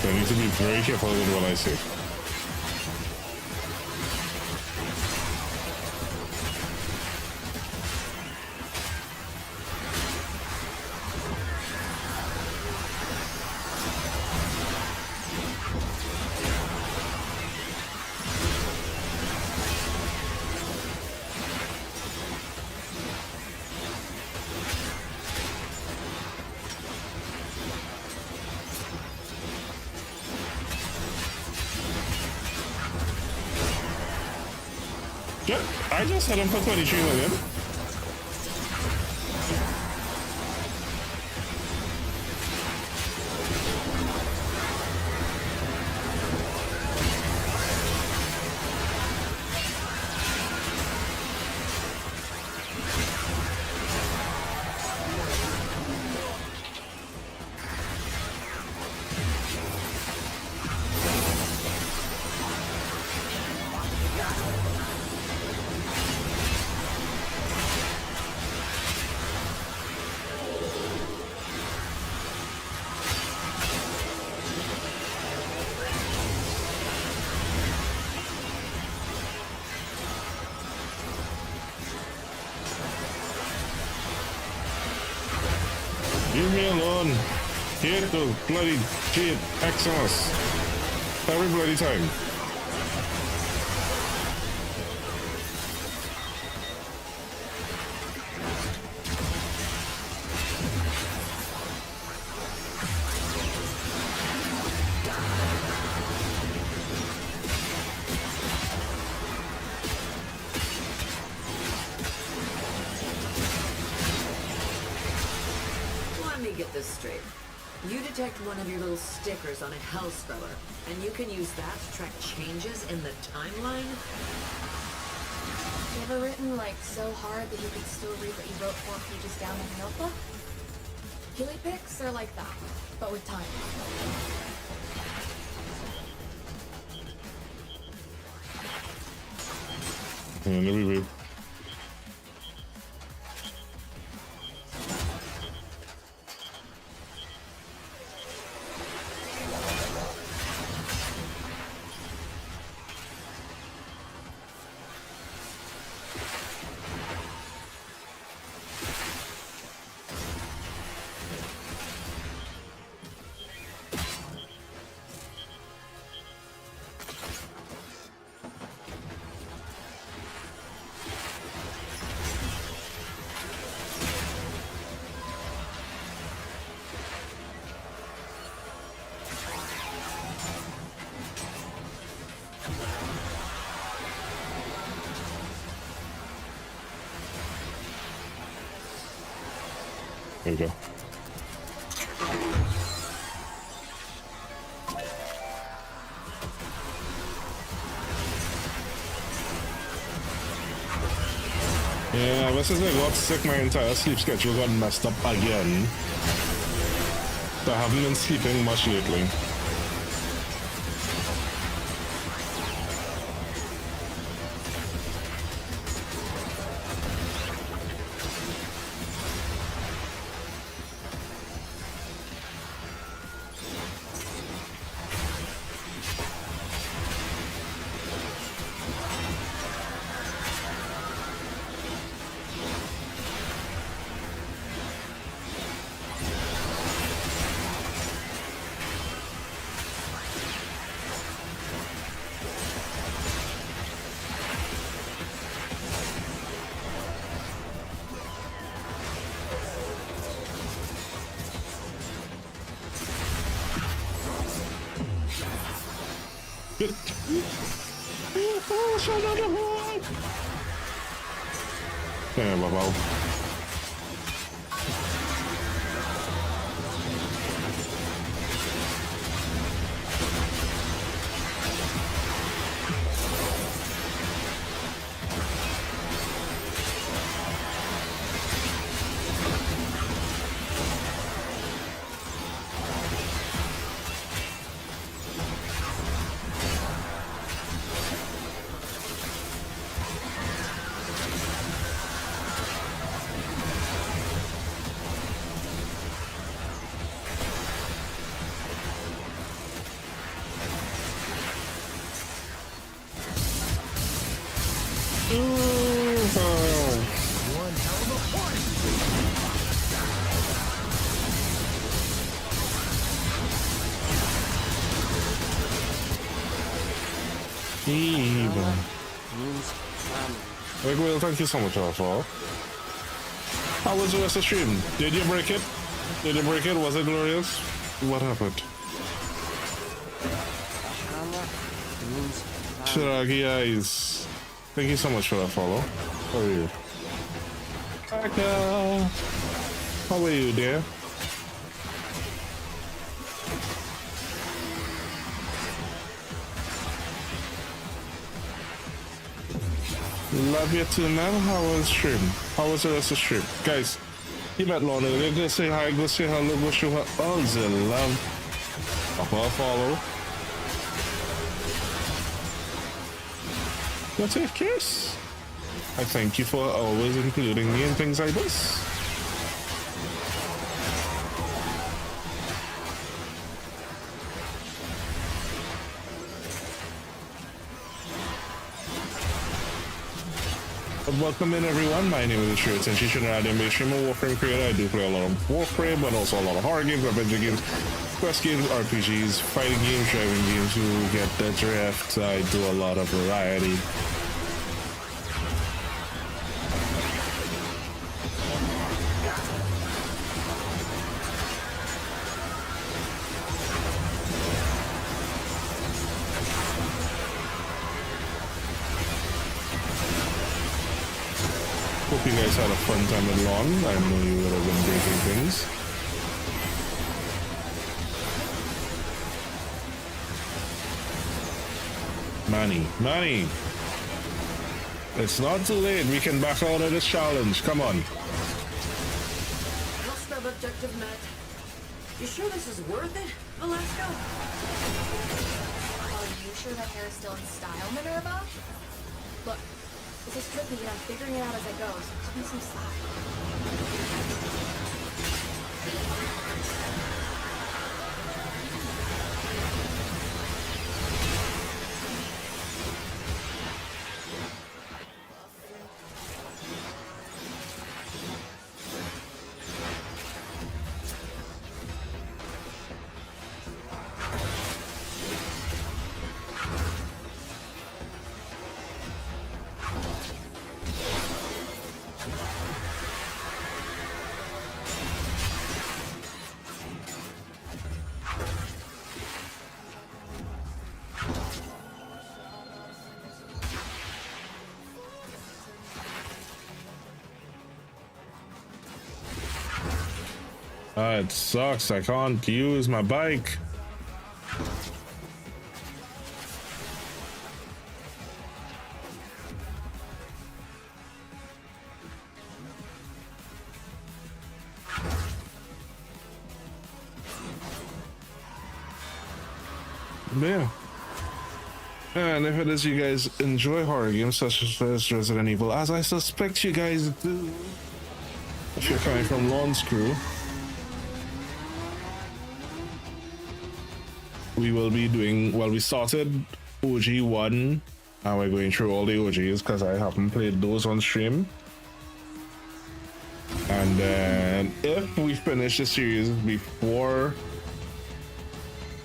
B: So I need to be very careful with what I say. Yep, I just had him for 23 million. Leave me alone. Hate the bloody shit, Xmas. Every bloody time.
U: Let me get this straight. You detect one of your little stickers on a hell scrubber, and you can use that to track changes in the timeline?
M: You ever written, like, so hard that you could still read what you wrote 4 pages down in your notebook? Healy picks are like that, but with time.
B: And there we go. There we go. Yeah, ever since I got sick, my entire sleep schedule got messed up again. So I haven't been sleeping much lately. Yeah, wow.
O: One hell of a horse.
B: Even. Like, well, thank you so much, also. How was the rest of the stream? Did you break it? Did you break it? Was it glorious? What happened? Shiragi Eyes. Thank you so much for that follow. How are you? Aka. How are you, dear? Love you too, man. How was stream? How was the rest of the stream? Guys, you met Lorna. Go say hi, go say hello, go show her all the love. Follow. Go take a kiss. I thank you for always including me in things like this. Welcome in everyone, my name is Uriel, and she's an anime streamer, Warframe creator. I do play a lot of Warframe, but also a lot of horror games, adventure games, quest games, RPGs, fighting games, driving games. You get the drift. I do a lot of variety. Hope you guys had a fun time at lawn. I know you would have been breaking things. Manny. It's not too late. We can back out of this challenge. Come on.
U: Hellscrub objective met. You sure this is worth it, Alaska?
G: Are you sure that hair is still in style, Minerva? Look, this is tricky and I'm figuring it out as I go, so cut me some slack.
B: It sucks. I can't use my bike. Yeah. And if it is you guys enjoy horror games such as Resident Evil, as I suspect you guys do, if you're coming from Lawn's crew, we will be doing, well, we started OG 1 and we're going through all the OGs because I haven't played those on stream. And then if we finish the series before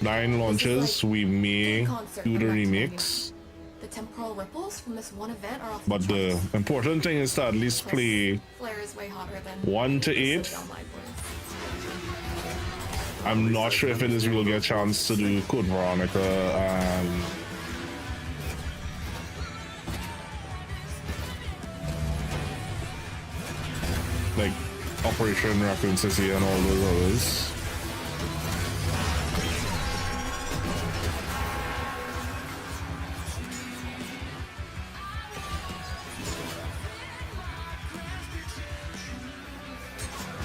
B: 9 launches, we may do the remakes.
G: The temporal ripples from this one event are off
B: But the important thing is to at least play
G: Flare is way hotter than
B: 1 to 8. I'm not sure if it is we'll get a chance to do Code Veronica and like Operation Raccoon City and all those others.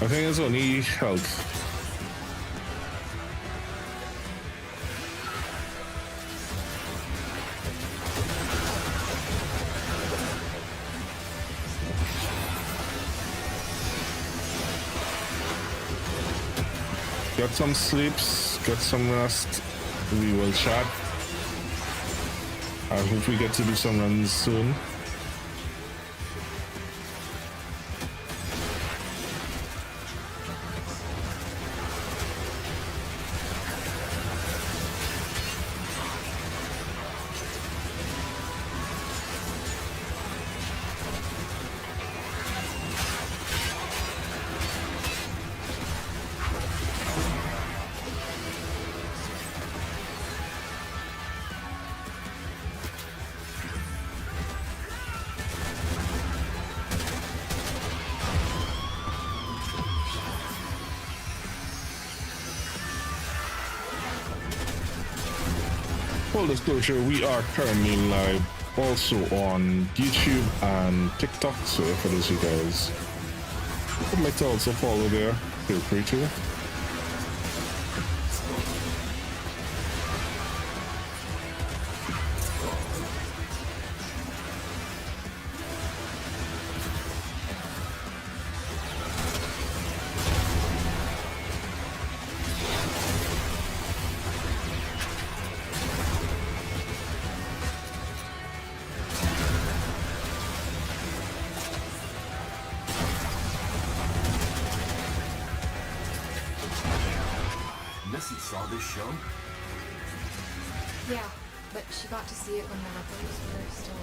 B: I think it's only health. Get some sleeps, get some rest. We will chat. I hope we get to do some runs soon. full disclosure, we are currently live also on YouTube and TikTok, so if it is you guys would like to also follow there, feel free to.
L: Missy saw this show?
G: Yeah, but she got to see it when the Rippers were still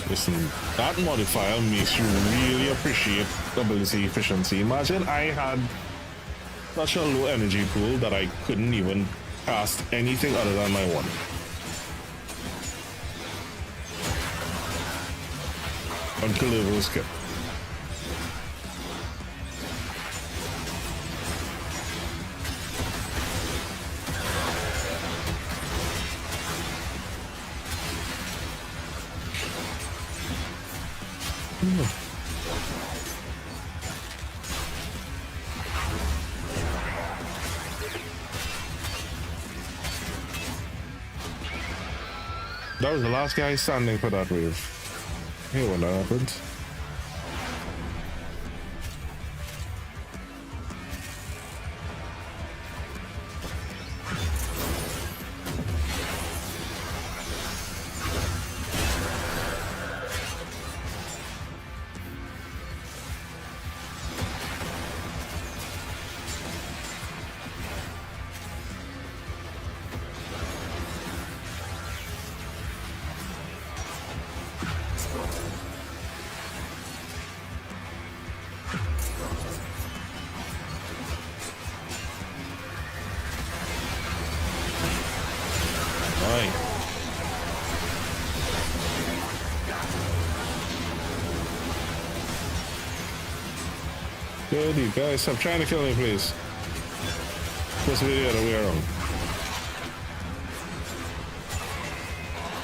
B: Listen, that modifier makes you really appreciate ability efficiency. Imagine I had such a low energy pool that I couldn't even cast anything other than my one. Until level skip. That was the last guy standing for that wave. Hey, what happened? Good, you guys, stop trying to kill me, please. Supposed to be the other way around.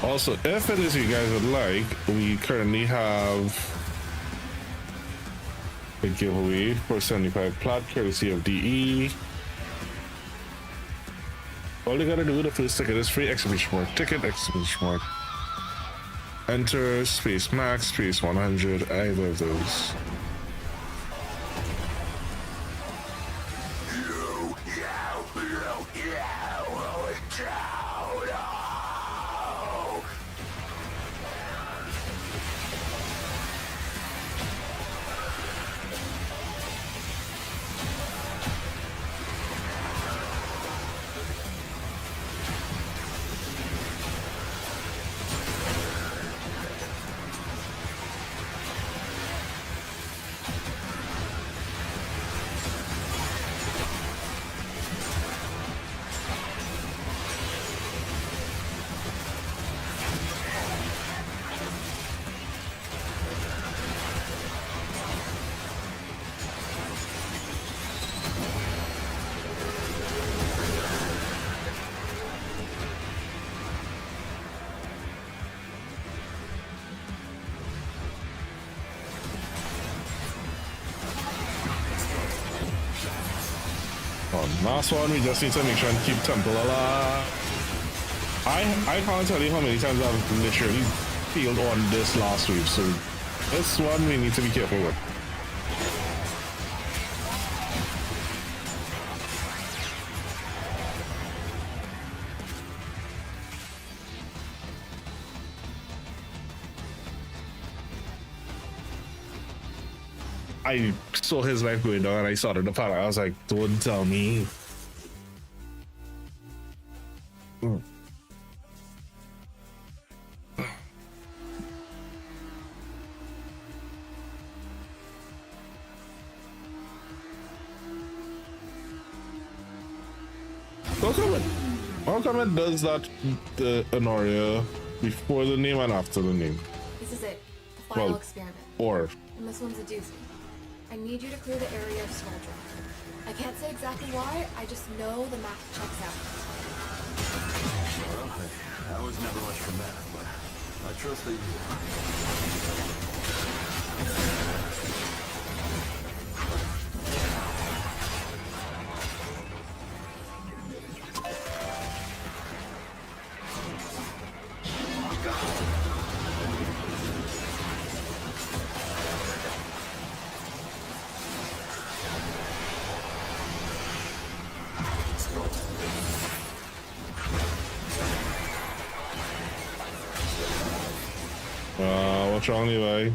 B: Also, if it is you guys would like, we currently have a giveaway for 75 plat, courtesy of DE. All you gotta do, the first ticket is free, exclamation mark, ticket, exclamation mark. Enter, space max, space 100, either of those. Last one, we just need to make sure and keep Temple alive. I can't tell you how many times I've literally failed on this last wave, so this one we need to be careful with. I saw his life going down and I started to panic. I was like, don't tell me. How come it does that, the Honoria, before the name and after the name?
G: This is it. The final experiment.
B: Or.
G: And this one's a doozy. I need you to clear the area of Skull Drive. I can't say exactly why, I just know the math checks out.
L: Well, I was never much for math, but I trust that
B: What's wrong, Levi?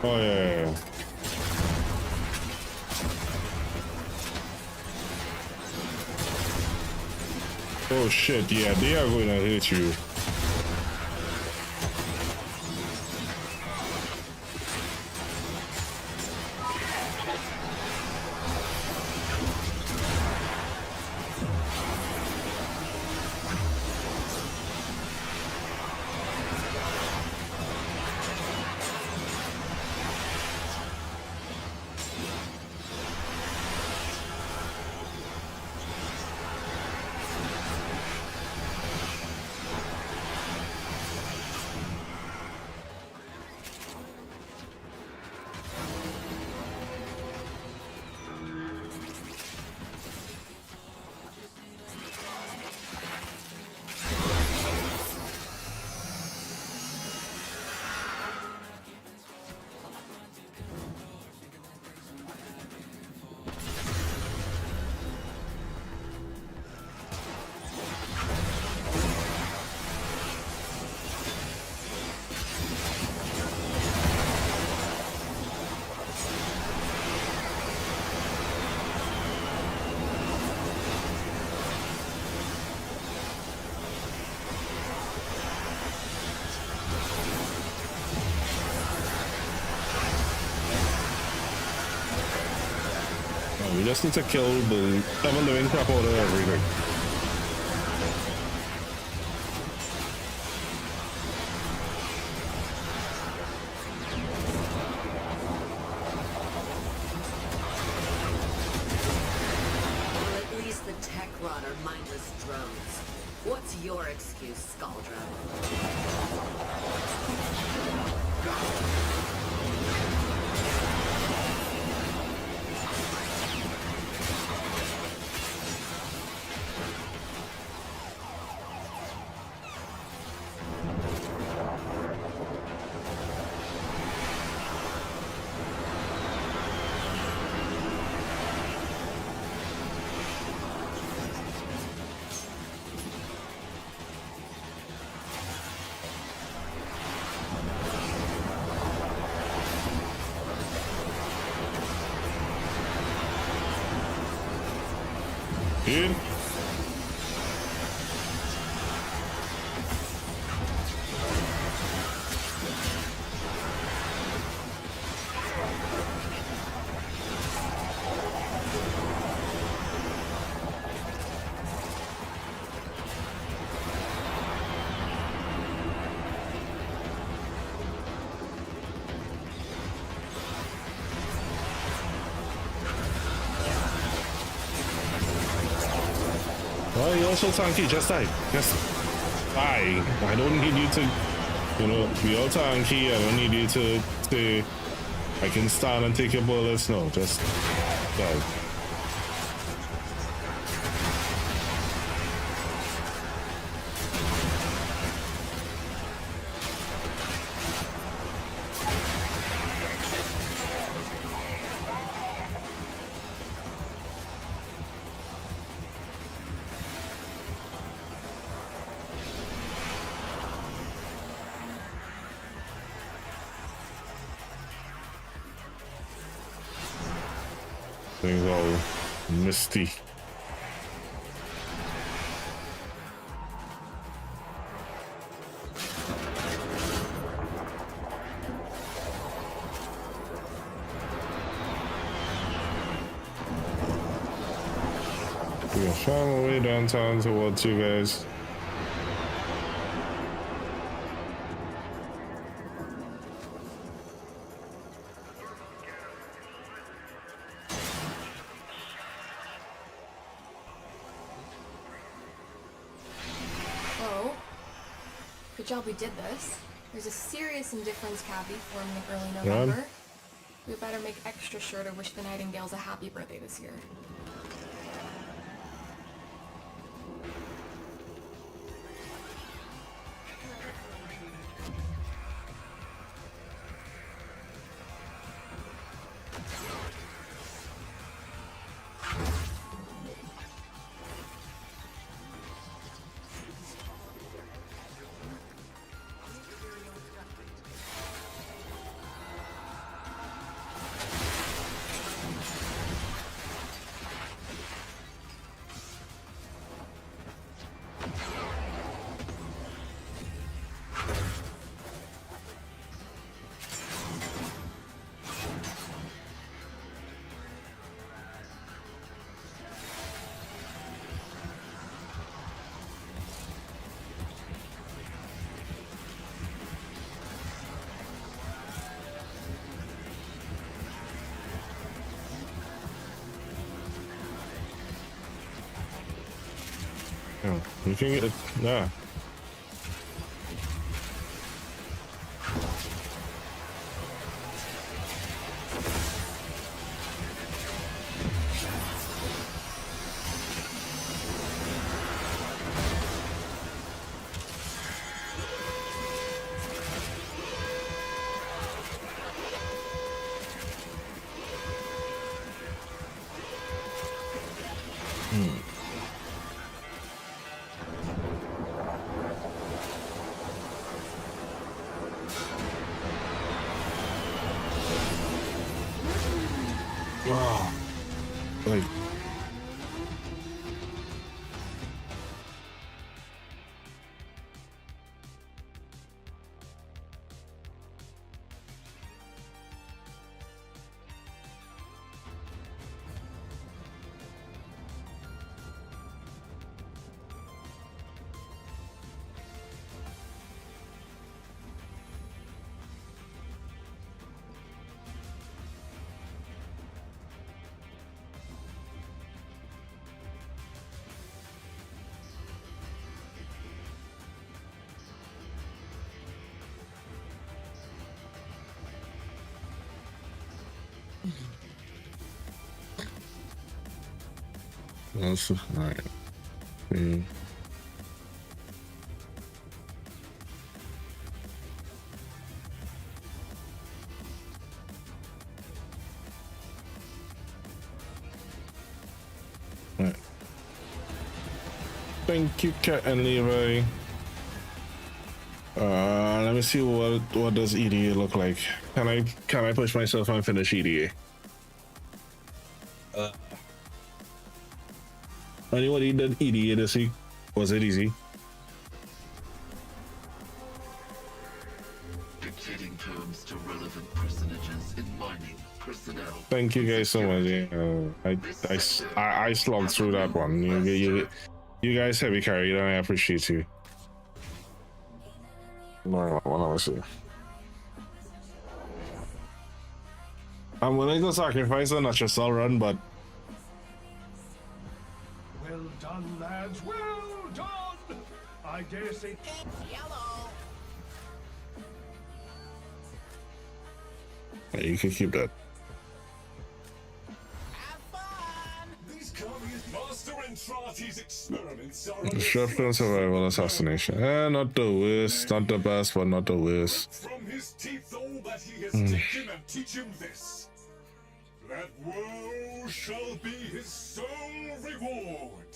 B: Oh yeah. Oh shit, yeah, they are going to hit you. We just need to kill the ever-living crap out of everything.
U: Well, at least the tech rod are mindless drones. What's your excuse, Scaldra?
B: Dude. all so tanky. Just die. Just die. I don't need you to, you know, be all tanky. I don't need you to say, I can stand and take your bullets. No, just die. Things all misty. We are far away downtown towards you guys.
G: Good job we did this. There's a serious indifference cabbie forming in early November. We better make extra sure to wish the Nightingales a happy birthday this year. Oh, you can get it. Nah. Wow. Like. That's alright. Right. Thank you, Kat and Levi. Let me see what does EDA look like. Can I push myself and finish EDA? Anybody did EDA this week? Was it easy?
I: Dictating terms to relevant personages in mining personnel.
B: Thank you guys so much. I slogged through that one. You guys heavy carried, and I appreciate you. No, what else? I'm willing to sacrifice a natural run, but
F: Well done, lads. Well
O: I dare say.
J: Yellow.
B: Yeah, you can keep that.
L: Master Entrati's experiments are
B: Disruption, survival, assassination. Not the worst, not the best, but not the worst.
L: from his teeth all that he has taken and teach him this. That woe shall be his sole reward.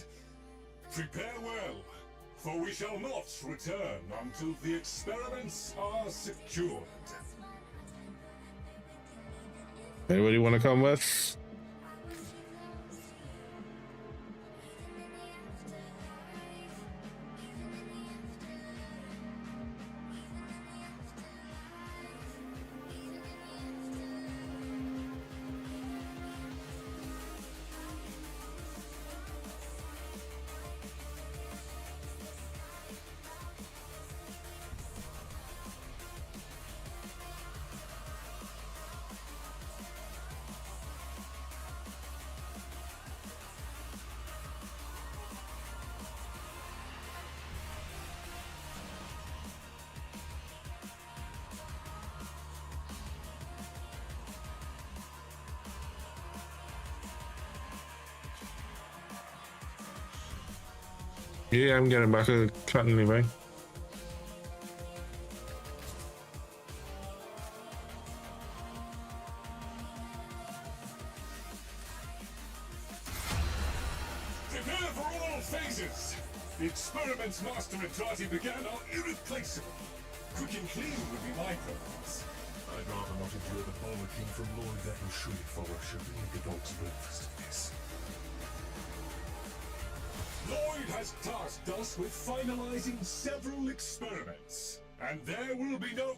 L: Prepare well, for we shall not return until the experiments are secured.
B: Anybody want to come with? Yeah, I'm getting back a cut anyway.
L: Prepare for all phases! The experiments Master Entrati began are irreplaceable. Quick and clean would be my preference.
F: I'd rather not endure the bollocking from Lloyd that will surely follow should we make a dog's breakfast of this.
L: Lloyd has tasked us with finalizing several experiments, and there will be no...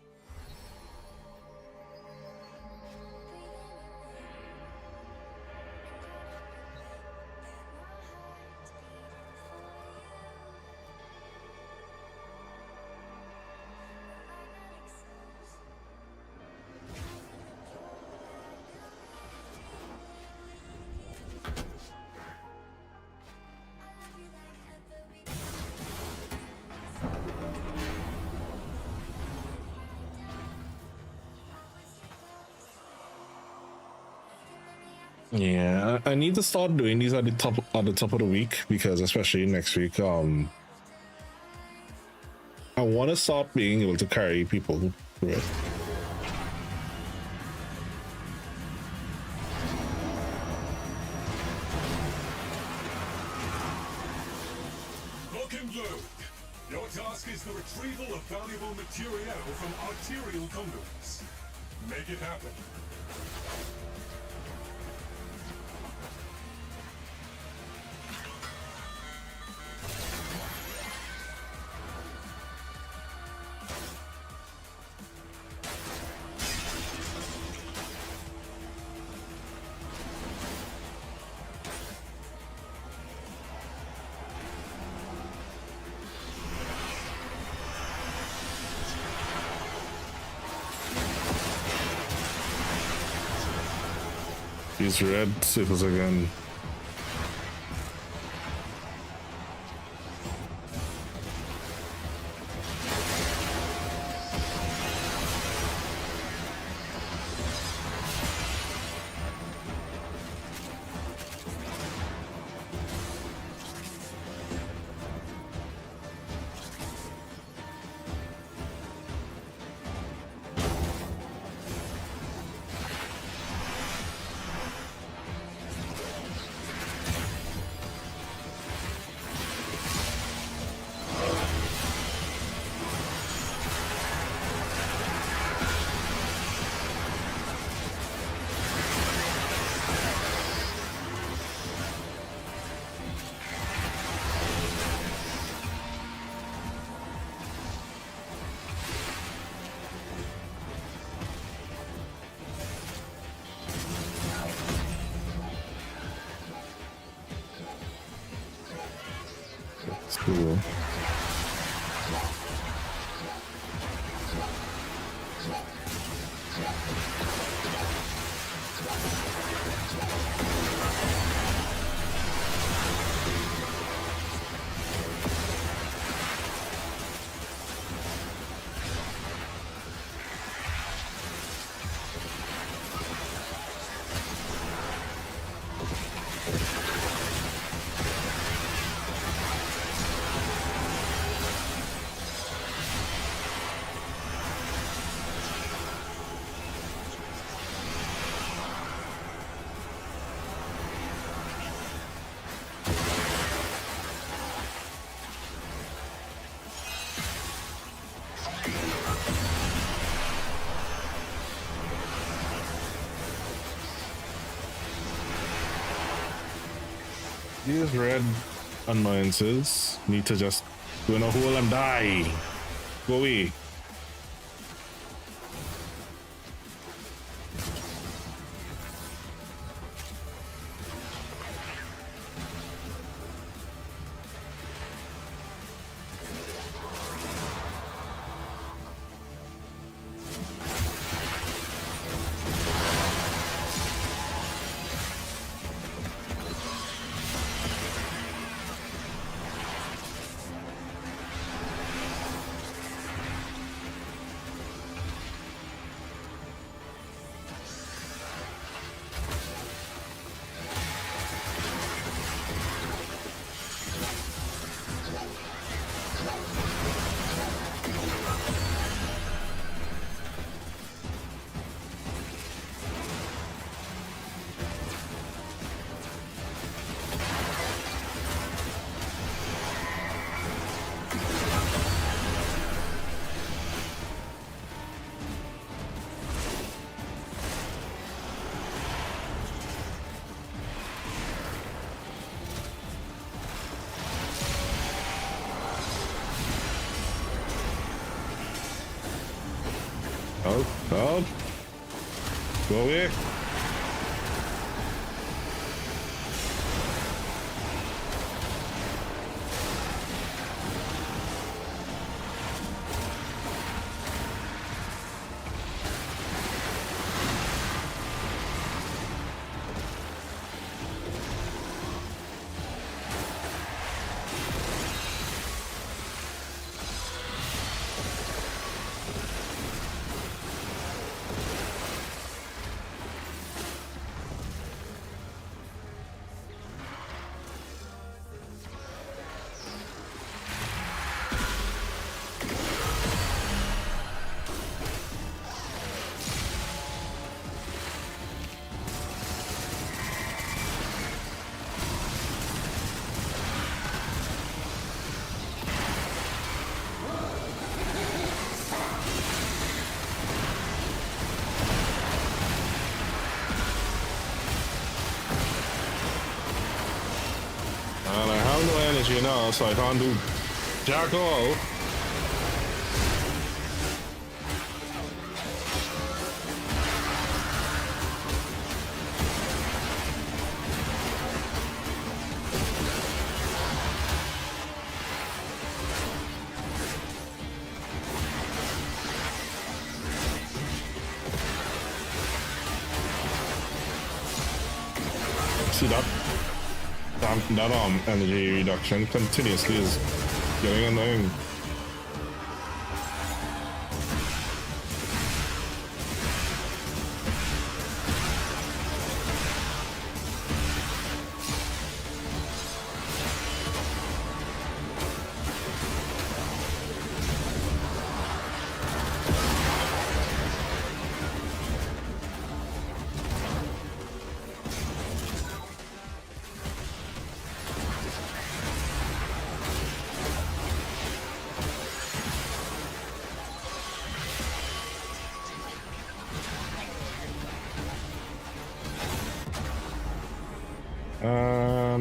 B: Yeah, I need to start doing these at the top of the week because especially next week, I want to start being able to carry people through it.
L: Lock and load! Your task is the retrieval of valuable material from arterial conduits. Make it happen.
B: These red sickles again. Cool. These red annoyances need to just go in a hole and die. Go away. Help. Go away. And I have no energy now, so I can't do jack all. See that? That energy reduction continuously is getting annoying.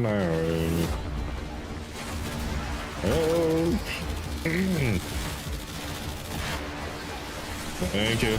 B: No. Oh. Thank you.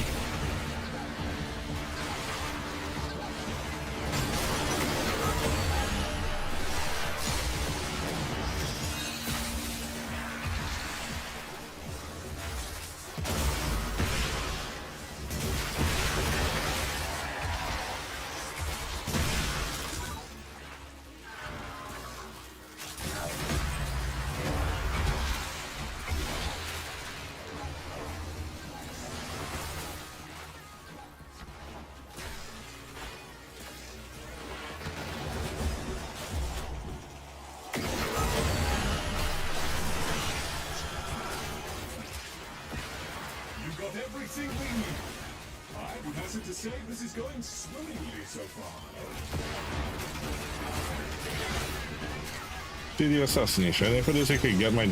E: Everything we need. I would hazard to say this is going swimmingly so far.
B: See the assassination. If it is I could get my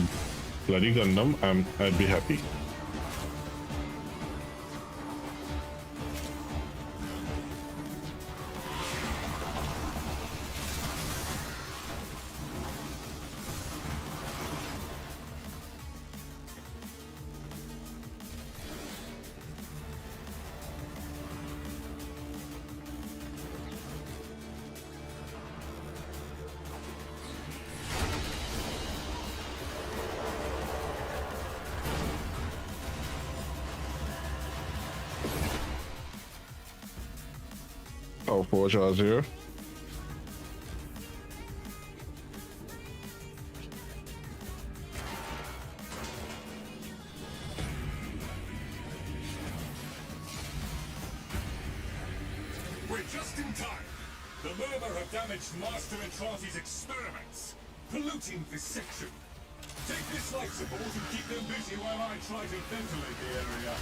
B: bloody Gundam, I'd be happy. How four charge here?
E: We're just in time. The Murmur have damaged Master Entrante's experiments, polluting this section. Take this life support and keep them busy while I try to ventilate the area.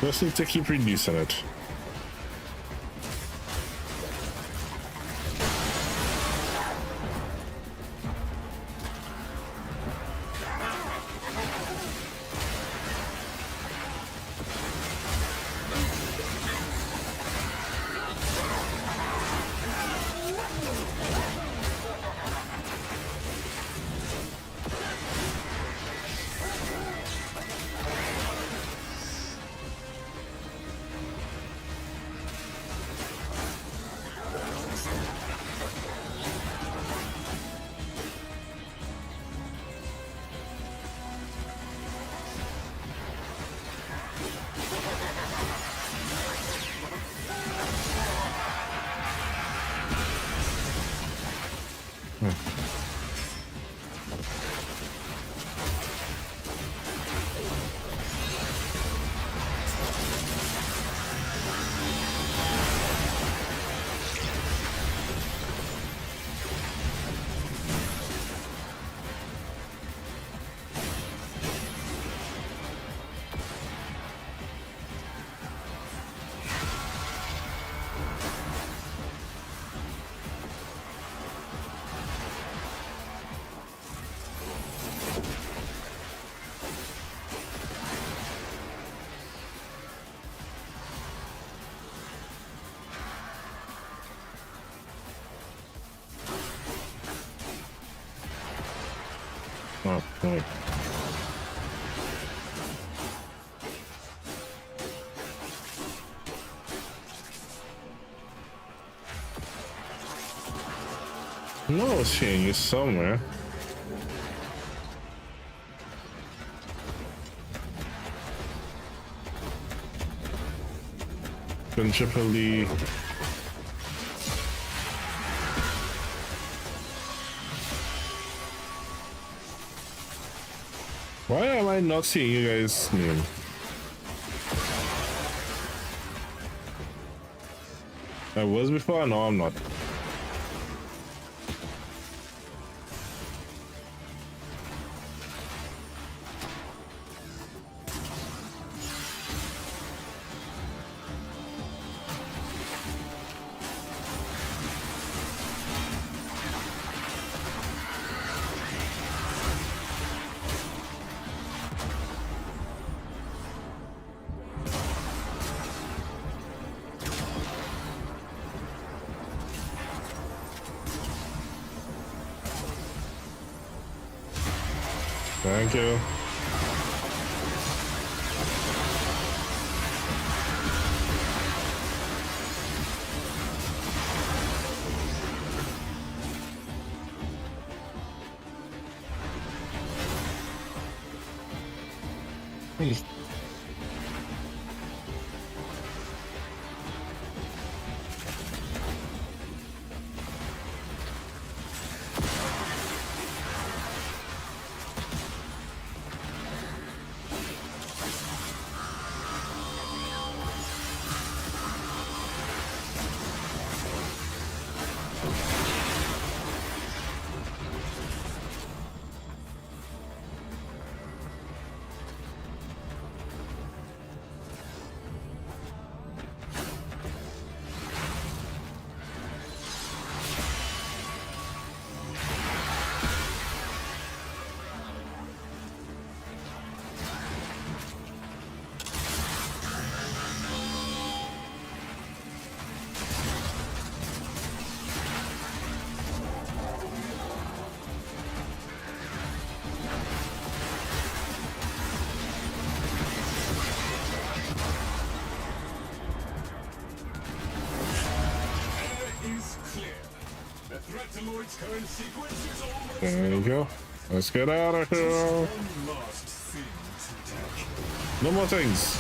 B: Just need to keep reducing it. Oh, right. No, I was seeing you somewhere. Principally. Why am I not seeing you guys' name? I was before, no I'm not. Thank you. There you go. Let's get out of here. No more things.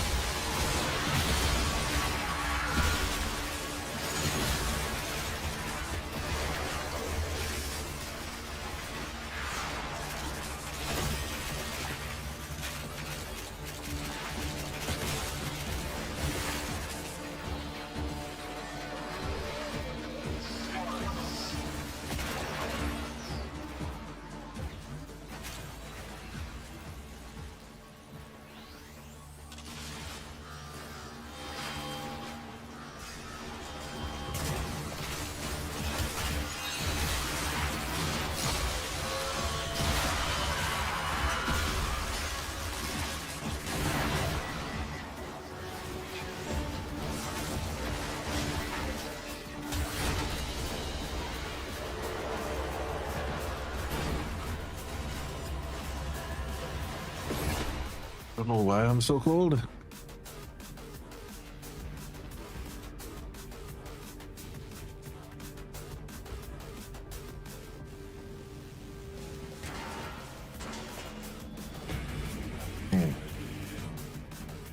B: I don't know why I'm so cold.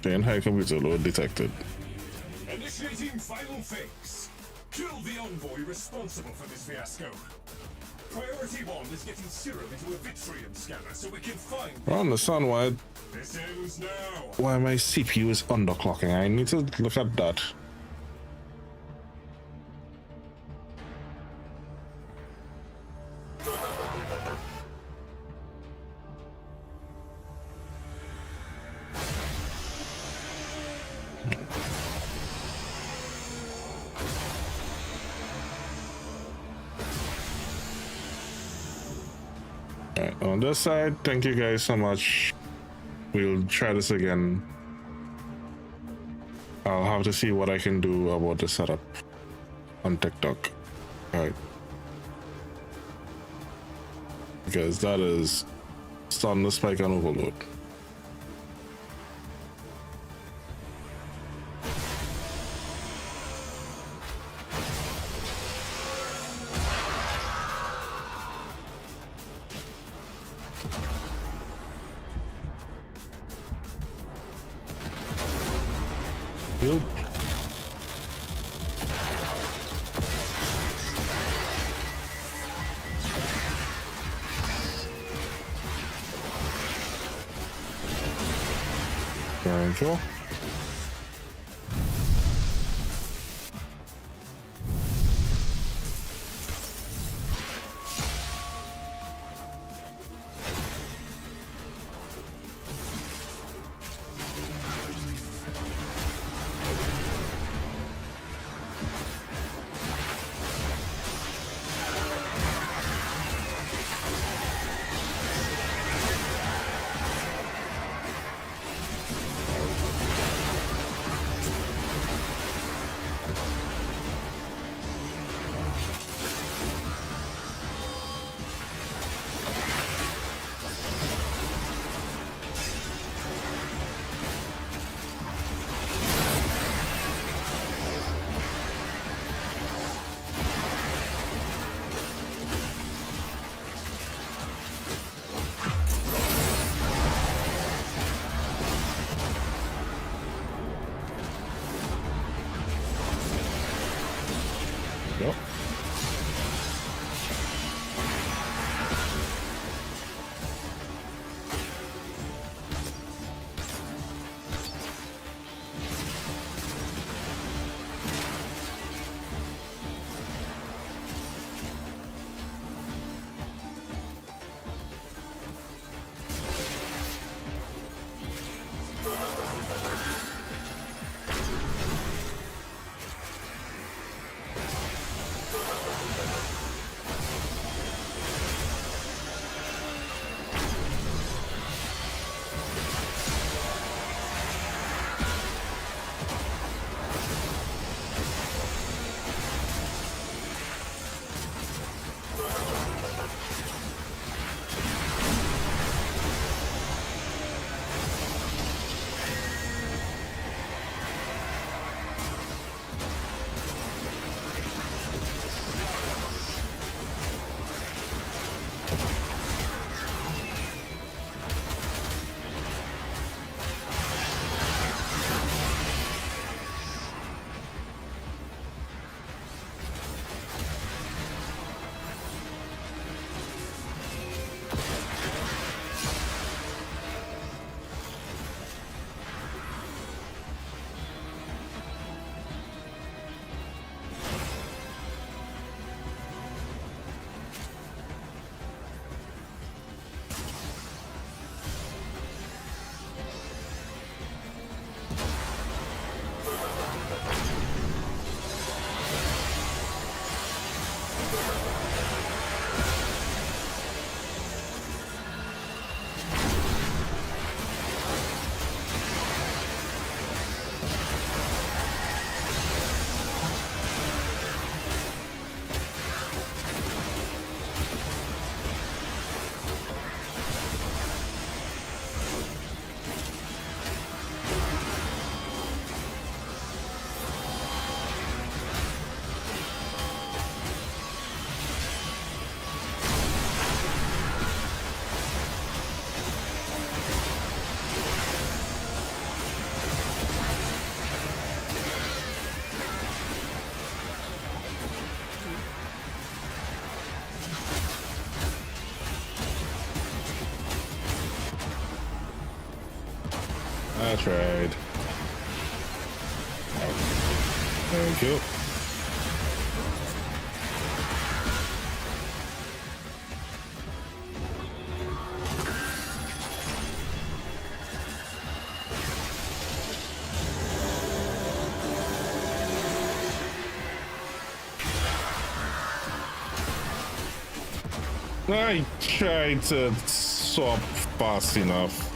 B: Chain high computer load detected.
E: Initiating final phase. Kill the envoy responsible for this fiasco. Priority 1 is getting serum into a Vitrium scanner so we can find...
B: I don't understand why
E: This ends now.
B: my CPU is underclocking. I need to look at that. Alright, on this side, thank you guys so much. We'll try this again. I'll have to see what I can do about the setup on TikTok. Alright. Because that is starting to spike and overload. Yep. Thank you. Yep. That's right. Thank you. I tried to swap fast enough.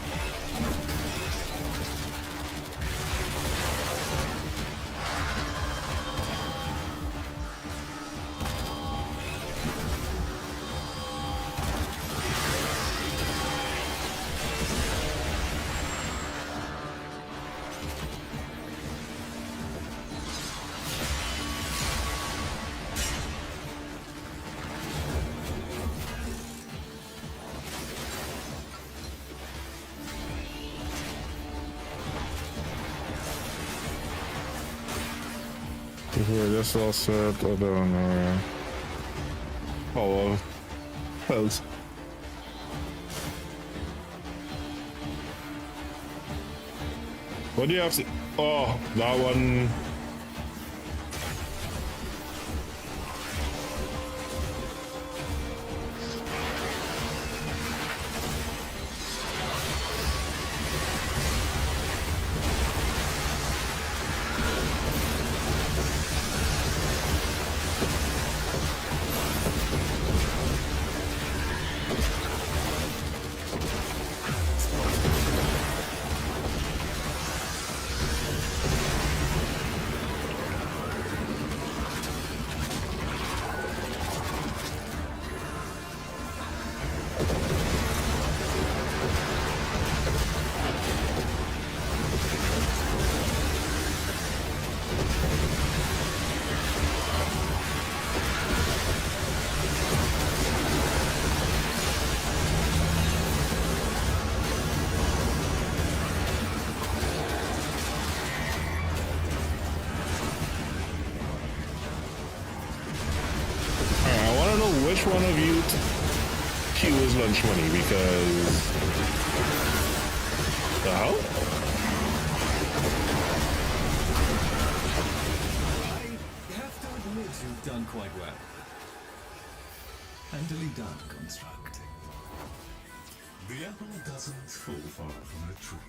B: We're just all set. I don't know. Oh well. Close. What do you have to? Oh, that one. Which one of you queues lunch money? Because the hell?
D: I have to admit you've done quite well. Handily done, Construct.
E: The apple doesn't fall far from the tree.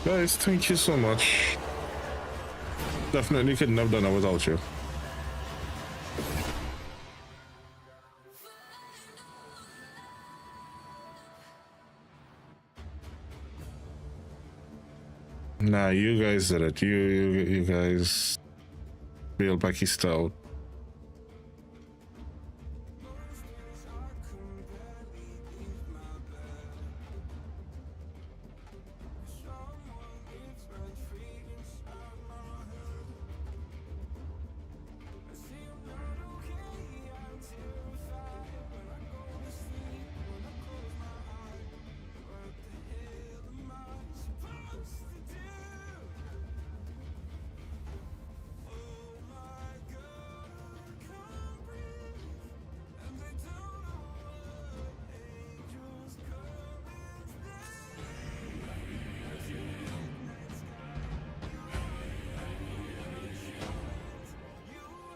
B: Guys, thank you so much. Definitely couldn't have done it without you. Nah, you guys did it. You guys feel like he's stout.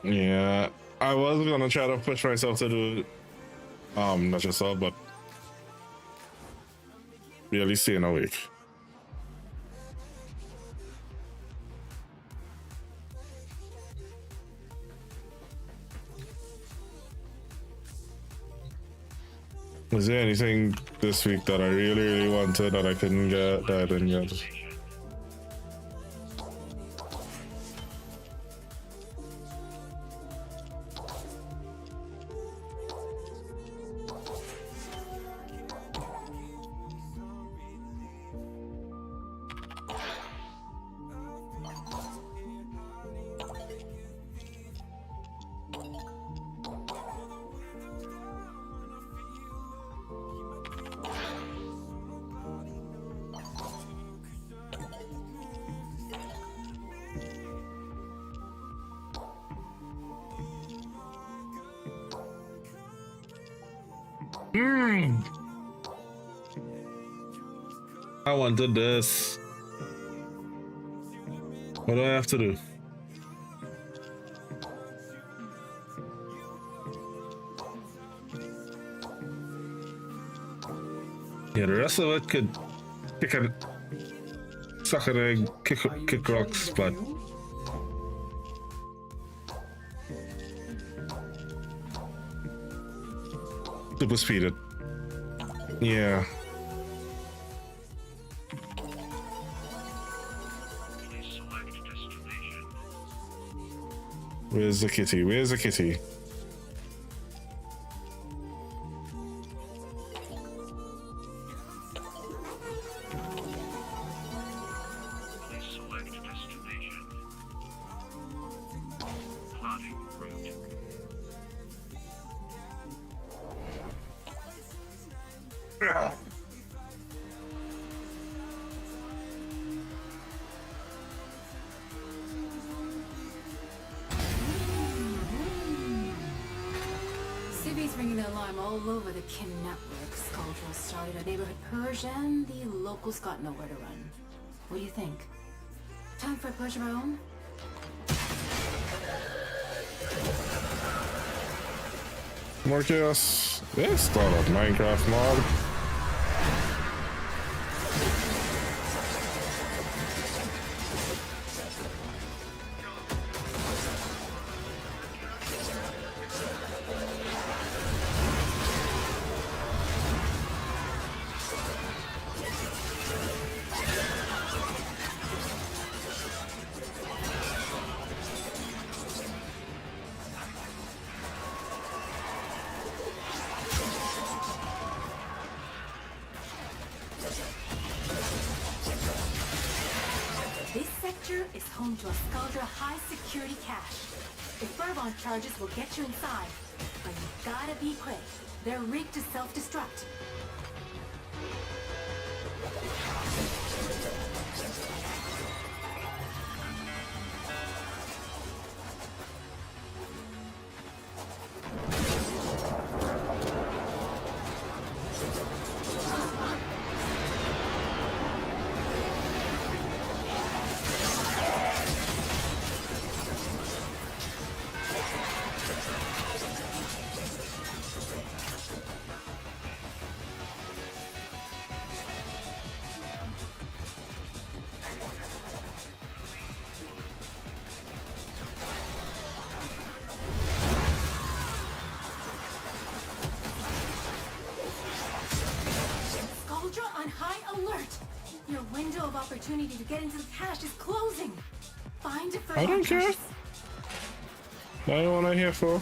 B: Yeah, I was gonna try to push myself to do not just all, but really staying awake. Was there anything this week that I really wanted that I couldn't get, that I didn't get? I wanted this. What do I have to do? Yeah, the rest of it could kick a suck an egg, kick rocks, but super speed it. Yeah. Where's the kitty? Where's the kitty?
J: Civi's ringing the alarm all over the Kim network. Skuldra started a neighborhood purge, and the locals got nowhere to run. What do you think? Time for a purge of our own?
B: Mortius, this start of Minecraft mod.
J: This sector is home to a Skuldra high-security cache. The Fervon charges will get you inside, but you gotta be quick. They're rigged to self-destruct. Skuldra on high alert! Your window of opportunity to get into the cache is closing! Find a
B: I don't care. I don't want to hear for.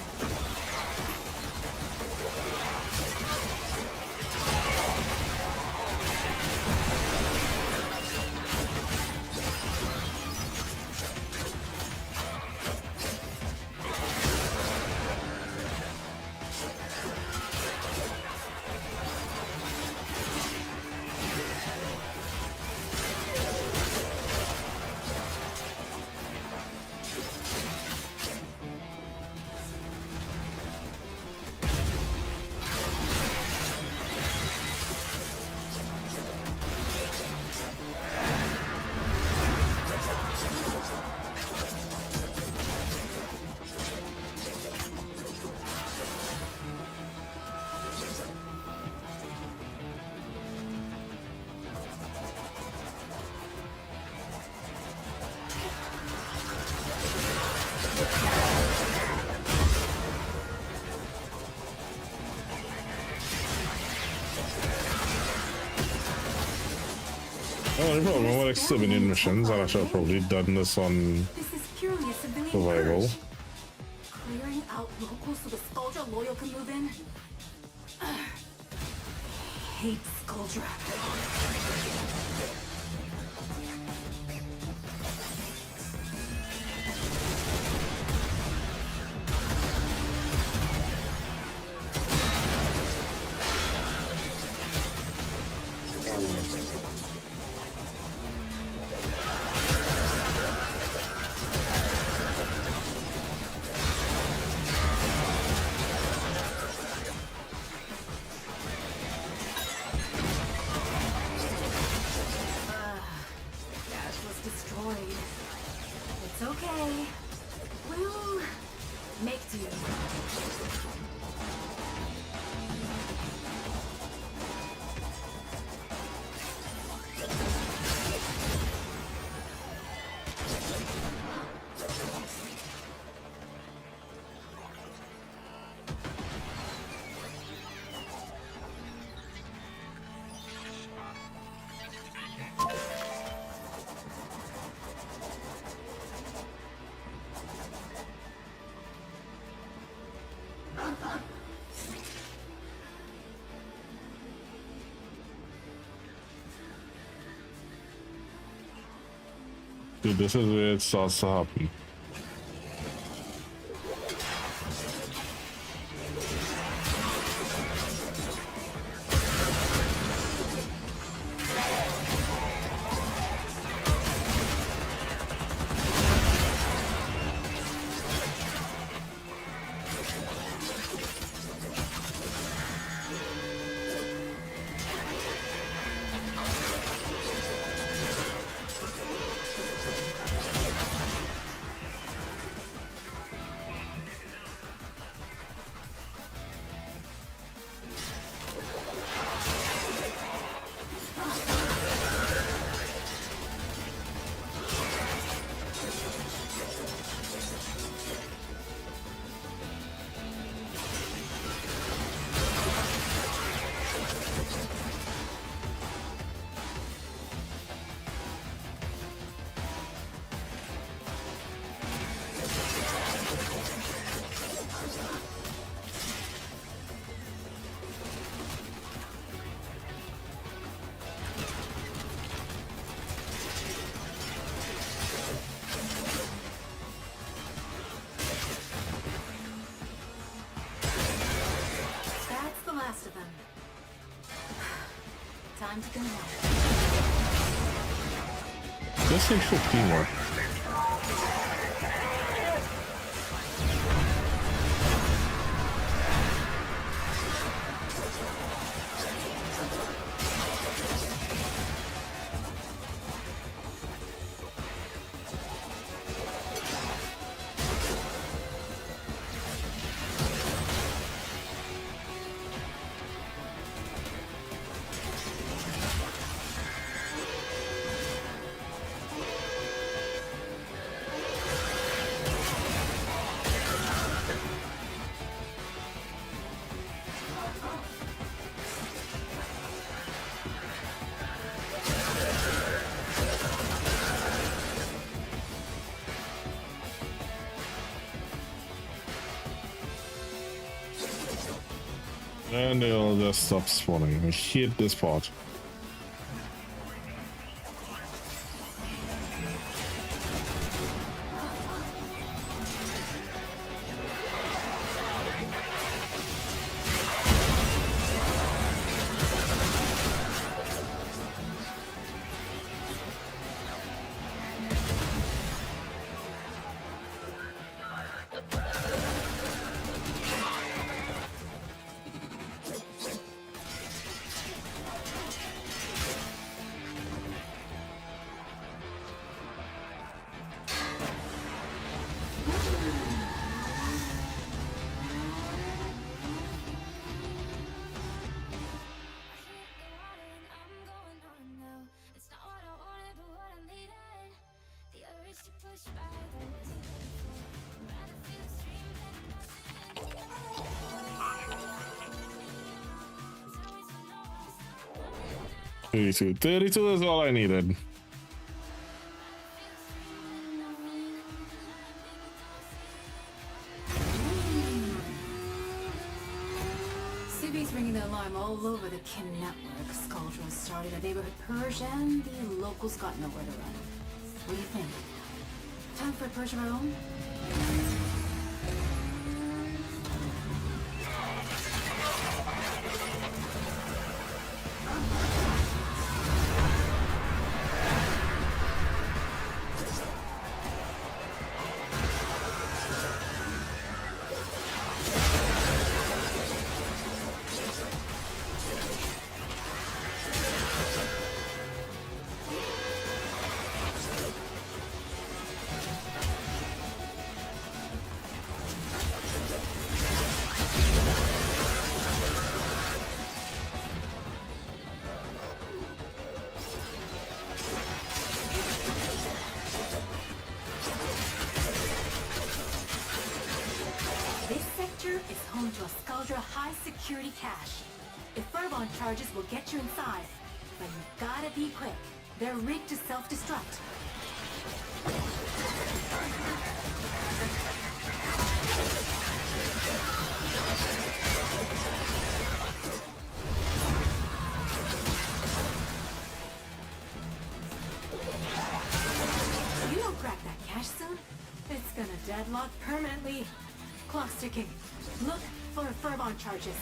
B: Oh, no problem. With like 7 missions, I should have probably done this on
J: This is purely a civilian
B: survival.
J: purge. Clearing out locals so the Skuldra loyal can move in? Hate Skuldra. It's okay. We'll make do.
B: Dude, this is where it starts to happen.
J: Time to go home.
B: This takes 15 more. And they'll just stop spawning. I hate this part. Thirty-two is all I needed.
J: Civi's ringing the alarm all over the Kin network. Skuldra started a neighborhood purge and the locals got nowhere to run. What do you think? Time for a purge of our own? Security cache. If Furbon charges will get you inside, but you gotta be quick. They're rigged to self-destruct. If you don't crack that cache soon, it's gonna deadlock permanently. Clock's ticking. Look for Furbon charges.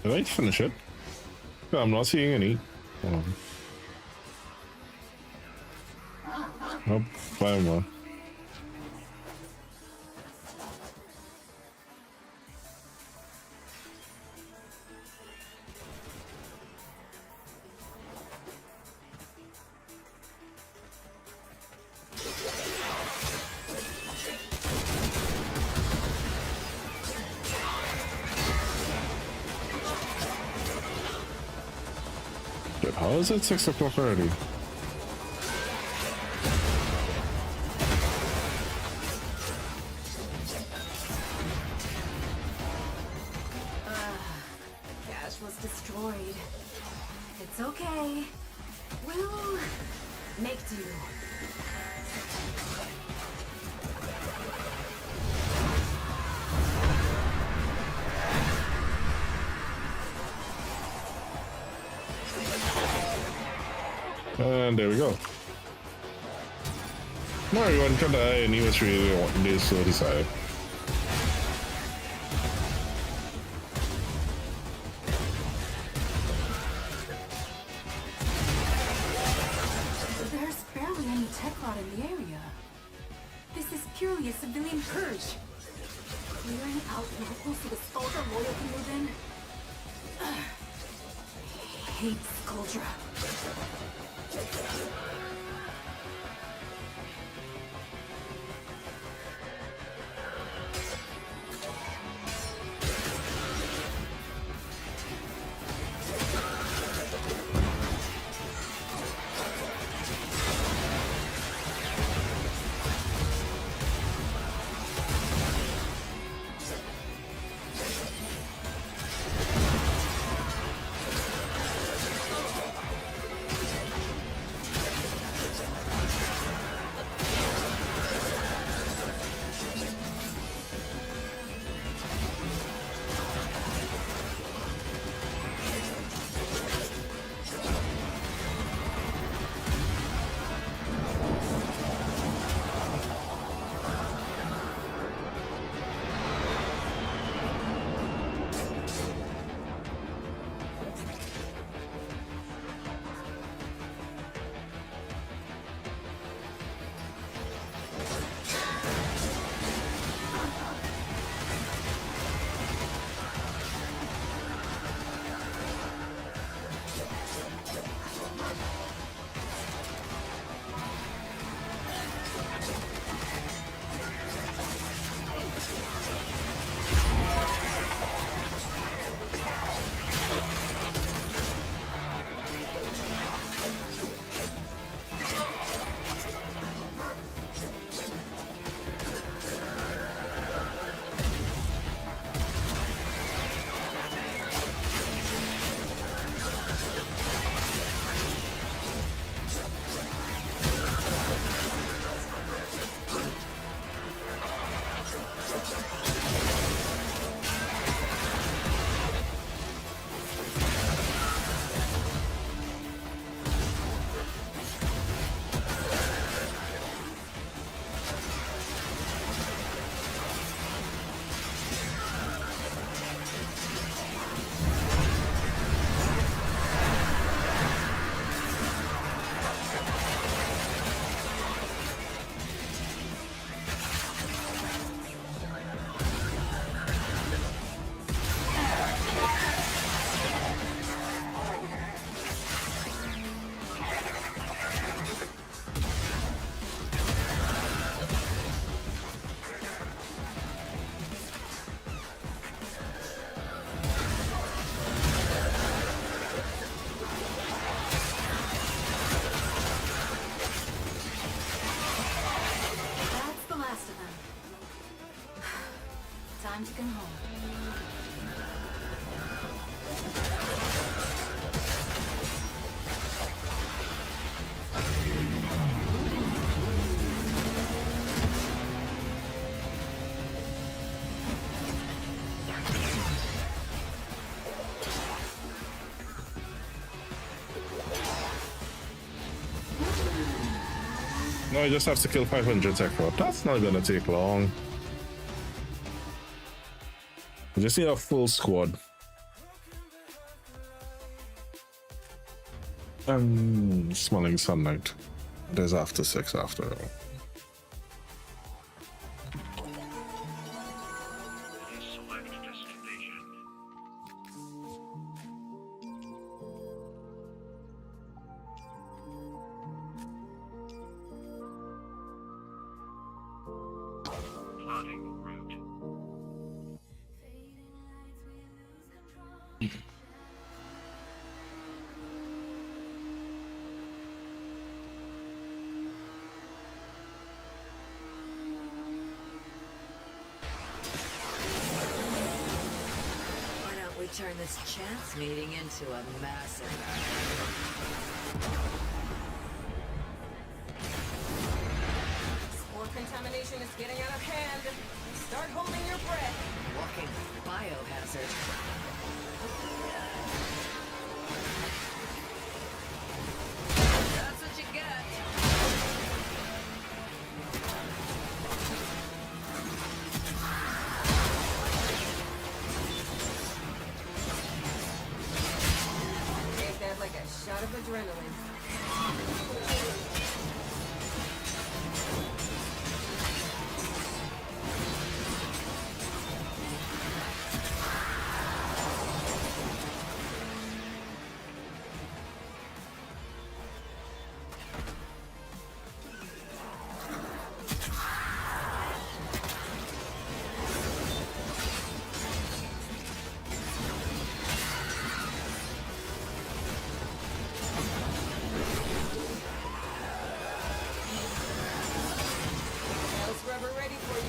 B: Did I finish it? No, I'm not seeing any. Hold on. Oh, fine, man. Shit, how is it 6 o'clock already?
J: Cash was destroyed. It's okay. We'll make do.
B: And there we go. No, everyone can die, and he was really wanting this, so decided.
J: There's barely any tech rot in the area. This is purely a civilian purge. Clearing out locals so the Skuldra loyal can move in. I hate Skuldra. Time to come home.
B: No, I just have to kill 500 tech rot. That's not gonna take long. I just need a full squad. Smelling sunlight. It is after 6 after all.
U: Why don't we turn this chance meeting into a massacre?
M: Spore contamination is getting out of hand. Start holding your breath.
U: Walking biohazard. That's what you get.
M: Take that like a shot of adrenaline. House rubber ready for you.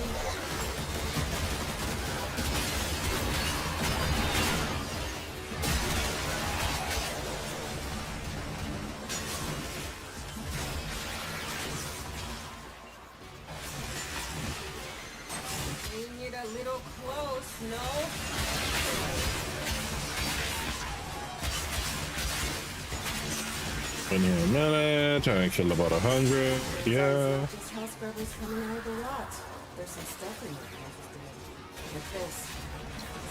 M: Bring it a little close, no?
B: In here a minute, trying to kill about 100. Yeah.
M: Just house scrubbers coming out of the lot. There's some stuff in your houses today. Like this.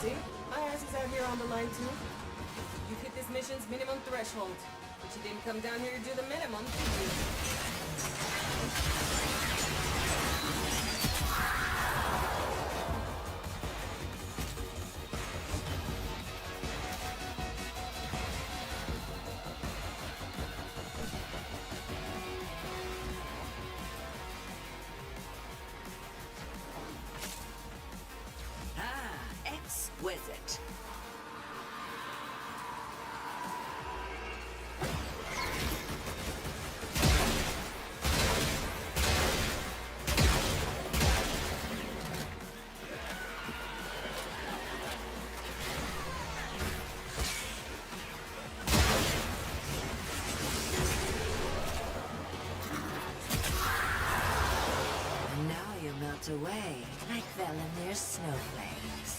M: See? My ass is out here on the line too. You hit this mission's minimum threshold. But you didn't come down here to do the minimum, did you?
U: Ah, exquisite. Now you melt away like Velamir's snowflakes.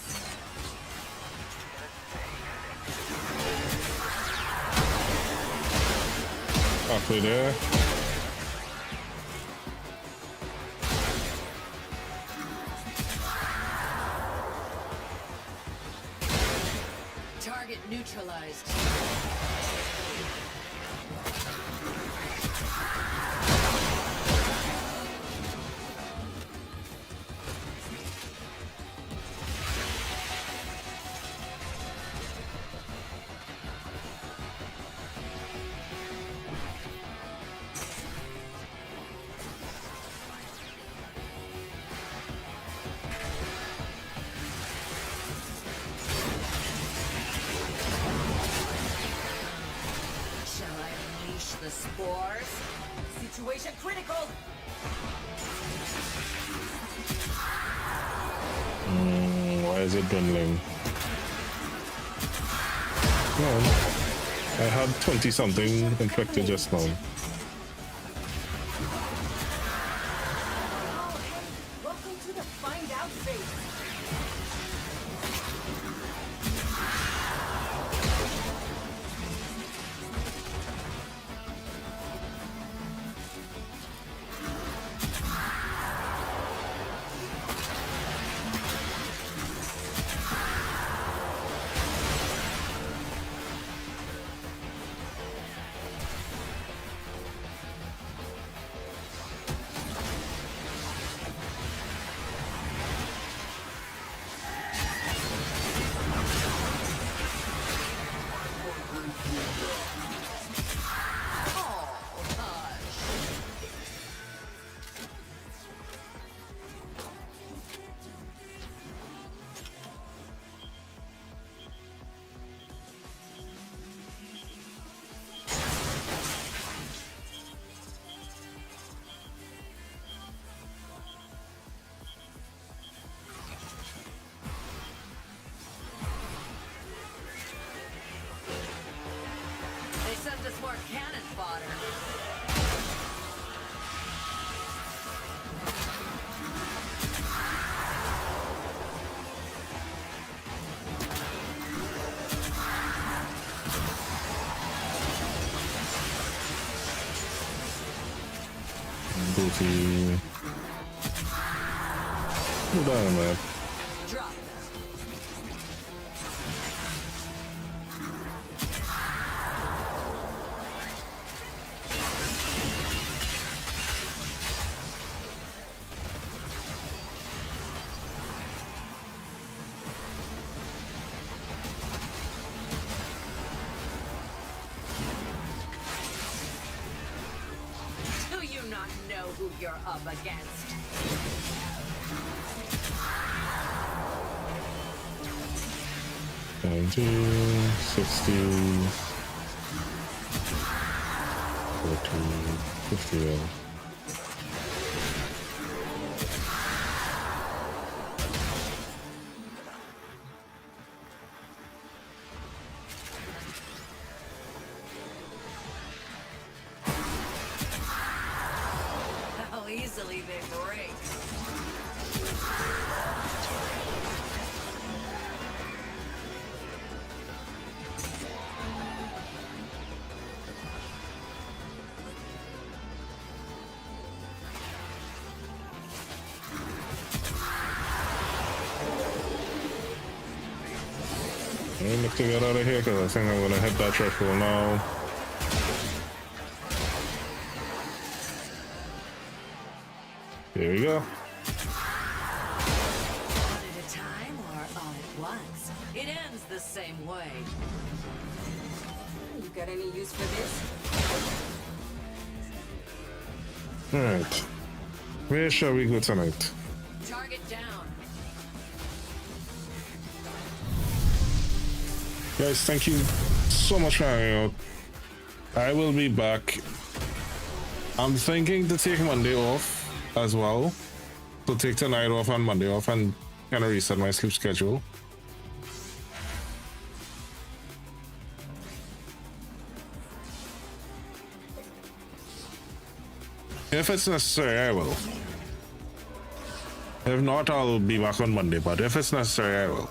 B: Halfway there.
U: Target neutralized. Shall I unleash the spores?
M: Situation critical!
B: Why is it dwindling? Come on. I had 20 something infected just now.
M: Welcome to the find out phase.
U: more cannon fodder.
B: Goofy. Hold on a minute.
U: Drop. Do you not know who you're up against?
B: 19, 60, 14, 15.
U: How easily they break.
B: I need to get out of here because I think I'm gonna hit that threshold now. Here we go.
U: One at a time or all at once? It ends the same way.
M: You got any use for this?
B: Alright. Where shall we go tonight?
U: Target down.
B: Guys, thank you so much for hanging out. I will be back. I'm thinking to take Monday off as well. So take tonight off and Monday off and kind of reset my sleep schedule. If it's necessary, I will. If not, I'll be back on Monday, but if it's necessary, I will.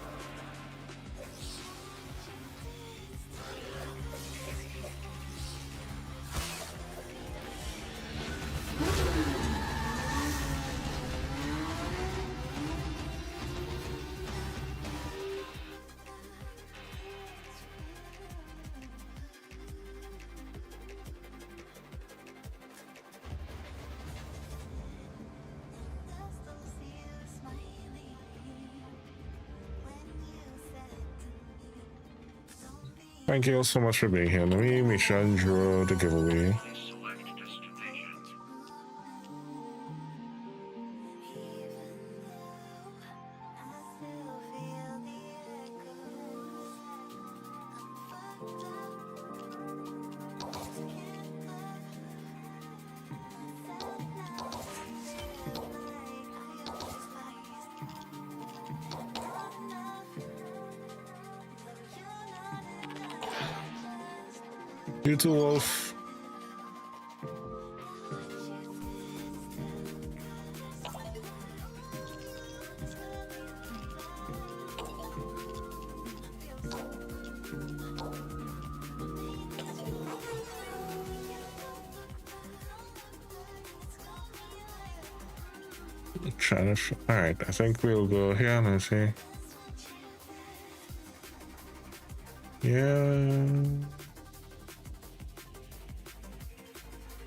B: Thank you all so much for being here. Let me make sure and draw the giveaway. You too, Wolf. Trying to. All right, I think we'll go here. Let's see. Yeah.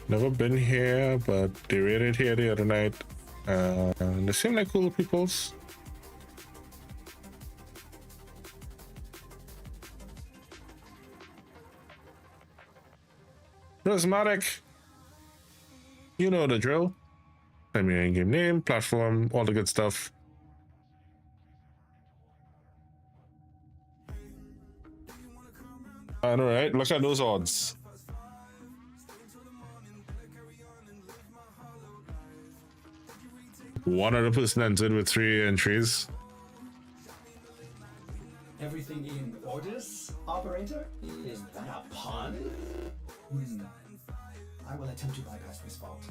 B: Never been here, but they raided here the other night. They seem like cool peoples. Prismatic. You know the drill. Send me your in-game name, platform, all the good stuff. I know, right? Look at those odds. One other person entered with 3 entries.
K: Everything in orders, operator? Is that a pun? I will attempt to bypass this fault.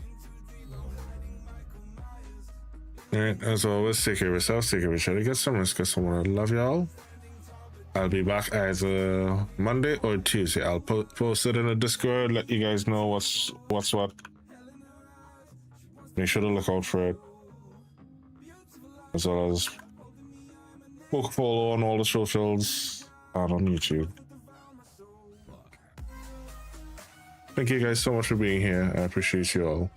B: Alright, as always, take care of yourself, take care of each other, get some rest, get someone. I love y'all. I'll be back either Monday or Tuesday. I'll post it in the Discord, let you guys know what's what. Make sure to look out for it. As well as book follow on all the socials and on YouTube. Thank you guys so much for being here. I appreciate you all.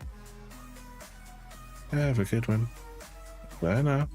B: Have a good one. Bye now.